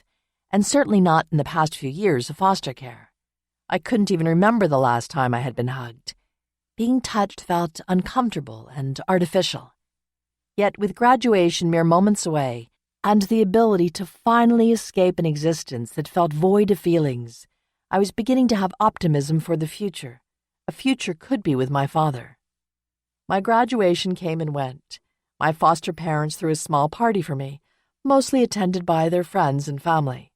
and certainly not in the past few years of foster care. I couldn't even remember the last time I had been hugged. Being touched felt uncomfortable and artificial. Yet with graduation mere moments away, and the ability to finally escape an existence that felt void of feelings, I was beginning to have optimism for the future. A future could be with my father. My graduation came and went. My foster parents threw a small party for me, mostly attended by their friends and family.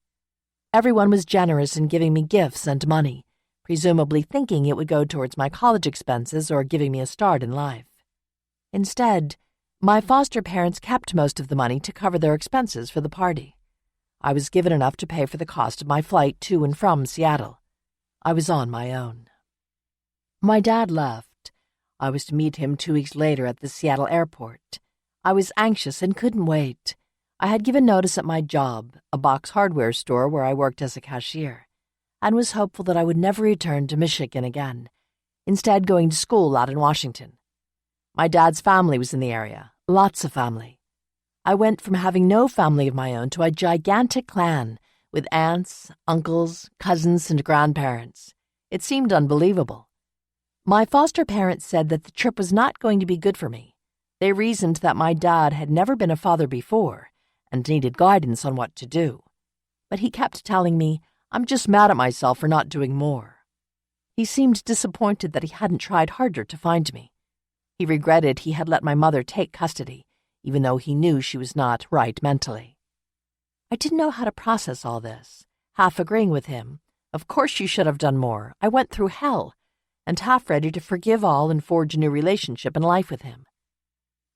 Everyone was generous in giving me gifts and money, presumably thinking it would go towards my college expenses or giving me a start in life. Instead, my foster parents kept most of the money to cover their expenses for the party. I was given enough to pay for the cost of my flight to and from Seattle. I was on my own. My dad left. I was to meet him 2 weeks later at the Seattle airport. I was anxious and couldn't wait. I had given notice at my job, a box hardware store where I worked as a cashier, and was hopeful that I would never return to Michigan again, instead going to school out in Washington. My dad's family was in the area, lots of family. I went from having no family of my own to a gigantic clan with aunts, uncles, cousins, and grandparents. It seemed unbelievable. My foster parents said that the trip was not going to be good for me. They reasoned that my dad had never been a father before and needed guidance on what to do. But he kept telling me, I'm just mad at myself for not doing more. He seemed disappointed that he hadn't tried harder to find me. He regretted he had let my mother take custody, even though he knew she was not right mentally. I didn't know how to process all this, half agreeing with him. Of course you should have done more. I went through hell. And half ready to forgive all and forge a new relationship and life with him.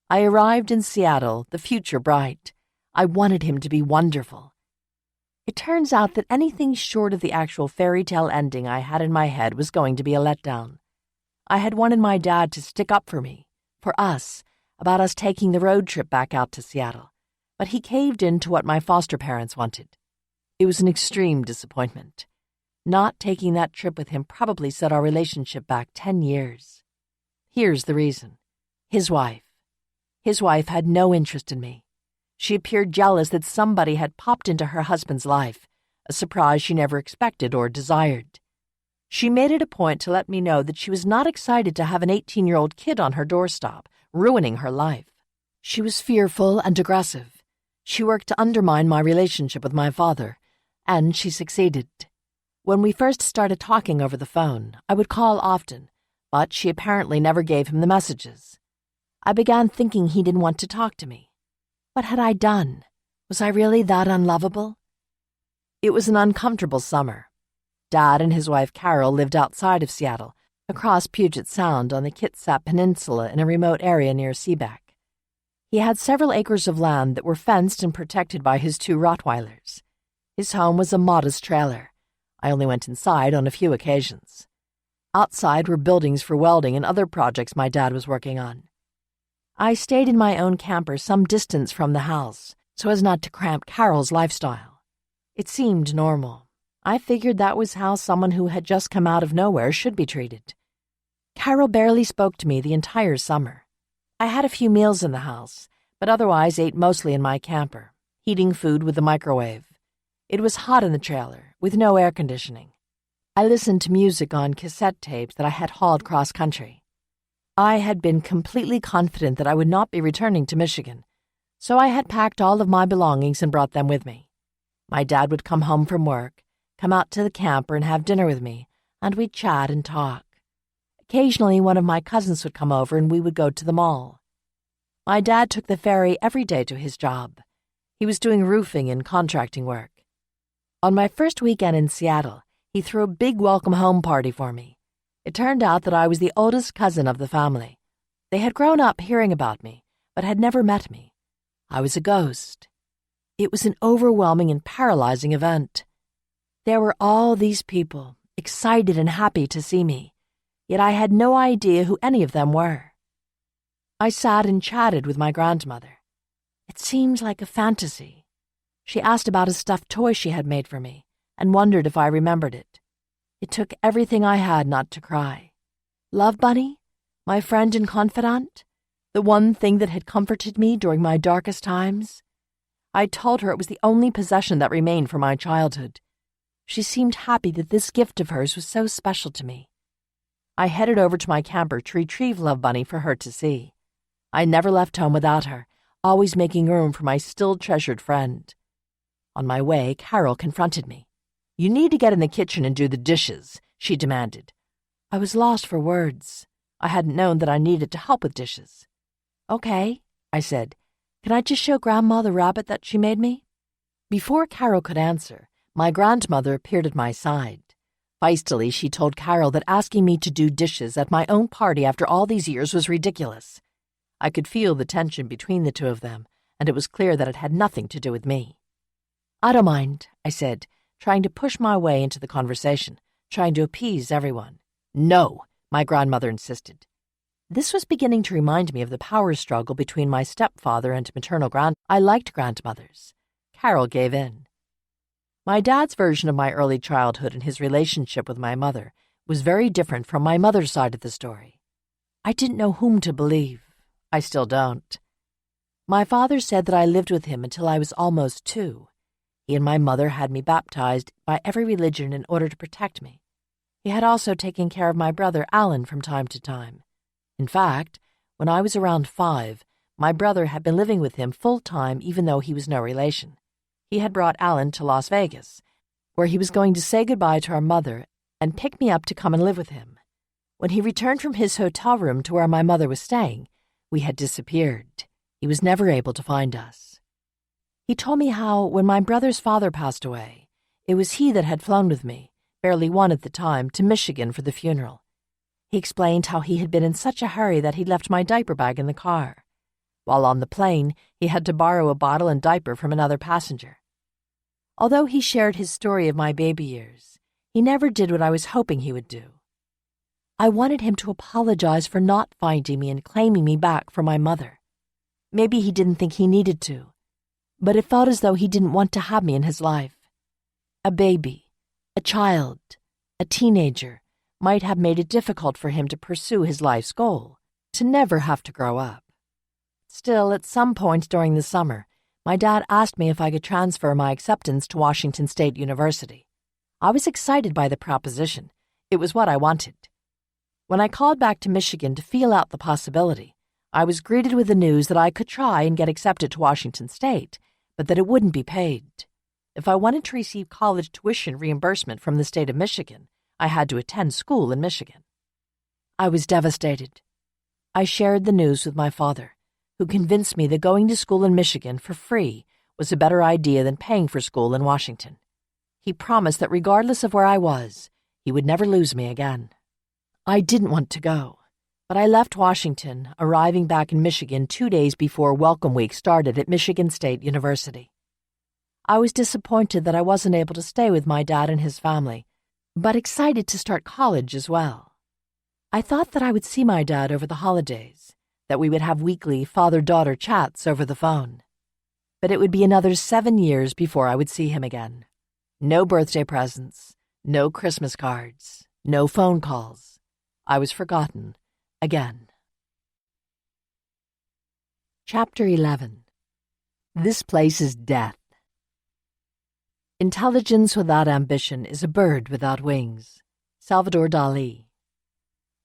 I arrived in Seattle, the future bright. I wanted him to be wonderful. It turns out that anything short of the actual fairy tale ending I had in my head was going to be a letdown. I had wanted my dad to stick up for me, for us, about us taking the road trip back out to Seattle, but he caved in to what my foster parents wanted. It was an extreme disappointment. Not taking that trip with him probably set our relationship back 10 years. Here's the reason. His wife. His wife had no interest in me. She appeared jealous that somebody had popped into her husband's life, a surprise she never expected or desired. She made it a point to let me know that she was not excited to have an 18-year-old kid on her doorstep, ruining her life. She was fearful and aggressive. She worked to undermine my relationship with my father, and she succeeded. When we first started talking over the phone, I would call often, but she apparently never gave him the messages. I began thinking he didn't want to talk to me. What had I done? Was I really that unlovable? It was an uncomfortable summer. Dad and his wife Carol lived outside of Seattle, across Puget Sound on the Kitsap Peninsula in a remote area near Seebeck. He had several acres of land that were fenced and protected by his 2 Rottweilers. His home was a modest trailer. I only went inside on a few occasions. Outside were buildings for welding and other projects my dad was working on. I stayed in my own camper some distance from the house, so as not to cramp Carol's lifestyle. It seemed normal. I figured that was how someone who had just come out of nowhere should be treated. Carol barely spoke to me the entire summer. I had a few meals in the house, but otherwise ate mostly in my camper, heating food with the microwave. It was hot in the trailer, with no air conditioning. I listened to music on cassette tapes that I had hauled cross-country. I had been completely confident that I would not be returning to Michigan, so I had packed all of my belongings and brought them with me. My dad would come home from work, come out to the camper and have dinner with me, and we'd chat and talk. Occasionally, one of my cousins would come over and we would go to the mall. My dad took the ferry every day to his job. He was doing roofing and contracting work. On my first weekend in Seattle, he threw a big welcome home party for me. It turned out that I was the oldest cousin of the family. They had grown up hearing about me, but had never met me. I was a ghost. It was an overwhelming and paralyzing event. There were all these people, excited and happy to see me, yet I had no idea who any of them were. I sat and chatted with my grandmother. It seemed like a fantasy. She asked about a stuffed toy she had made for me and wondered if I remembered it. It took everything I had not to cry. Love Bunny, my friend and confidant, the one thing that had comforted me during my darkest times. I told her it was the only possession that remained from my childhood. She seemed happy that this gift of hers was so special to me. I headed over to my camper to retrieve Love Bunny for her to see. I never left home without her, always making room for my still treasured friend. On my way, Carol confronted me. "You need to get in the kitchen and do the dishes," she demanded. I was lost for words. I hadn't known that I needed to help with dishes. "Okay," I said. "Can I just show Grandma the rabbit that she made me?" Before Carol could answer, my grandmother appeared at my side. Feistily, she told Carol that asking me to do dishes at my own party after all these years was ridiculous. I could feel the tension between the two of them, and it was clear that it had nothing to do with me. "I don't mind," I said, trying to push my way into the conversation, trying to appease everyone. "No," my grandmother insisted. This was beginning to remind me of the power struggle between my stepfather and maternal I liked grandmothers. Carol gave in. My dad's version of my early childhood and his relationship with my mother was very different from my mother's side of the story. I didn't know whom to believe. I still don't. My father said that I lived with him until I was almost 2. He and my mother had me baptized by every religion in order to protect me. He had also taken care of my brother Alan from time to time. In fact, when I was around 5, my brother had been living with him full-time even though he was no relation. He had brought Alan to Las Vegas, where he was going to say goodbye to our mother and pick me up to come and live with him. When he returned from his hotel room to where my mother was staying, we had disappeared. He was never able to find us. He told me how, when my brother's father passed away, it was he that had flown with me, barely 1 at the time, to Michigan for the funeral. He explained how he had been in such a hurry that he'd left my diaper bag in the car. While on the plane, he had to borrow a bottle and diaper from another passenger. Although he shared his story of my baby years, he never did what I was hoping he would do. I wanted him to apologize for not finding me and claiming me back for my mother. Maybe he didn't think he needed to, but it felt as though he didn't want to have me in his life. A baby, a child, a teenager might have made it difficult for him to pursue his life's goal, to never have to grow up. Still, at some point during the summer, my dad asked me if I could transfer my acceptance to Washington State University. I was excited by the proposition. It was what I wanted. When I called back to Michigan to feel out the possibility, I was greeted with the news that I could try and get accepted to Washington State, but that it wouldn't be paid. If I wanted to receive college tuition reimbursement from the state of Michigan, I had to attend school in Michigan. I was devastated. I shared the news with my father, who convinced me that going to school in Michigan for free was a better idea than paying for school in Washington. He promised that regardless of where I was, he would never lose me again. I didn't want to go, but I left Washington, arriving back in Michigan 2 days before Welcome Week started at Michigan State University. I was disappointed that I wasn't able to stay with my dad and his family, but excited to start college as well. I thought that I would see my dad over the holidays, that we would have weekly father-daughter chats over the phone. But it would be another 7 years before I would see him again. No birthday presents, no Christmas cards, no phone calls. I was forgotten again. Chapter 11. This place is death. Intelligence without ambition is a bird without wings. Salvador Dali.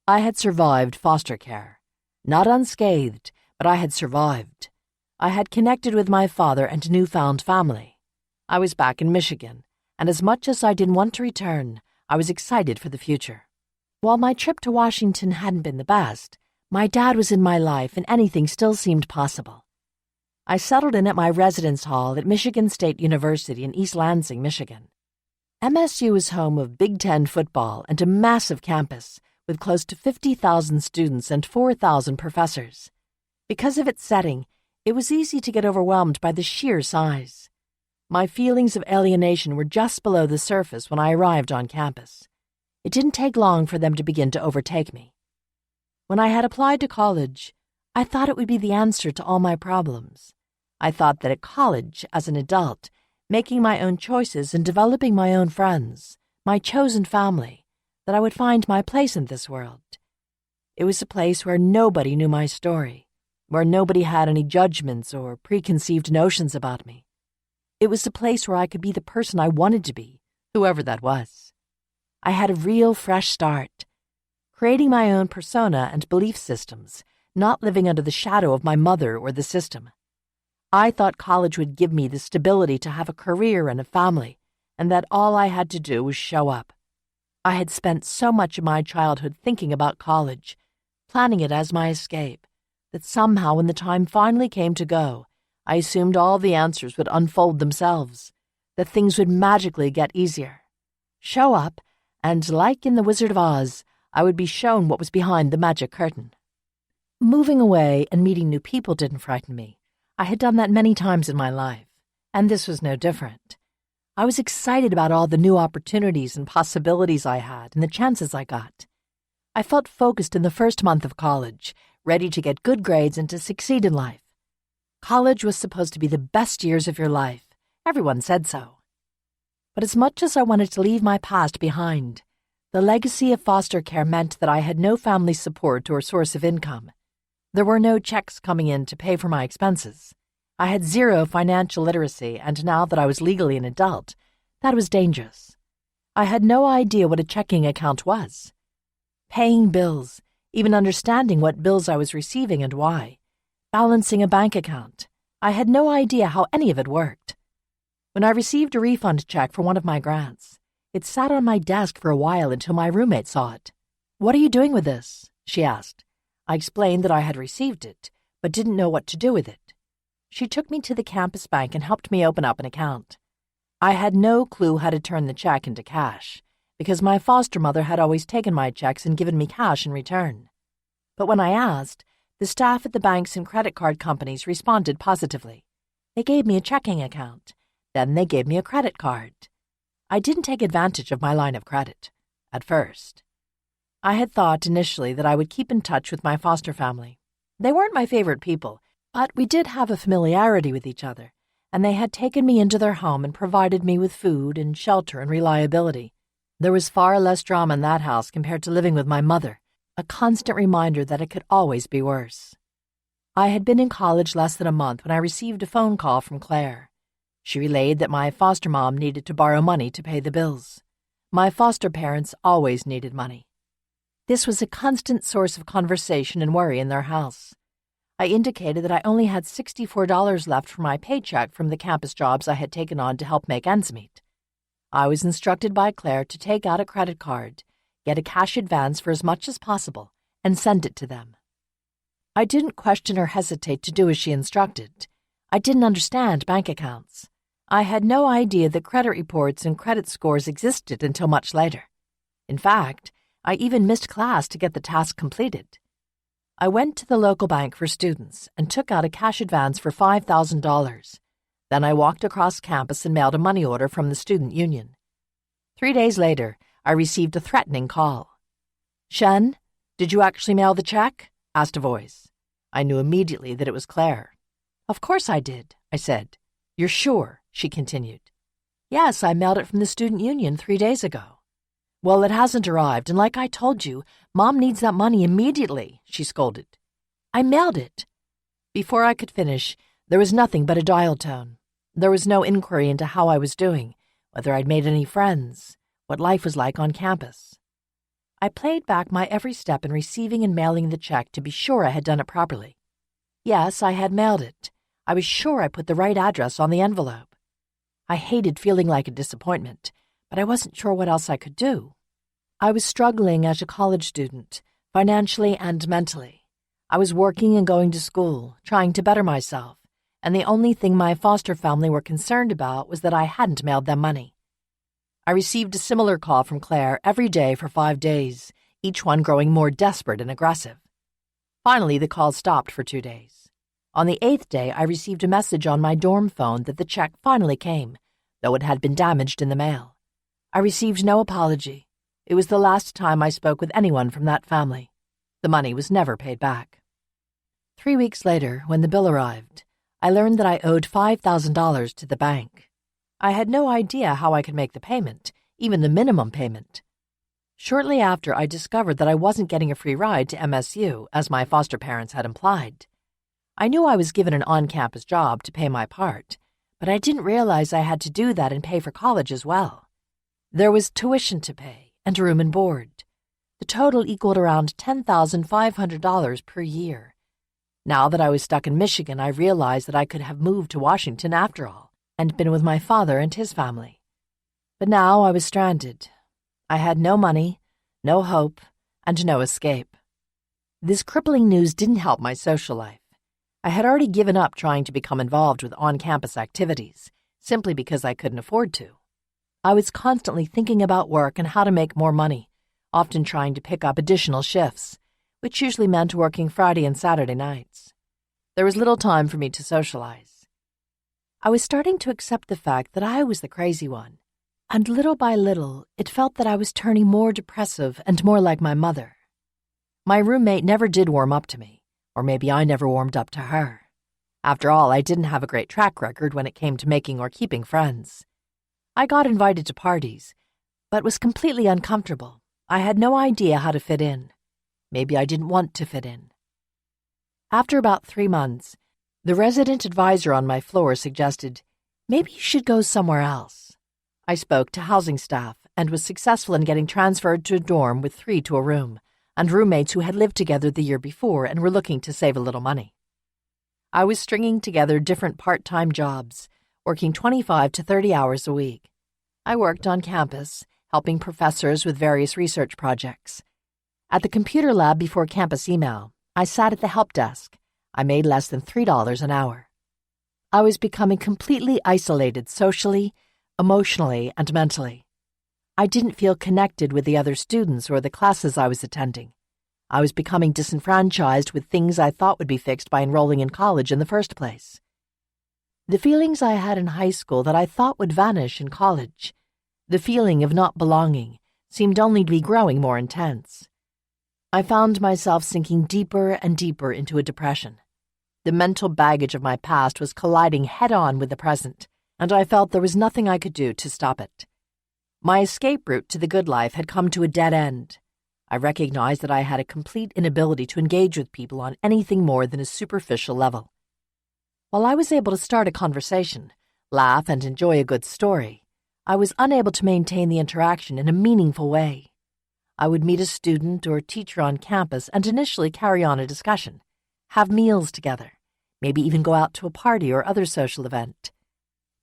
I had survived foster care. Not unscathed, but I had survived. I had connected with my father and newfound family. I was back in Michigan, and as much as I didn't want to return, I was excited for the future. While my trip to Washington hadn't been the best, my dad was in my life and anything still seemed possible. I settled in at my residence hall at Michigan State University in East Lansing, Michigan. MSU is home of Big Ten football and a massive campus with close to 50,000 students and 4,000 professors. Because of its setting, it was easy to get overwhelmed by the sheer size. My feelings of alienation were just below the surface when I arrived on campus. It didn't take long for them to begin to overtake me. When I had applied to college, I thought it would be the answer to all my problems. I thought that at college, as an adult, making my own choices and developing my own friends, my chosen family, that I would find my place in this world. It was a place where nobody knew my story, where nobody had any judgments or preconceived notions about me. It was a place where I could be the person I wanted to be, whoever that was. I had a real fresh start, creating my own persona and belief systems, not living under the shadow of my mother or the system. I thought college would give me the stability to have a career and a family, and that all I had to do was show up. I had spent so much of my childhood thinking about college, planning it as my escape, that somehow when the time finally came to go, I assumed all the answers would unfold themselves, that things would magically get easier. Show up, and like in The Wizard of Oz, I would be shown what was behind the magic curtain. Moving away and meeting new people didn't frighten me. I had done that many times in my life, and this was no different. I was excited about all the new opportunities and possibilities I had and the chances I got. I felt focused in the first month of college, ready to get good grades and to succeed in life. College was supposed to be the best years of your life. Everyone said so. But as much as I wanted to leave my past behind, the legacy of foster care meant that I had no family support or source of income. There were no checks coming in to pay for my expenses. I had zero financial literacy, and now that I was legally an adult, that was dangerous. I had no idea what a checking account was. Paying bills, even understanding what bills I was receiving and why. Balancing a bank account. I had no idea how any of it worked. When I received a refund check for one of my grants, it sat on my desk for a while until my roommate saw it. "What are you doing with this?" she asked. I explained that I had received it, but didn't know what to do with it. She took me to the campus bank and helped me open up an account. I had no clue how to turn the check into cash, because my foster mother had always taken my checks and given me cash in return. But when I asked, the staff at the banks and credit card companies responded positively. They gave me a checking account. Then they gave me a credit card. I didn't take advantage of my line of credit, at first. I had thought initially that I would keep in touch with my foster family. They weren't my favorite people, but we did have a familiarity with each other, and they had taken me into their home and provided me with food and shelter and reliability. There was far less drama in that house compared to living with my mother, a constant reminder that it could always be worse. I had been in college less than a month when I received a phone call from Claire. She relayed that my foster mom needed to borrow money to pay the bills. My foster parents always needed money. This was a constant source of conversation and worry in their house. I indicated that I only had $64 left for my paycheck from the campus jobs I had taken on to help make ends meet. I was instructed by Claire to take out a credit card, get a cash advance for as much as possible, and send it to them. I didn't question or hesitate to do as she instructed. I didn't understand bank accounts. I had no idea that credit reports and credit scores existed until much later. In fact, I even missed class to get the task completed. I went to the local bank for students and took out a cash advance for $5,000. Then I walked across campus and mailed a money order from the student union. 3 days later, I received a threatening call. "Shen, did you actually mail the check?" asked a voice. I knew immediately that it was Claire. "Of course I did," I said. "You're sure?" she continued. "Yes, I mailed it from the student union 3 days ago." "Well, it hasn't arrived, and like I told you, Mom needs that money immediately," she scolded. "I mailed it." Before I could finish, there was nothing but a dial tone. There was no inquiry into how I was doing, whether I'd made any friends, what life was like on campus. I played back my every step in receiving and mailing the check to be sure I had done it properly. Yes, I had mailed it. I was sure I put the right address on the envelope. I hated feeling like a disappointment, but I wasn't sure what else I could do. I was struggling as a college student, financially and mentally. I was working and going to school, trying to better myself, and the only thing my foster family were concerned about was that I hadn't mailed them money. I received a similar call from Claire every day for 5 days, each one growing more desperate and aggressive. Finally, the calls stopped for 2 days. On the 8th day, I received a message on my dorm phone that the check finally came, though it had been damaged in the mail. I received no apology. It was the last time I spoke with anyone from that family. The money was never paid back. 3 weeks later, when the bill arrived, I learned that I owed $5,000 to the bank. I had no idea how I could make the payment, even the minimum payment. Shortly after, I discovered that I wasn't getting a free ride to MSU, as my foster parents had implied. I knew I was given an on-campus job to pay my part, but I didn't realize I had to do that and pay for college as well. There was tuition to pay and room and board. The total equaled around $10,500 per year. Now that I was stuck in Michigan, I realized that I could have moved to Washington after all and been with my father and his family. But now I was stranded. I had no money, no hope, and no escape. This crippling news didn't help my social life. I had already given up trying to become involved with on-campus activities, simply because I couldn't afford to. I was constantly thinking about work and how to make more money, often trying to pick up additional shifts, which usually meant working Friday and Saturday nights. There was little time for me to socialize. I was starting to accept the fact that I was the crazy one, and little by little, it felt that I was turning more depressive and more like my mother. My roommate never did warm up to me, or maybe I never warmed up to her. After all, I didn't have a great track record when it came to making or keeping friends. I got invited to parties, but was completely uncomfortable. I had no idea how to fit in. Maybe I didn't want to fit in. After about 3 months, the resident advisor on my floor suggested, maybe you should go somewhere else. I spoke to housing staff and was successful in getting transferred to a dorm with 3 to a room, and roommates who had lived together the year before and were looking to save a little money. I was stringing together different part-time jobs, working 25 to 30 hours a week. I worked on campus, helping professors with various research projects. At the computer lab before campus email, I sat at the help desk. I made less than $3 an hour. I was becoming completely isolated socially, emotionally, and mentally. I didn't feel connected with the other students or the classes I was attending. I was becoming disenfranchised with things I thought would be fixed by enrolling in college in the first place. The feelings I had in high school that I thought would vanish in college, the feeling of not belonging, seemed only to be growing more intense. I found myself sinking deeper and deeper into a depression. The mental baggage of my past was colliding head-on with the present, and I felt there was nothing I could do to stop it. My escape route to the good life had come to a dead end. I recognized that I had a complete inability to engage with people on anything more than a superficial level. While I was able to start a conversation, laugh, and enjoy a good story, I was unable to maintain the interaction in a meaningful way. I would meet a student or teacher on campus and initially carry on a discussion, have meals together, maybe even go out to a party or other social event.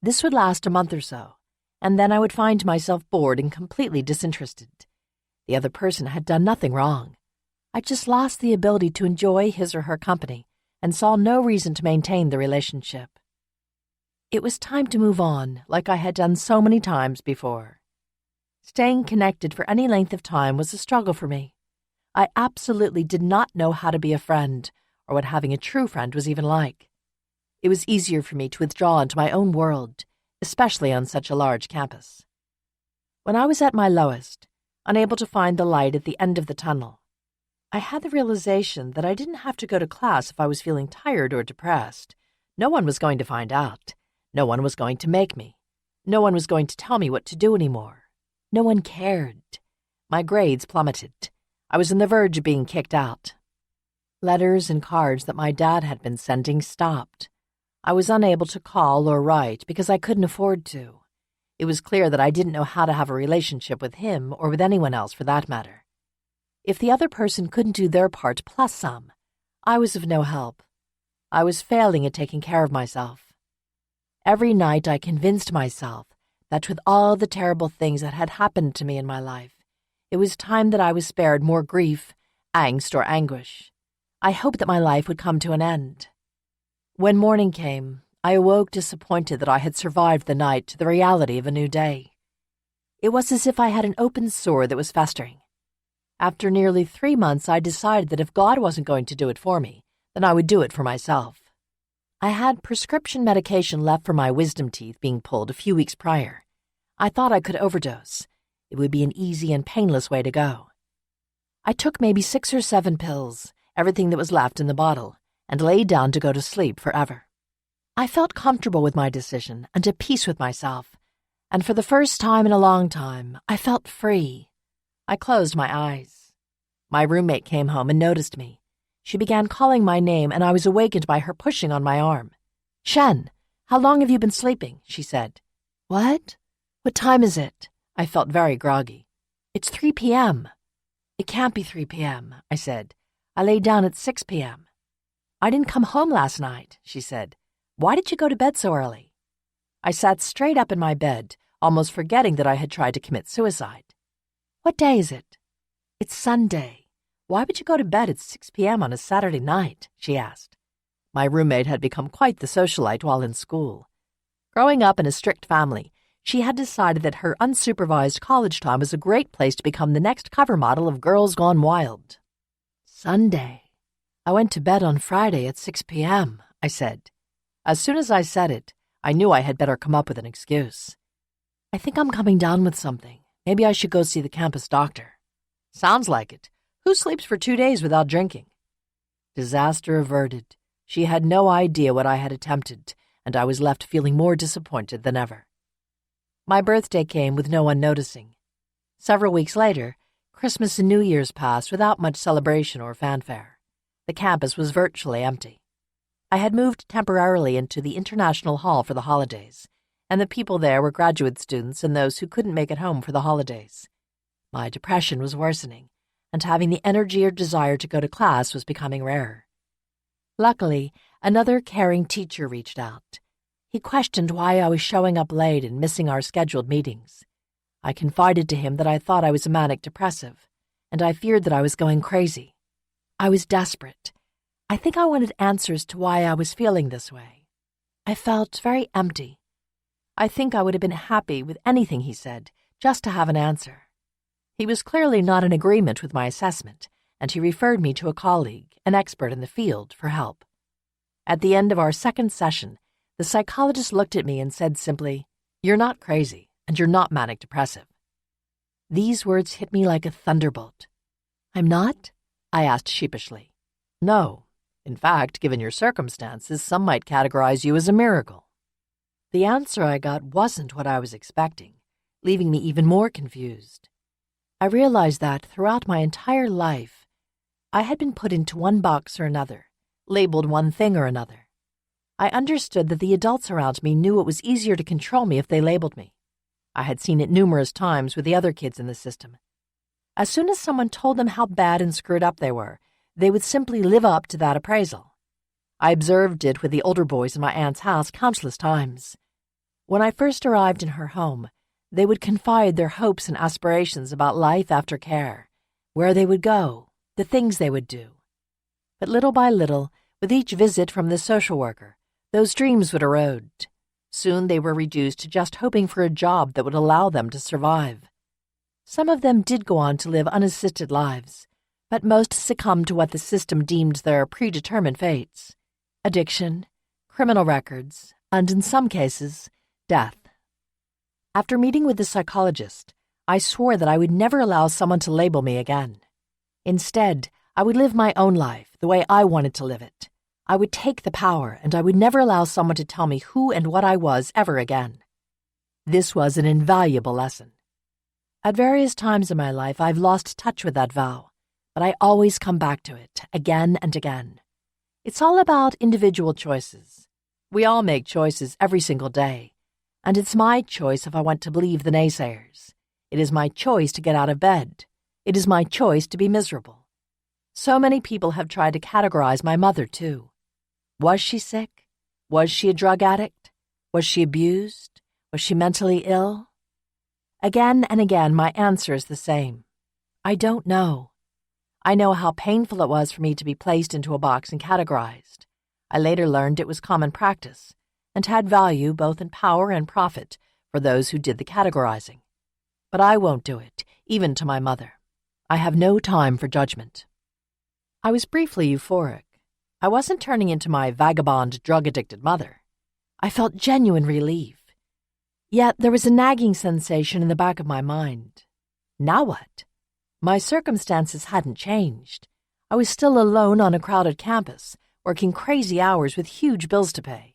This would last a month or so, and then I would find myself bored and completely disinterested. The other person had done nothing wrong. I just lost the ability to enjoy his or her company and saw no reason to maintain the relationship. It was time to move on, like I had done so many times before. Staying connected for any length of time was a struggle for me. I absolutely did not know how to be a friend, or what having a true friend was even like. It was easier for me to withdraw into my own world, especially on such a large campus. When I was at my lowest, unable to find the light at the end of the tunnel, I had the realization that I didn't have to go to class if I was feeling tired or depressed. No one was going to find out. No one was going to make me. No one was going to tell me what to do anymore. No one cared. My grades plummeted. I was on the verge of being kicked out. Letters and cards that my dad had been sending stopped. I was unable to call or write because I couldn't afford to. It was clear that I didn't know how to have a relationship with him or with anyone else for that matter. If the other person couldn't do their part plus some, I was of no help. I was failing at taking care of myself. Every night I convinced myself that with all the terrible things that had happened to me in my life, it was time that I was spared more grief, angst, or anguish. I hoped that my life would come to an end. When morning came, I awoke disappointed that I had survived the night to the reality of a new day. It was as if I had an open sore that was festering. After nearly 3 months, I decided that if God wasn't going to do it for me, then I would do it for myself. I had prescription medication left for my wisdom teeth being pulled a few weeks prior. I thought I could overdose. It would be an easy and painless way to go. I took maybe 6 or 7 pills, everything that was left in the bottle, and lay down to go to sleep forever. I felt comfortable with my decision and at peace with myself, and for the first time in a long time, I felt free. I closed my eyes. My roommate came home and noticed me. She began calling my name, and I was awakened by her pushing on my arm. "Shen, how long have you been sleeping?" she said. "What? What time is it?" I felt very groggy. "It's 3 p.m. "It can't be 3 p.m., I said. "I lay down at 6 p.m. "I didn't come home last night," she said. "Why did you go to bed so early?" I sat straight up in my bed, almost forgetting that I had tried to commit suicide. "What day is it?" "It's Sunday. Why would you go to bed at 6 p.m. on a Saturday night?" she asked. My roommate had become quite the socialite while in school. Growing up in a strict family, She had decided that her unsupervised college time was a great place to become the next cover model of Girls Gone Wild. Sunday. I went to bed on Friday at 6 p.m., I said. As soon as I said it, I knew I had better come up with an excuse. I think I'm coming down with something. Maybe I should go see the campus doctor. Sounds like it. Who sleeps for 2 days without drinking? Disaster averted. She had no idea what I had attempted, and I was left feeling more disappointed than ever. My birthday came with no one noticing. Several weeks later, Christmas and New Year's passed without much celebration or fanfare. The campus was virtually empty. I had moved temporarily into the International Hall for the holidays, and the people there were graduate students and those who couldn't make it home for the holidays. My depression was worsening, and having the energy or desire to go to class was becoming rarer. Luckily, another caring teacher reached out. He questioned why I was showing up late and missing our scheduled meetings. I confided to him that I thought I was a manic depressive, and I feared that I was going crazy. I was desperate. I think I wanted answers to why I was feeling this way. I felt very empty. I think I would have been happy with anything he said, just to have an answer. He was clearly not in agreement with my assessment, and he referred me to a colleague, an expert in the field, for help. At the end of our second session, the psychologist looked at me and said simply, "You're not crazy, and you're not manic depressive." These words hit me like a thunderbolt. "I'm not?" I asked sheepishly. "No. In fact, given your circumstances, some might categorize you as a miracle." The answer I got wasn't what I was expecting, leaving me even more confused. I realized that throughout my entire life, I had been put into one box or another, labeled one thing or another. I understood that the adults around me knew it was easier to control me if they labeled me. I had seen it numerous times with the other kids in the system. As soon as someone told them how bad and screwed up they were, they would simply live up to that appraisal. I observed it with the older boys in my aunt's house countless times. When I first arrived in her home, they would confide their hopes and aspirations about life after care, where they would go, the things they would do. But little by little, with each visit from the social worker, those dreams would erode. Soon they were reduced to just hoping for a job that would allow them to survive. Some of them did go on to live unassisted lives, but most succumbed to what the system deemed their predetermined fates: addiction, criminal records, and in some cases, death. After meeting with the psychologist, I swore that I would never allow someone to label me again. Instead, I would live my own life the way I wanted to live it. I would take the power, and I would never allow someone to tell me who and what I was ever again. This was an invaluable lesson. At various times in my life, I've lost touch with that vow, but I always come back to it, again and again. It's all about individual choices. We all make choices every single day, and it's my choice if I want to believe the naysayers. It is my choice to get out of bed. It is my choice to be miserable. So many people have tried to categorize my mother, too. Was she sick? Was she a drug addict? Was she abused? Was she mentally ill? Again and again, my answer is the same. I don't know. I know how painful it was for me to be placed into a box and categorized. I later learned it was common practice and had value both in power and profit for those who did the categorizing. But I won't do it, even to my mother. I have no time for judgment. I was briefly euphoric. I wasn't turning into my vagabond, drug-addicted mother. I felt genuine relief. Yet there was a nagging sensation in the back of my mind. Now what? My circumstances hadn't changed. I was still alone on a crowded campus, working crazy hours with huge bills to pay.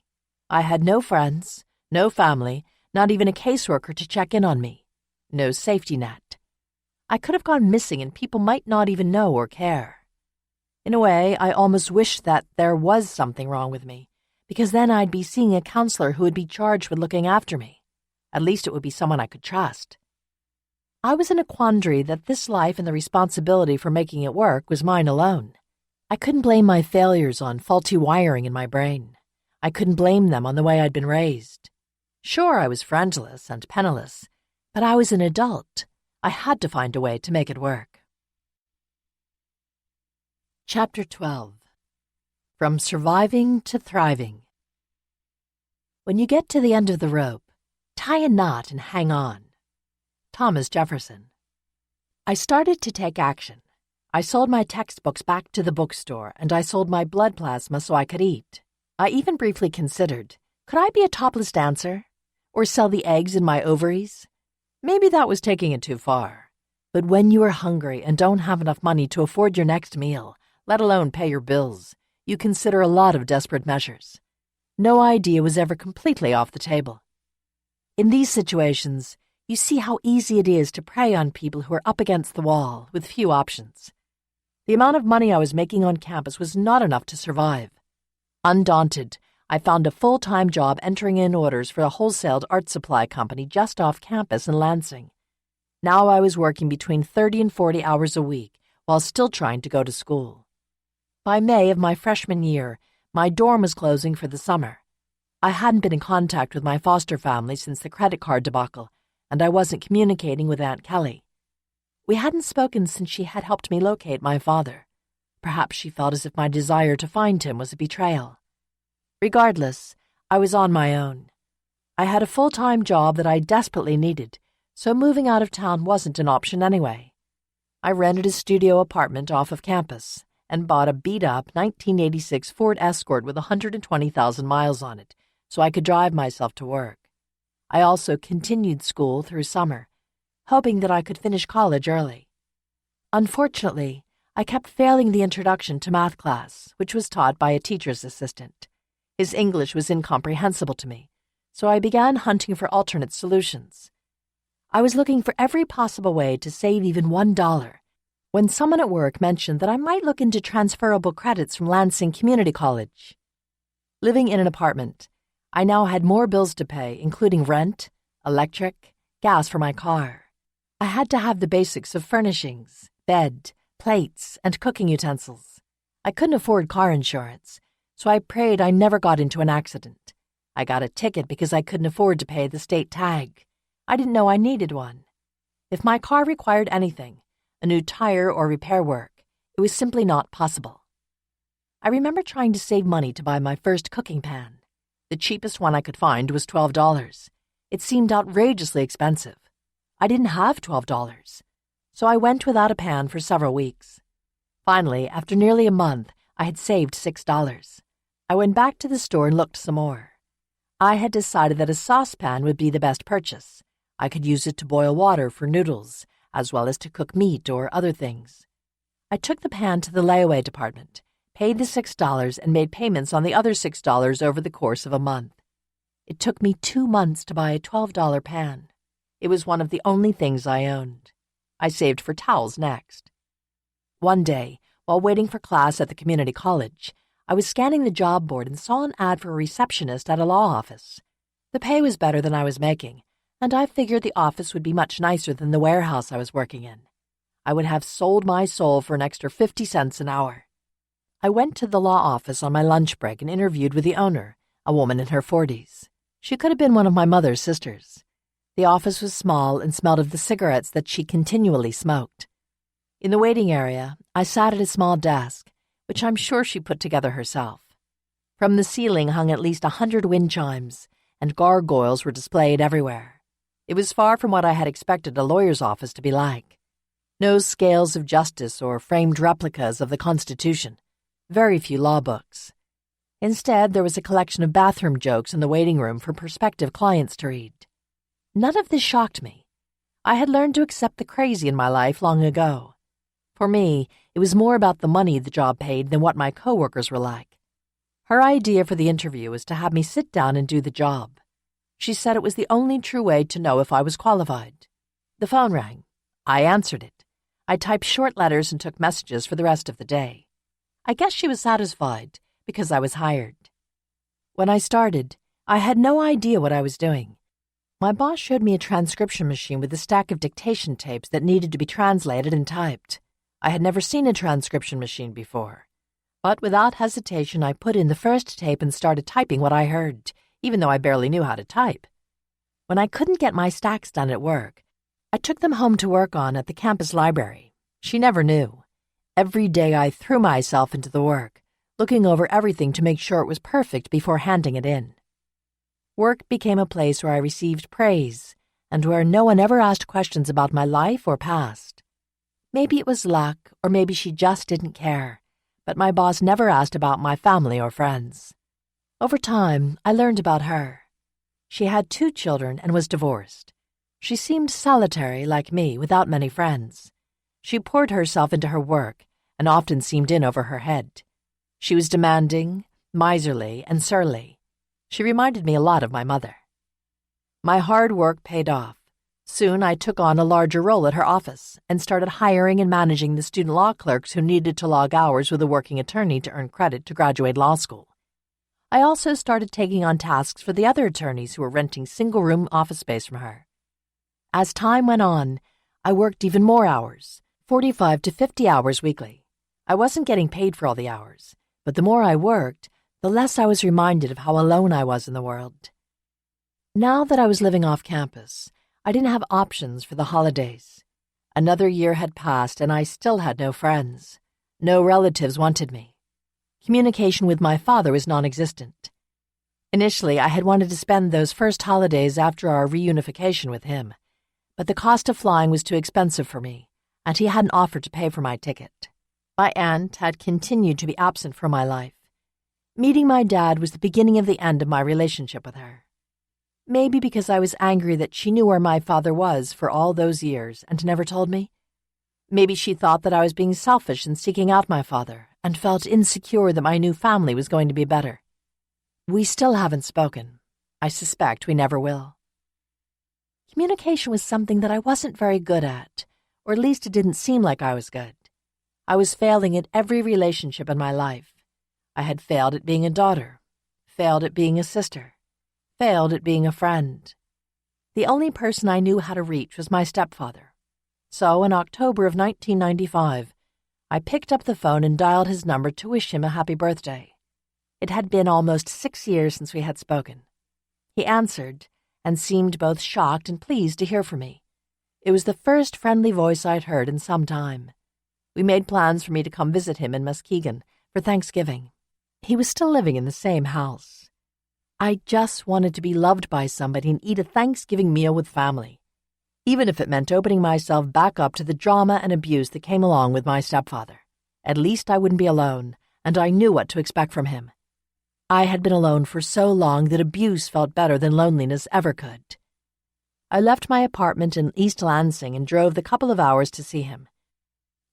I had no friends, no family, not even a caseworker to check in on me. No safety net. I could have gone missing and people might not even know or care. In a way, I almost wished that there was something wrong with me, because then I'd be seeing a counselor who would be charged with looking after me. At least it would be someone I could trust. I was in a quandary that this life and the responsibility for making it work was mine alone. I couldn't blame my failures on faulty wiring in my brain. I couldn't blame them on the way I'd been raised. Sure, I was friendless and penniless, but I was an adult. I had to find a way to make it work. Chapter 12. From Surviving to Thriving. When you get to the end of the rope, Tie a knot and hang on. Thomas Jefferson. I started to take action. I sold my textbooks back to the bookstore, and I sold my blood plasma so I could eat. I even briefly considered, could I be a topless dancer? Or sell the eggs in my ovaries? Maybe that was taking it too far. But when you are hungry and don't have enough money to afford your next meal, let alone pay your bills, you consider a lot of desperate measures. No idea was ever completely off the table. In these situations, you see how easy it is to prey on people who are up against the wall with few options. The amount of money I was making on campus was not enough to survive. Undaunted, I found a full-time job entering in orders for a wholesaled art supply company just off campus in Lansing. Now I was working between 30 and 40 hours a week while still trying to go to school. By May of my freshman year, my dorm was closing for the summer. I hadn't been in contact with my foster family since the credit card debacle, and I wasn't communicating with Aunt Kelly. We hadn't spoken since she had helped me locate my father. Perhaps she felt as if my desire to find him was a betrayal. Regardless, I was on my own. I had a full-time job that I desperately needed, so moving out of town wasn't an option anyway. I rented a studio apartment off of campus and bought a beat-up 1986 Ford Escort with 120,000 miles on it, so I could drive myself to work. I also continued school through summer, hoping that I could finish college early. Unfortunately, I kept failing the introduction to math class, which was taught by a teacher's assistant. His English was incomprehensible to me, so I began hunting for alternate solutions. I was looking for every possible way to save even $1 when someone at work mentioned that I might look into transferable credits from Lansing Community College. Living in an apartment, I now had more bills to pay, including rent, electric, gas for my car. I had to have the basics of furnishings, bed, plates, and cooking utensils. I couldn't afford car insurance, so I prayed I never got into an accident. I got a ticket because I couldn't afford to pay the state tag. I didn't know I needed one. If my car required anything, a new tire or repair work, it was simply not possible. I remember trying to save money to buy my first cooking pan. The cheapest one I could find was $12. It seemed outrageously expensive. I didn't have $12, so I went without a pan for several weeks. Finally, after nearly a month, I had saved $6. I went back to the store and looked some more. I had decided that a saucepan would be the best purchase. I could use it to boil water for noodles, as well as to cook meat or other things. I took the pan to the layaway department, paid the $6, and made payments on the other $6 over the course of a month. It took me 2 months to buy a $12 pan. It was one of the only things I owned. I saved for towels next. One day, while waiting for class at the community college, I was scanning the job board and saw an ad for a receptionist at a law office. The pay was better than I was making, and I figured the office would be much nicer than the warehouse I was working in. I would have sold my soul for an extra 50 cents an hour. I went to the law office on my lunch break and interviewed with the owner, a woman in her 40s. She could have been one of my mother's sisters. The office was small and smelled of the cigarettes that she continually smoked. In the waiting area, I sat at a small desk, which I'm sure she put together herself. From the ceiling hung at least 100 wind chimes, and gargoyles were displayed everywhere. It was far from what I had expected a lawyer's office to be like. No scales of justice or framed replicas of the Constitution. Very few law books. Instead, there was a collection of bathroom jokes in the waiting room for prospective clients to read. None of this shocked me. I had learned to accept the crazy in my life long ago. For me, it was more about the money the job paid than what my coworkers were like. Her idea for the interview was to have me sit down and do the job. She said it was the only true way to know if I was qualified. The phone rang. I answered it. I typed short letters and took messages for the rest of the day. I guess she was satisfied because I was hired. When I started, I had no idea what I was doing. My boss showed me a transcription machine with a stack of dictation tapes that needed to be translated and typed. I had never seen a transcription machine before. But without hesitation, I put in the first tape and started typing what I heard, even though I barely knew how to type. When I couldn't get my stacks done at work, I took them home to work on at the campus library. She never knew. Every day I threw myself into the work, looking over everything to make sure it was perfect before handing it in. Work became a place where I received praise and where no one ever asked questions about my life or past. Maybe it was luck, or maybe she just didn't care, but my boss never asked about my family or friends. Over time, I learned about her. She had 2 children and was divorced. She seemed solitary like me, without many friends. She poured herself into her work and often seemed in over her head. She was demanding, miserly, and surly. She reminded me a lot of my mother. My hard work paid off. Soon I took on a larger role at her office and started hiring and managing the student law clerks who needed to log hours with a working attorney to earn credit to graduate law school. I also started taking on tasks for the other attorneys who were renting single-room office space from her. As time went on, I worked even more hours, 45 to 50 hours weekly. I wasn't getting paid for all the hours, but the more I worked, the less I was reminded of how alone I was in the world. Now that I was living off campus, I didn't have options for the holidays. Another year had passed and I still had no friends. No relatives wanted me. Communication with my father was non-existent. Initially, I had wanted to spend those first holidays after our reunification with him, but the cost of flying was too expensive for me, and he hadn't offered to pay for my ticket. My aunt had continued to be absent from my life. Meeting my dad was the beginning of the end of my relationship with her. Maybe because I was angry that she knew where my father was for all those years and never told me. Maybe she thought that I was being selfish in seeking out my father and felt insecure that my new family was going to be better. We still haven't spoken. I suspect we never will. Communication was something that I wasn't very good at, or at least it didn't seem like I was good. I was failing at every relationship in my life. I had failed at being a daughter, failed at being a sister, failed at being a friend. The only person I knew how to reach was my stepfather. So in October of 1995, I picked up the phone and dialed his number to wish him a happy birthday. It had been almost 6 years since we had spoken. He answered and seemed both shocked and pleased to hear from me. It was the first friendly voice I'd heard in some time. We made plans for me to come visit him in Muskegon for Thanksgiving. He was still living in the same house. I just wanted to be loved by somebody and eat a Thanksgiving meal with family, even if it meant opening myself back up to the drama and abuse that came along with my stepfather. At least I wouldn't be alone, and I knew what to expect from him. I had been alone for so long that abuse felt better than loneliness ever could. I left my apartment in East Lansing and drove the couple of hours to see him.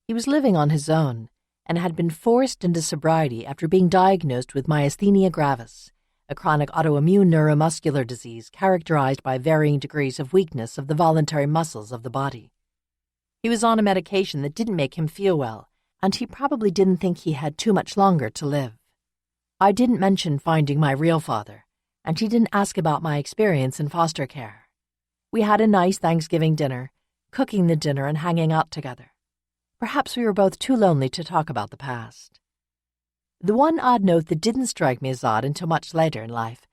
He was living on his own and had been forced into sobriety after being diagnosed with myasthenia gravis, a chronic autoimmune neuromuscular disease characterized by varying degrees of weakness of the voluntary muscles of the body. He was on a medication that didn't make him feel well, and he probably didn't think he had too much longer to live. I didn't mention finding my real father, and he didn't ask about my experience in foster care. We had a nice Thanksgiving dinner, cooking the dinner and hanging out together. Perhaps we were both too lonely to talk about the past. The one odd note that didn't strike me as odd until much later in life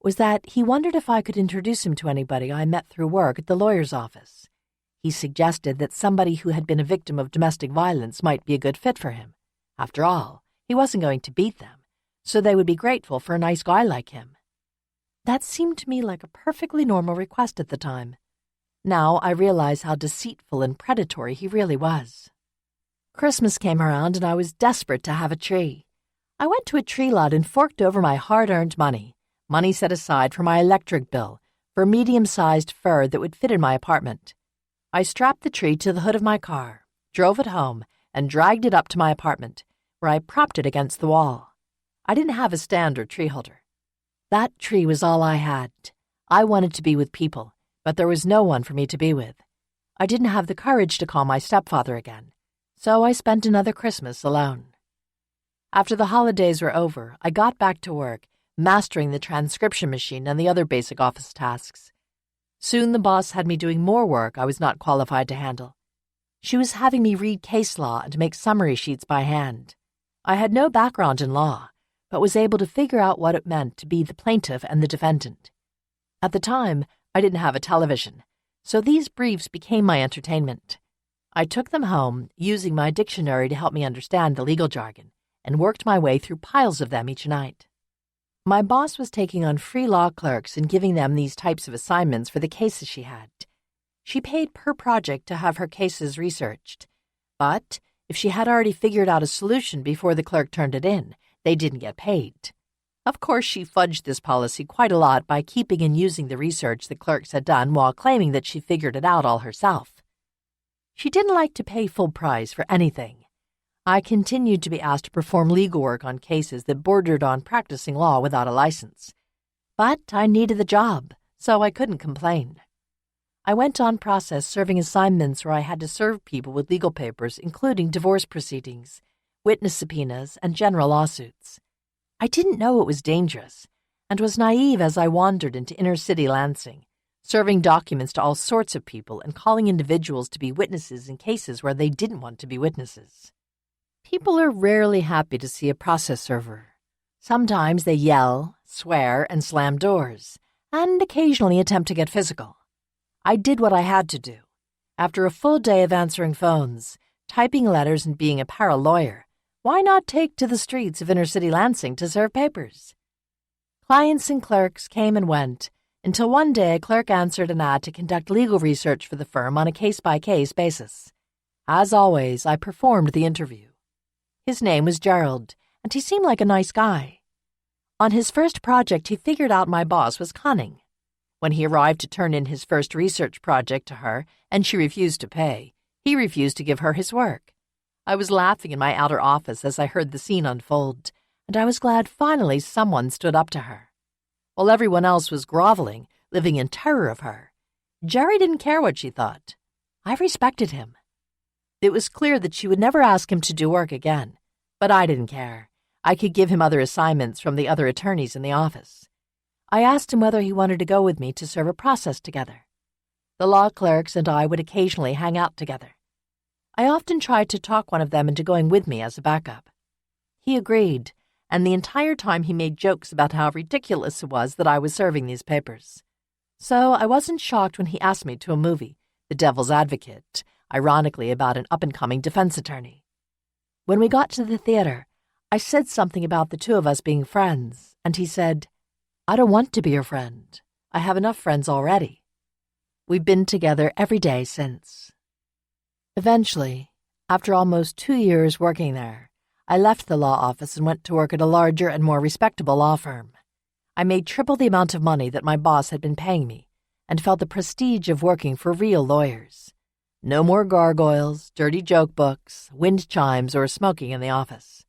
was that he wondered if I could introduce him to anybody I met through work at the lawyer's office. He suggested that somebody who had been a victim of domestic violence might be a good fit for him. After all, he wasn't going to beat them, so they would be grateful for a nice guy like him. That seemed to me like a perfectly normal request at the time. Now I realize how deceitful and predatory he really was. Christmas came around and I was desperate to have a tree. I went to a tree lot and forked over my hard-earned money set aside for my electric bill, for a medium-sized fir that would fit in my apartment. I strapped the tree to the hood of my car, drove it home, and dragged it up to my apartment, where I propped it against the wall. I didn't have a stand or tree holder. That tree was all I had. I wanted to be with people, but there was no one for me to be with. I didn't have the courage to call my stepfather again, so I spent another Christmas alone. After the holidays were over, I got back to work, mastering the transcription machine and the other basic office tasks. Soon the boss had me doing more work I was not qualified to handle. She was having me read case law and make summary sheets by hand. I had no background in law, but was able to figure out what it meant to be the plaintiff and the defendant. At the time, I didn't have a television, so these briefs became my entertainment. I took them home, using my dictionary to help me understand the legal jargon, and worked my way through piles of them each night. My boss was taking on free law clerks and giving them these types of assignments for the cases she had. She paid per project to have her cases researched. But if she had already figured out a solution before the clerk turned it in, they didn't get paid. Of course, she fudged this policy quite a lot by keeping and using the research the clerks had done while claiming that she figured it out all herself. She didn't like to pay full price for anything. I continued to be asked to perform legal work on cases that bordered on practicing law without a license. But I needed the job, so I couldn't complain. I went on process serving assignments where I had to serve people with legal papers, including divorce proceedings, witness subpoenas, and general lawsuits. I didn't know it was dangerous, and was naive as I wandered into inner-city Lansing, serving documents to all sorts of people and calling individuals to be witnesses in cases where they didn't want to be witnesses. People are rarely happy to see a process server. Sometimes they yell, swear, and slam doors, and occasionally attempt to get physical. I did what I had to do. After a full day of answering phones, typing letters, and being a para-lawyer, why not take to the streets of inner-city Lansing to serve papers? Clients and clerks came and went, until one day a clerk answered an ad to conduct legal research for the firm on a case-by-case basis. As always, I performed the interview. His name was Gerald, and he seemed like a nice guy. On his first project, he figured out my boss was cunning. When he arrived to turn in his first research project to her, and she refused to pay, he refused to give her his work. I was laughing in my outer office as I heard the scene unfold, and I was glad finally someone stood up to her. While everyone else was groveling, living in terror of her, Jerry didn't care what she thought. I respected him. It was clear that she would never ask him to do work again, but I didn't care. I could give him other assignments from the other attorneys in the office. I asked him whether he wanted to go with me to serve a process together. The law clerks and I would occasionally hang out together. I often tried to talk one of them into going with me as a backup. He agreed, and the entire time he made jokes about how ridiculous it was that I was serving these papers. So I wasn't shocked when he asked me to a movie, The Devil's Advocate, ironically about an up-and-coming defense attorney. When we got to the theater, I said something about the two of us being friends, and he said, "I don't want to be your friend. I have enough friends already." We've been together every day since. Eventually, after almost 2 years working there, I left the law office and went to work at a larger and more respectable law firm. I made triple the amount of money that my boss had been paying me and felt the prestige of working for real lawyers. No more gargoyles, dirty joke books, wind chimes, or smoking in the office.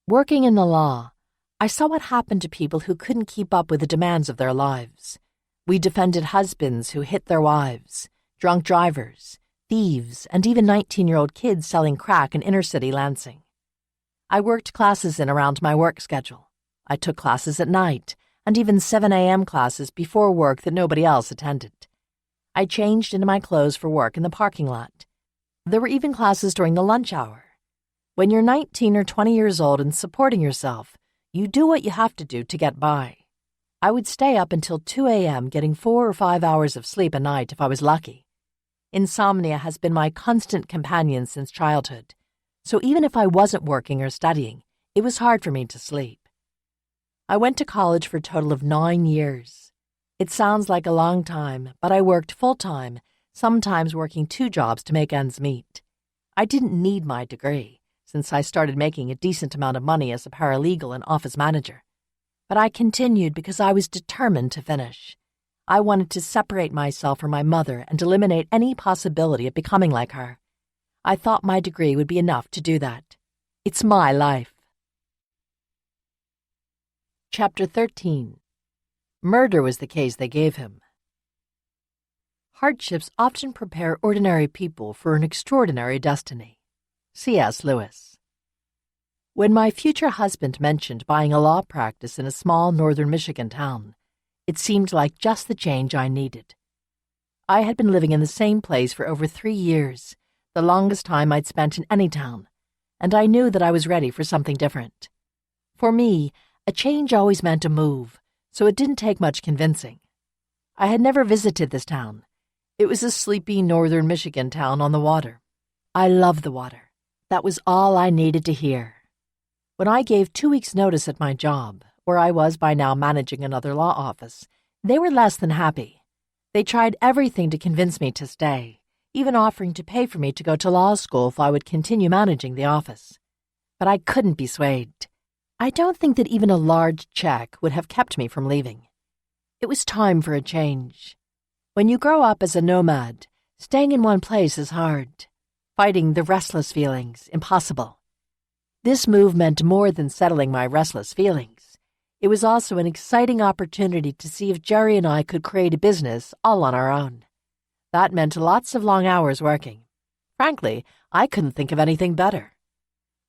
Working in the law, I saw what happened to people who couldn't keep up with the demands of their lives. We defended husbands who hit their wives, drunk drivers, thieves, and even 19-year-old kids selling crack in inner-city Lansing. I worked classes in around my work schedule. I took classes at night, and even 7 a.m. classes before work that nobody else attended. I changed into my clothes for work in the parking lot. There were even classes during the lunch hour. When you're 19 or 20 years old and supporting yourself, you do what you have to do to get by. I would stay up until 2 a.m. getting 4 or 5 hours of sleep a night if I was lucky. Insomnia has been my constant companion since childhood, so even if I wasn't working or studying, it was hard for me to sleep. I went to college for a total of 9 years. It sounds like a long time, but I worked full-time, sometimes working 2 jobs to make ends meet. I didn't need my degree, since I started making a decent amount of money as a paralegal and office manager. But I continued because I was determined to finish. I wanted to separate myself from my mother and eliminate any possibility of becoming like her. I thought my degree would be enough to do that. It's my life. Chapter 13. Murder was the case they gave him. Hardships often prepare ordinary people for an extraordinary destiny. C.S. Lewis. When my future husband mentioned buying a law practice in a small northern Michigan town, it seemed like just the change I needed. I had been living in the same place for over 3 years, the longest time I'd spent in any town, and I knew that I was ready for something different. For me, a change always meant a move, so it didn't take much convincing. I had never visited this town. It was a sleepy northern Michigan town on the water. I love the water. That was all I needed to hear. When I gave 2 weeks' notice at my job, where I was by now managing another law office, they were less than happy. They tried everything to convince me to stay, even offering to pay for me to go to law school if I would continue managing the office. But I couldn't be swayed. I don't think that even a large check would have kept me from leaving. It was time for a change. When you grow up as a nomad, staying in one place is hard. Fighting the restless feelings, impossible. This move meant more than settling my restless feelings. It was also an exciting opportunity to see if Jerry and I could create a business all on our own. That meant lots of long hours working. Frankly, I couldn't think of anything better.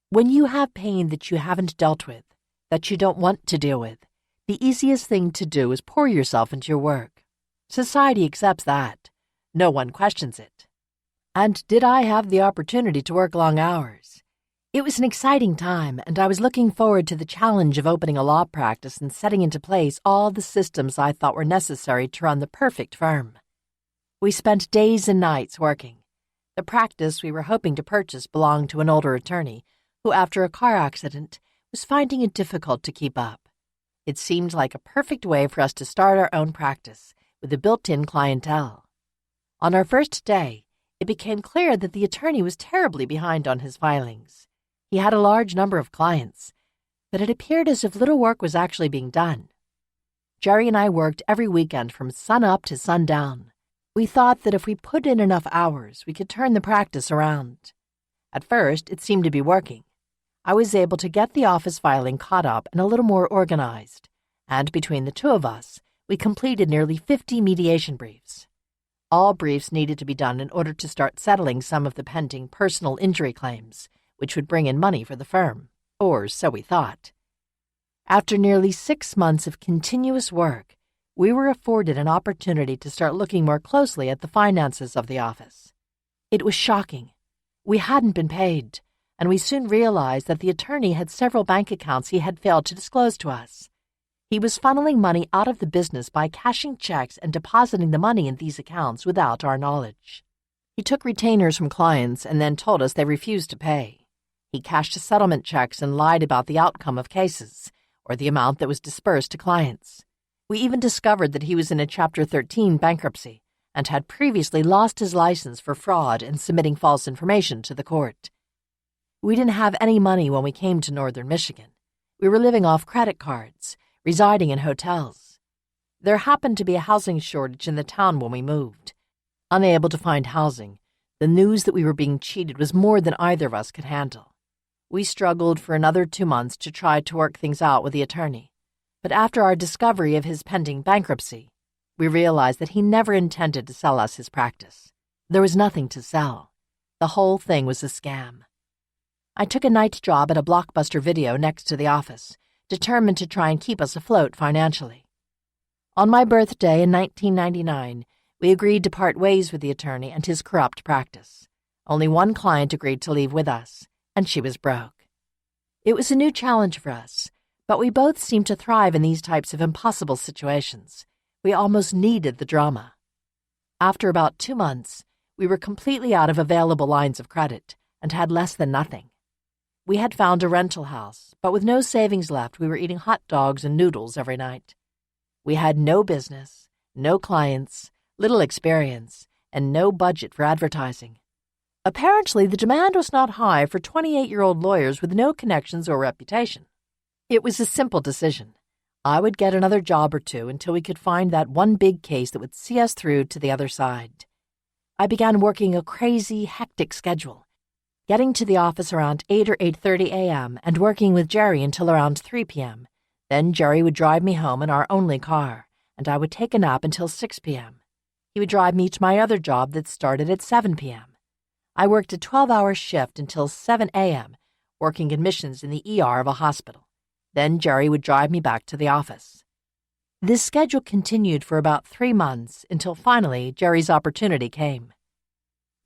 When you have pain that you haven't dealt with, that you don't want to deal with, the easiest thing to do is pour yourself into your work. Society accepts that. No one questions it. And did I have the opportunity to work long hours? It was an exciting time, and I was looking forward to the challenge of opening a law practice and setting into place all the systems I thought were necessary to run the perfect firm. We spent days and nights working. The practice we were hoping to purchase belonged to an older attorney who, after a car accident, was finding it difficult to keep up. It seemed like a perfect way for us to start our own practice with a built-in clientele. On our first day, it became clear that the attorney was terribly behind on his filings. He had a large number of clients, but it appeared as if little work was actually being done. Jerry and I worked every weekend from sun up to sundown. We thought that if we put in enough hours, we could turn the practice around. At first, it seemed to be working. I was able to get the office filing caught up and a little more organized, and between the two of us, we completed nearly 50 mediation briefs. All briefs needed to be done in order to start settling some of the pending personal injury claims, which would bring in money for the firm, or so we thought. After nearly 6 months of continuous work, we were afforded an opportunity to start looking more closely at the finances of the office. It was shocking. We hadn't been paid, and we soon realized that the attorney had several bank accounts he had failed to disclose to us. He was funneling money out of the business by cashing checks and depositing the money in these accounts without our knowledge. He took retainers from clients and then told us they refused to pay. He cashed settlement checks and lied about the outcome of cases, or the amount that was dispersed to clients. We even discovered that he was in a Chapter 13 bankruptcy and had previously lost his license for fraud and submitting false information to the court. We didn't have any money when we came to northern Michigan. We were living off credit cards, residing in hotels. There happened to be a housing shortage in the town when we moved. Unable to find housing, the news that we were being cheated was more than either of us could handle. We struggled for another 2 months to try to work things out with the attorney, but after our discovery of his pending bankruptcy, we realized that he never intended to sell us his practice. There was nothing to sell. The whole thing was a scam. I took a night job at a Blockbuster Video next to the office, determined to try and keep us afloat financially. On my birthday in 1999, we agreed to part ways with the attorney and his corrupt practice. Only one client agreed to leave with us, and she was broke. It was a new challenge for us, but we both seemed to thrive in these types of impossible situations. We almost needed the drama. After about 2 months, we were completely out of available lines of credit and had less than nothing. We had found a rental house, but with no savings left, we were eating hot dogs and noodles every night. We had no business, no clients, little experience, and no budget for advertising. Apparently, the demand was not high for 28-year-old lawyers with no connections or reputation. It was a simple decision. I would get another job or two until we could find that one big case that would see us through to the other side. I began working a crazy, hectic schedule, getting to the office around 8 or 8:30 a.m. and working with Jerry until around 3 p.m. Then Jerry would drive me home in our only car, and I would take a nap until 6 p.m. He would drive me to my other job that started at 7 p.m. I worked a 12-hour shift until 7 a.m., working admissions in the ER of a hospital. Then Jerry would drive me back to the office. This schedule continued for about 3 months until finally Jerry's opportunity came.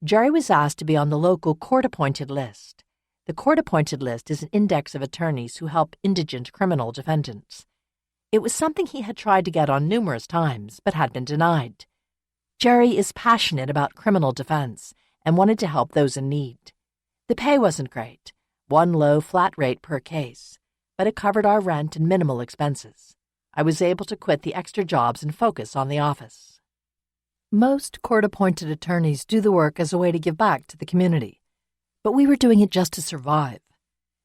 Jerry was asked to be on the local court-appointed list. The court-appointed list is an index of attorneys who help indigent criminal defendants. It was something he had tried to get on numerous times, but had been denied. Jerry is passionate about criminal defense and wanted to help those in need. The pay wasn't great, one low flat rate per case, but it covered our rent and minimal expenses. I was able to quit the extra jobs and focus on the office. Most court-appointed attorneys do the work as a way to give back to the community, but we were doing it just to survive.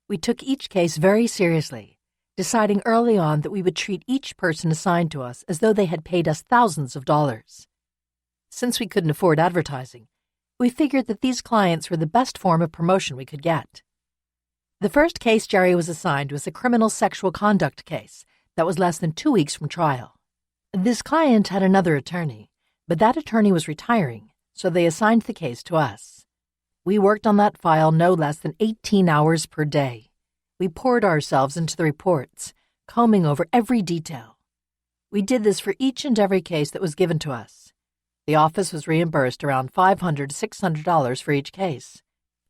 We took each case very seriously, deciding early on that we would treat each person assigned to us as though they had paid us thousands of dollars. Since we couldn't afford advertising, we figured that these clients were the best form of promotion we could get. The first case Jerry was assigned was a criminal sexual conduct case that was less than 2 weeks from trial. This client had another attorney, but that attorney was retiring, so they assigned the case to us. We worked on that file no less than 18 hours per day. We poured ourselves into the reports, combing over every detail. We did this for each and every case that was given to us. The office was reimbursed around $500 to $600 for each case.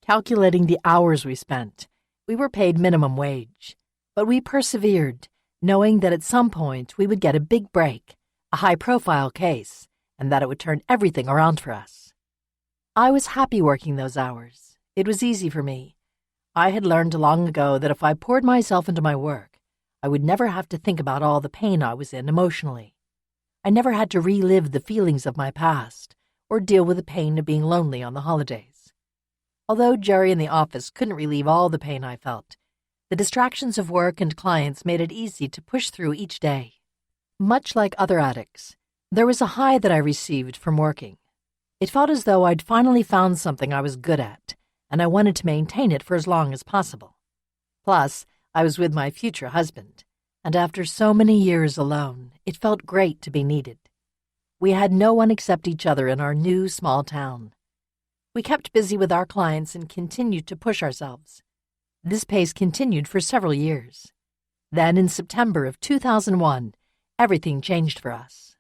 Calculating the hours we spent, we were paid minimum wage. But we persevered, knowing that at some point we would get a big break, a high-profile case, and that it would turn everything around for us. I was happy working those hours. It was easy for me. I had learned long ago that if I poured myself into my work, I would never have to think about all the pain I was in emotionally. I never had to relive the feelings of my past or deal with the pain of being lonely on the holidays. Although Jerry in the office couldn't relieve all the pain I felt, the distractions of work and clients made it easy to push through each day. Much like other addicts, there was a high that I received from working. It felt as though I'd finally found something I was good at, and I wanted to maintain it for as long as possible. Plus, I was with my future husband, and after so many years alone, it felt great to be needed. We had no one except each other in our new small town. We kept busy with our clients and continued to push ourselves. This pace continued for several years. Then, in September of 2001, everything changed for us.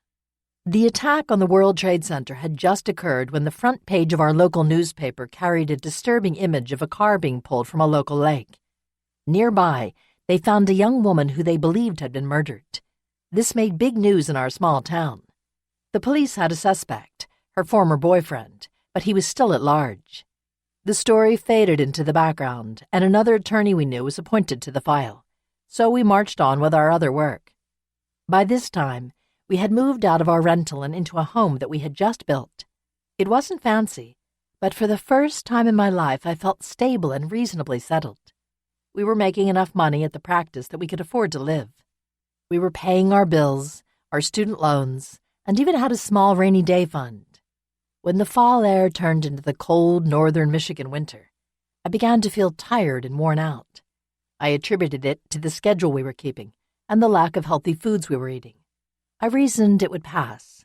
The attack on the World Trade Center had just occurred when the front page of our local newspaper carried a disturbing image of a car being pulled from a local lake. Nearby, they found a young woman who they believed had been murdered. This made big news in our small town. The police had a suspect, her former boyfriend, but he was still at large. The story faded into the background, and another attorney we knew was appointed to the file, so we marched on with our other work. By this time, we had moved out of our rental and into a home that we had just built. It wasn't fancy, but for the first time in my life I felt stable and reasonably settled. We were making enough money at the practice that we could afford to live. We were paying our bills, our student loans, and even had a small rainy day fund. When the fall air turned into the cold northern Michigan winter, I began to feel tired and worn out. I attributed it to the schedule we were keeping and the lack of healthy foods we were eating. I reasoned it would pass.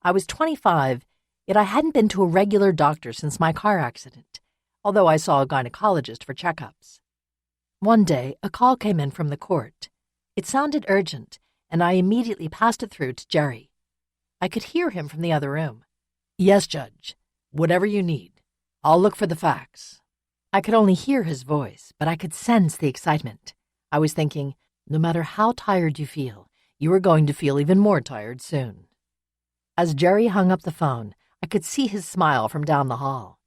I was 25, yet I hadn't been to a regular doctor since my car accident, although I saw a gynecologist for checkups. One day, a call came in from the court. It sounded urgent, and I immediately passed it through to Jerry. I could hear him from the other room. "Yes, Judge. Whatever you need. I'll look for the facts." I could only hear his voice, but I could sense the excitement. I was thinking, no matter how tired you feel, you are going to feel even more tired soon. As Jerry hung up the phone, I could see his smile from down the hall.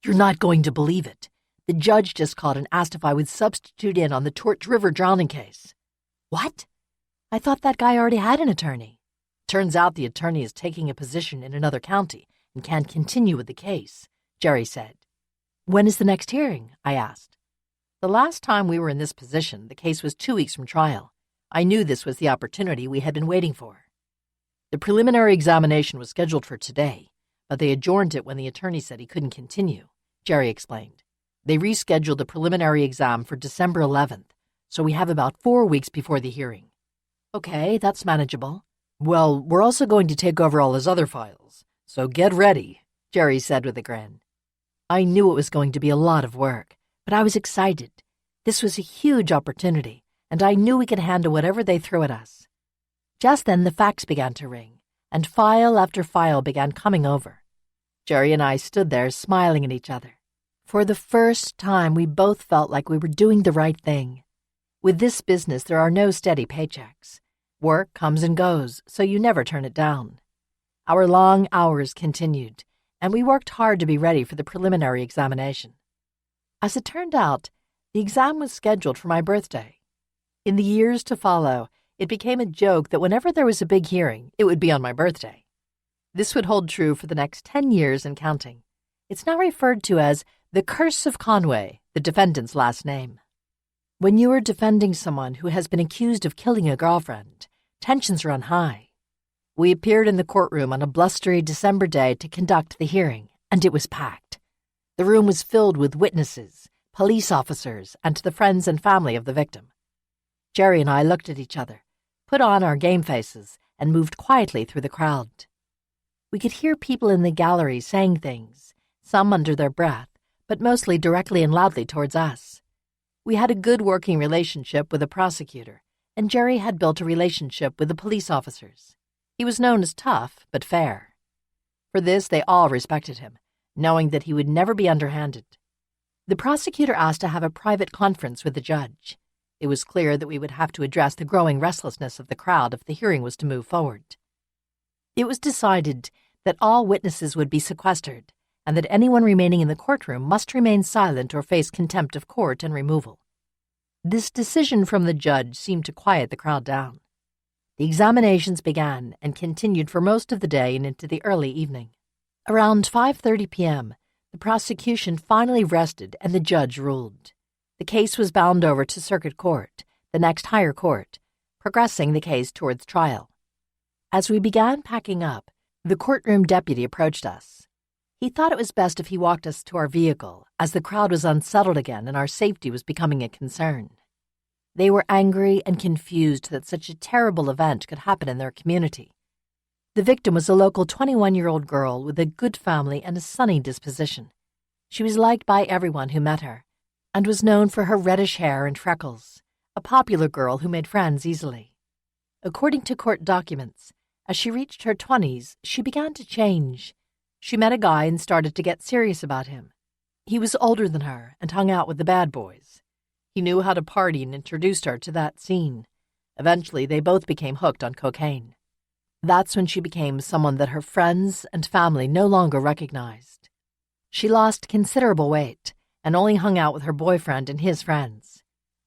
"You're not going to believe it. The judge just called and asked if I would substitute in on the Torch River drowning case." "What? I thought that guy already had an attorney." "Turns out the attorney is taking a position in another county and can't continue with the case," Jerry said. "When is the next hearing?" I asked. The last time we were in this position, the case was 2 weeks from trial. I knew this was the opportunity we had been waiting for. The preliminary examination was scheduled for today, but they adjourned it when the attorney said he couldn't continue, Jerry explained. They rescheduled the preliminary exam for December 11th, so we have about 4 weeks before the hearing. "Okay, that's manageable." "Well, we're also going to take over all his other files, so get ready," Jerry said with a grin. I knew it was going to be a lot of work, but I was excited. This was a huge opportunity, and I knew we could handle whatever they threw at us. Just then the fax began to ring, and file after file began coming over. Jerry and I stood there smiling at each other. For the first time, we both felt like we were doing the right thing. With this business, there are no steady paychecks. Work comes and goes, so you never turn it down. Our long hours continued, and we worked hard to be ready for the preliminary examination. As it turned out, the exam was scheduled for my birthday. In the years to follow, it became a joke that whenever there was a big hearing, it would be on my birthday. This would hold true for the next 10 years and counting. It's now referred to as the Curse of Conway, the defendant's last name. When you are defending someone who has been accused of killing a girlfriend, tensions run high. We appeared in the courtroom on a blustery December day to conduct the hearing, and it was packed. The room was filled with witnesses, police officers, and the friends and family of the victim. Jerry and I looked at each other, put on our game faces, and moved quietly through the crowd. We could hear people in the gallery saying things, some under their breath, but mostly directly and loudly towards us. We had a good working relationship with the prosecutor, and Jerry had built a relationship with the police officers. He was known as tough, but fair. For this, they all respected him, knowing that he would never be underhanded. The prosecutor asked to have a private conference with the judge. It was clear that we would have to address the growing restlessness of the crowd if the hearing was to move forward. It was decided that all witnesses would be sequestered, and that anyone remaining in the courtroom must remain silent or face contempt of court and removal. This decision from the judge seemed to quiet the crowd down. The examinations began and continued for most of the day and into the early evening. Around 5:30 p.m., the prosecution finally rested and the judge ruled. The case was bound over to Circuit Court, the next higher court, progressing the case towards trial. As we began packing up, the courtroom deputy approached us. He thought it was best if he walked us to our vehicle, as the crowd was unsettled again and our safety was becoming a concern. They were angry and confused that such a terrible event could happen in their community. The victim was a local 21-year-old girl with a good family and a sunny disposition. She was liked by everyone who met her, and was known for her reddish hair and freckles, a popular girl who made friends easily. According to court documents, as she reached her 20s, she began to change. She met a guy and started to get serious about him. He was older than her and hung out with the bad boys. He knew how to party and introduced her to that scene. Eventually, they both became hooked on cocaine. That's when she became someone that her friends and family no longer recognized. She lost considerable weight and only hung out with her boyfriend and his friends.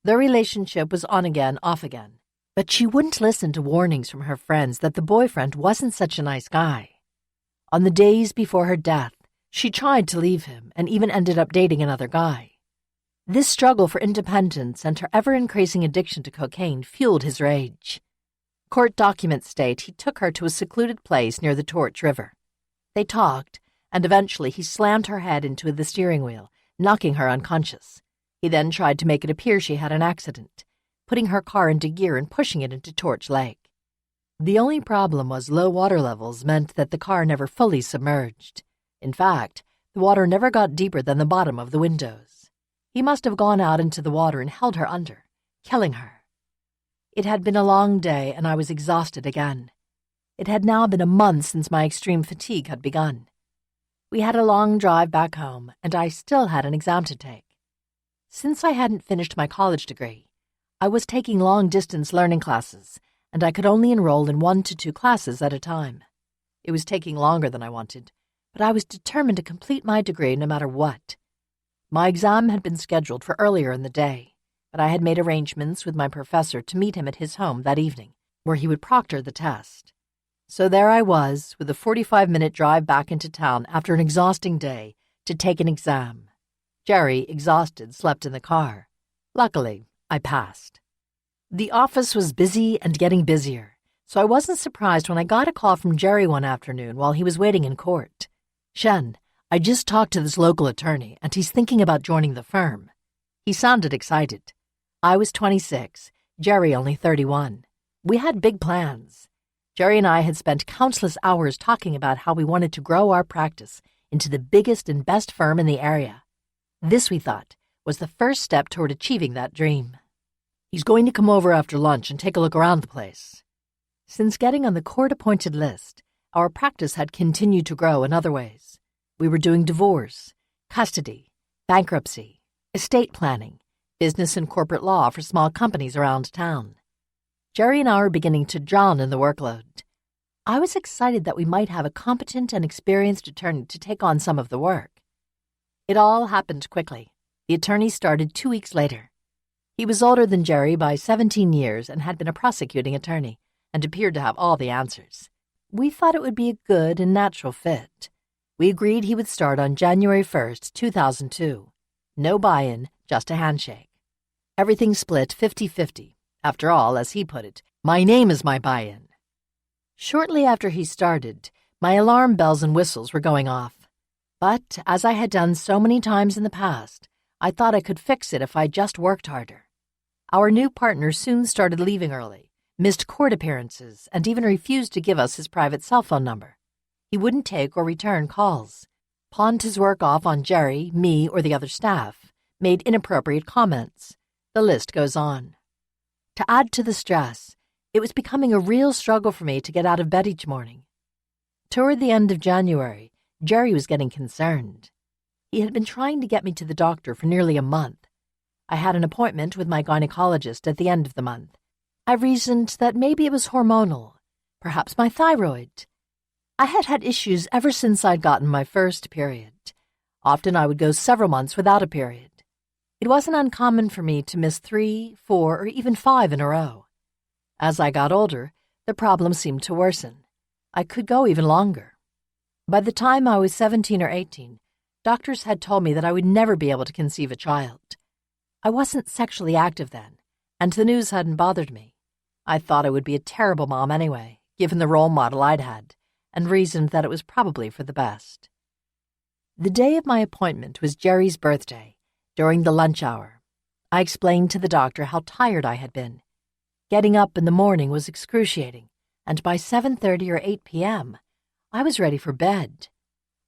Their relationship was on again, off again. But she wouldn't listen to warnings from her friends that the boyfriend wasn't such a nice guy. On the days before her death, she tried to leave him and even ended up dating another guy. This struggle for independence and her ever-increasing addiction to cocaine fueled his rage. Court documents state he took her to a secluded place near the Torch River. They talked, and eventually he slammed her head into the steering wheel, knocking her unconscious. He then tried to make it appear she had an accident, putting her car into gear and pushing it into Torch Lake. The only problem was low water levels meant that the car never fully submerged. In fact, the water never got deeper than the bottom of the windows. He must have gone out into the water and held her under, killing her. It had been a long day, and I was exhausted again. It had now been a month since my extreme fatigue had begun. We had a long drive back home, and I still had an exam to take. Since I hadn't finished my college degree, I was taking long-distance learning classes, and I could only enroll in 1 to 2 classes at a time. It was taking longer than I wanted, but I was determined to complete my degree no matter what. My exam had been scheduled for earlier in the day, but I had made arrangements with my professor to meet him at his home that evening, where he would proctor the test. So there I was, with a 45-minute drive back into town after an exhausting day to take an exam. Jerry, exhausted, slept in the car. Luckily, I passed. The office was busy and getting busier, so I wasn't surprised when I got a call from Jerry one afternoon while he was waiting in court. "Shen, I just talked to this local attorney, and he's thinking about joining the firm." He sounded excited. I was 26, Jerry only 31. We had big plans. Jerry and I had spent countless hours talking about how we wanted to grow our practice into the biggest and best firm in the area. This, we thought, was the first step toward achieving that dream. "He's going to come over after lunch and take a look around the place." Since getting on the court-appointed list, our practice had continued to grow in other ways. We were doing divorce, custody, bankruptcy, estate planning, business and corporate law for small companies around town. Jerry and I were beginning to drown in the workload. I was excited that we might have a competent and experienced attorney to take on some of the work. It all happened quickly. The attorney started 2 weeks later. He was older than Jerry by 17 years and had been a prosecuting attorney and appeared to have all the answers. We thought it would be a good and natural fit. We agreed he would start on January 1st, 2002. No buy-in, just a handshake. Everything split 50-50. After all, as he put it, my name is my buy-in. Shortly after he started, my alarm bells and whistles were going off. But, as I had done so many times in the past, I thought I could fix it if I just worked harder. Our new partner soon started leaving early, missed court appearances, and even refused to give us his private cell phone number. He wouldn't take or return calls, pawned his work off on Jerry, me, or the other staff, made inappropriate comments. The list goes on. To add to the stress, it was becoming a real struggle for me to get out of bed each morning. Toward the end of January, Jerry was getting concerned. He had been trying to get me to the doctor for nearly a month. I had an appointment with my gynecologist at the end of the month. I reasoned that maybe it was hormonal, perhaps my thyroid. I had had issues ever since I'd gotten my first period. Often I would go several months without a period. It wasn't uncommon for me to miss 3, 4, or even 5 in a row. As I got older, the problem seemed to worsen. I could go even longer. By the time I was 17 or 18, doctors had told me that I would never be able to conceive a child. I wasn't sexually active then, and the news hadn't bothered me. I thought I would be a terrible mom anyway, given the role model I'd had, and reasoned that it was probably for the best. The day of my appointment was Jerry's birthday, during the lunch hour. I explained to the doctor how tired I had been. Getting up in the morning was excruciating, and by 7:30 or 8 p.m., I was ready for bed.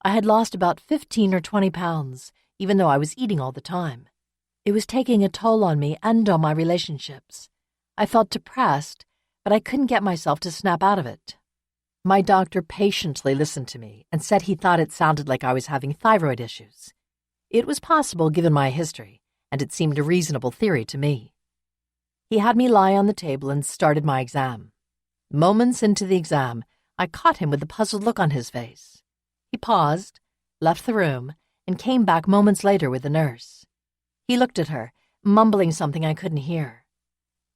I had lost about 15 or 20 pounds, even though I was eating all the time. It was taking a toll on me and on my relationships. I felt depressed, but I couldn't get myself to snap out of it. My doctor patiently listened to me and said he thought it sounded like I was having thyroid issues. It was possible given my history, and it seemed a reasonable theory to me. He had me lie on the table and started my exam. Moments into the exam, I caught him with a puzzled look on his face. He paused, left the room, and came back moments later with the nurse. He looked at her, mumbling something I couldn't hear.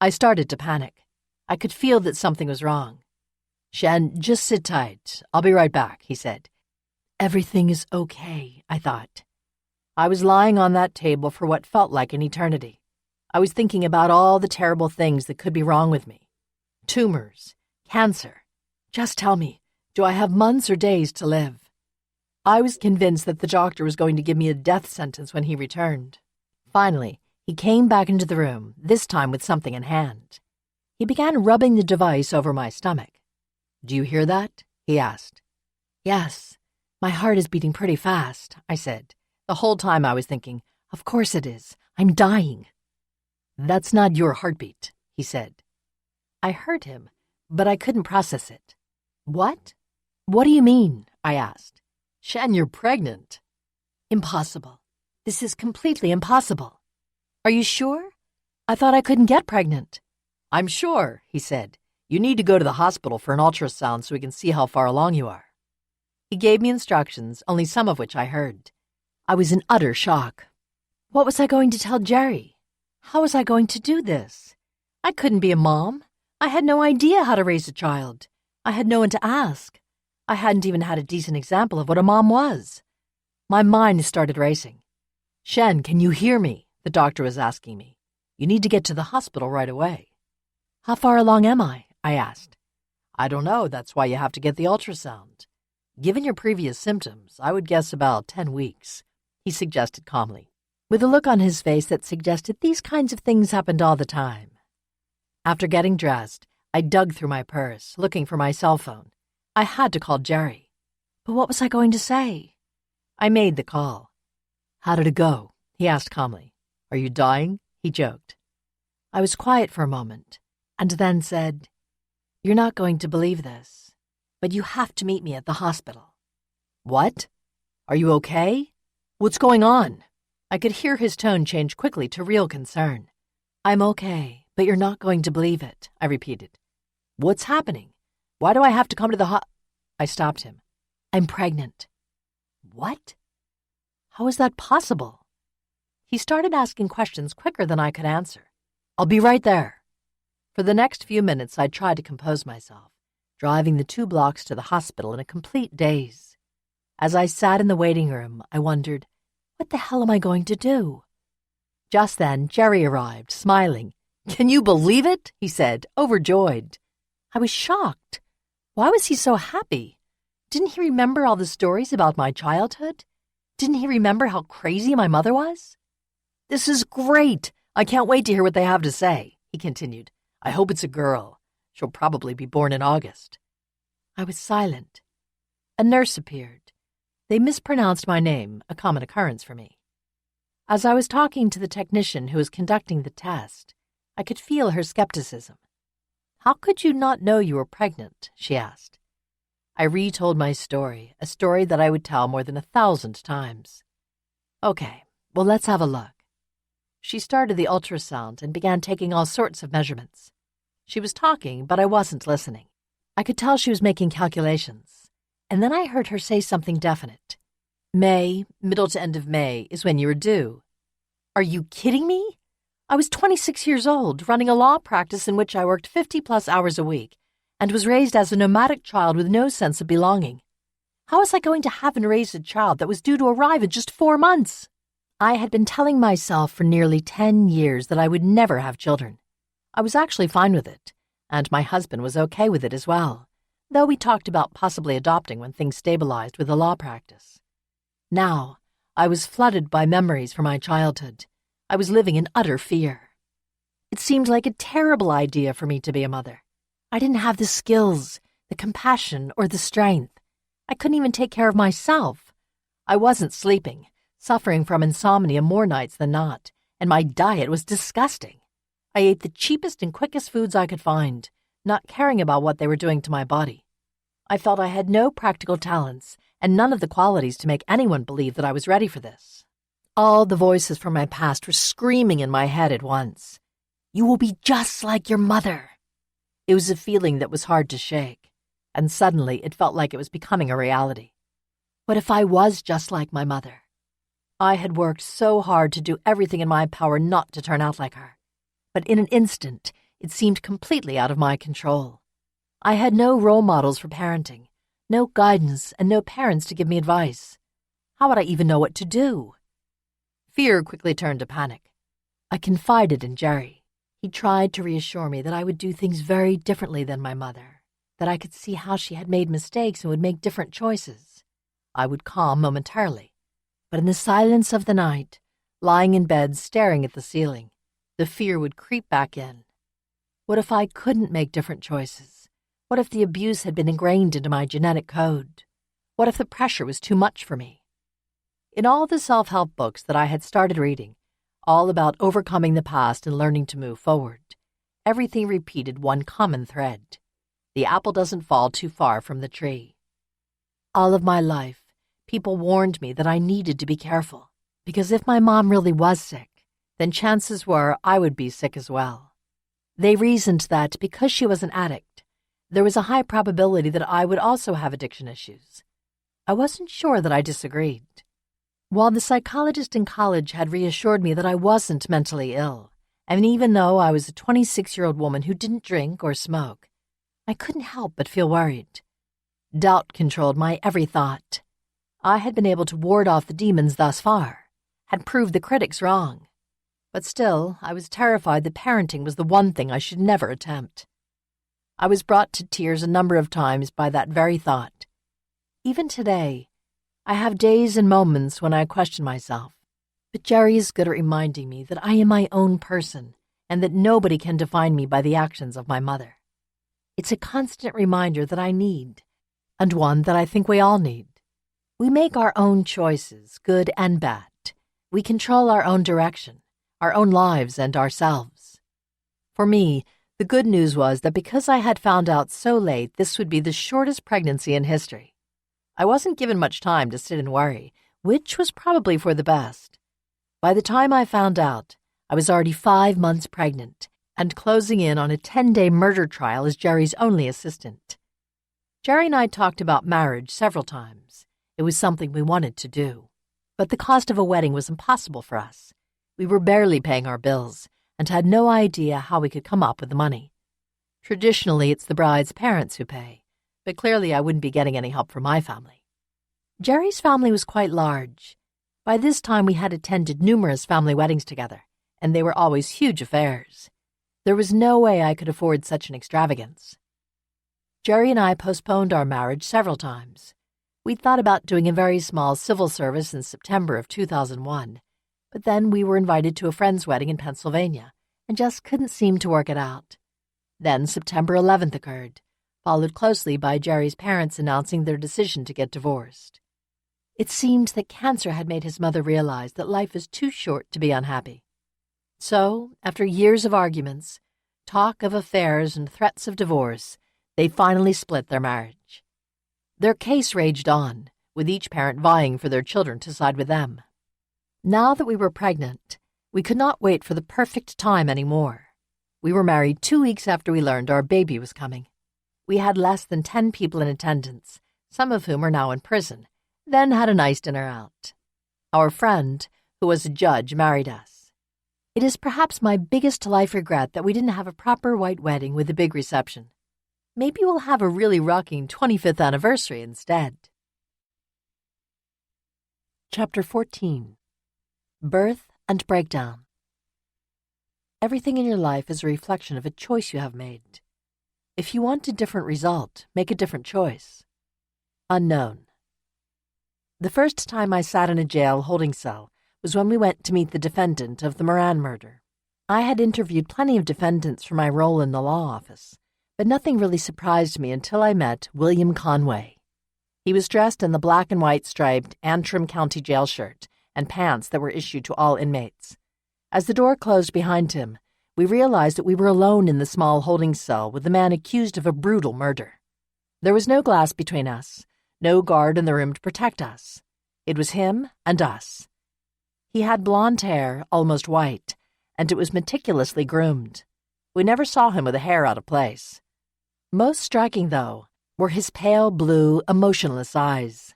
I started to panic. I could feel that something was wrong. "Shen, just sit tight. I'll be right back," he said. Everything is okay, I thought. I was lying on that table for what felt like an eternity. I was thinking about all the terrible things that could be wrong with me. Tumors, cancer. Just tell me, do I have months or days to live? I was convinced that the doctor was going to give me a death sentence when he returned. Finally, he came back into the room, this time with something in hand. He began rubbing the device over my stomach. "Do you hear that?" he asked. "Yes, my heart is beating pretty fast," I said. The whole time I was thinking, of course it is. I'm dying. "That's not your heartbeat," he said. I heard him, but I couldn't process it. "What? What do you mean?" I asked. "Shen, you're pregnant." "Impossible. This is completely impossible." "Are you sure? I thought I couldn't get pregnant." "I'm sure," he said. "You need to go to the hospital for an ultrasound so we can see how far along you are." He gave me instructions, only some of which I heard. I was in utter shock. What was I going to tell Jerry? How was I going to do this? I couldn't be a mom. I had no idea how to raise a child. I had no one to ask. I hadn't even had a decent example of what a mom was. My mind started racing. "Shen, can you hear me?" the doctor was asking me. "You need to get to the hospital right away." "How far along am I?" I asked. "I don't know. That's why you have to get the ultrasound. Given your previous symptoms, I would guess about 10 weeks, he suggested calmly, with a look on his face that suggested these kinds of things happened all the time. After getting dressed, I dug through my purse, looking for my cell phone. I had to call Jerry. But what was I going to say? I made the call. "How did it go?" he asked calmly. "Are you dying?" he joked. I was quiet for a moment, and then said, "You're not going to believe this, but you have to meet me at the hospital." "What? Are you okay? What's going on?" I could hear his tone change quickly to real concern. "I'm okay, but you're not going to believe it," I repeated. "What's happening? Why do I have to come to the I stopped him. "I'm pregnant." "What? How is that possible?" He started asking questions quicker than I could answer. I'll be right there." For the next few minutes, I tried to compose myself, driving the 2 blocks to the hospital in a complete daze. As I sat in the waiting room, I wondered, what the hell am I going to do? Just then, Jerry arrived, smiling. "Can you believe it?" he said, overjoyed. I was shocked. Why was he so happy? Didn't he remember all the stories about my childhood? Didn't he remember how crazy my mother was? "This is great. I can't wait to hear what they have to say," he continued. "I hope it's a girl. She'll probably be born in August." I was silent. A nurse appeared. They mispronounced my name, a common occurrence for me. As I was talking to the technician who was conducting the test, I could feel her skepticism. "How could you not know you were pregnant?" she asked. I retold my story, a story that I would tell more than 1,000 times. "Okay, well, let's have a look." She started the ultrasound and began taking all sorts of measurements. She was talking, but I wasn't listening. I could tell she was making calculations. And then I heard her say something definite. "May, middle to end of May, is when you were due." Are you kidding me? I was 26 years old, running a law practice in which I worked 50-plus hours a week, and was raised as a nomadic child with no sense of belonging. How was I going to have and raise a child that was due to arrive in just 4 months? I had been telling myself for nearly 10 years that I would never have children. I was actually fine with it, and my husband was okay with it as well, though we talked about possibly adopting when things stabilized with the law practice. Now, I was flooded by memories from my childhood. I was living in utter fear. It seemed like a terrible idea for me to be a mother. I didn't have the skills, the compassion, or the strength. I couldn't even take care of myself. I wasn't sleeping, suffering from insomnia more nights than not, and my diet was disgusting. I ate the cheapest and quickest foods I could find, not caring about what they were doing to my body. I felt I had no practical talents and none of the qualities to make anyone believe that I was ready for this. All the voices from my past were screaming in my head at once. "You will be just like your mother." It was a feeling that was hard to shake, and suddenly it felt like it was becoming a reality. What if I was just like my mother? I had worked so hard to do everything in my power not to turn out like her, but in an instant, it seemed completely out of my control. I had no role models for parenting, no guidance, and no parents to give me advice. How would I even know what to do? Fear quickly turned to panic. I confided in Jerry. He tried to reassure me that I would do things very differently than my mother, that I could see how she had made mistakes and would make different choices. I would calm momentarily, but in the silence of the night, lying in bed staring at the ceiling, the fear would creep back in. What if I couldn't make different choices? What if the abuse had been ingrained into my genetic code? What if the pressure was too much for me? In all the self-help books that I had started reading, all about overcoming the past and learning to move forward, everything repeated one common thread. The apple doesn't fall too far from the tree. All of my life, people warned me that I needed to be careful, because if my mom really was sick, then chances were I would be sick as well. They reasoned that because she was an addict, there was a high probability that I would also have addiction issues. I wasn't sure that I disagreed. While the psychologist in college had reassured me that I wasn't mentally ill, and even though I was a 26-year-old woman who didn't drink or smoke, I couldn't help but feel worried. Doubt controlled my every thought. I had been able to ward off the demons thus far, had proved the critics wrong. But still, I was terrified that parenting was the one thing I should never attempt. I was brought to tears a number of times by that very thought. Even today, I have days and moments when I question myself, but Jerry is good at reminding me that I am my own person and that nobody can define me by the actions of my mother. It's a constant reminder that I need, and one that I think we all need. We make our own choices, good and bad. We control our own direction, our own lives and ourselves. For me, the good news was that because I had found out so late, this would be the shortest pregnancy in history. I wasn't given much time to sit and worry, which was probably for the best. By the time I found out, I was already 5 months pregnant and closing in on a 10-day murder trial as Jerry's only assistant. Jerry and I talked about marriage several times. It was something we wanted to do. But the cost of a wedding was impossible for us. We were barely paying our bills, and had no idea how we could come up with the money. Traditionally, it's the bride's parents who pay, but clearly I wouldn't be getting any help from my family. Jerry's family was quite large. By this time, we had attended numerous family weddings together, and they were always huge affairs. There was no way I could afford such an extravagance. Jerry and I postponed our marriage several times. We'd thought about doing a very small civil service in September of 2001, but then we were invited to a friend's wedding in Pennsylvania and just couldn't seem to work it out. Then September 11th occurred, followed closely by Jerry's parents announcing their decision to get divorced. It seemed that cancer had made his mother realize that life is too short to be unhappy. So, after years of arguments, talk of affairs and threats of divorce, they finally split their marriage. Their case raged on, with each parent vying for their children to side with them. Now that we were pregnant, we could not wait for the perfect time anymore. We were married 2 weeks after we learned our baby was coming. We had less than 10 people in attendance, some of whom are now in prison, then had a nice dinner out. Our friend, who was a judge, married us. It is perhaps my biggest life regret that we didn't have a proper white wedding with a big reception. Maybe we'll have a really rocking 25th anniversary instead. Chapter 14. Birth and Breakdown. Everything in your life is a reflection of a choice you have made. If you want a different result, make a different choice. Unknown. The first time I sat in a jail holding cell was when we went to meet the defendant of the Moran murder. I had interviewed plenty of defendants for my role in the law office, but nothing really surprised me until I met William Conway. He was dressed in the black and white striped Antrim County jail shirt and pants that were issued to all inmates. As the door closed behind him, we realized that we were alone in the small holding cell with the man accused of a brutal murder. There was no glass between us, no guard in the room to protect us. It was him and us. He had blonde hair, almost white, and it was meticulously groomed. We never saw him with a hair out of place. Most striking, though, were his pale blue, emotionless eyes.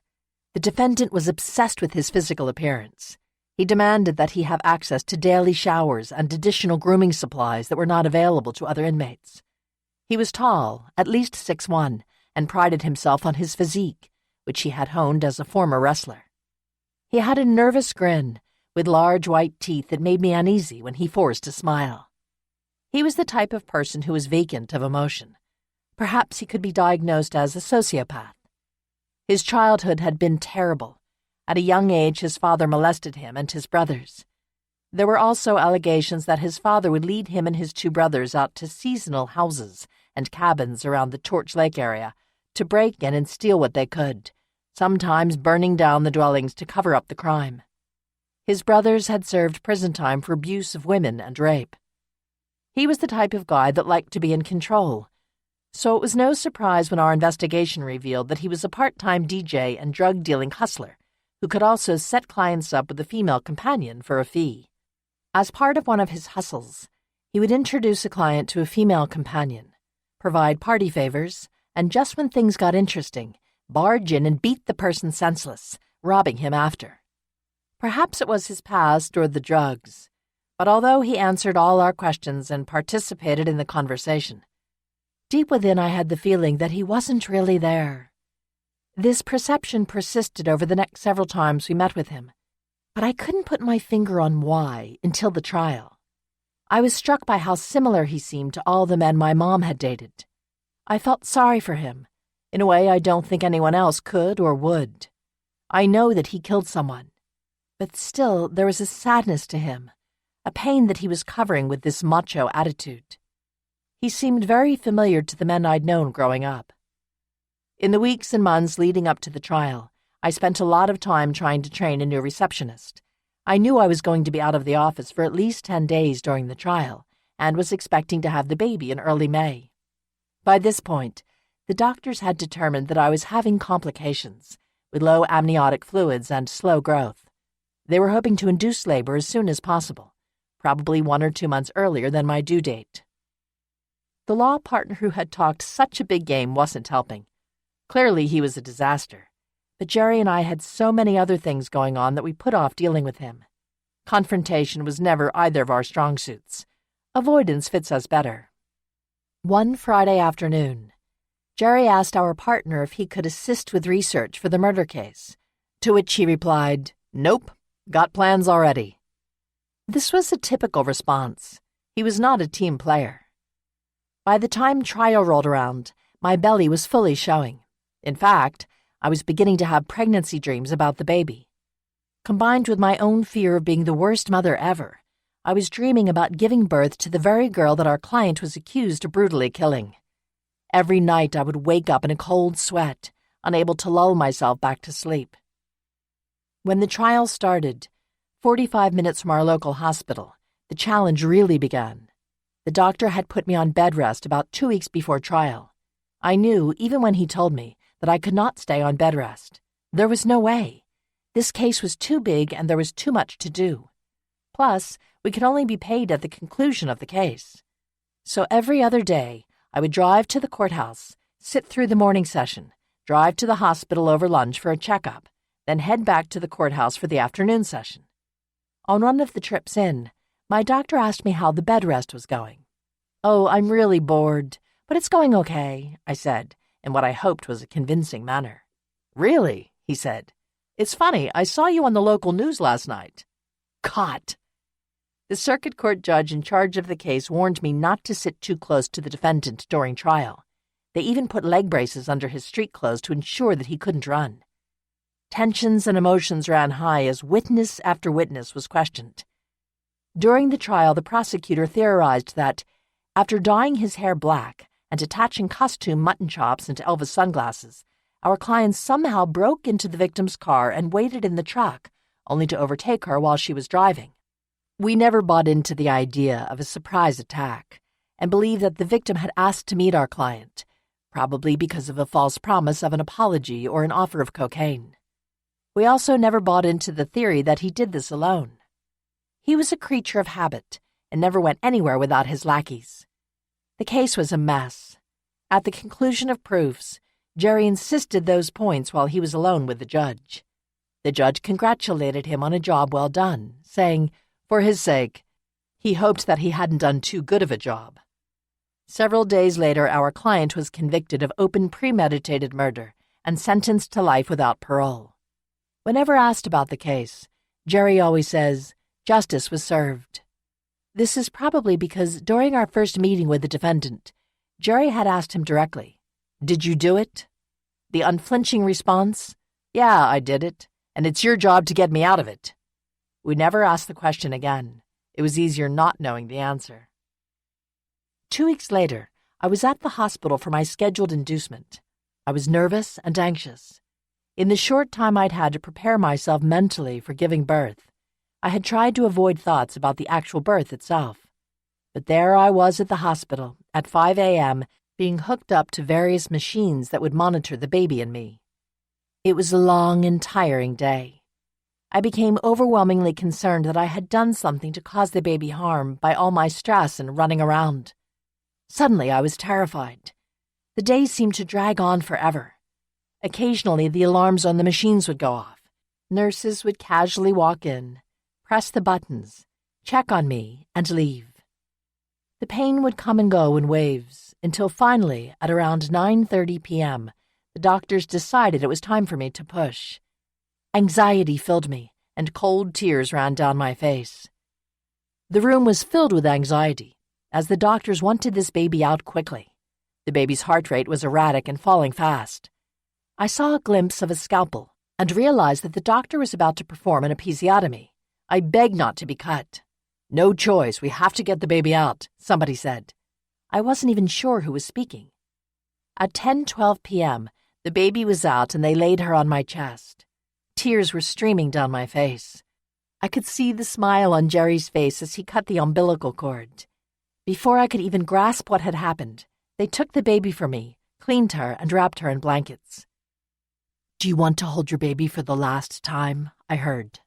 The defendant was obsessed with his physical appearance. He demanded that he have access to daily showers and additional grooming supplies that were not available to other inmates. He was tall, at least 6'1", and prided himself on his physique, which he had honed as a former wrestler. He had a nervous grin, with large white teeth that made me uneasy when he forced a smile. He was the type of person who was vacant of emotion. Perhaps he could be diagnosed as a sociopath. His childhood had been terrible. At a young age, his father molested him and his brothers. There were also allegations that his father would lead him and his 2 brothers out to seasonal houses and cabins around the Torch Lake area to break in and steal what they could, sometimes burning down the dwellings to cover up the crime. His brothers had served prison time for abuse of women and rape. He was the type of guy that liked to be in control, so it was no surprise when our investigation revealed that he was a part-time DJ and drug-dealing hustler who could also set clients up with a female companion for a fee. As part of one of his hustles, he would introduce a client to a female companion, provide party favors, and just when things got interesting, barge in and beat the person senseless, robbing him after. Perhaps it was his past or the drugs, but although he answered all our questions and participated in the conversation, deep within I had the feeling that he wasn't really there. This perception persisted over the next several times we met with him, but I couldn't put my finger on why until the trial. I was struck by how similar he seemed to all the men my mom had dated. I felt sorry for him, in a way I don't think anyone else could or would. I know that he killed someone, but still there was a sadness to him, a pain that he was covering with this macho attitude. He seemed very familiar to the men I'd known growing up. In the weeks and months leading up to the trial, I spent a lot of time trying to train a new receptionist. I knew I was going to be out of the office for at least 10 days during the trial and was expecting to have the baby in early May. By this point, the doctors had determined that I was having complications, with low amniotic fluids and slow growth. They were hoping to induce labor as soon as possible, probably 1 or 2 months earlier than my due date. The law partner who had talked such a big game wasn't helping. Clearly he was a disaster, but Jerry and I had so many other things going on that we put off dealing with him. Confrontation was never either of our strong suits. Avoidance fits us better. One Friday afternoon, Jerry asked our partner if he could assist with research for the murder case, to which he replied, "Nope, got plans already." This was a typical response. He was not a team player. By the time trial rolled around, my belly was fully showing. In fact, I was beginning to have pregnancy dreams about the baby. Combined with my own fear of being the worst mother ever, I was dreaming about giving birth to the very girl that our client was accused of brutally killing. Every night I would wake up in a cold sweat, unable to lull myself back to sleep. When the trial started, 45 minutes from our local hospital, the challenge really began. The doctor had put me on bed rest about 2 weeks before trial. I knew, even when he told me, that I could not stay on bed rest. There was no way. This case was too big and there was too much to do. Plus, we could only be paid at the conclusion of the case. So every other day, I would drive to the courthouse, sit through the morning session, drive to the hospital over lunch for a checkup, then head back to the courthouse for the afternoon session. On one of the trips in, my doctor asked me how the bed rest was going. "Oh, I'm really bored, but it's going okay," I said, in what I hoped was a convincing manner. "Really?" he said. "It's funny, I saw you on the local news last night." Caught! The circuit court judge in charge of the case warned me not to sit too close to the defendant during trial. They even put leg braces under his street clothes to ensure that he couldn't run. Tensions and emotions ran high as witness after witness was questioned. During the trial, the prosecutor theorized that, after dyeing his hair black and attaching costume mutton chops into Elvis sunglasses, our client somehow broke into the victim's car and waited in the truck, only to overtake her while she was driving. We never bought into the idea of a surprise attack and believed that the victim had asked to meet our client, probably because of a false promise of an apology or an offer of cocaine. We also never bought into the theory that he did this alone. He was a creature of habit and never went anywhere without his lackeys. The case was a mess. At the conclusion of proofs, Jerry insisted those points while he was alone with the judge. The judge congratulated him on a job well done, saying, for his sake, he hoped that he hadn't done too good of a job. Several days later, our client was convicted of open premeditated murder and sentenced to life without parole. Whenever asked about the case, Jerry always says, "Justice was served." This is probably because during our first meeting with the defendant, Jerry had asked him directly, "Did you do it?" The unflinching response, "Yeah, I did it, and it's your job to get me out of it." We never asked the question again. It was easier not knowing the answer. 2 weeks later, I was at the hospital for my scheduled inducement. I was nervous and anxious. In the short time I'd had to prepare myself mentally for giving birth, I had tried to avoid thoughts about the actual birth itself. But there I was at the hospital at 5 a.m., being hooked up to various machines that would monitor the baby and me. It was a long and tiring day. I became overwhelmingly concerned that I had done something to cause the baby harm by all my stress and running around. Suddenly, I was terrified. The days seemed to drag on forever. Occasionally, the alarms on the machines would go off. Nurses would casually walk in, press the buttons, check on me, and leave. The pain would come and go in waves until finally, at around 9:30 p.m., the doctors decided it was time for me to push. Anxiety filled me, and cold tears ran down my face. The room was filled with anxiety, as the doctors wanted this baby out quickly. The baby's heart rate was erratic and falling fast. I saw a glimpse of a scalpel and realized that the doctor was about to perform an episiotomy. I begged not to be cut. "No choice, we have to get the baby out," somebody said. I wasn't even sure who was speaking. At 10:12 p.m., the baby was out and they laid her on my chest. Tears were streaming down my face. I could see the smile on Jerry's face as he cut the umbilical cord. Before I could even grasp what had happened, they took the baby from me, cleaned her, and wrapped her in blankets. "Do you want to hold your baby for the last time?" I heard.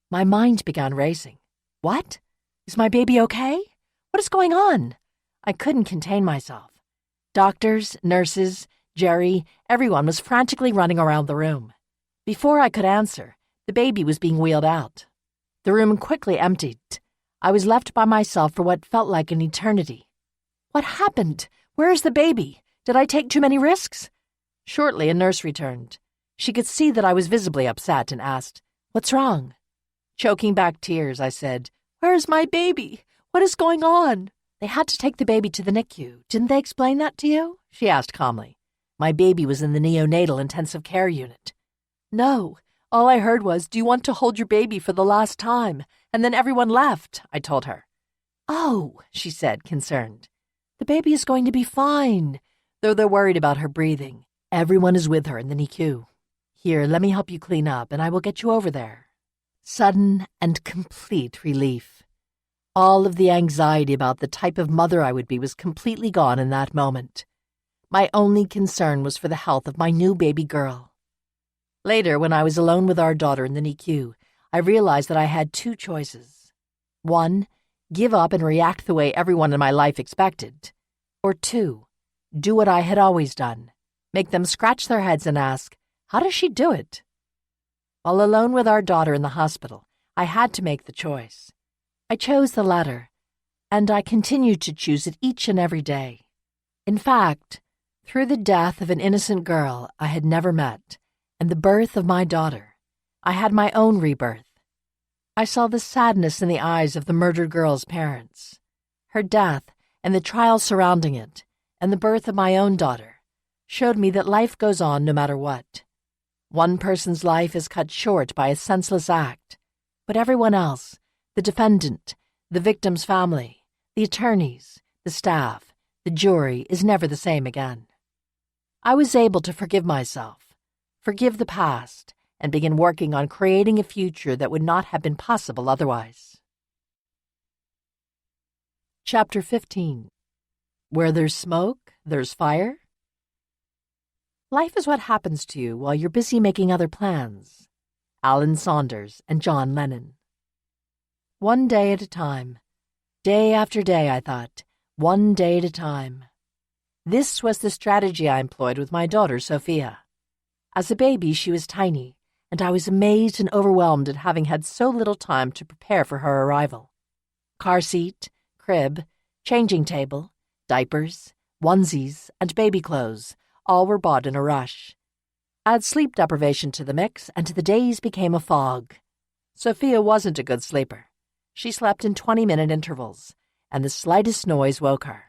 My mind began racing. What? Is my baby okay? What is going on? I couldn't contain myself. Doctors, nurses, Jerry, everyone was frantically running around the room. Before I could answer, the baby was being wheeled out. The room quickly emptied. I was left by myself for what felt like an eternity. What happened? Where is the baby? Did I take too many risks? Shortly, a nurse returned. She could see that I was visibly upset and asked, "What's wrong?" Choking back tears, I said, "Where is my baby? What is going on?" "They had to take the baby to the NICU. Didn't they explain that to you?" she asked calmly. "My baby was in the neonatal intensive care unit." "No. All I heard was, 'Do you want to hold your baby for the last time?' And then everyone left," I told her. "Oh," she said, concerned. "The baby is going to be fine," though they're worried about her breathing. "Everyone is with her in the NICU. Here, let me help you clean up, and I will get you over there." Sudden and complete relief. All of the anxiety about the type of mother I would be was completely gone in that moment. My only concern was for the health of my new baby girl. Later, when I was alone with our daughter in the NICU, I realized that I had two choices. One, give up and react the way everyone in my life expected. Or two, do what I had always done, make them scratch their heads and ask, "How does she do it?" While alone with our daughter in the hospital, I had to make the choice. I chose the latter, and I continued to choose it each and every day. In fact, through the death of an innocent girl I had never met and the birth of my daughter, I had my own rebirth. I saw the sadness in the eyes of the murdered girl's parents. Her death and the trials surrounding it, and the birth of my own daughter, showed me that life goes on no matter what. One person's life is cut short by a senseless act, but everyone else, the defendant, the victim's family, the attorneys, the staff, the jury, is never the same again. I was able to forgive myself, forgive the past, and begin working on creating a future that would not have been possible otherwise. Chapter 15. Where there's smoke, there's fire? Life is what happens to you while you're busy making other plans. Alan Saunders and John Lennon. One day at a time. Day after day, I thought. One day at a time. This was the strategy I employed with my daughter, Sophia. As a baby, she was tiny, and I was amazed and overwhelmed at having had so little time to prepare for her arrival. Car seat, crib, changing table, diapers, onesies, and baby clothes, all were bought in a rush. Add sleep deprivation to the mix, and the days became a fog. Sophia wasn't a good sleeper. She slept in 20-minute intervals, and the slightest noise woke her.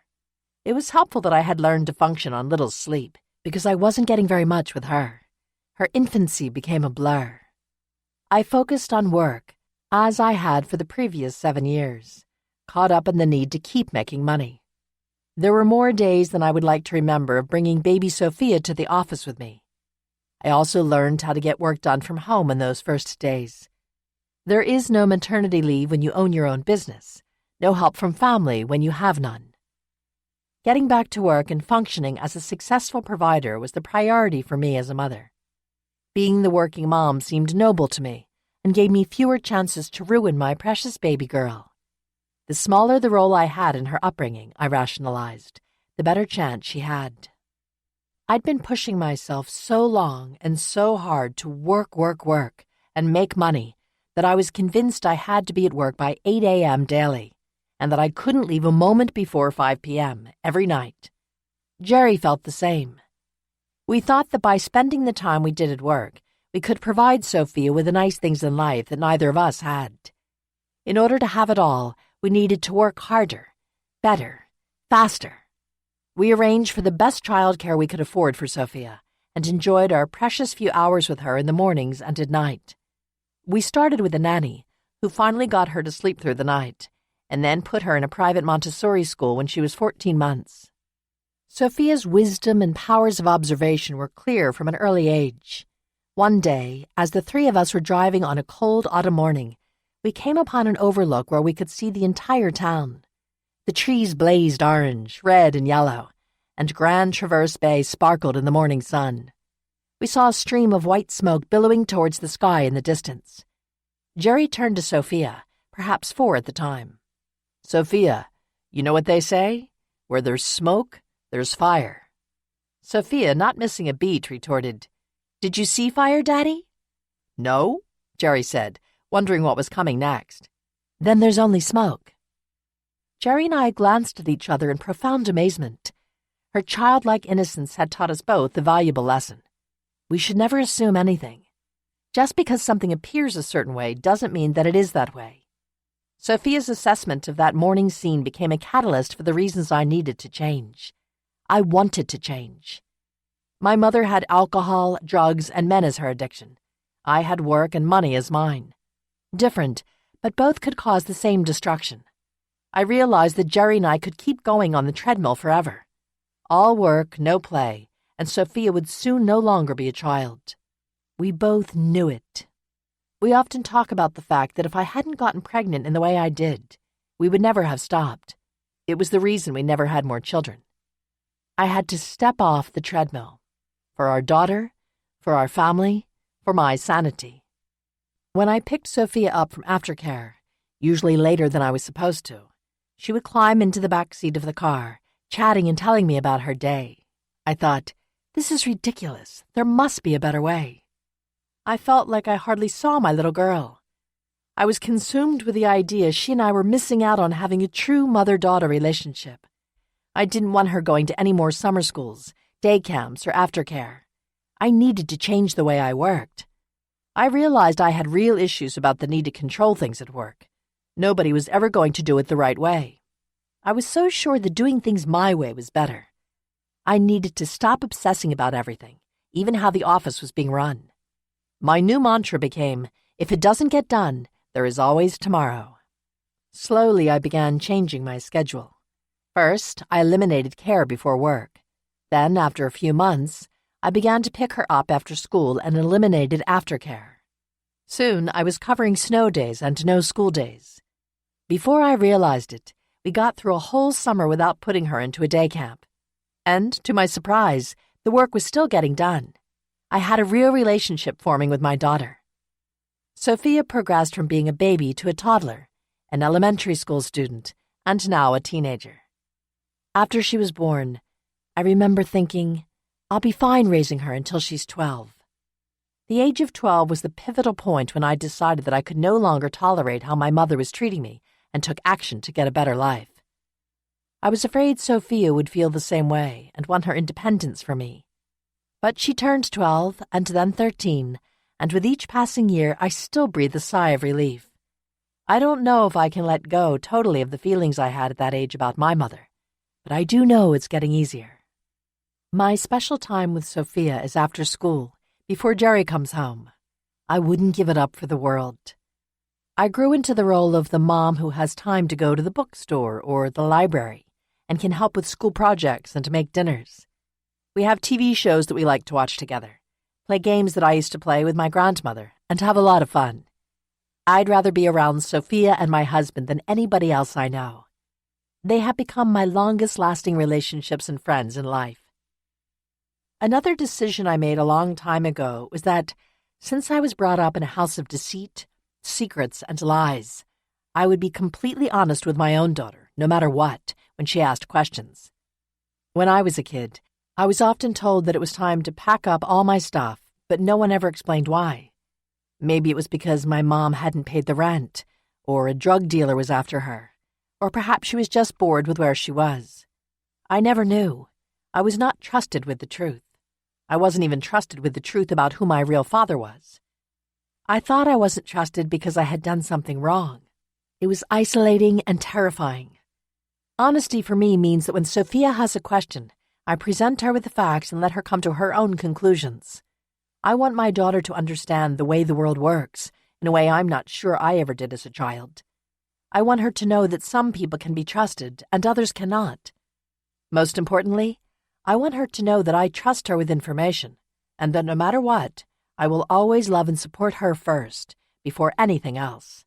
It was helpful that I had learned to function on little sleep, because I wasn't getting very much with her. Her infancy became a blur. I focused on work, as I had for the previous 7 years, caught up in the need to keep making money. There were more days than I would like to remember of bringing baby Sophia to the office with me. I also learned how to get work done from home in those first days. There is no maternity leave when you own your own business, no help from family when you have none. Getting back to work and functioning as a successful provider was the priority for me as a mother. Being the working mom seemed noble to me and gave me fewer chances to ruin my precious baby girl. The smaller the role I had in her upbringing, I rationalized, the better chance she had. I'd been pushing myself so long and so hard to work, and make money that I was convinced I had to be at work by 8 a.m. daily, and that I couldn't leave a moment before 5 p.m. every night. Jerry felt the same. We thought that by spending the time we did at work, we could provide Sophia with the nice things in life that neither of us had. In order to have it all, we needed to work harder, better, faster. We arranged for the best childcare we could afford for Sophia and enjoyed our precious few hours with her in the mornings and at night. We started with a nanny, who finally got her to sleep through the night, and then put her in a private Montessori school when she was 14 months. Sophia's wisdom and powers of observation were clear from an early age. One day, as the three of us were driving on a cold autumn morning, we came upon an overlook where we could see the entire town. The trees blazed orange, red, and yellow, and Grand Traverse Bay sparkled in the morning sun. We saw a stream of white smoke billowing towards the sky in the distance. Jerry turned to Sophia, perhaps 4 at the time. "Sophia, you know what they say? Where there's smoke, there's fire." Sophia, not missing a beat, retorted, "Did you see fire, Daddy?" "No," Jerry said, wondering what was coming next. Then there's only smoke. Jerry and I glanced at each other in profound amazement. Her childlike innocence had taught us both a valuable lesson. We should never assume anything. Just because something appears a certain way doesn't mean that it is that way. Sophia's assessment of that morning scene became a catalyst for the reasons I needed to change. I wanted to change. My mother had alcohol, drugs, and men as her addiction. I had work and money as mine. Different, but both could cause the same destruction. I realized that Jerry and I could keep going on the treadmill forever. All work, no play, and Sophia would soon no longer be a child. We both knew it. We often talk about the fact that if I hadn't gotten pregnant in the way I did, we would never have stopped. It was the reason we never had more children. I had to step off the treadmill. For our daughter, for our family, for my sanity. When I picked Sophia up from aftercare, usually later than I was supposed to, she would climb into the back seat of the car, chatting and telling me about her day. I thought, this is ridiculous. There must be a better way. I felt like I hardly saw my little girl. I was consumed with the idea she and I were missing out on having a true mother-daughter relationship. I didn't want her going to any more summer schools, day camps, or aftercare. I needed to change the way I worked. I realized I had real issues about the need to control things at work. Nobody was ever going to do it the right way. I was so sure that doing things my way was better. I needed to stop obsessing about everything, even how the office was being run. My new mantra became, if it doesn't get done, there is always tomorrow. Slowly, I began changing my schedule. First, I eliminated care before work. Then, after a few months, I began to pick her up after school and eliminated aftercare. Soon, I was covering snow days and no school days. Before I realized it, we got through a whole summer without putting her into a day camp. And, to my surprise, the work was still getting done. I had a real relationship forming with my daughter. Sophia progressed from being a baby to a toddler, an elementary school student, and now a teenager. After she was born, I remember thinking, I'll be fine raising her until she's 12. The age of 12 was the pivotal point when I decided that I could no longer tolerate how my mother was treating me and took action to get a better life. I was afraid Sophia would feel the same way and want her independence from me. But she turned 12 and then 13, and with each passing year I still breathe a sigh of relief. I don't know if I can let go totally of the feelings I had at that age about my mother, but I do know it's getting easier. My special time with Sophia is after school, before Jerry comes home. I wouldn't give it up for the world. I grew into the role of the mom who has time to go to the bookstore or the library and can help with school projects and to make dinners. We have TV shows that we like to watch together, play games that I used to play with my grandmother, and have a lot of fun. I'd rather be around Sophia and my husband than anybody else I know. They have become my longest-lasting relationships and friends in life. Another decision I made a long time ago was that, since I was brought up in a house of deceit, secrets, and lies, I would be completely honest with my own daughter, no matter what, when she asked questions. When I was a kid, I was often told that it was time to pack up all my stuff, but no one ever explained why. Maybe it was because my mom hadn't paid the rent, or a drug dealer was after her, or perhaps she was just bored with where she was. I never knew. I was not trusted with the truth. I wasn't even trusted with the truth about who my real father was. I thought I wasn't trusted because I had done something wrong. It was isolating and terrifying. Honesty for me means that when Sophia has a question, I present her with the facts and let her come to her own conclusions. I want my daughter to understand the way the world works, in a way I'm not sure I ever did as a child. I want her to know that some people can be trusted and others cannot. Most importantly, I want her to know that I trust her with information, and that no matter what, I will always love and support her first, before anything else.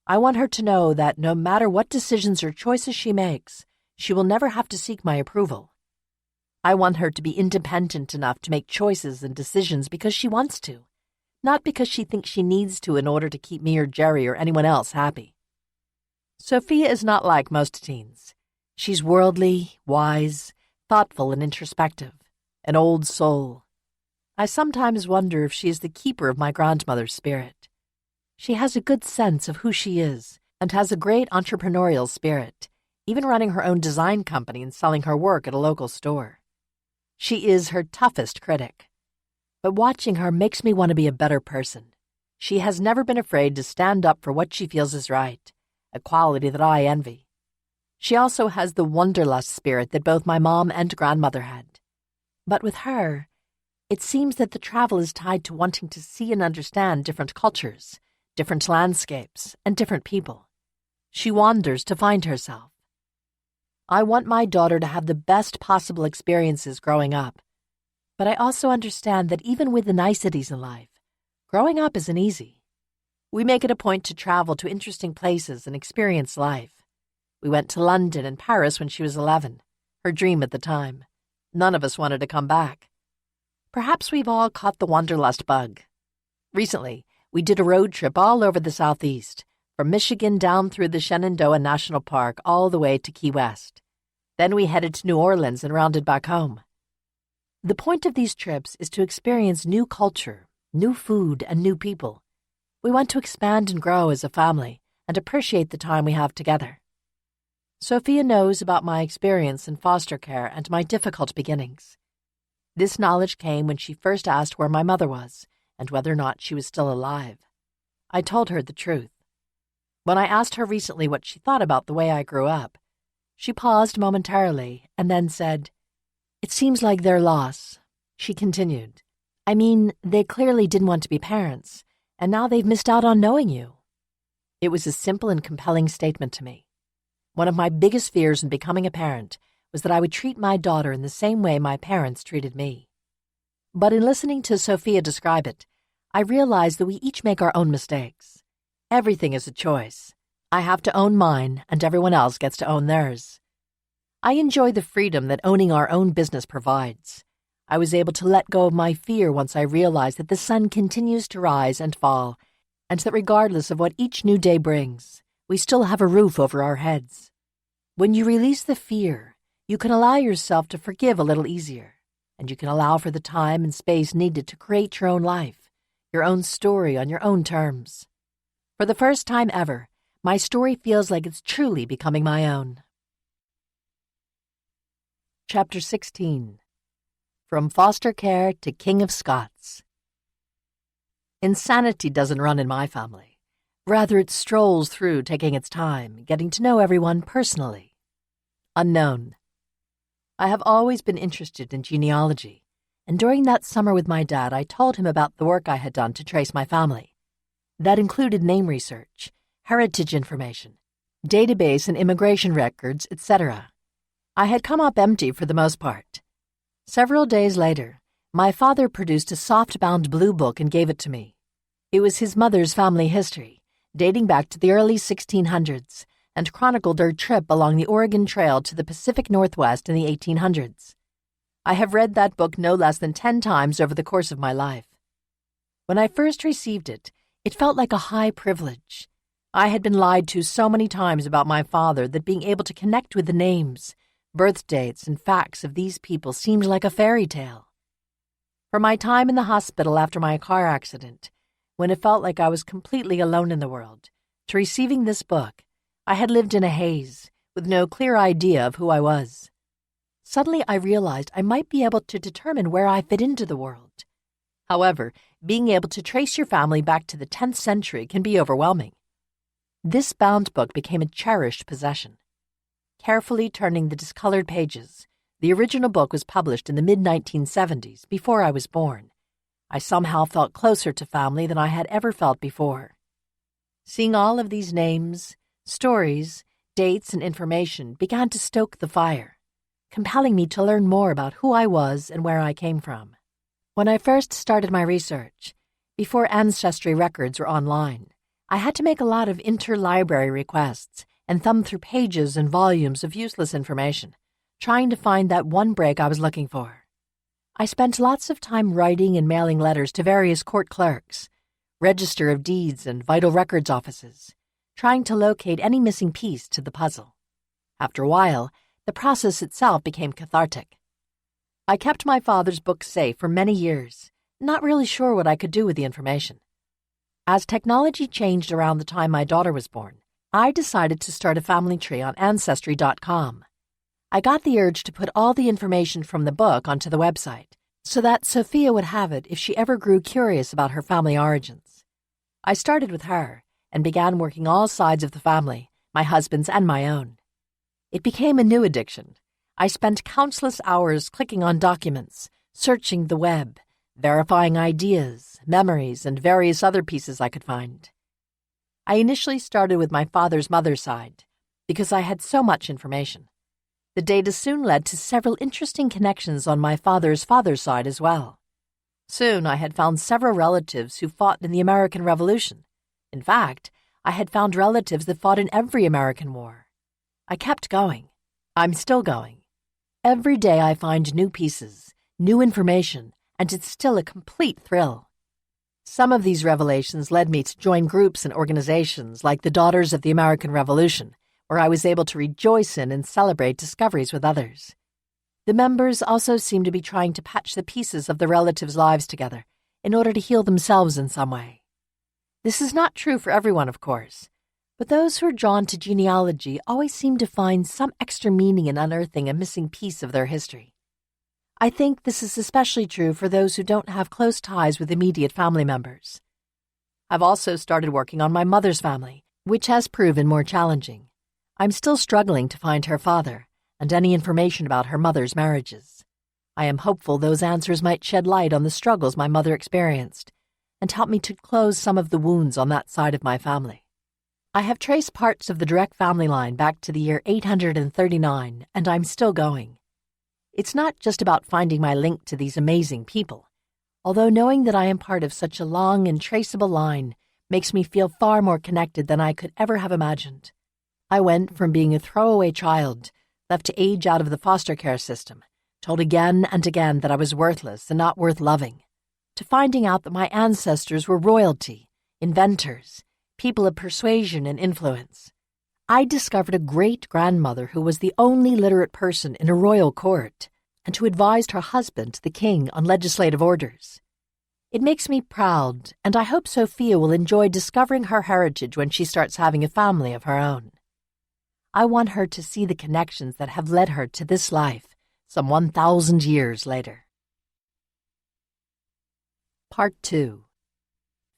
I want her to know that no matter what decisions or choices she makes, she will never have to seek my approval. I want her to be independent enough to make choices and decisions because she wants to, not because she thinks she needs to in order to keep me or Jerry or anyone else happy. Sophia is not like most teens. She's worldly, wise, thoughtful, and introspective, an old soul. I sometimes wonder if she is the keeper of my grandmother's spirit. She has a good sense of who she is, and has a great entrepreneurial spirit, even running her own design company and selling her work at a local store. She is her toughest critic, but watching her makes me want to be a better person. She has never been afraid to stand up for what she feels is right, a quality that I envy. She also has the wanderlust spirit that both my mom and grandmother had. But with her, it seems that the travel is tied to wanting to see and understand different cultures, different landscapes, and different people. She wanders to find herself. I want my daughter to have the best possible experiences growing up, but I also understand that even with the niceties in life, growing up isn't easy. We make it a point to travel to interesting places and experience life. We went to London and Paris when she was 11, her dream at the time. None of us wanted to come back. Perhaps we've all caught the wanderlust bug. Recently, we did a road trip all over the Southeast, from Michigan down through the Shenandoah National Park all the way to Key West. Then we headed to New Orleans and rounded back home. The point of these trips is to experience new culture, new food, and new people. We want to expand and grow as a family and appreciate the time we have together. Sophia knows about my experience in foster care and my difficult beginnings. This knowledge came when she first asked where my mother was and whether or not she was still alive. I told her the truth. When I asked her recently what she thought about the way I grew up, she paused momentarily and then said, "It seems like their loss." She continued, "I mean, they clearly didn't want to be parents, and now they've missed out on knowing you." It was a simple and compelling statement to me. One of my biggest fears in becoming a parent was that I would treat my daughter in the same way my parents treated me. But in listening to Sophia describe it, I realized that we each make our own mistakes. Everything is a choice. I have to own mine, and everyone else gets to own theirs. I enjoy the freedom that owning our own business provides. I was able to let go of my fear once I realized that the sun continues to rise and fall, and that regardless of what each new day brings, we still have a roof over our heads. When you release the fear, you can allow yourself to forgive a little easier, and you can allow for the time and space needed to create your own life, your own story on your own terms. For the first time ever, my story feels like it's truly becoming my own. Chapter 16. From Foster Care to King of Scots. Insanity doesn't run in my family. Rather, it strolls through, taking its time, getting to know everyone personally. Unknown. I have always been interested in genealogy, and during that summer with my dad, I told him about the work I had done to trace my family. That included name research, heritage information, database and immigration records, etc. I had come up empty for the most part. Several days later, my father produced a soft-bound blue book and gave it to me. It was his mother's family history, dating back to the early 1600s, and chronicled their trip along the Oregon Trail to the Pacific Northwest in the 1800s. I have read that book no less than 10 times over the course of my life. When I first received it, it felt like a high privilege. I had been lied to so many times about my father that being able to connect with the names, birth dates, and facts of these people seemed like a fairy tale. From my time in the hospital after my car accident, when it felt like I was completely alone in the world, to receiving this book, I had lived in a haze, with no clear idea of who I was. Suddenly I realized I might be able to determine where I fit into the world. However, being able to trace your family back to the 10th century can be overwhelming. This bound book became a cherished possession. Carefully turning the discolored pages, the original book was published in the mid-1970s, before I was born. I somehow felt closer to family than I had ever felt before. Seeing all of these names, stories, dates, and information began to stoke the fire, compelling me to learn more about who I was and where I came from. When I first started my research, before ancestry records were online, I had to make a lot of interlibrary requests and thumb through pages and volumes of useless information, trying to find that one break I was looking for. I spent lots of time writing and mailing letters to various court clerks, register of deeds, and vital records offices, trying to locate any missing piece to the puzzle. After a while, the process itself became cathartic. I kept my father's book safe for many years, not really sure what I could do with the information. As technology changed around the time my daughter was born, I decided to start a family tree on Ancestry.com. I got the urge to put all the information from the book onto the website so that Sophia would have it if she ever grew curious about her family origins. I started with her and began working all sides of the family, my husband's and my own. It became a new addiction. I spent countless hours clicking on documents, searching the web, verifying ideas, memories, and various other pieces I could find. I initially started with my father's mother's side because I had so much information. The data soon led to several interesting connections on my father's side as well. Soon I had found several relatives who fought in the American Revolution. In fact, I had found relatives that fought in every American war. I kept going. I'm still going. Every day I find new pieces, new information, and it's still a complete thrill. Some of these revelations led me to join groups and organizations like the Daughters of the American Revolution, where I was able to rejoice in and celebrate discoveries with others. The members also seemed to be trying to patch the pieces of the relatives' lives together in order to heal themselves in some way. This is not true for everyone, of course, but those who are drawn to genealogy always seem to find some extra meaning in unearthing a missing piece of their history. I think this is especially true for those who don't have close ties with immediate family members. I've also started working on my mother's family, which has proven more challenging. I'm still struggling to find her father and any information about her mother's marriages. I am hopeful those answers might shed light on the struggles my mother experienced and help me to close some of the wounds on that side of my family. I have traced parts of the direct family line back to the year 839, and I'm still going. It's not just about finding my link to these amazing people, although knowing that I am part of such a long and traceable line makes me feel far more connected than I could ever have imagined. I went from being a throwaway child, left to age out of the foster care system, told again and again that I was worthless and not worth loving, to finding out that my ancestors were royalty, inventors, people of persuasion and influence. I discovered a great-grandmother who was the only literate person in a royal court and who advised her husband, the king, on legislative orders. It makes me proud, and I hope Sophia will enjoy discovering her heritage when she starts having a family of her own. I want her to see the connections that have led her to this life some 1,000 years later. Part 2.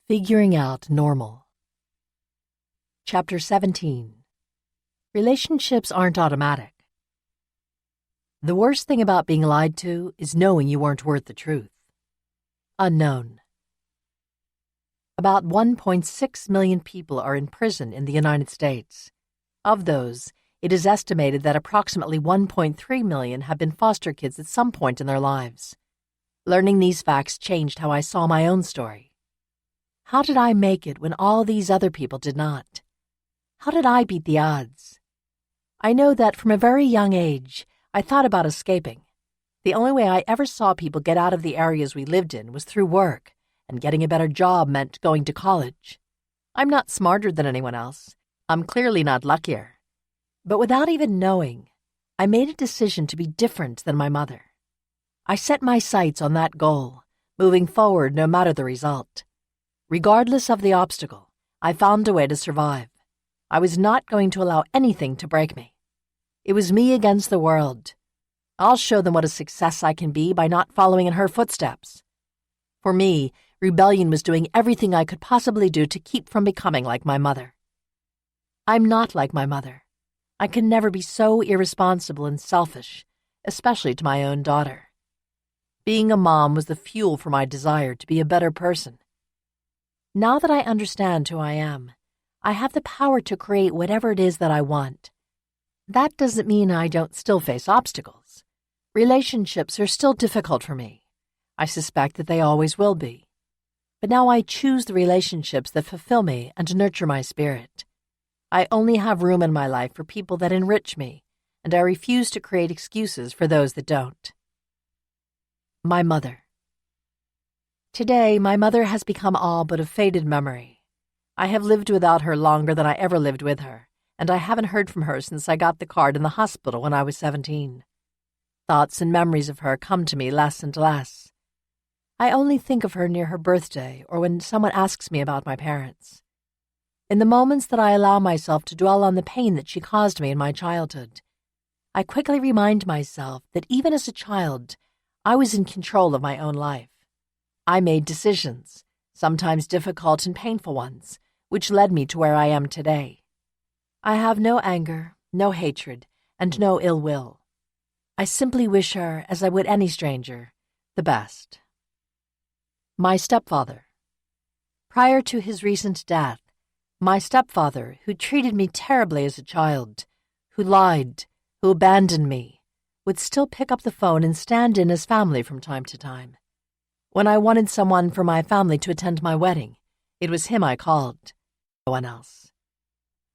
Figuring Out Normal. Chapter 17. Relationships aren't automatic. The worst thing about being lied to is knowing you weren't worth the truth. Unknown. About 1.6 million people are in prison in the United States. Of those, it is estimated that approximately 1.3 million have been foster kids at some point in their lives. Learning these facts changed how I saw my own story. How did I make it when all these other people did not? How did I beat the odds? I know that from a very young age, I thought about escaping. The only way I ever saw people get out of the areas we lived in was through work, and getting a better job meant going to college. I'm not smarter than anyone else. I'm clearly not luckier. But without even knowing, I made a decision to be different than my mother. I set my sights on that goal, moving forward no matter the result. Regardless of the obstacle, I found a way to survive. I was not going to allow anything to break me. It was me against the world. I'll show them what a success I can be by not following in her footsteps. For me, rebellion was doing everything I could possibly do to keep from becoming like my mother. I'm not like my mother. I can never be so irresponsible and selfish, especially to my own daughter. Being a mom was the fuel for my desire to be a better person. Now that I understand who I am, I have the power to create whatever it is that I want. That doesn't mean I don't still face obstacles. Relationships are still difficult for me. I suspect that they always will be. But now I choose the relationships that fulfill me and nurture my spirit. I only have room in my life for people that enrich me, and I refuse to create excuses for those that don't. My mother. Today, my mother has become all but a faded memory. I have lived without her longer than I ever lived with her, and I haven't heard from her since I got the card in the hospital when I was 17. Thoughts and memories of her come to me less and less. I only think of her near her birthday or when someone asks me about my parents. In the moments that I allow myself to dwell on the pain that she caused me in my childhood, I quickly remind myself that even as a child, I was in control of my own life. I made decisions, sometimes difficult and painful ones, which led me to where I am today. I have no anger, no hatred, and no ill will. I simply wish her, as I would any stranger, the best. My stepfather. Prior to his recent death, my stepfather, who treated me terribly as a child, who lied, who abandoned me, would still pick up the phone and stand in as family from time to time. When I wanted someone from my family to attend my wedding, it was him I called, no one else.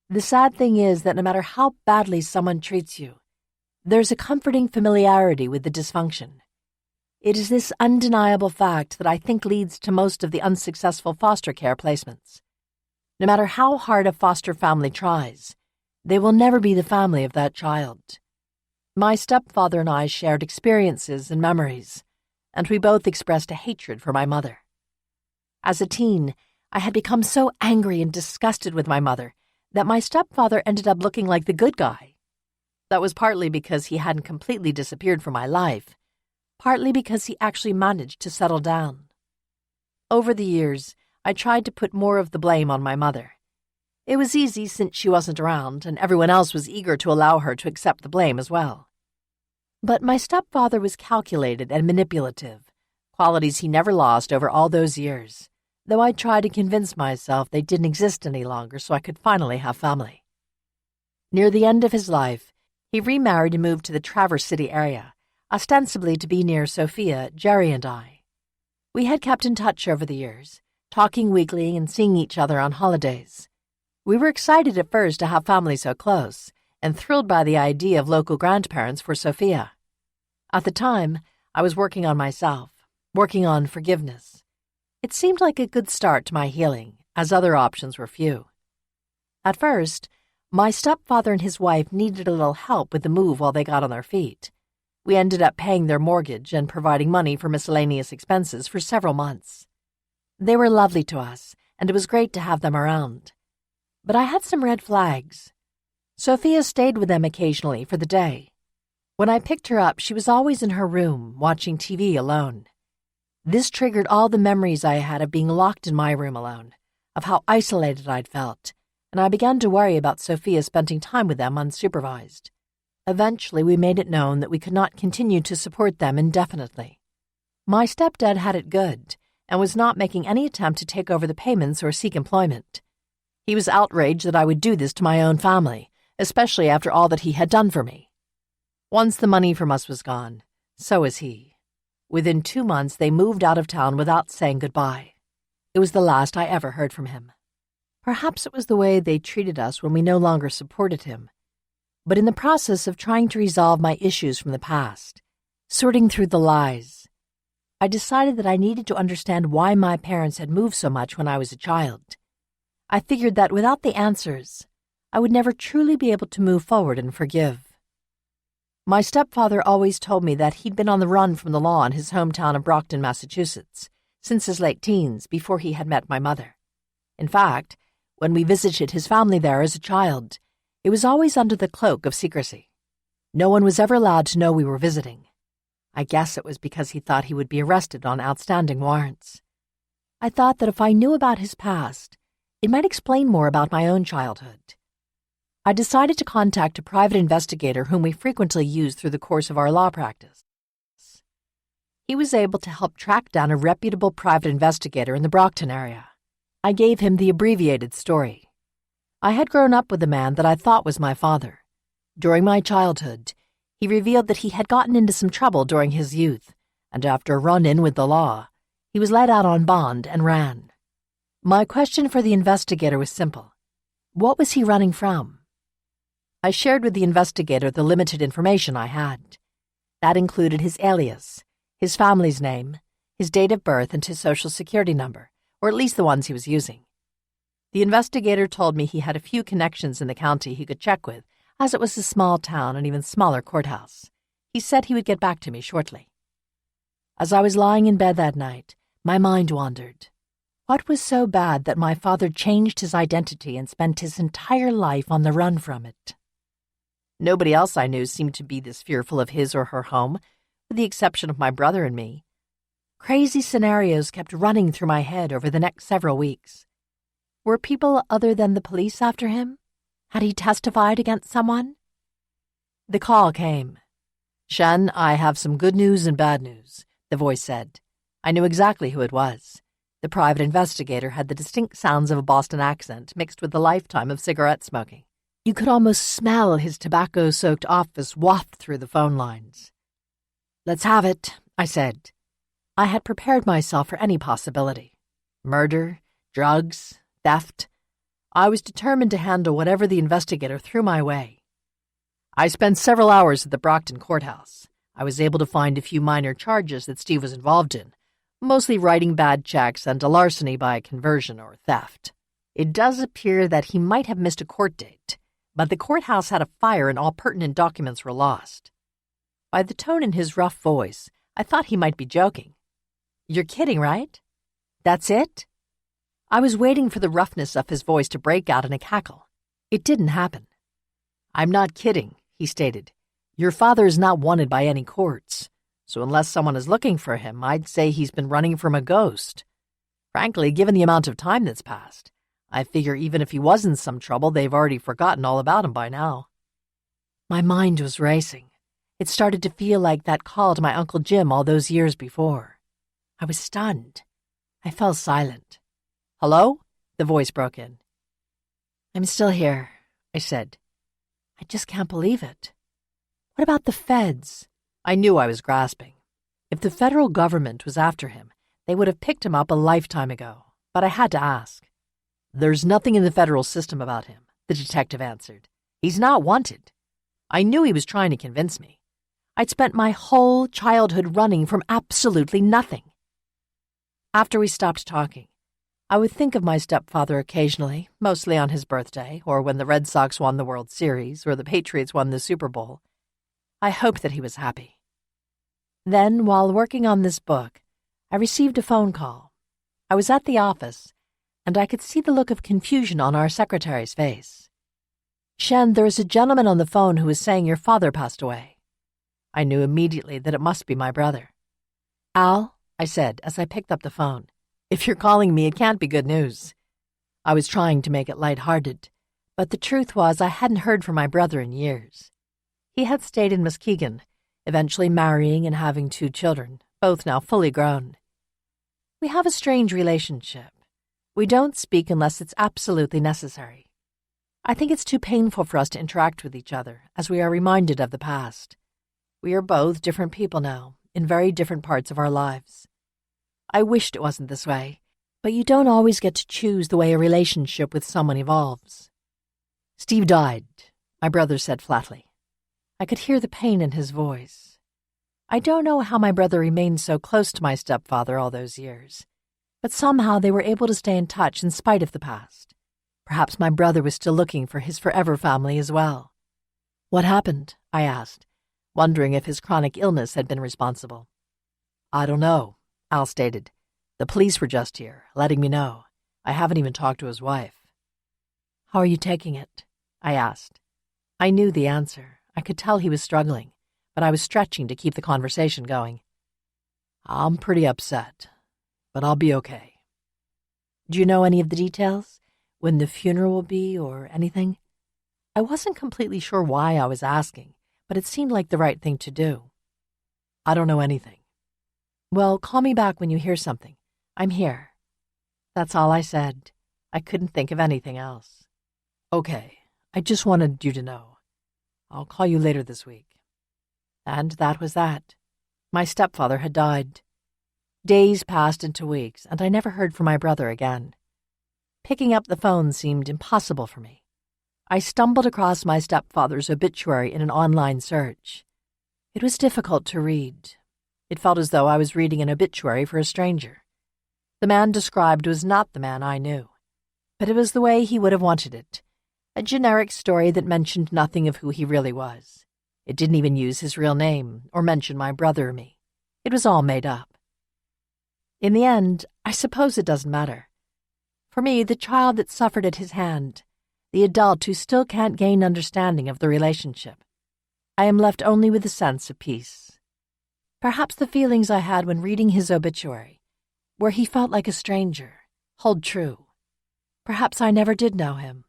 The sad thing is that no matter how badly someone treats you, there's a comforting familiarity with the dysfunction. It is this undeniable fact that I think leads to most of the unsuccessful foster care placements. No matter how hard a foster family tries, they will never be the family of that child. My stepfather and I shared experiences and memories, and we both expressed a hatred for my mother. As a teen, I had become so angry and disgusted with my mother that my stepfather ended up looking like the good guy. That was partly because he hadn't completely disappeared from my life, partly because he actually managed to settle down. Over the years, I tried to put more of the blame on my mother. It was easy since she wasn't around, and everyone else was eager to allow her to accept the blame as well. But my stepfather was calculated and manipulative, qualities he never lost over all those years, though I tried to convince myself they didn't exist any longer so I could finally have family. Near the end of his life, he remarried and moved to the Traverse City area, ostensibly to be near Sophia, Jerry, and I. We had kept in touch over the years, talking weekly and seeing each other on holidays. We were excited at first to have family so close, and thrilled by the idea of local grandparents for Sophia. At the time, I was working on myself, working on forgiveness. It seemed like a good start to my healing, as other options were few. At first, my stepfather and his wife needed a little help with the move while they got on their feet. We ended up paying their mortgage and providing money for miscellaneous expenses for several months. They were lovely to us, and it was great to have them around. But I had some red flags. Sophia stayed with them occasionally for the day. When I picked her up, she was always in her room, watching TV alone. This triggered all the memories I had of being locked in my room alone, of how isolated I'd felt, and I began to worry about Sophia spending time with them unsupervised. Eventually, we made it known that we could not continue to support them indefinitely. My stepdad had it good and was not making any attempt to take over the payments or seek employment. He was outraged that I would do this to my own family, especially after all that he had done for me. Once the money from us was gone, so was he. Within 2 months, they moved out of town without saying goodbye. It was the last I ever heard from him. Perhaps it was the way they treated us when we no longer supported him. But in the process of trying to resolve my issues from the past, sorting through the lies, I decided that I needed to understand why my parents had moved so much when I was a child. I figured that without the answers, I would never truly be able to move forward and forgive. My stepfather always told me that he'd been on the run from the law in his hometown of Brockton, Massachusetts, since his late teens, before he had met my mother. In fact, when we visited his family there as a child, it was always under the cloak of secrecy. No one was ever allowed to know we were visiting. I guess it was because he thought he would be arrested on outstanding warrants. I thought that if I knew about his past, it might explain more about my own childhood. I decided to contact a private investigator whom we frequently used through the course of our law practice. He was able to help track down a reputable private investigator in the Brockton area. I gave him the abbreviated story. I had grown up with a man that I thought was my father. During my childhood, he revealed that he had gotten into some trouble during his youth, and after a run-in with the law, he was let out on bond and ran. My question for the investigator was simple. What was he running from? I shared with the investigator the limited information I had. That included his alias, his family's name, his date of birth, and his social security number, or at least the ones he was using. The investigator told me he had a few connections in the county he could check with, as it was a small town and even smaller courthouse. He said he would get back to me shortly. As I was lying in bed that night, my mind wandered. What was so bad that my father changed his identity and spent his entire life on the run from it? Nobody else I knew seemed to be this fearful of his or her home, with the exception of my brother and me. Crazy scenarios kept running through my head over the next several weeks. Were people other than the police after him? Had he testified against someone? The call came. "Shen, I have some good news and bad news," the voice said. I knew exactly who it was. The private investigator had the distinct sounds of a Boston accent mixed with a lifetime of cigarette smoking. You could almost smell his tobacco-soaked office waft through the phone lines. "Let's have it," I said. I had prepared myself for any possibility. Murder, drugs, theft. I was determined to handle whatever the investigator threw my way. I spent several hours at the Brockton courthouse. I was able to find a few minor charges that Steve was involved in, mostly writing bad checks and a larceny by conversion or theft. It does appear that he might have missed a court date, but the courthouse had a fire and all pertinent documents were lost. By the tone in his rough voice, I thought he might be joking. "You're kidding, right? That's it?" I was waiting for the roughness of his voice to break out in a cackle. It didn't happen. "I'm not kidding," he stated. "Your father is not wanted by any courts, so unless someone is looking for him, I'd say he's been running from a ghost. Frankly, given the amount of time that's passed, I figure even if he was in some trouble, they've already forgotten all about him by now." My mind was racing. It started to feel like that call to my Uncle Jim all those years before. I was stunned. I fell silent. "Hello?" the voice broke in. "I'm still here," I said. "I just can't believe it. What about the feds?" I knew I was grasping. If the federal government was after him, they would have picked him up a lifetime ago, but I had to ask. "There's nothing in the federal system about him," the detective answered. "He's not wanted." I knew he was trying to convince me. I'd spent my whole childhood running from absolutely nothing. After we stopped talking, I would think of my stepfather occasionally, mostly on his birthday, or when the Red Sox won the World Series, or the Patriots won the Super Bowl. I hoped that he was happy. Then, while working on this book, I received a phone call. I was at the office, and I could see the look of confusion on our secretary's face. "Shen, there is a gentleman on the phone who is saying your father passed away." I knew immediately that it must be my brother. "Al," I said as I picked up the phone, "if you're calling me, it can't be good news." I was trying to make it lighthearted, but the truth was I hadn't heard from my brother in years. He had stayed in Muskegon, eventually marrying and having 2 children, both now fully grown. We have a strange relationship. We don't speak unless it's absolutely necessary. I think it's too painful for us to interact with each other, as we are reminded of the past. We are both different people now, in very different parts of our lives. I wished it wasn't this way, but you don't always get to choose the way a relationship with someone evolves. "Steve died," my brother said flatly. I could hear the pain in his voice. I don't know how my brother remained so close to my stepfather all those years, but somehow they were able to stay in touch in spite of the past. Perhaps my brother was still looking for his forever family as well. "What happened?" I asked, wondering if his chronic illness had been responsible. "I don't know," Al stated. "The police were just here, letting me know. I haven't even talked to his wife." "How are you taking it?" I asked. I knew the answer. I could tell he was struggling, but I was stretching to keep the conversation going. "I'm pretty upset, but I'll be okay." "Do you know any of the details? When the funeral will be or anything?" I wasn't completely sure why I was asking, but it seemed like the right thing to do. "I don't know anything." "Well, call me back when you hear something. I'm here." That's all I said. I couldn't think of anything else. "Okay, I just wanted you to know. I'll call you later this week." And that was that. My stepfather had died. Days passed into weeks, and I never heard from my brother again. Picking up the phone seemed impossible for me. I stumbled across my stepfather's obituary in an online search. It was difficult to read. It felt as though I was reading an obituary for a stranger. The man described was not the man I knew, but it was the way he would have wanted it. A generic story that mentioned nothing of who he really was. It didn't even use his real name or mention my brother or me. It was all made up. In the end, I suppose it doesn't matter. For me, the child that suffered at his hand, the adult who still can't gain understanding of the relationship. I am left only with a sense of peace. Perhaps the feelings I had when reading his obituary, where he felt like a stranger, hold true. Perhaps I never did know him,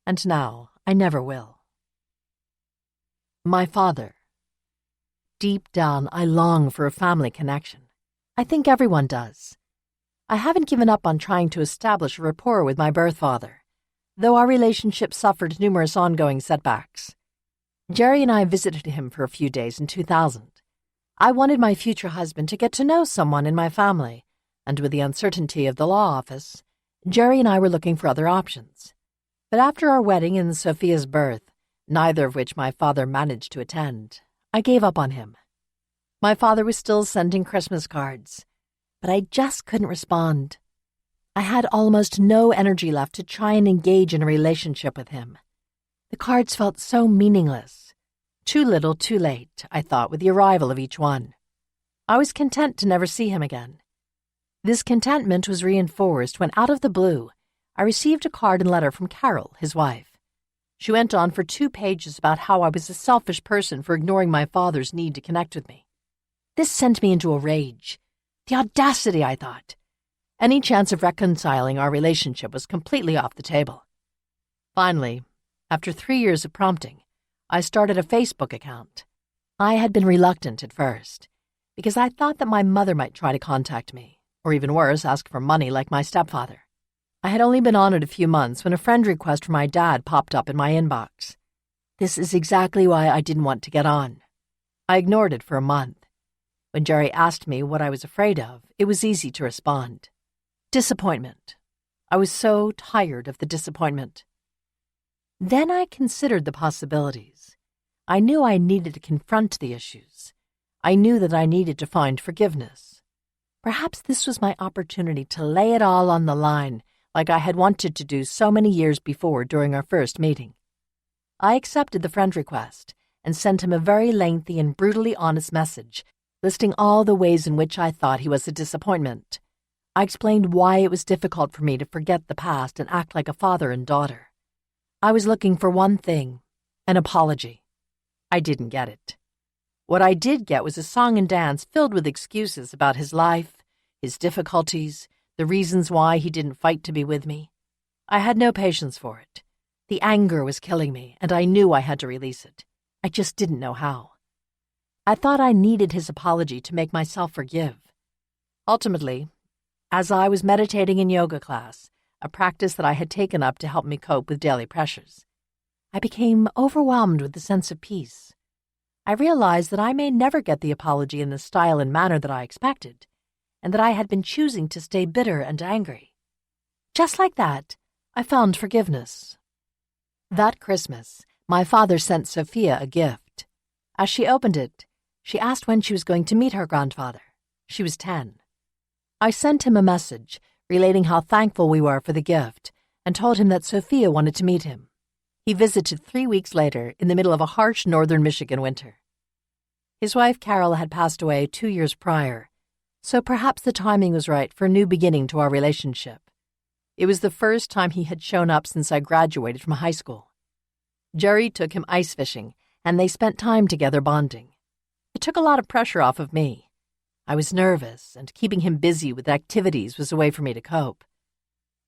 and now I never will. My father. Deep down, I long for a family connection. I think everyone does. I haven't given up on trying to establish a rapport with my birth father, though our relationship suffered numerous ongoing setbacks. Jerry and I visited him for a few days in 2000. I wanted my future husband to get to know someone in my family, and with the uncertainty of the law office, Jerry and I were looking for other options. But after our wedding and Sophia's birth, neither of which my father managed to attend, I gave up on him. My father was still sending Christmas cards, but I just couldn't respond. I had almost no energy left to try and engage in a relationship with him. The cards felt so meaningless. Too little, too late, I thought, with the arrival of each one. I was content to never see him again. This contentment was reinforced when, out of the blue, I received a card and letter from Carol, his wife. She went on for 2 pages about how I was a selfish person for ignoring my father's need to connect with me. This sent me into a rage. The audacity, I thought. Any chance of reconciling our relationship was completely off the table. Finally, after 3 years of prompting, I started a Facebook account. I had been reluctant at first, because I thought that my mother might try to contact me, or even worse, ask for money like my stepfather. I had only been on it a few months when a friend request from my dad popped up in my inbox. This is exactly why I didn't want to get on. I ignored it for a month. When Jerry asked me what I was afraid of, it was easy to respond. Disappointment. I was so tired of the disappointment. Then I considered the possibilities. I knew I needed to confront the issues. I knew that I needed to find forgiveness. Perhaps this was my opportunity to lay it all on the line, like I had wanted to do so many years before during our first meeting. I accepted the friend request and sent him a very lengthy and brutally honest message, listing all the ways in which I thought he was a disappointment. I explained why it was difficult for me to forget the past and act like a father and daughter. I was looking for one thing, an apology. I didn't get it. What I did get was a song and dance filled with excuses about his life, his difficulties, the reasons why he didn't fight to be with me. I had no patience for it. The anger was killing me, and I knew I had to release it. I just didn't know how. I thought I needed his apology to make myself forgive. Ultimately, as I was meditating in yoga class, a practice that I had taken up to help me cope with daily pressures, I became overwhelmed with the sense of peace. I realized that I may never get the apology in the style and manner that I expected, and that I had been choosing to stay bitter and angry. Just like that, I found forgiveness. That Christmas, my father sent Sophia a gift. As she opened it, she asked when she was going to meet her grandfather. She was 10. I sent him a message relating how thankful we were for the gift and told him that Sophia wanted to meet him. He visited 3 weeks later in the middle of a harsh northern Michigan winter. His wife Carol had passed away 2 years prior, so perhaps the timing was right for a new beginning to our relationship. It was the first time he had shown up since I graduated from high school. Jerry took him ice fishing, and they spent time together bonding. It took a lot of pressure off of me. I was nervous, and keeping him busy with activities was a way for me to cope.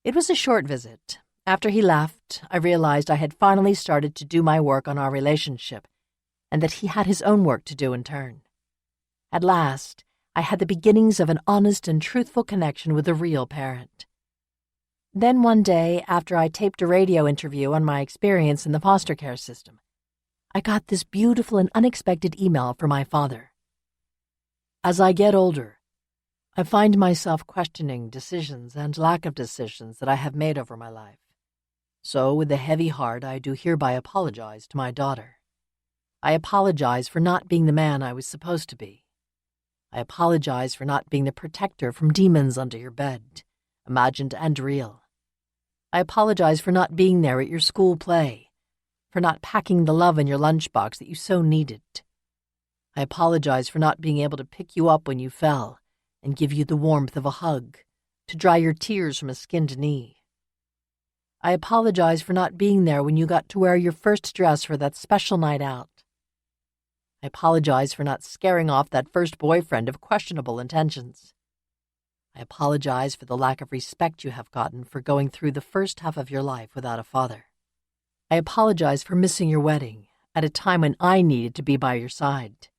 It was a short visit. After he left, I realized I had finally started to do my work on our relationship, and that he had his own work to do in turn. At last, I had the beginnings of an honest and truthful connection with a real parent. Then one day, after I taped a radio interview on my experience in the foster care system, I got this beautiful and unexpected email from my father. As I get older, I find myself questioning decisions and lack of decisions that I have made over my life. So, with a heavy heart, I do hereby apologize to my daughter. I apologize for not being the man I was supposed to be. I apologize for not being the protector from demons under your bed, imagined and real. I apologize for not being there at your school play, for not packing the love in your lunchbox that you so needed. I apologize for not being able to pick you up when you fell and give you the warmth of a hug, to dry your tears from a skinned knee. I apologize for not being there when you got to wear your first dress for that special night out. I apologize for not scaring off that first boyfriend of questionable intentions. I apologize for the lack of respect you have gotten for going through the first half of your life without a father. I apologize for missing your wedding at a time when I needed to be by your side.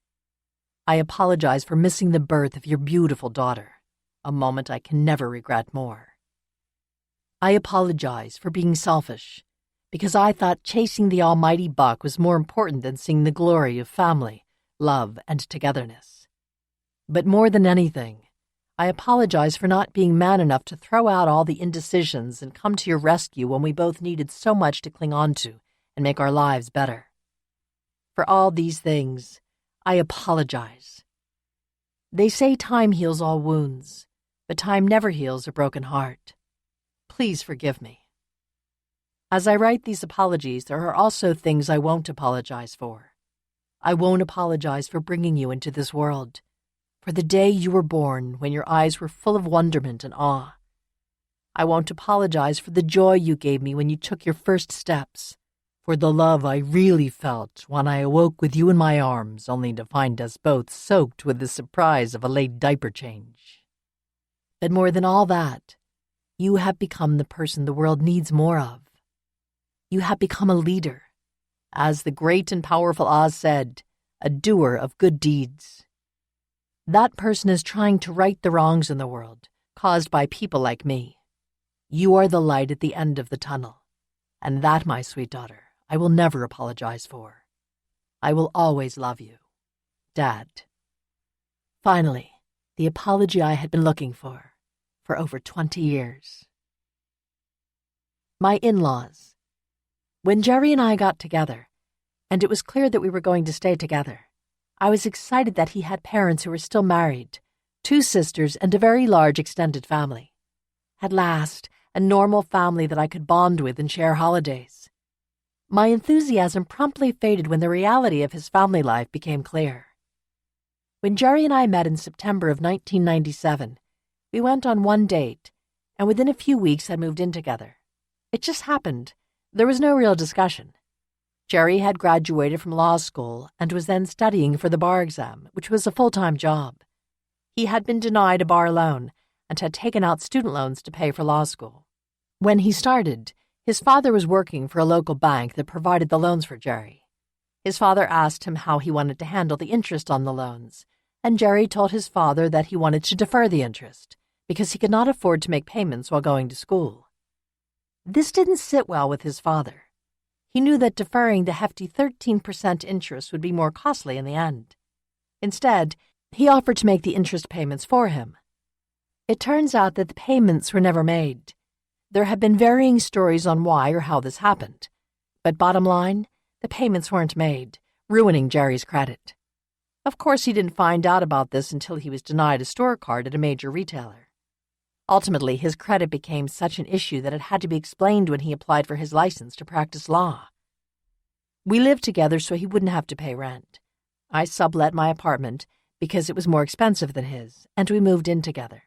I apologize for missing the birth of your beautiful daughter, a moment I can never regret more. I apologize for being selfish, because I thought chasing the almighty buck was more important than seeing the glory of family, love, and togetherness. But more than anything, I apologize for not being man enough to throw out all the indecisions and come to your rescue when we both needed so much to cling on to and make our lives better. For all these things, I apologize. They say time heals all wounds, but time never heals a broken heart. Please forgive me. As I write these apologies, there are also things I won't apologize for. I won't apologize for bringing you into this world, for the day you were born when your eyes were full of wonderment and awe. I won't apologize for the joy you gave me when you took your first steps, for the love I really felt when I awoke with you in my arms, only to find us both soaked with the surprise of a late diaper change. But more than all that, you have become the person the world needs more of. You have become a leader. As the great and powerful Oz said, a doer of good deeds. That person is trying to right the wrongs in the world, caused by people like me. You are the light at the end of the tunnel, and that, my sweet daughter, I will never apologize for. I will always love you. Dad. Finally, the apology I had been looking for over 20 years. My in-laws. When Jerry and I got together, and it was clear that we were going to stay together, I was excited that he had parents who were still married, 2 sisters, and a very large extended family. At last, a normal family that I could bond with and share holidays. My enthusiasm promptly faded when the reality of his family life became clear. When Jerry and I met in September of 1997, we went on one date, and within a few weeks had moved in together. It just happened. There was no real discussion. Jerry had graduated from law school and was then studying for the bar exam, which was a full-time job. He had been denied a bar loan and had taken out student loans to pay for law school. When he started, his father was working for a local bank that provided the loans for Jerry. His father asked him how he wanted to handle the interest on the loans, and Jerry told his father that he wanted to defer the interest because he could not afford to make payments while going to school. This didn't sit well with his father. He knew that deferring the hefty 13% interest would be more costly in the end. Instead, he offered to make the interest payments for him. It turns out that the payments were never made. There have been varying stories on why or how this happened, but bottom line, the payments weren't made, ruining Jerry's credit. Of course, he didn't find out about this until he was denied a store card at a major retailer. Ultimately, his credit became such an issue that it had to be explained when he applied for his license to practice law. We lived together so he wouldn't have to pay rent. I sublet my apartment because it was more expensive than his, and we moved in together.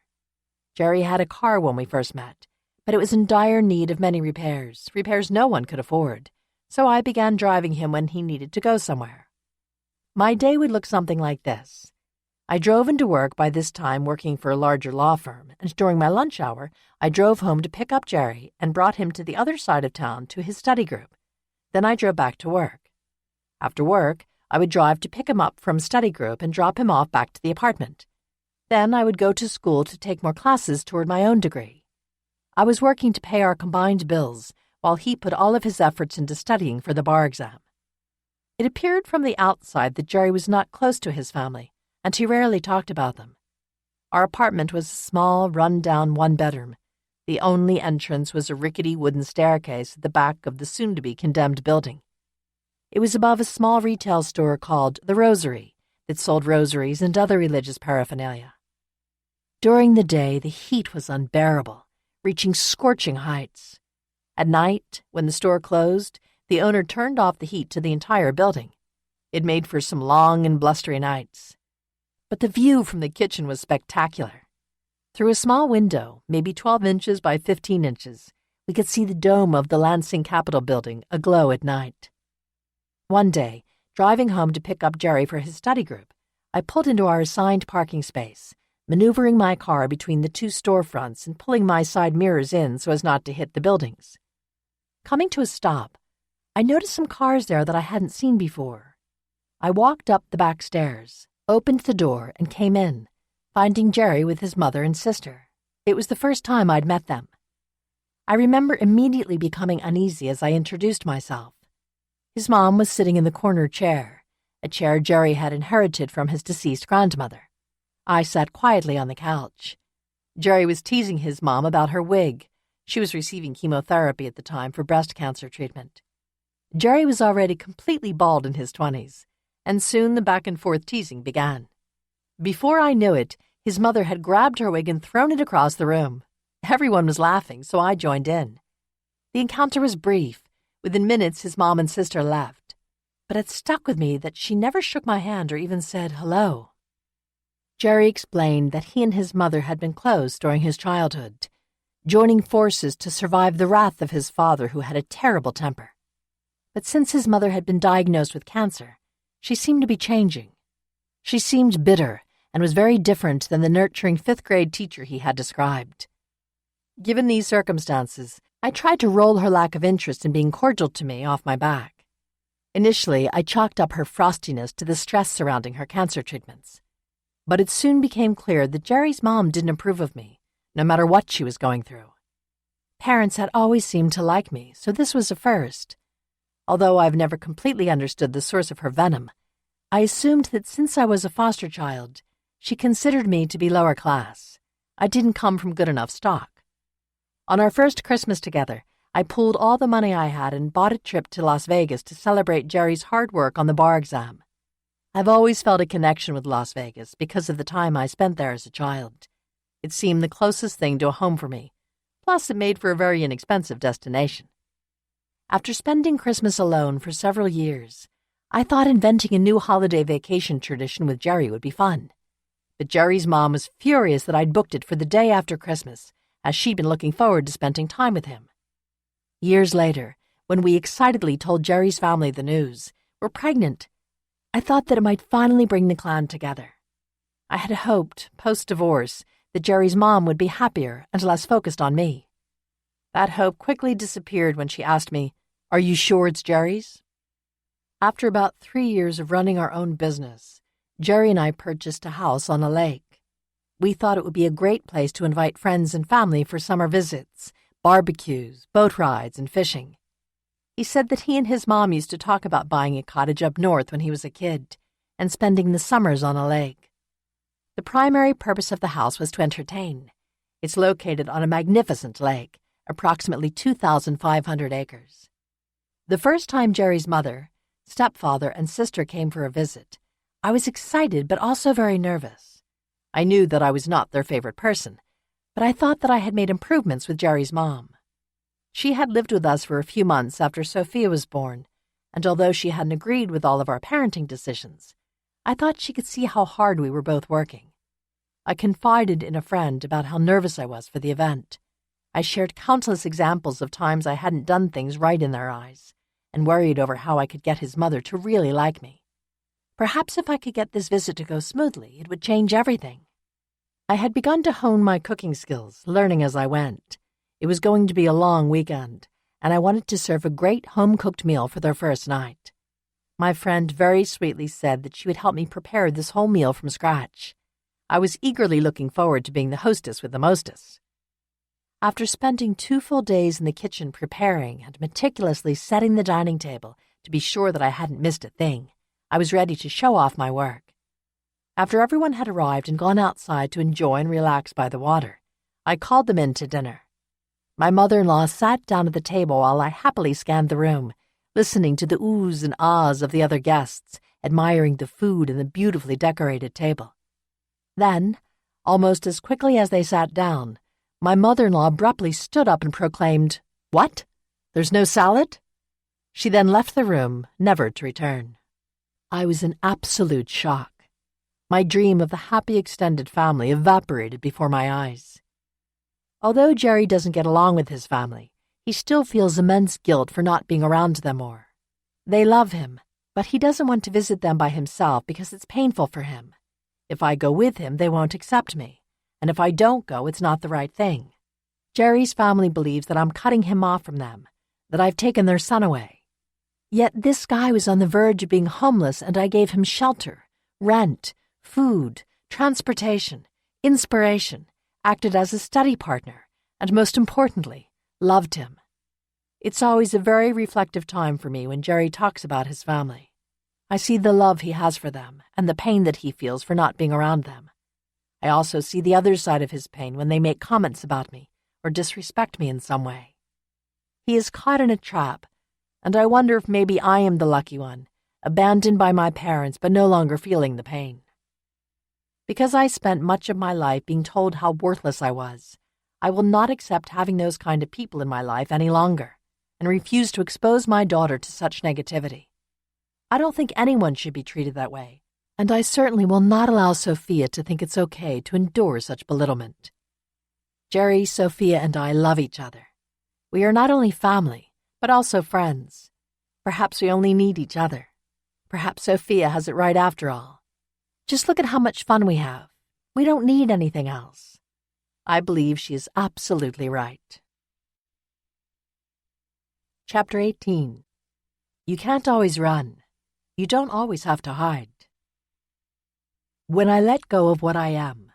Jerry had a car when we first met, but it was in dire need of many repairs no one could afford, so I began driving him when he needed to go somewhere. My day would look something like this. I drove into work, by this time working for a larger law firm, and during my lunch hour, I drove home to pick up Jerry and brought him to the other side of town to his study group. Then I drove back to work. After work, I would drive to pick him up from study group and drop him off back to the apartment. Then I would go to school to take more classes toward my own degree. I was working to pay our combined bills while he put all of his efforts into studying for the bar exam. It appeared from the outside that Jerry was not close to his family, and he rarely talked about them. Our apartment was a small, run-down one-bedroom. The only entrance was a rickety wooden staircase at the back of the soon-to-be condemned building. It was above a small retail store called The Rosary that sold rosaries and other religious paraphernalia. During the day, the heat was unbearable, reaching scorching heights. At night, when the store closed, the owner turned off the heat to the entire building. It made for some long and blustery nights. But the view from the kitchen was spectacular. Through a small window, maybe 12 inches by 15 inches, We could see the dome of the Lansing Capitol building aglow at night. One day, driving home to pick up Jerry for his study group, I pulled into our assigned parking space, maneuvering my car between the two storefronts and pulling my side mirrors in so as not to hit the buildings. Coming to a stop, I noticed some cars there that I hadn't seen before. I walked up the back stairs, opened the door, and came in, finding Jerry with his mother and sister. It was the first time I'd met them. I remember immediately becoming uneasy as I introduced myself. His mom was sitting in the corner chair, a chair Jerry had inherited from his deceased grandmother. I sat quietly on the couch. Jerry was teasing his mom about her wig. She was receiving chemotherapy at the time for breast cancer treatment. Jerry was already completely bald in his 20s, and soon the back-and-forth teasing began. Before I knew it, his mother had grabbed her wig and thrown it across the room. Everyone was laughing, so I joined in. The encounter was brief. Within minutes, his mom and sister left. But it stuck with me that she never shook my hand or even said hello. Jerry explained that he and his mother had been close during his childhood, joining forces to survive the wrath of his father, who had a terrible temper. But since his mother had been diagnosed with cancer, she seemed to be changing. She seemed bitter and was very different than the nurturing fifth-grade teacher he had described. Given these circumstances, I tried to roll her lack of interest in being cordial to me off my back. Initially, I chalked up her frostiness to the stress surrounding her cancer treatments. But it soon became clear that Jerry's mom didn't approve of me, no matter what she was going through. Parents had always seemed to like me, so this was a first. Although I've never completely understood the source of her venom, I assumed that since I was a foster child, she considered me to be lower class. I didn't come from good enough stock. On our first Christmas together, I pooled all the money I had and bought a trip to Las Vegas to celebrate Jerry's hard work on the bar exam. I've always felt a connection with Las Vegas because of the time I spent there as a child. It seemed the closest thing to a home for me. Plus, it made for a very inexpensive destination. After spending Christmas alone for several years, I thought inventing a new holiday vacation tradition with Jerry would be fun. But Jerry's mom was furious that I'd booked it for the day after Christmas, as she'd been looking forward to spending time with him. Years later, when we excitedly told Jerry's family the news, we're pregnant, I thought that it might finally bring the clan together. I had hoped, post-divorce, that Jerry's mom would be happier and less focused on me. That hope quickly disappeared when she asked me, "Are you sure it's Jerry's?" After about 3 years of running our own business, Jerry and I purchased a house on a lake. We thought it would be a great place to invite friends and family for summer visits, barbecues, boat rides, and fishing. He said that he and his mom used to talk about buying a cottage up north when he was a kid and spending the summers on a lake. The primary purpose of the house was to entertain. It's located on a magnificent lake, approximately 2,500 acres. The first time Jerry's mother, stepfather, and sister came for a visit, I was excited but also very nervous. I knew that I was not their favorite person, but I thought that I had made improvements with Jerry's mom. She had lived with us for a few months after Sophia was born, and although she hadn't agreed with all of our parenting decisions, I thought she could see how hard we were both working. I confided in a friend about how nervous I was for the event. I shared countless examples of times I hadn't done things right in their eyes, and worried over how I could get his mother to really like me. Perhaps if I could get this visit to go smoothly, it would change everything. I had begun to hone my cooking skills, learning as I went. It was going to be a long weekend, and I wanted to serve a great home-cooked meal for their first night. My friend very sweetly said that she would help me prepare this whole meal from scratch. I was eagerly looking forward to being the hostess with the mostess. After spending 2 full days in the kitchen preparing and meticulously setting the dining table to be sure that I hadn't missed a thing, I was ready to show off my work. After everyone had arrived and gone outside to enjoy and relax by the water, I called them in to dinner. My mother-in-law sat down at the table while I happily scanned the room, listening to the oohs and ahs of the other guests, admiring the food and the beautifully decorated table. Then, almost as quickly as they sat down, my mother-in-law abruptly stood up and proclaimed, "What? There's no salad?" She then left the room, never to return. I was in absolute shock. My dream of the happy extended family evaporated before my eyes. Although Jerry doesn't get along with his family, He still feels immense guilt for not being around them more. They love him, but he doesn't want to visit them by himself because it's painful for him. If I go with him, they won't accept me, and if I don't go, it's not the right thing. Jerry's family believes that I'm cutting him off from them, that I've taken their son away. Yet this guy was on the verge of being homeless, and I gave him shelter, rent, food, transportation, inspiration, acted as a study partner, and most importantly, loved him. It's always a very reflective time for me when Jerry talks about his family. I see the love he has for them and the pain that he feels for not being around them. I also see the other side of his pain when they make comments about me or disrespect me in some way. He is caught in a trap, and I wonder if maybe I am the lucky one, abandoned by my parents but no longer feeling the pain. Because I spent much of my life being told how worthless I was, I will not accept having those kind of people in my life any longer, and refuse to expose my daughter to such negativity. I don't think anyone should be treated that way, and I certainly will not allow Sophia to think it's okay to endure such belittlement. Jerry, Sophia, and I love each other. We are not only family, but also friends. Perhaps we only need each other. Perhaps Sophia has it right after all. Just look at how much fun we have. We don't need anything else. I believe she is absolutely right. Chapter 18. You can't always run. You don't always have to hide. When I let go of what I am,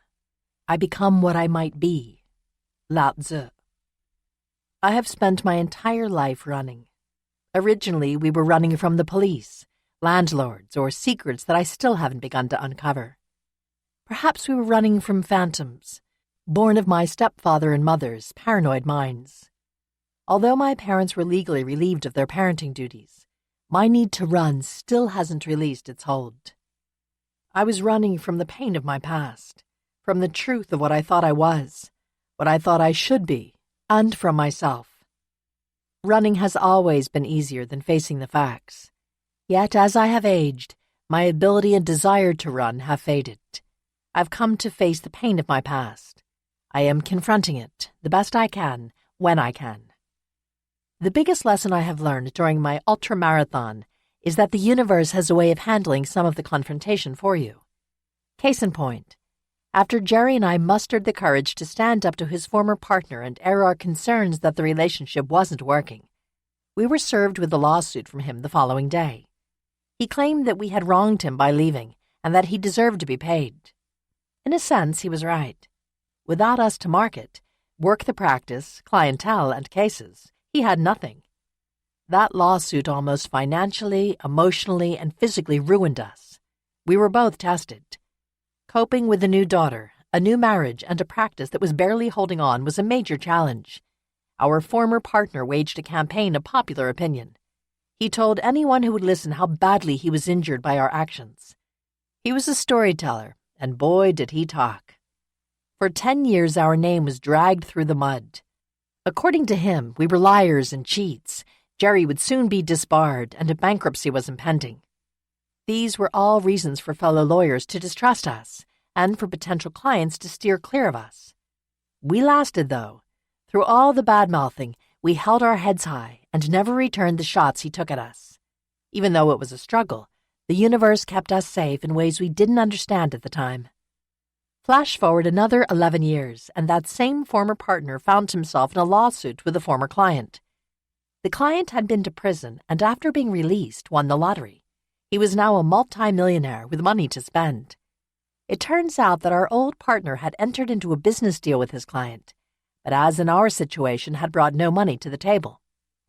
I become what I might be. Lao Tzu. I have spent my entire life running. Originally, we were running from the police, landlords, or secrets that I still haven't begun to uncover. Perhaps we were running from phantoms, born of my stepfather and mother's paranoid minds. Although my parents were legally relieved of their parenting duties, my need to run still hasn't released its hold. I was running from the pain of my past, from the truth of what I thought I was, what I thought I should be, and from myself. Running has always been easier than facing the facts. Yet as I have aged, my ability and desire to run have faded. I've come to face the pain of my past. I am confronting it, the best I can, when I can. The biggest lesson I have learned during my ultramarathon is that the universe has a way of handling some of the confrontation for you. Case in point, after Jerry and I mustered the courage to stand up to his former partner and air our concerns that the relationship wasn't working, we were served with a lawsuit from him the following day. He claimed that we had wronged him by leaving and that he deserved to be paid. In a sense, he was right. Without us to market, work the practice, clientele, and cases, he had nothing. That lawsuit almost financially, emotionally, and physically ruined us. We were both tested. Coping with a new daughter, a new marriage, and a practice that was barely holding on was a major challenge. Our former partner waged a campaign of popular opinion. He told anyone who would listen how badly he was injured by our actions. He was a storyteller, and boy did he talk. For 10 years our name was dragged through the mud. According to him, we were liars and cheats. Jerry would soon be disbarred, and a bankruptcy was impending. These were all reasons for fellow lawyers to distrust us, and for potential clients to steer clear of us. We lasted, though. Through all the bad-mouthing, we held our heads high and never returned the shots he took at us. Even though it was a struggle, the universe kept us safe in ways we didn't understand at the time. Flash forward another 11 years, and that same former partner found himself in a lawsuit with a former client. The client had been to prison and after being released won the lottery. He was now a multi-millionaire with money to spend. It turns out that our old partner had entered into a business deal with his client, but as in our situation had brought no money to the table.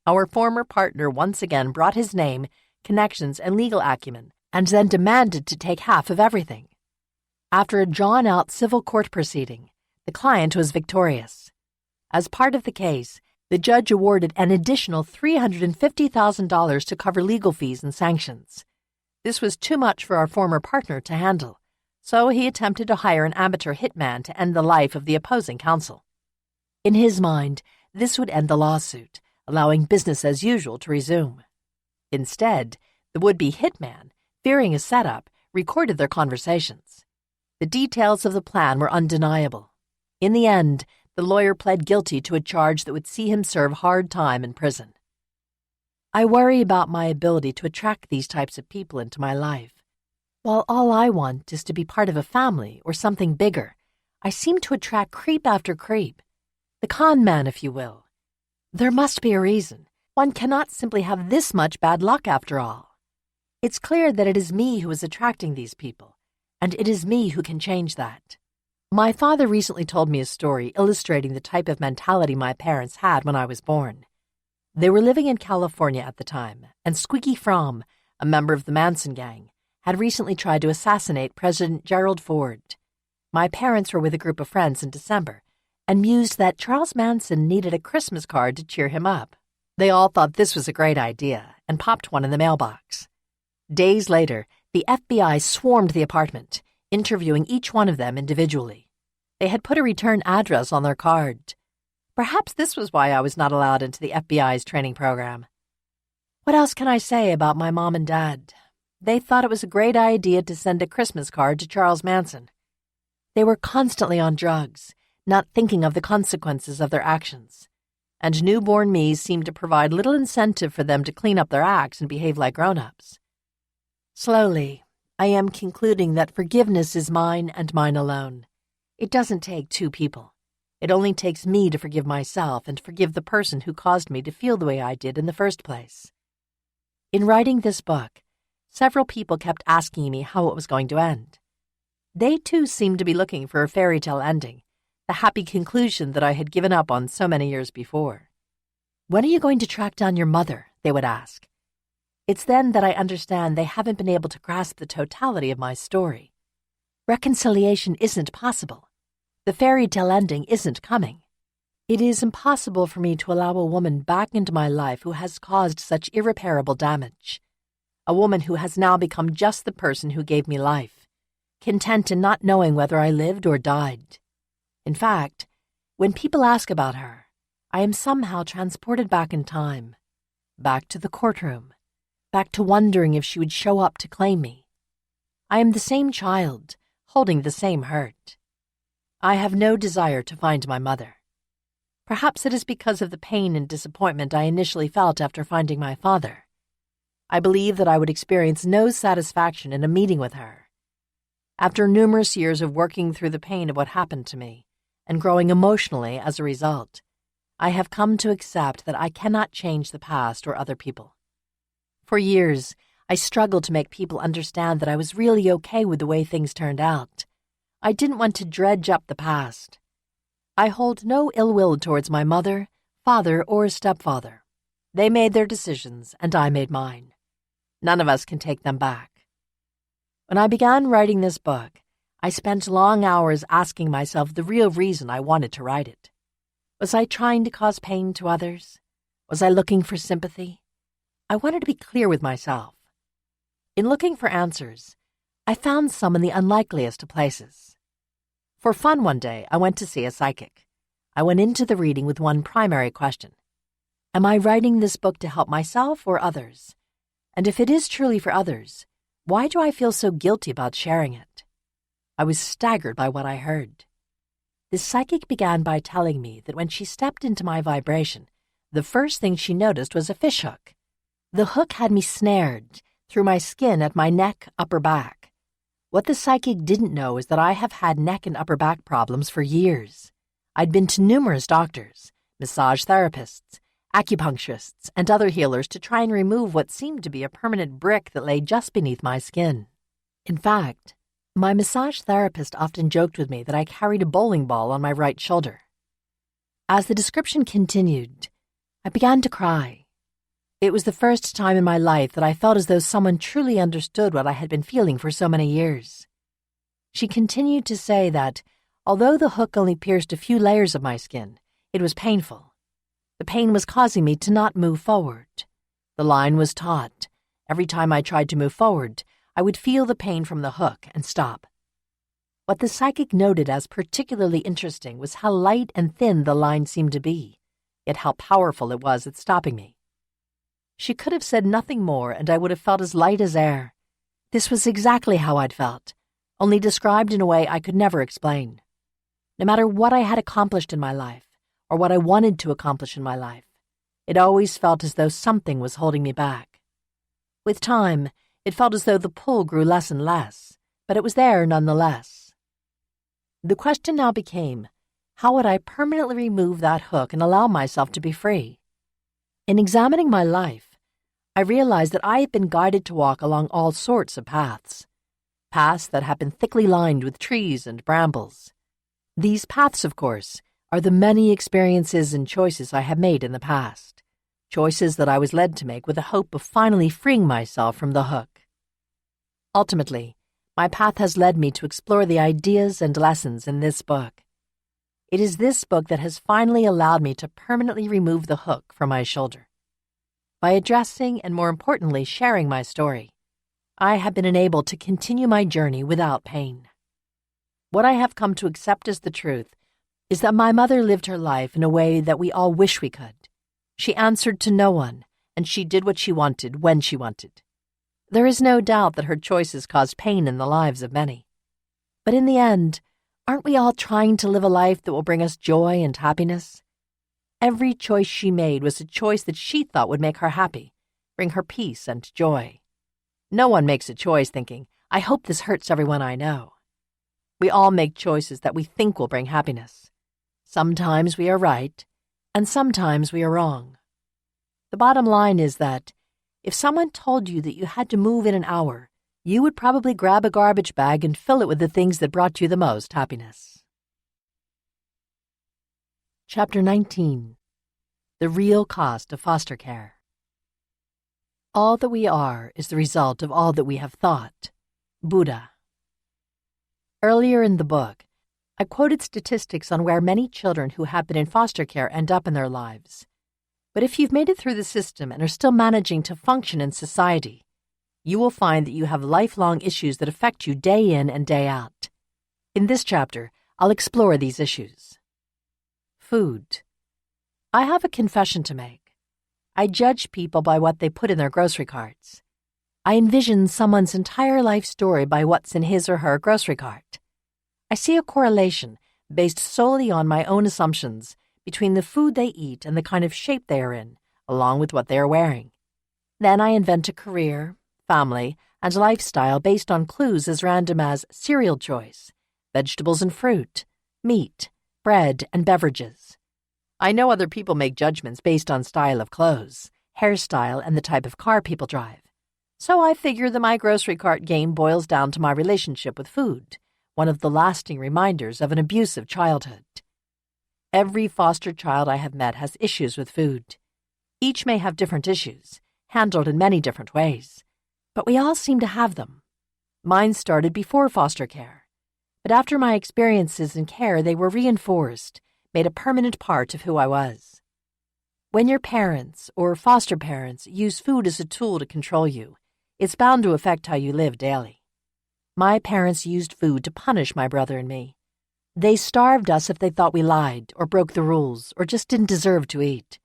Our former partner once again brought his name, connections, and legal acumen, and then demanded to take half of everything. After a drawn-out civil court proceeding, the client was victorious. As part of the case, the judge awarded an additional $350,000 to cover legal fees and sanctions. This was too much for our former partner to handle, so he attempted to hire an amateur hitman to end the life of the opposing counsel. In his mind, this would end the lawsuit, allowing business as usual to resume. Instead, the would-be hitman, fearing a setup, recorded their conversations. The details of the plan were undeniable. In the end, The lawyer pled guilty to a charge that would see him serve hard time in prison. I worry about my ability to attract these types of people into my life. While all I want is to be part of a family or something bigger, I seem to attract creep after creep. The con man, if you will. There must be a reason. One cannot simply have this much bad luck after all. It's clear that it is me who is attracting these people, and it is me who can change that. My father recently told me a story illustrating the type of mentality my parents had when I was born. They were living in California at the time, and Squeaky Fromm, a member of the Manson gang, had recently tried to assassinate President Gerald Ford. My parents were with a group of friends in December and mused that Charles Manson needed a Christmas card to cheer him up. They all thought this was a great idea and popped one in the mailbox. Days later, the FBI swarmed the apartment, interviewing each one of them individually. They had put a return address on their card. Perhaps this was why I was not allowed into the FBI's training program. What else can I say about my mom and dad? They thought it was a great idea to send a Christmas card to Charles Manson. They were constantly on drugs, not thinking of the consequences of their actions. And newborn me seemed to provide little incentive for them to clean up their acts and behave like grown-ups. Slowly, I am concluding that forgiveness is mine and mine alone. It doesn't take two people. It only takes me to forgive myself and forgive the person who caused me to feel the way I did in the first place. In writing this book, several people kept asking me how it was going to end. They too seemed to be looking for a fairy tale ending, the happy conclusion that I had given up on so many years before. When are you going to track down your mother? They would ask. It's then that I understand they haven't been able to grasp the totality of my story. Reconciliation isn't possible. The fairy tale ending isn't coming. It is impossible for me to allow a woman back into my life who has caused such irreparable damage. A woman who has now become just the person who gave me life, content in not knowing whether I lived or died. In fact, when people ask about her, I am somehow transported back in time, back to the courtroom, back to wondering if she would show up to claim me. I am the same child, holding the same hurt. I have no desire to find my mother. Perhaps it is because of the pain and disappointment I initially felt after finding my father. I believe that I would experience no satisfaction in a meeting with her. After numerous years of working through the pain of what happened to me, and growing emotionally as a result, I have come to accept that I cannot change the past or other people. For years, I struggled to make people understand that I was really okay with the way things turned out. I didn't want to dredge up the past. I hold no ill will towards my mother, father, or stepfather. They made their decisions, and I made mine. None of us can take them back. When I began writing this book, I spent long hours asking myself the real reason I wanted to write it. Was I trying to cause pain to others? Was I looking for sympathy? I wanted to be clear with myself. In looking for answers, I found some in the unlikeliest of places. For fun one day, I went to see a psychic. I went into the reading with one primary question. Am I writing this book to help myself or others? And if it is truly for others, why do I feel so guilty about sharing it? I was staggered by what I heard. The psychic began by telling me that when she stepped into my vibration, the first thing she noticed was a fishhook. The hook had me snared through my skin at my neck, upper back. What the psychic didn't know is that I have had neck and upper back problems for years. I'd been to numerous doctors, massage therapists, acupuncturists, and other healers to try and remove what seemed to be a permanent brick that lay just beneath my skin. In fact, my massage therapist often joked with me that I carried a bowling ball on my right shoulder. As the description continued, I began to cry. It was the first time in my life that I felt as though someone truly understood what I had been feeling for so many years. She continued to say that, although the hook only pierced a few layers of my skin, it was painful. The pain was causing me to not move forward. The line was taut. Every time I tried to move forward, I would feel the pain from the hook and stop. What the psychic noted as particularly interesting was how light and thin the line seemed to be, yet how powerful it was at stopping me. She could have said nothing more, and I would have felt as light as air. This was exactly how I'd felt, only described in a way I could never explain. No matter what I had accomplished in my life, or what I wanted to accomplish in my life, it always felt as though something was holding me back. With time, it felt as though the pull grew less and less, but it was there nonetheless. The question now became, how would I permanently remove that hook and allow myself to be free? In examining my life, I realized that I had been guided to walk along all sorts of paths that have been thickly lined with trees and brambles. These paths, of course, are the many experiences and choices I have made in the past, choices that I was led to make with the hope of finally freeing myself from the hook. Ultimately, my path has led me to explore the ideas and lessons in this book. It is this book that has finally allowed me to permanently remove the hook from my shoulder. By addressing and, more importantly, sharing my story, I have been enabled to continue my journey without pain. What I have come to accept as the truth is that my mother lived her life in a way that we all wish we could. She answered to no one, and she did what she wanted when she wanted. There is no doubt that her choices caused pain in the lives of many. But in the end, aren't we all trying to live a life that will bring us joy and happiness? Every choice she made was a choice that she thought would make her happy, bring her peace and joy. No one makes a choice thinking, I hope this hurts everyone I know. We all make choices that we think will bring happiness. Sometimes we are right, and sometimes we are wrong. The bottom line is that if someone told you that you had to move in an hour, you would probably grab a garbage bag and fill it with the things that brought you the most happiness. Chapter 19. The Real Cost of Foster Care. All that we are is the result of all that we have thought. Buddha. Earlier in the book, I quoted statistics on where many children who have been in foster care end up in their lives. But if you've made it through the system and are still managing to function in society, you will find that you have lifelong issues that affect you day in and day out. In this chapter, I'll explore these issues. Food. I have a confession to make. I judge people by what they put in their grocery carts. I envision someone's entire life story by what's in his or her grocery cart. I see a correlation, based solely on my own assumptions, between the food they eat and the kind of shape they are in, along with what they are wearing. Then I invent a career, family, and lifestyle based on clues as random as cereal choice, vegetables and fruit, meat, bread, and beverages. I know other people make judgments based on style of clothes, hairstyle, and the type of car people drive. So I figure that my grocery cart game boils down to my relationship with food, one of the lasting reminders of an abusive childhood. Every foster child I have met has issues with food. Each may have different issues, handled in many different ways, but we all seem to have them. Mine started before foster care, but after my experiences in care, they were reinforced, made a permanent part of who I was. When your parents or foster parents use food as a tool to control you, it's bound to affect how you live daily. My parents used food to punish my brother and me. They starved us if they thought we lied or broke the rules or just didn't deserve to eat.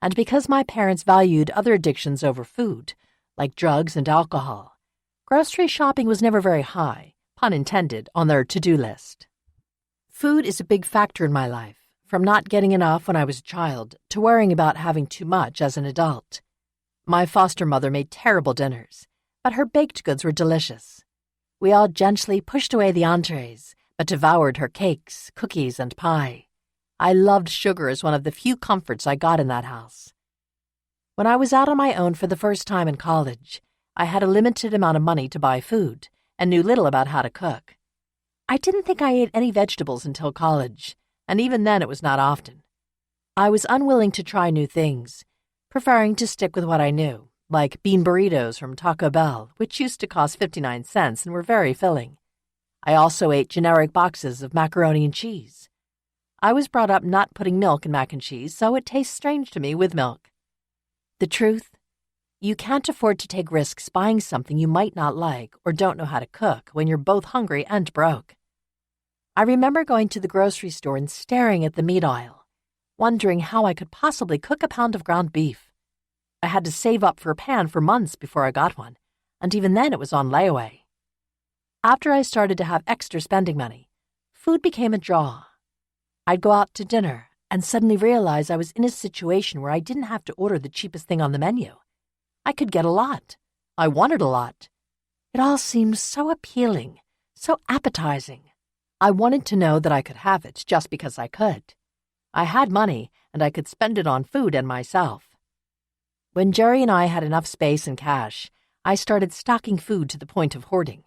And because my parents valued other addictions over food, like drugs and alcohol, grocery shopping was never very high, pun intended, on their to-do list. Food is a big factor in my life, from not getting enough when I was a child to worrying about having too much as an adult. My foster mother made terrible dinners, but her baked goods were delicious. We all gently pushed away the entrees, but devoured her cakes, cookies, and pie. I loved sugar as one of the few comforts I got in that house. When I was out on my own for the first time in college, I had a limited amount of money to buy food and knew little about how to cook. I didn't think I ate any vegetables until college, and even then it was not often. I was unwilling to try new things, preferring to stick with what I knew, like bean burritos from Taco Bell, which used to cost 59 cents and were very filling. I also ate generic boxes of macaroni and cheese. I was brought up not putting milk in mac and cheese, so it tastes strange to me with milk. The truth? You can't afford to take risks buying something you might not like or don't know how to cook when you're both hungry and broke. I remember going to the grocery store and staring at the meat aisle, wondering how I could possibly cook a pound of ground beef. I had to save up for a pan for months before I got one, and even then it was on layaway. After I started to have extra spending money, food became a draw, I'd go out to dinner and suddenly realize I was in a situation where I didn't have to order the cheapest thing on the menu. I could get a lot. I wanted a lot. It all seemed so appealing, so appetizing. I wanted to know that I could have it just because I could. I had money, and I could spend it on food and myself. When Jerry and I had enough space and cash, I started stocking food to the point of hoarding.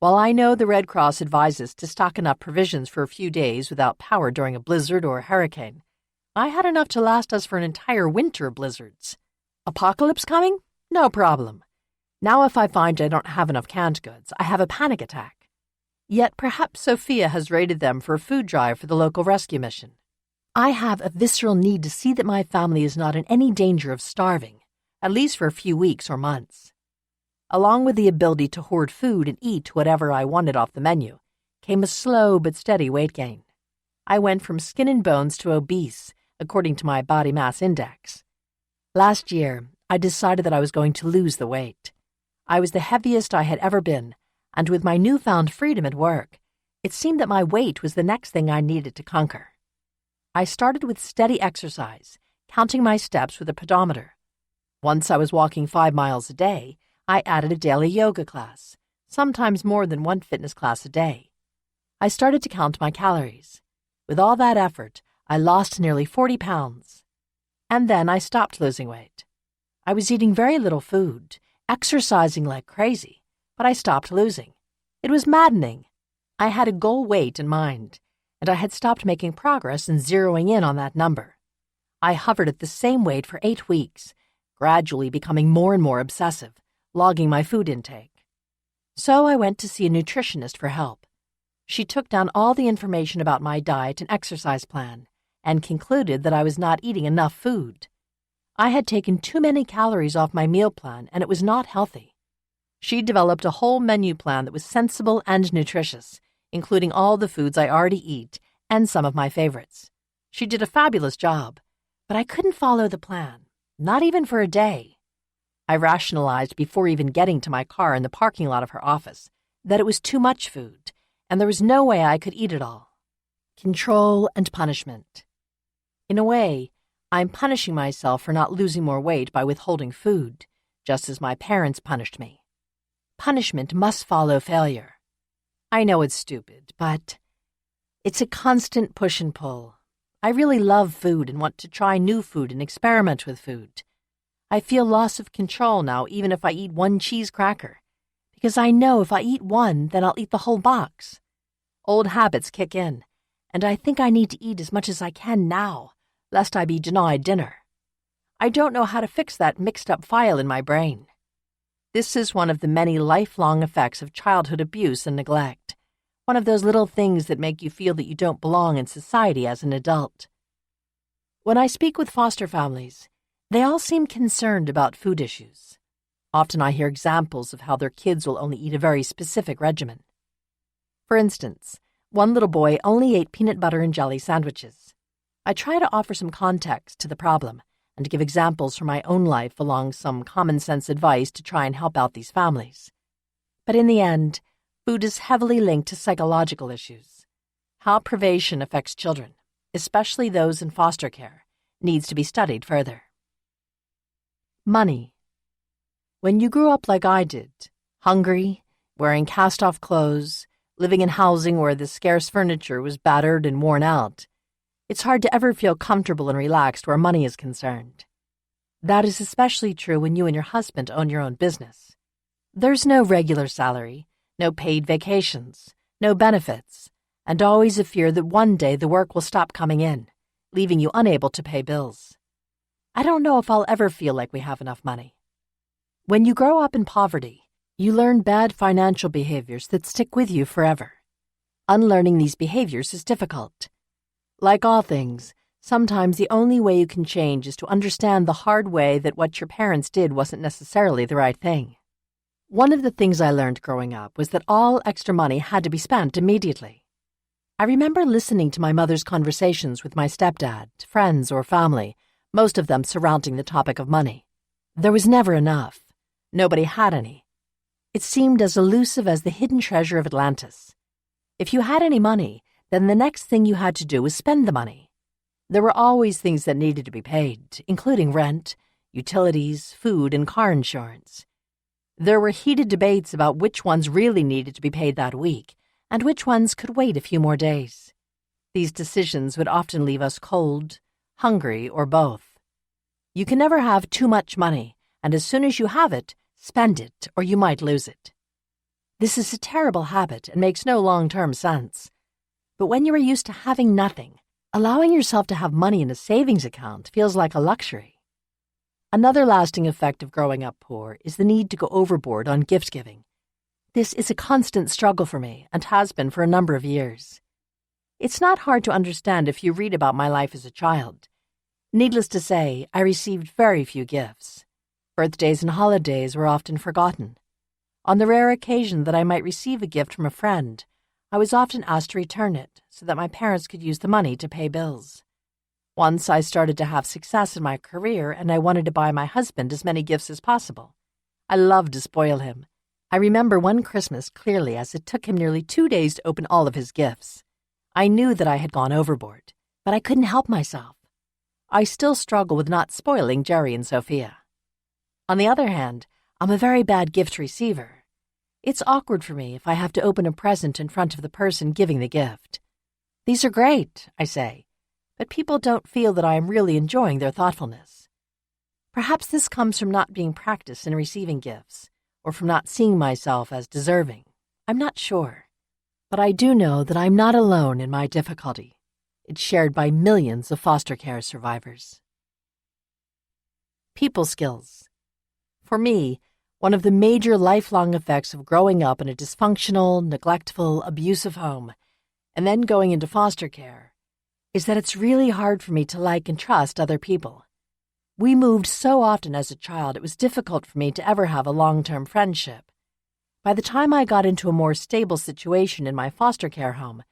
While I know the Red Cross advises to stock enough provisions for a few days without power during a blizzard or a hurricane, I had enough to last us for an entire winter of blizzards. Apocalypse coming? No problem. Now if I find I don't have enough canned goods, I have a panic attack. Yet perhaps Sophia has raided them for a food drive for the local rescue mission. I have a visceral need to see that my family is not in any danger of starving, at least for a few weeks or months. Along with the ability to hoard food and eat whatever I wanted off the menu, came a slow but steady weight gain. I went from skin and bones to obese, according to my body mass index. Last year, I decided that I was going to lose the weight. I was the heaviest I had ever been, and with my newfound freedom at work, it seemed that my weight was the next thing I needed to conquer. I started with steady exercise, counting my steps with a pedometer. Once I was walking 5 miles a day, I added a daily yoga class, sometimes more than one fitness class a day. I started to count my calories. With all that effort, I lost nearly 40 pounds. And then I stopped losing weight. I was eating very little food, exercising like crazy, but I stopped losing. It was maddening. I had a goal weight in mind, and I had stopped making progress and zeroing in on that number. I hovered at the same weight for 8 weeks, gradually becoming more and more obsessive, logging my food intake. So I went to see a nutritionist for help. She took down all the information about my diet and exercise plan and concluded that I was not eating enough food. I had taken too many calories off my meal plan, and it was not healthy. She developed a whole menu plan that was sensible and nutritious, including all the foods I already eat and some of my favorites. She did a fabulous job, but I couldn't follow the plan, not even for a day. I rationalized before even getting to my car in the parking lot of her office that it was too much food, and there was no way I could eat it all. Control and punishment. In a way, I'm punishing myself for not losing more weight by withholding food, just as my parents punished me. Punishment must follow failure. I know it's stupid, but it's a constant push and pull. I really love food and want to try new food and experiment with food. I feel loss of control now even if I eat one cheese cracker, because I know if I eat one, then I'll eat the whole box. Old habits kick in, and I think I need to eat as much as I can now, lest I be denied dinner. I don't know how to fix that mixed-up file in my brain. This is one of the many lifelong effects of childhood abuse and neglect, one of those little things that make you feel that you don't belong in society as an adult. When I speak with foster families, they all seem concerned about food issues. Often I hear examples of how their kids will only eat a very specific regimen. For instance, one little boy only ate peanut butter and jelly sandwiches. I try to offer some context to the problem and give examples from my own life along some common-sense advice to try and help out these families. But in the end, food is heavily linked to psychological issues. How privation affects children, especially those in foster care, needs to be studied further. Money. When you grew up like I did, hungry, wearing cast-off clothes, living in housing where the scarce furniture was battered and worn out, it's hard to ever feel comfortable and relaxed where money is concerned. That is especially true when you and your husband own your own business. There's no regular salary, no paid vacations, no benefits, and always a fear that one day the work will stop coming in, leaving you unable to pay bills. I don't know if I'll ever feel like we have enough money. When you grow up in poverty, you learn bad financial behaviors that stick with you forever. Unlearning these behaviors is difficult. Like all things, sometimes the only way you can change is to understand the hard way that what your parents did wasn't necessarily the right thing. One of the things I learned growing up was that all extra money had to be spent immediately. I remember listening to my mother's conversations with my stepdad, friends, or family, most of them surrounding the topic of money. There was never enough. Nobody had any. It seemed as elusive as the hidden treasure of Atlantis. If you had any money, then the next thing you had to do was spend the money. There were always things that needed to be paid, including rent, utilities, food, and car insurance. There were heated debates about which ones really needed to be paid that week and which ones could wait a few more days. These decisions would often leave us cold, hungry, or both. You can never have too much money, and as soon as you have it, spend it, or you might lose it. This is a terrible habit and makes no long-term sense. But when you are used to having nothing, allowing yourself to have money in a savings account feels like a luxury. Another lasting effect of growing up poor is the need to go overboard on gift-giving. This is a constant struggle for me and has been for a number of years. It's not hard to understand if you read about my life as a child. Needless to say, I received very few gifts. Birthdays and holidays were often forgotten. On the rare occasion that I might receive a gift from a friend, I was often asked to return it so that my parents could use the money to pay bills. Once I started to have success in my career and I wanted to buy my husband as many gifts as possible. I loved to spoil him. I remember one Christmas clearly as it took him nearly 2 days to open all of his gifts. I knew that I had gone overboard, but I couldn't help myself. I still struggle with not spoiling Jerry and Sophia. On the other hand, I'm a very bad gift receiver. It's awkward for me if I have to open a present in front of the person giving the gift. These are great, I say, but people don't feel that I am really enjoying their thoughtfulness. Perhaps this comes from not being practiced in receiving gifts, or from not seeing myself as deserving. I'm not sure. But I do know that I'm not alone in my difficulty. It's shared by millions of foster care survivors. People skills. For me, one of the major lifelong effects of growing up in a dysfunctional, neglectful, abusive home, and then going into foster care, is that it's really hard for me to like and trust other people. We moved so often as a child, it was difficult for me to ever have a long-term friendship. By the time I got into a more stable situation in my foster care home,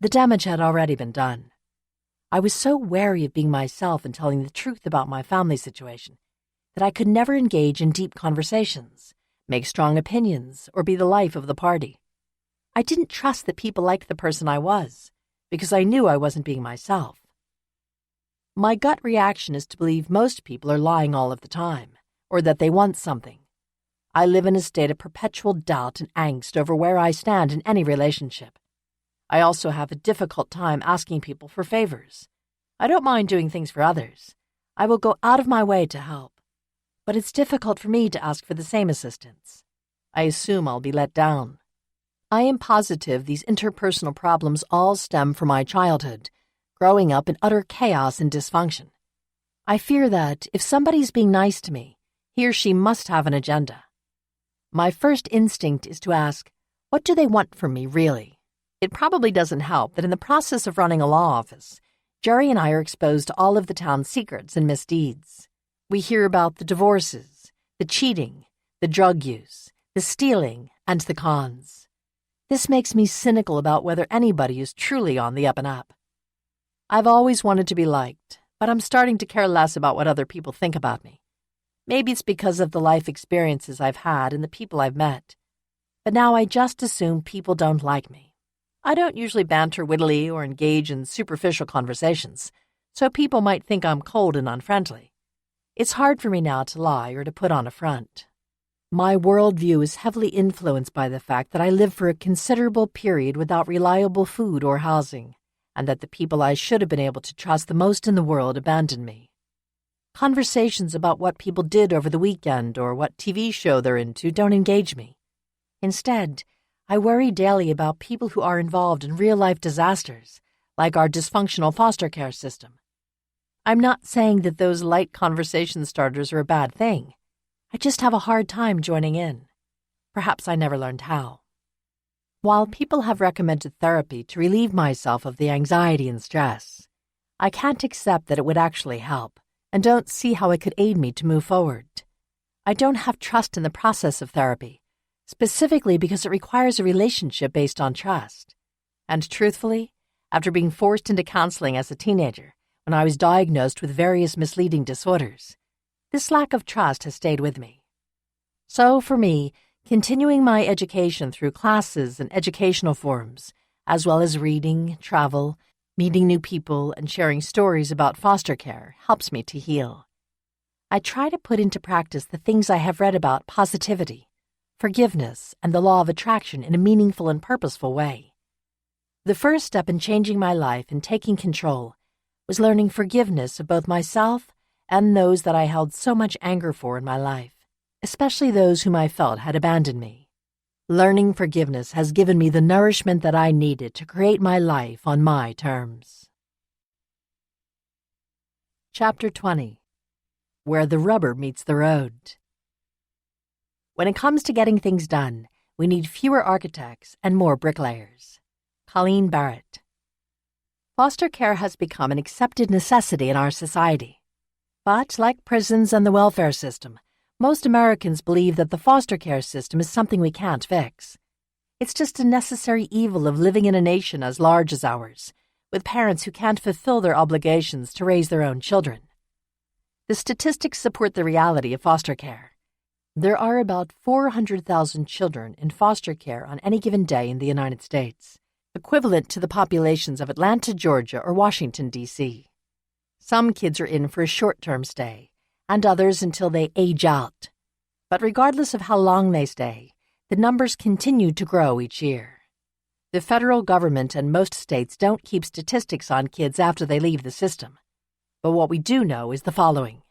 the damage had already been done. I was so wary of being myself and telling the truth about my family situation that I could never engage in deep conversations, make strong opinions, or be the life of the party. I didn't trust that people liked the person I was, because I knew I wasn't being myself. My gut reaction is to believe most people are lying all of the time, or that they want something. I live in a state of perpetual doubt and angst over where I stand in any relationship. I also have a difficult time asking people for favors. I don't mind doing things for others. I will go out of my way to help. But it's difficult for me to ask for the same assistance. I assume I'll be let down. I am positive these interpersonal problems all stem from my childhood, growing up in utter chaos and dysfunction. I fear that if somebody's being nice to me, he or she must have an agenda. My first instinct is to ask, what do they want from me, really? It probably doesn't help that in the process of running a law office, Jerry and I are exposed to all of the town's secrets and misdeeds. We hear about the divorces, the cheating, the drug use, the stealing, and the cons. This makes me cynical about whether anybody is truly on the up and up. I've always wanted to be liked, but I'm starting to care less about what other people think about me. Maybe it's because of the life experiences I've had and the people I've met. But now I just assume people don't like me. I don't usually banter wittily or engage in superficial conversations, so people might think I'm cold and unfriendly. It's hard for me now to lie or to put on a front. My worldview is heavily influenced by the fact that I lived for a considerable period without reliable food or housing, and that the people I should have been able to trust the most in the world abandoned me. Conversations about what people did over the weekend or what TV show they're into don't engage me. Instead, I worry daily about people who are involved in real-life disasters, like our dysfunctional foster care system. I'm not saying that those light conversation starters are a bad thing. I just have a hard time joining in. Perhaps I never learned how. While people have recommended therapy to relieve myself of the anxiety and stress, I can't accept that it would actually help, and don't see how it could aid me to move forward. I don't have trust in the process of therapy, specifically because it requires a relationship based on trust. And truthfully, after being forced into counseling as a teenager, when I was diagnosed with various misleading disorders, this lack of trust has stayed with me. So, for me, continuing my education through classes and educational forums, as well as reading, travel, meeting new people, and sharing stories about foster care, helps me to heal. I try to put into practice the things I have read about positivity, forgiveness, and the law of attraction in a meaningful and purposeful way. The first step in changing my life and taking control was learning forgiveness of both myself and those that I held so much anger for in my life, especially those whom I felt had abandoned me. Learning forgiveness has given me the nourishment that I needed to create my life on my terms. Chapter 20. Where the Rubber Meets the Road. When it comes to getting things done, we need fewer architects and more bricklayers. Colleen Barrett. Foster care has become an accepted necessity in our society. But, like prisons and the welfare system, most Americans believe that the foster care system is something we can't fix. It's just a necessary evil of living in a nation as large as ours, with parents who can't fulfill their obligations to raise their own children. The statistics support the reality of foster care. There are about 400,000 children in foster care on any given day in the United States, equivalent to the populations of Atlanta, Georgia, or Washington, D.C. Some kids are in for a short-term stay, and others until they age out. But regardless of how long they stay, the numbers continue to grow each year. The federal government and most states don't keep statistics on kids after they leave the system. But what we do know is the following.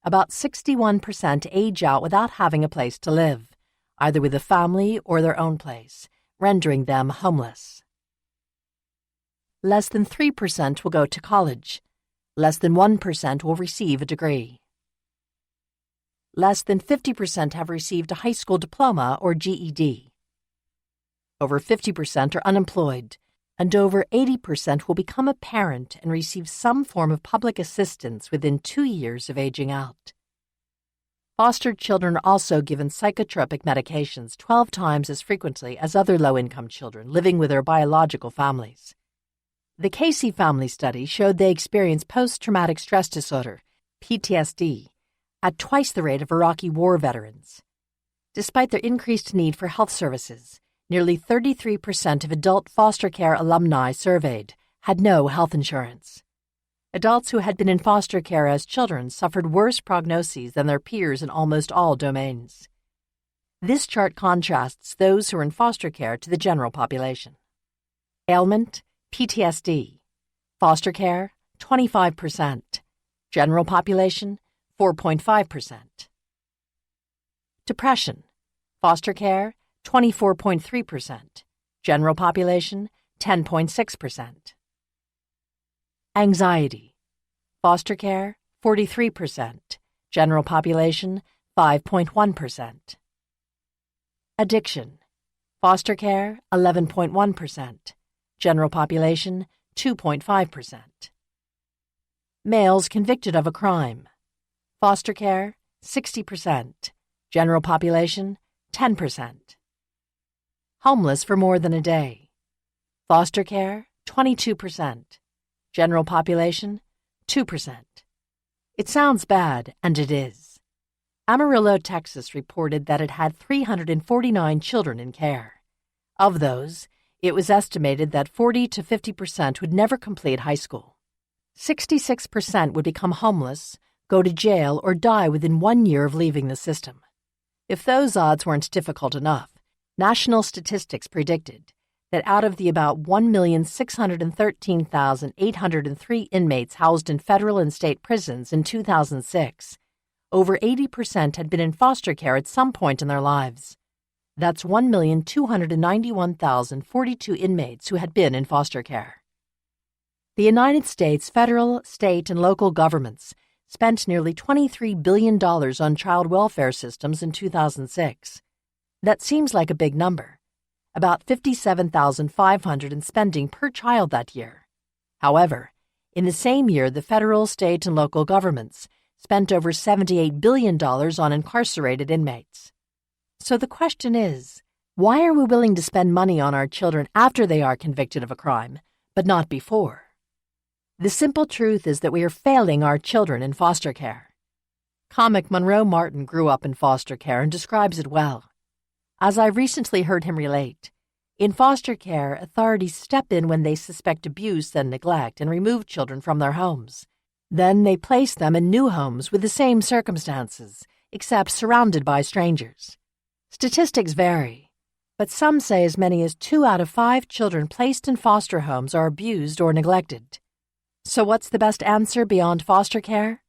About 61% age out without having a place to live, either with a family or their own place, rendering them homeless. Less than 3% will go to college. Less than 1% will receive a degree. Less than 50% have received a high school diploma or GED. Over 50% are unemployed, and over 80% will become a parent and receive some form of public assistance within 2 years of aging out. Foster children are also given psychotropic medications 12 times as frequently as other low-income children living with their biological families. The Casey family study showed they experience post-traumatic stress disorder, PTSD, at twice the rate of Iraqi war veterans. Despite their increased need for health services, nearly 33% of adult foster care alumni surveyed had no health insurance. Adults who had been in foster care as children suffered worse prognoses than their peers in almost all domains. This chart contrasts those who are in foster care to the general population. Ailment, PTSD. Foster care, 25%. General population, 4.5%. Depression. Foster care, 24.3%. General population, 10.6%. Anxiety. Foster care, 43%. General population, 5.1%. Addiction. Foster care, 11.1%. General population, 2.5%. Males convicted of a crime. Foster care, 60%. General population, 10%. Homeless for more than a day. Foster care, 22%. General population, 2%. It sounds bad, and it is. Amarillo, Texas reported that it had 349 children in care. Of those, it was estimated that 40 to 50% would never complete high school. 66% would become homeless, go to jail, or die within 1 year of leaving the system. If those odds weren't difficult enough, national statistics predicted that out of the about 1,613,803 inmates housed in federal and state prisons in 2006, over 80% had been in foster care at some point in their lives. That's 1,291,042 inmates who had been in foster care. The United States federal, state, and local governments spent nearly $23 billion on child welfare systems in 2006. That seems like a big number, about $57,500 in spending per child that year. However, in the same year, the federal, state, and local governments spent over $78 billion on incarcerated inmates. So the question is, why are we willing to spend money on our children after they are convicted of a crime, but not before? The simple truth is that we are failing our children in foster care. Comic Monroe Martin grew up in foster care and describes it well. As I recently heard him relate, In foster care, authorities step in when they suspect abuse and neglect and remove children from their homes. Then they place them in new homes with the same circumstances, except surrounded by strangers. Statistics vary, but some say as many as 2 out of 5 children placed in foster homes are abused or neglected. So what's the best answer beyond foster care?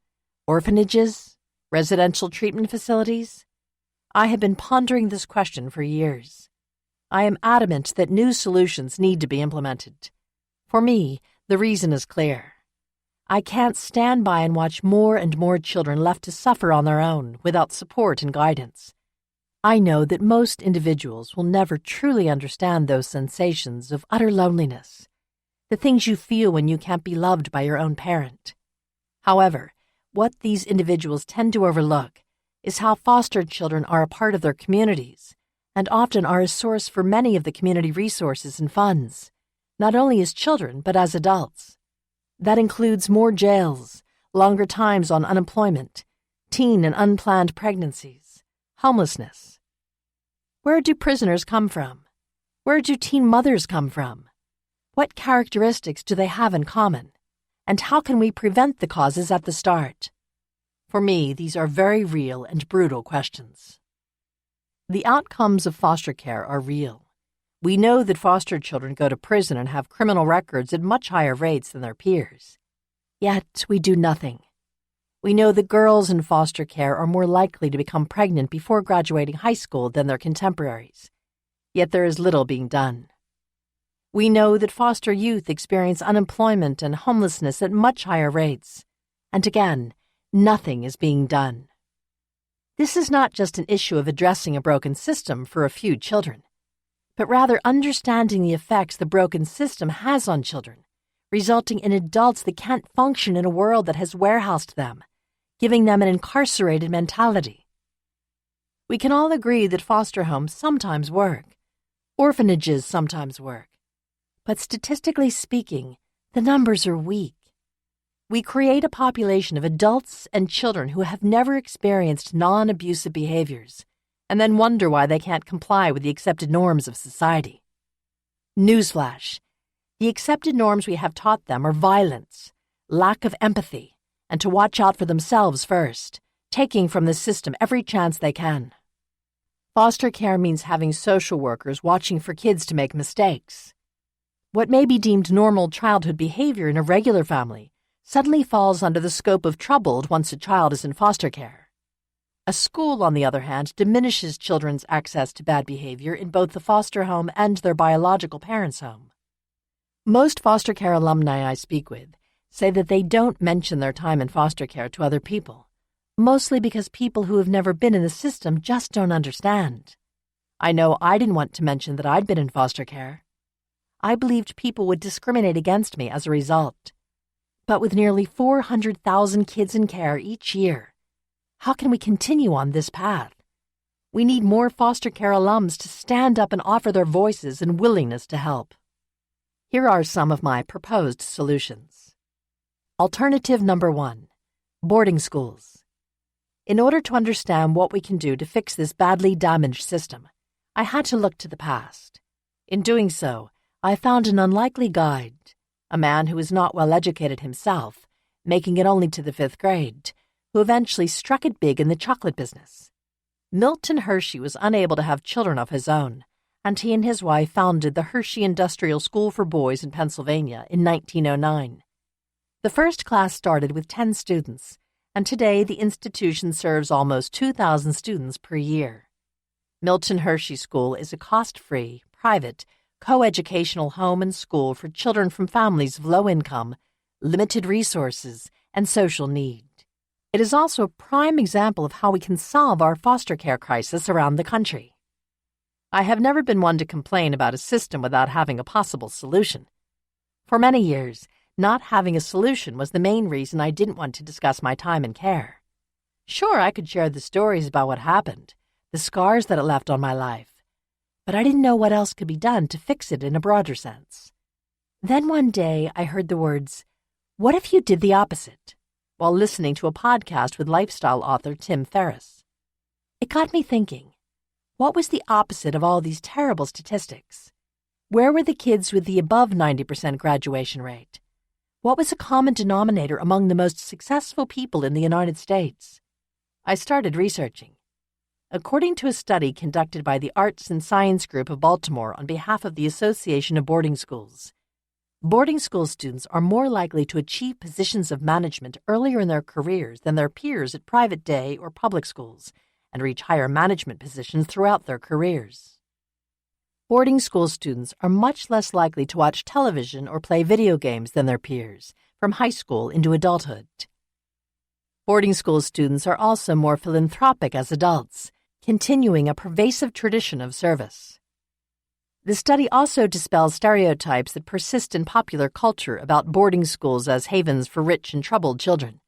Orphanages? Residential treatment facilities? I have been pondering this question for years. I am adamant that new solutions need to be implemented. For me, the reason is clear. I can't stand by and watch more and more children left to suffer on their own without support and guidance. I know that most individuals will never truly understand those sensations of utter loneliness, the things you feel when you can't be loved by your own parent. However, what these individuals tend to overlook is how foster children are a part of their communities and often are a source for many of the community resources and funds, not only as children but as adults. That includes more jails, longer times on unemployment, teen and unplanned pregnancies, homelessness. Where do prisoners come from? Where do teen mothers come from? What characteristics do they have in common? And how can we prevent the causes at the start? For me, these are very real and brutal questions. The outcomes of foster care are real. We know that foster children go to prison and have criminal records at much higher rates than their peers. Yet we do nothing. We know that girls in foster care are more likely to become pregnant before graduating high school than their contemporaries. Yet there is little being done. We know that foster youth experience unemployment and homelessness at much higher rates. And again, nothing is being done. This is not just an issue of addressing a broken system for a few children, but rather understanding the effects the broken system has on children, resulting in adults that can't function in a world that has warehoused them, giving them an incarcerated mentality. We can all agree that foster homes sometimes work. Orphanages sometimes work. But statistically speaking, the numbers are weak. We create a population of adults and children who have never experienced non-abusive behaviors, and then wonder why they can't comply with the accepted norms of society. Newsflash: the accepted norms we have taught them are violence, lack of empathy, and to watch out for themselves first, taking from the system every chance they can. Foster care means having social workers watching for kids to make mistakes. What may be deemed normal childhood behavior in a regular family suddenly falls under the scope of troubled once a child is in foster care. A school, on the other hand, diminishes children's access to bad behavior in both the foster home and their biological parents' home. Most foster care alumni I speak with say that they don't mention their time in foster care to other people, mostly because people who have never been in the system just don't understand. I know I didn't want to mention that I'd been in foster care. I believed people would discriminate against me as a result. But with nearly 400,000 kids in care each year, how can we continue on this path? We need more foster care alums to stand up and offer their voices and willingness to help. Here are some of my proposed solutions. Alternative number 1, boarding schools. In order to understand what we can do to fix this badly damaged system, I had to look to the past. In doing so, I found an unlikely guide, a man who was not well educated himself, making it only to the 5th grade, who eventually struck it big in the chocolate business. Milton Hershey was unable to have children of his own, and he and his wife founded the Hershey Industrial School for Boys in Pennsylvania in 1909. The first class started with 10 students, and today the institution serves almost 2,000 students per year. Milton Hershey School is a cost-free, private, co-educational home and school for children from families of low income, limited resources, and social need. It is also a prime example of how we can solve our foster care crisis around the country. I have never been one to complain about a system without having a possible solution. For many years, not having a solution was the main reason I didn't want to discuss my time in care. Sure, I could share the stories about what happened, the scars that it left on my life, but I didn't know what else could be done to fix it in a broader sense. Then one day I heard the words, "What if you did the opposite?" while listening to a podcast with lifestyle author Tim Ferriss. It got me thinking, what was the opposite of all these terrible statistics? Where were the kids with the above 90% graduation rate? What was a common denominator among the most successful people in the United States? I started researching. According to a study conducted by the Arts and Science Group of Baltimore on behalf of the Association of Boarding Schools, boarding school students are more likely to achieve positions of management earlier in their careers than their peers at private day or public schools, and reach higher management positions throughout their careers. Boarding school students are much less likely to watch television or play video games than their peers, from high school into adulthood. Boarding school students are also more philanthropic as adults, continuing a pervasive tradition of service. The study also dispels stereotypes that persist in popular culture about boarding schools as havens for rich and troubled children.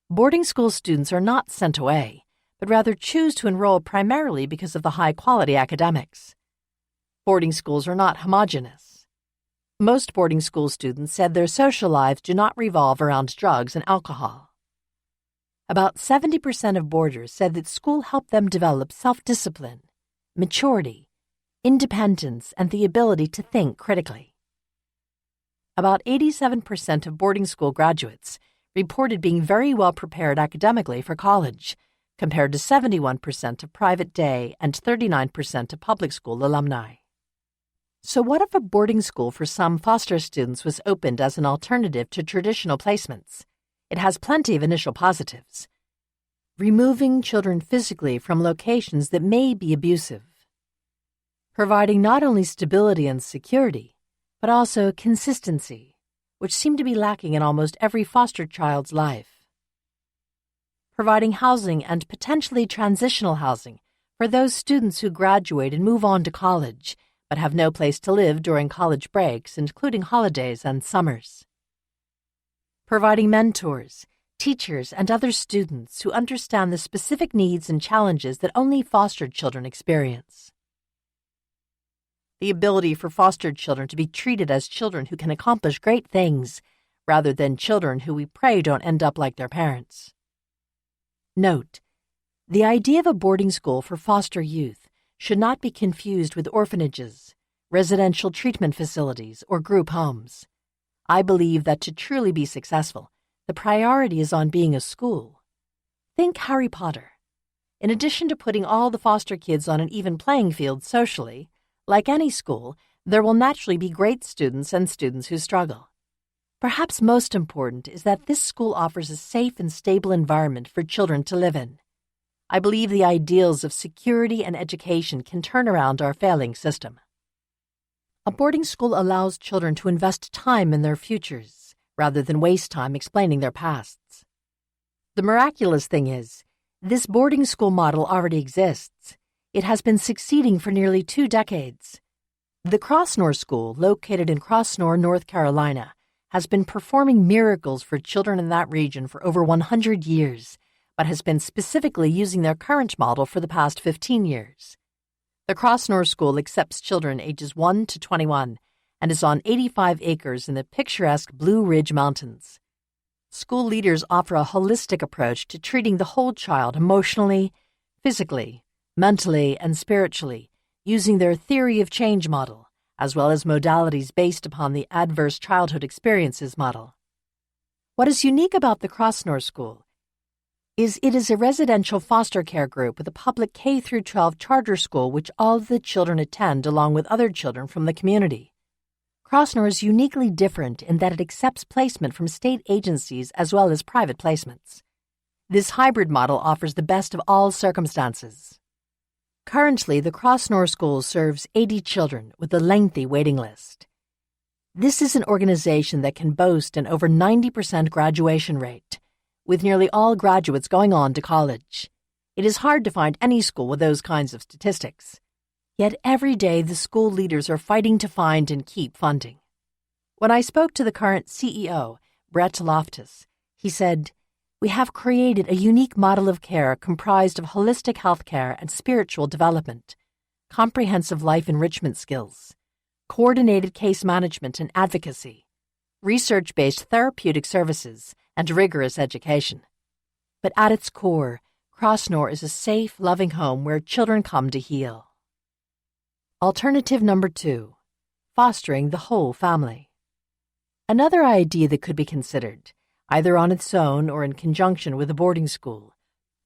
Boarding school students are not sent away, but rather choose to enroll primarily because of the high-quality academics. Boarding schools are not homogeneous. Most boarding school students said their social lives do not revolve around drugs and alcohol. About 70% of boarders said that school helped them develop self-discipline, maturity, independence, and the ability to think critically. About 87% of boarding school graduates reported being very well prepared academically for college, compared to 71% of private day and 39% of public school alumni. So what if a boarding school for some foster students was opened as an alternative to traditional placements? It has plenty of initial positives. Removing children physically from locations that may be abusive. Providing not only stability and security, but also consistency, which seem to be lacking in almost every foster child's life. Providing housing and potentially transitional housing for those students who graduate and move on to college, but have no place to live during college breaks, including holidays and summers. Providing mentors, teachers, and other students who understand the specific needs and challenges that only foster children experience. The ability for fostered children to be treated as children who can accomplish great things, rather than children who we pray don't end up like their parents. Note: the idea of a boarding school for foster youth should not be confused with orphanages, residential treatment facilities, or group homes. I believe that to truly be successful, the priority is on being a school. Think Harry Potter. In addition to putting all the foster kids on an even playing field socially, like any school, there will naturally be great students and students who struggle. Perhaps most important is that this school offers a safe and stable environment for children to live in. I believe the ideals of security and education can turn around our failing system. A boarding school allows children to invest time in their futures, rather than waste time explaining their pasts. The miraculous thing is, this boarding school model already exists. It has been succeeding for nearly 2 decades. The Crossnor School, located in Crossnor, North Carolina, has been performing miracles for children in that region for over 100 years, but has been specifically using their current model for the past 15 years. The Crossnor School accepts children ages 1 to 21 and is on 85 acres in the picturesque Blue Ridge Mountains. School leaders offer a holistic approach to treating the whole child emotionally, physically, mentally, and spiritually, using their theory of change model, as well as modalities based upon the adverse childhood experiences model. What is unique about the Crossnor School is it is a residential foster care group with a public K-12 charter school which all of the children attend along with other children from the community. Crossnor is uniquely different in that it accepts placement from state agencies as well as private placements. This hybrid model offers the best of all circumstances. Currently, the Crossnor School serves 80 children with a lengthy waiting list. This is an organization that can boast an over 90% graduation rate, with nearly all graduates going on to college. It is hard to find any school with those kinds of statistics. Yet every day the school leaders are fighting to find and keep funding. When I spoke to the current CEO, Brett Loftus, he said, "We have created a unique model of care comprised of holistic health care and spiritual development, comprehensive life enrichment skills, coordinated case management and advocacy, research-based therapeutic services, and rigorous education. But at its core, Crossnor is a safe, loving home where children come to heal." Alternative number 2. fostering the whole family. Another idea that could be considered, either on its own or in conjunction with a boarding school,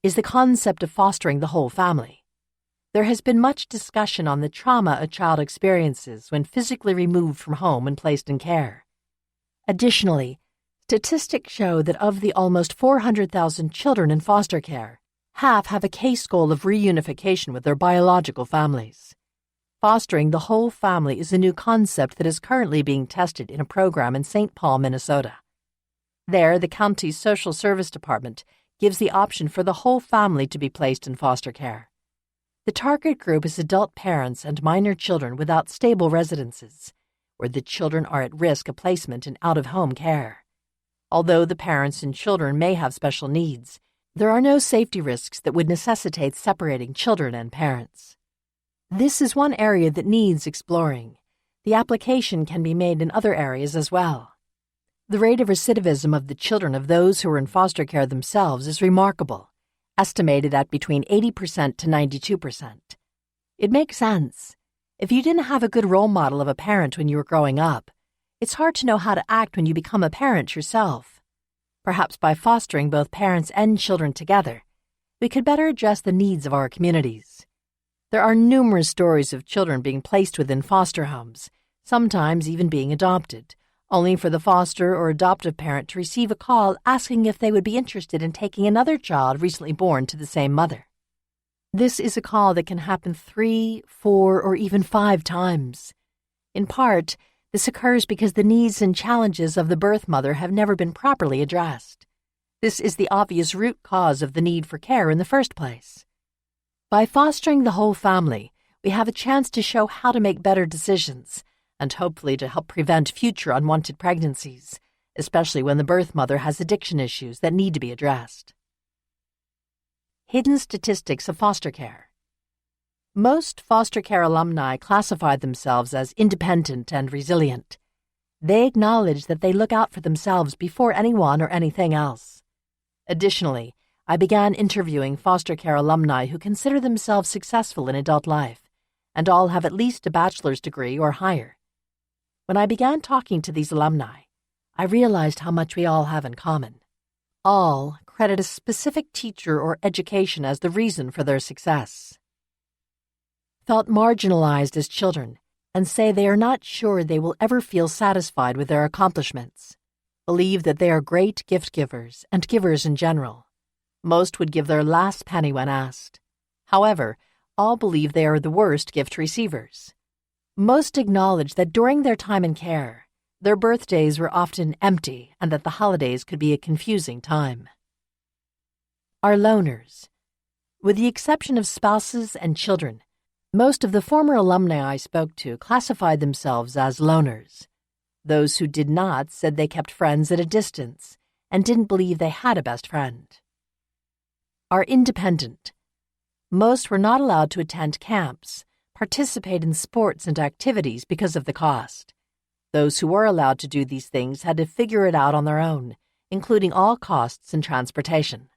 is the concept of fostering the whole family. There has been much discussion on the trauma a child experiences when physically removed from home and placed in care. Additionally, statistics show that of the almost 400,000 children in foster care, half have a case goal of reunification with their biological families. Fostering the whole family is a new concept that is currently being tested in a program in St. Paul, Minnesota. There, the county's social service department gives the option for the whole family to be placed in foster care. The target group is adult parents and minor children without stable residences, where the children are at risk of placement in out-of-home care. Although the parents and children may have special needs, there are no safety risks that would necessitate separating children and parents. This is one area that needs exploring. The application can be made in other areas as well. The rate of recidivism of the children of those who are in foster care themselves is remarkable, estimated at between 80% to 92%. It makes sense. If you didn't have a good role model of a parent when you were growing up, it's hard to know how to act when you become a parent yourself. Perhaps by fostering both parents and children together, we could better address the needs of our communities. There are numerous stories of children being placed within foster homes, sometimes even being adopted, only for the foster or adoptive parent to receive a call asking if they would be interested in taking another child recently born to the same mother. This is a call that can happen 3, 4, or even 5 times. In part, this occurs because the needs and challenges of the birth mother have never been properly addressed. This is the obvious root cause of the need for care in the first place. By fostering the whole family, we have a chance to show how to make better decisions, and hopefully to help prevent future unwanted pregnancies, especially when the birth mother has addiction issues that need to be addressed. Hidden statistics of foster care. Most foster care alumni classify themselves as independent and resilient. They acknowledge that they look out for themselves before anyone or anything else. Additionally, I began interviewing foster care alumni who consider themselves successful in adult life, and all have at least a bachelor's degree or higher. When I began talking to these alumni, I realized how much we all have in common. All credit a specific teacher or education as the reason for their success. Felt marginalized as children, and say they are not sure they will ever feel satisfied with their accomplishments. Believe that they are great gift givers and givers in general. Most would give their last penny when asked. However, all believe they are the worst gift receivers. Most acknowledge that during their time in care, their birthdays were often empty and that the holidays could be a confusing time. Are loners. With the exception of spouses and children, most of the former alumni I spoke to classified themselves as loners. Those who did not said they kept friends at a distance and didn't believe they had a best friend. Are independent. Most were not allowed to attend camps, participate in sports and activities because of the cost. Those who were allowed to do these things had to figure it out on their own, including all costs and transportation.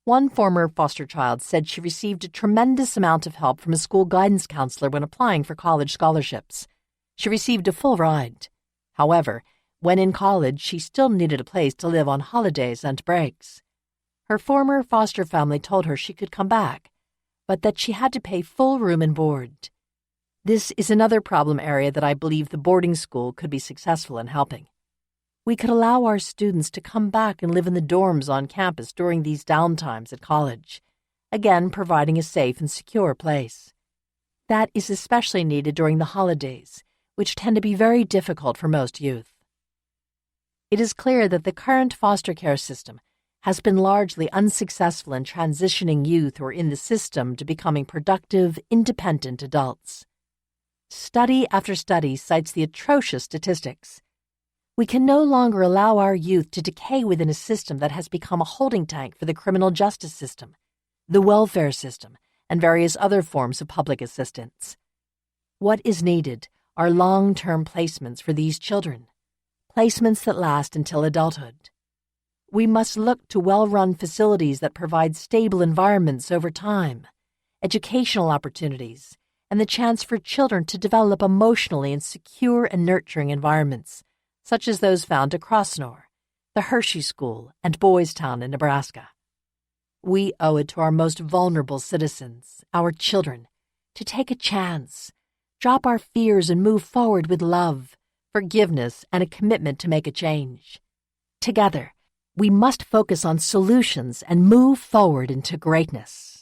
One former foster child said she received a tremendous amount of help from a school guidance counselor when applying for college scholarships. She received a full ride. However, when in college, she still needed a place to live on holidays and breaks. Her former foster family told her she could come back, but that she had to pay full room and board. This is another problem area that I believe the boarding school could be successful in helping. We could allow our students to come back and live in the dorms on campus during these downtimes at college, again providing a safe and secure place. That is especially needed during the holidays, which tend to be very difficult for most youth. It is clear that the current foster care system has been largely unsuccessful in transitioning youth who are in the system to becoming productive, independent adults. Study after study cites the atrocious statistics. We can no longer allow our youth to decay within a system that has become a holding tank for the criminal justice system, the welfare system, and various other forms of public assistance. What is needed are long-term placements for these children, placements that last until adulthood. We must look to well-run facilities that provide stable environments over time, educational opportunities, and the chance for children to develop emotionally in secure and nurturing environments, such as those found at Krosnor, the Hershey School, and Boys Town in Nebraska. We owe it to our most vulnerable citizens, our children, to take a chance, drop our fears, and move forward with love, forgiveness, and a commitment to make a change. Together, we must focus on solutions and move forward into greatness.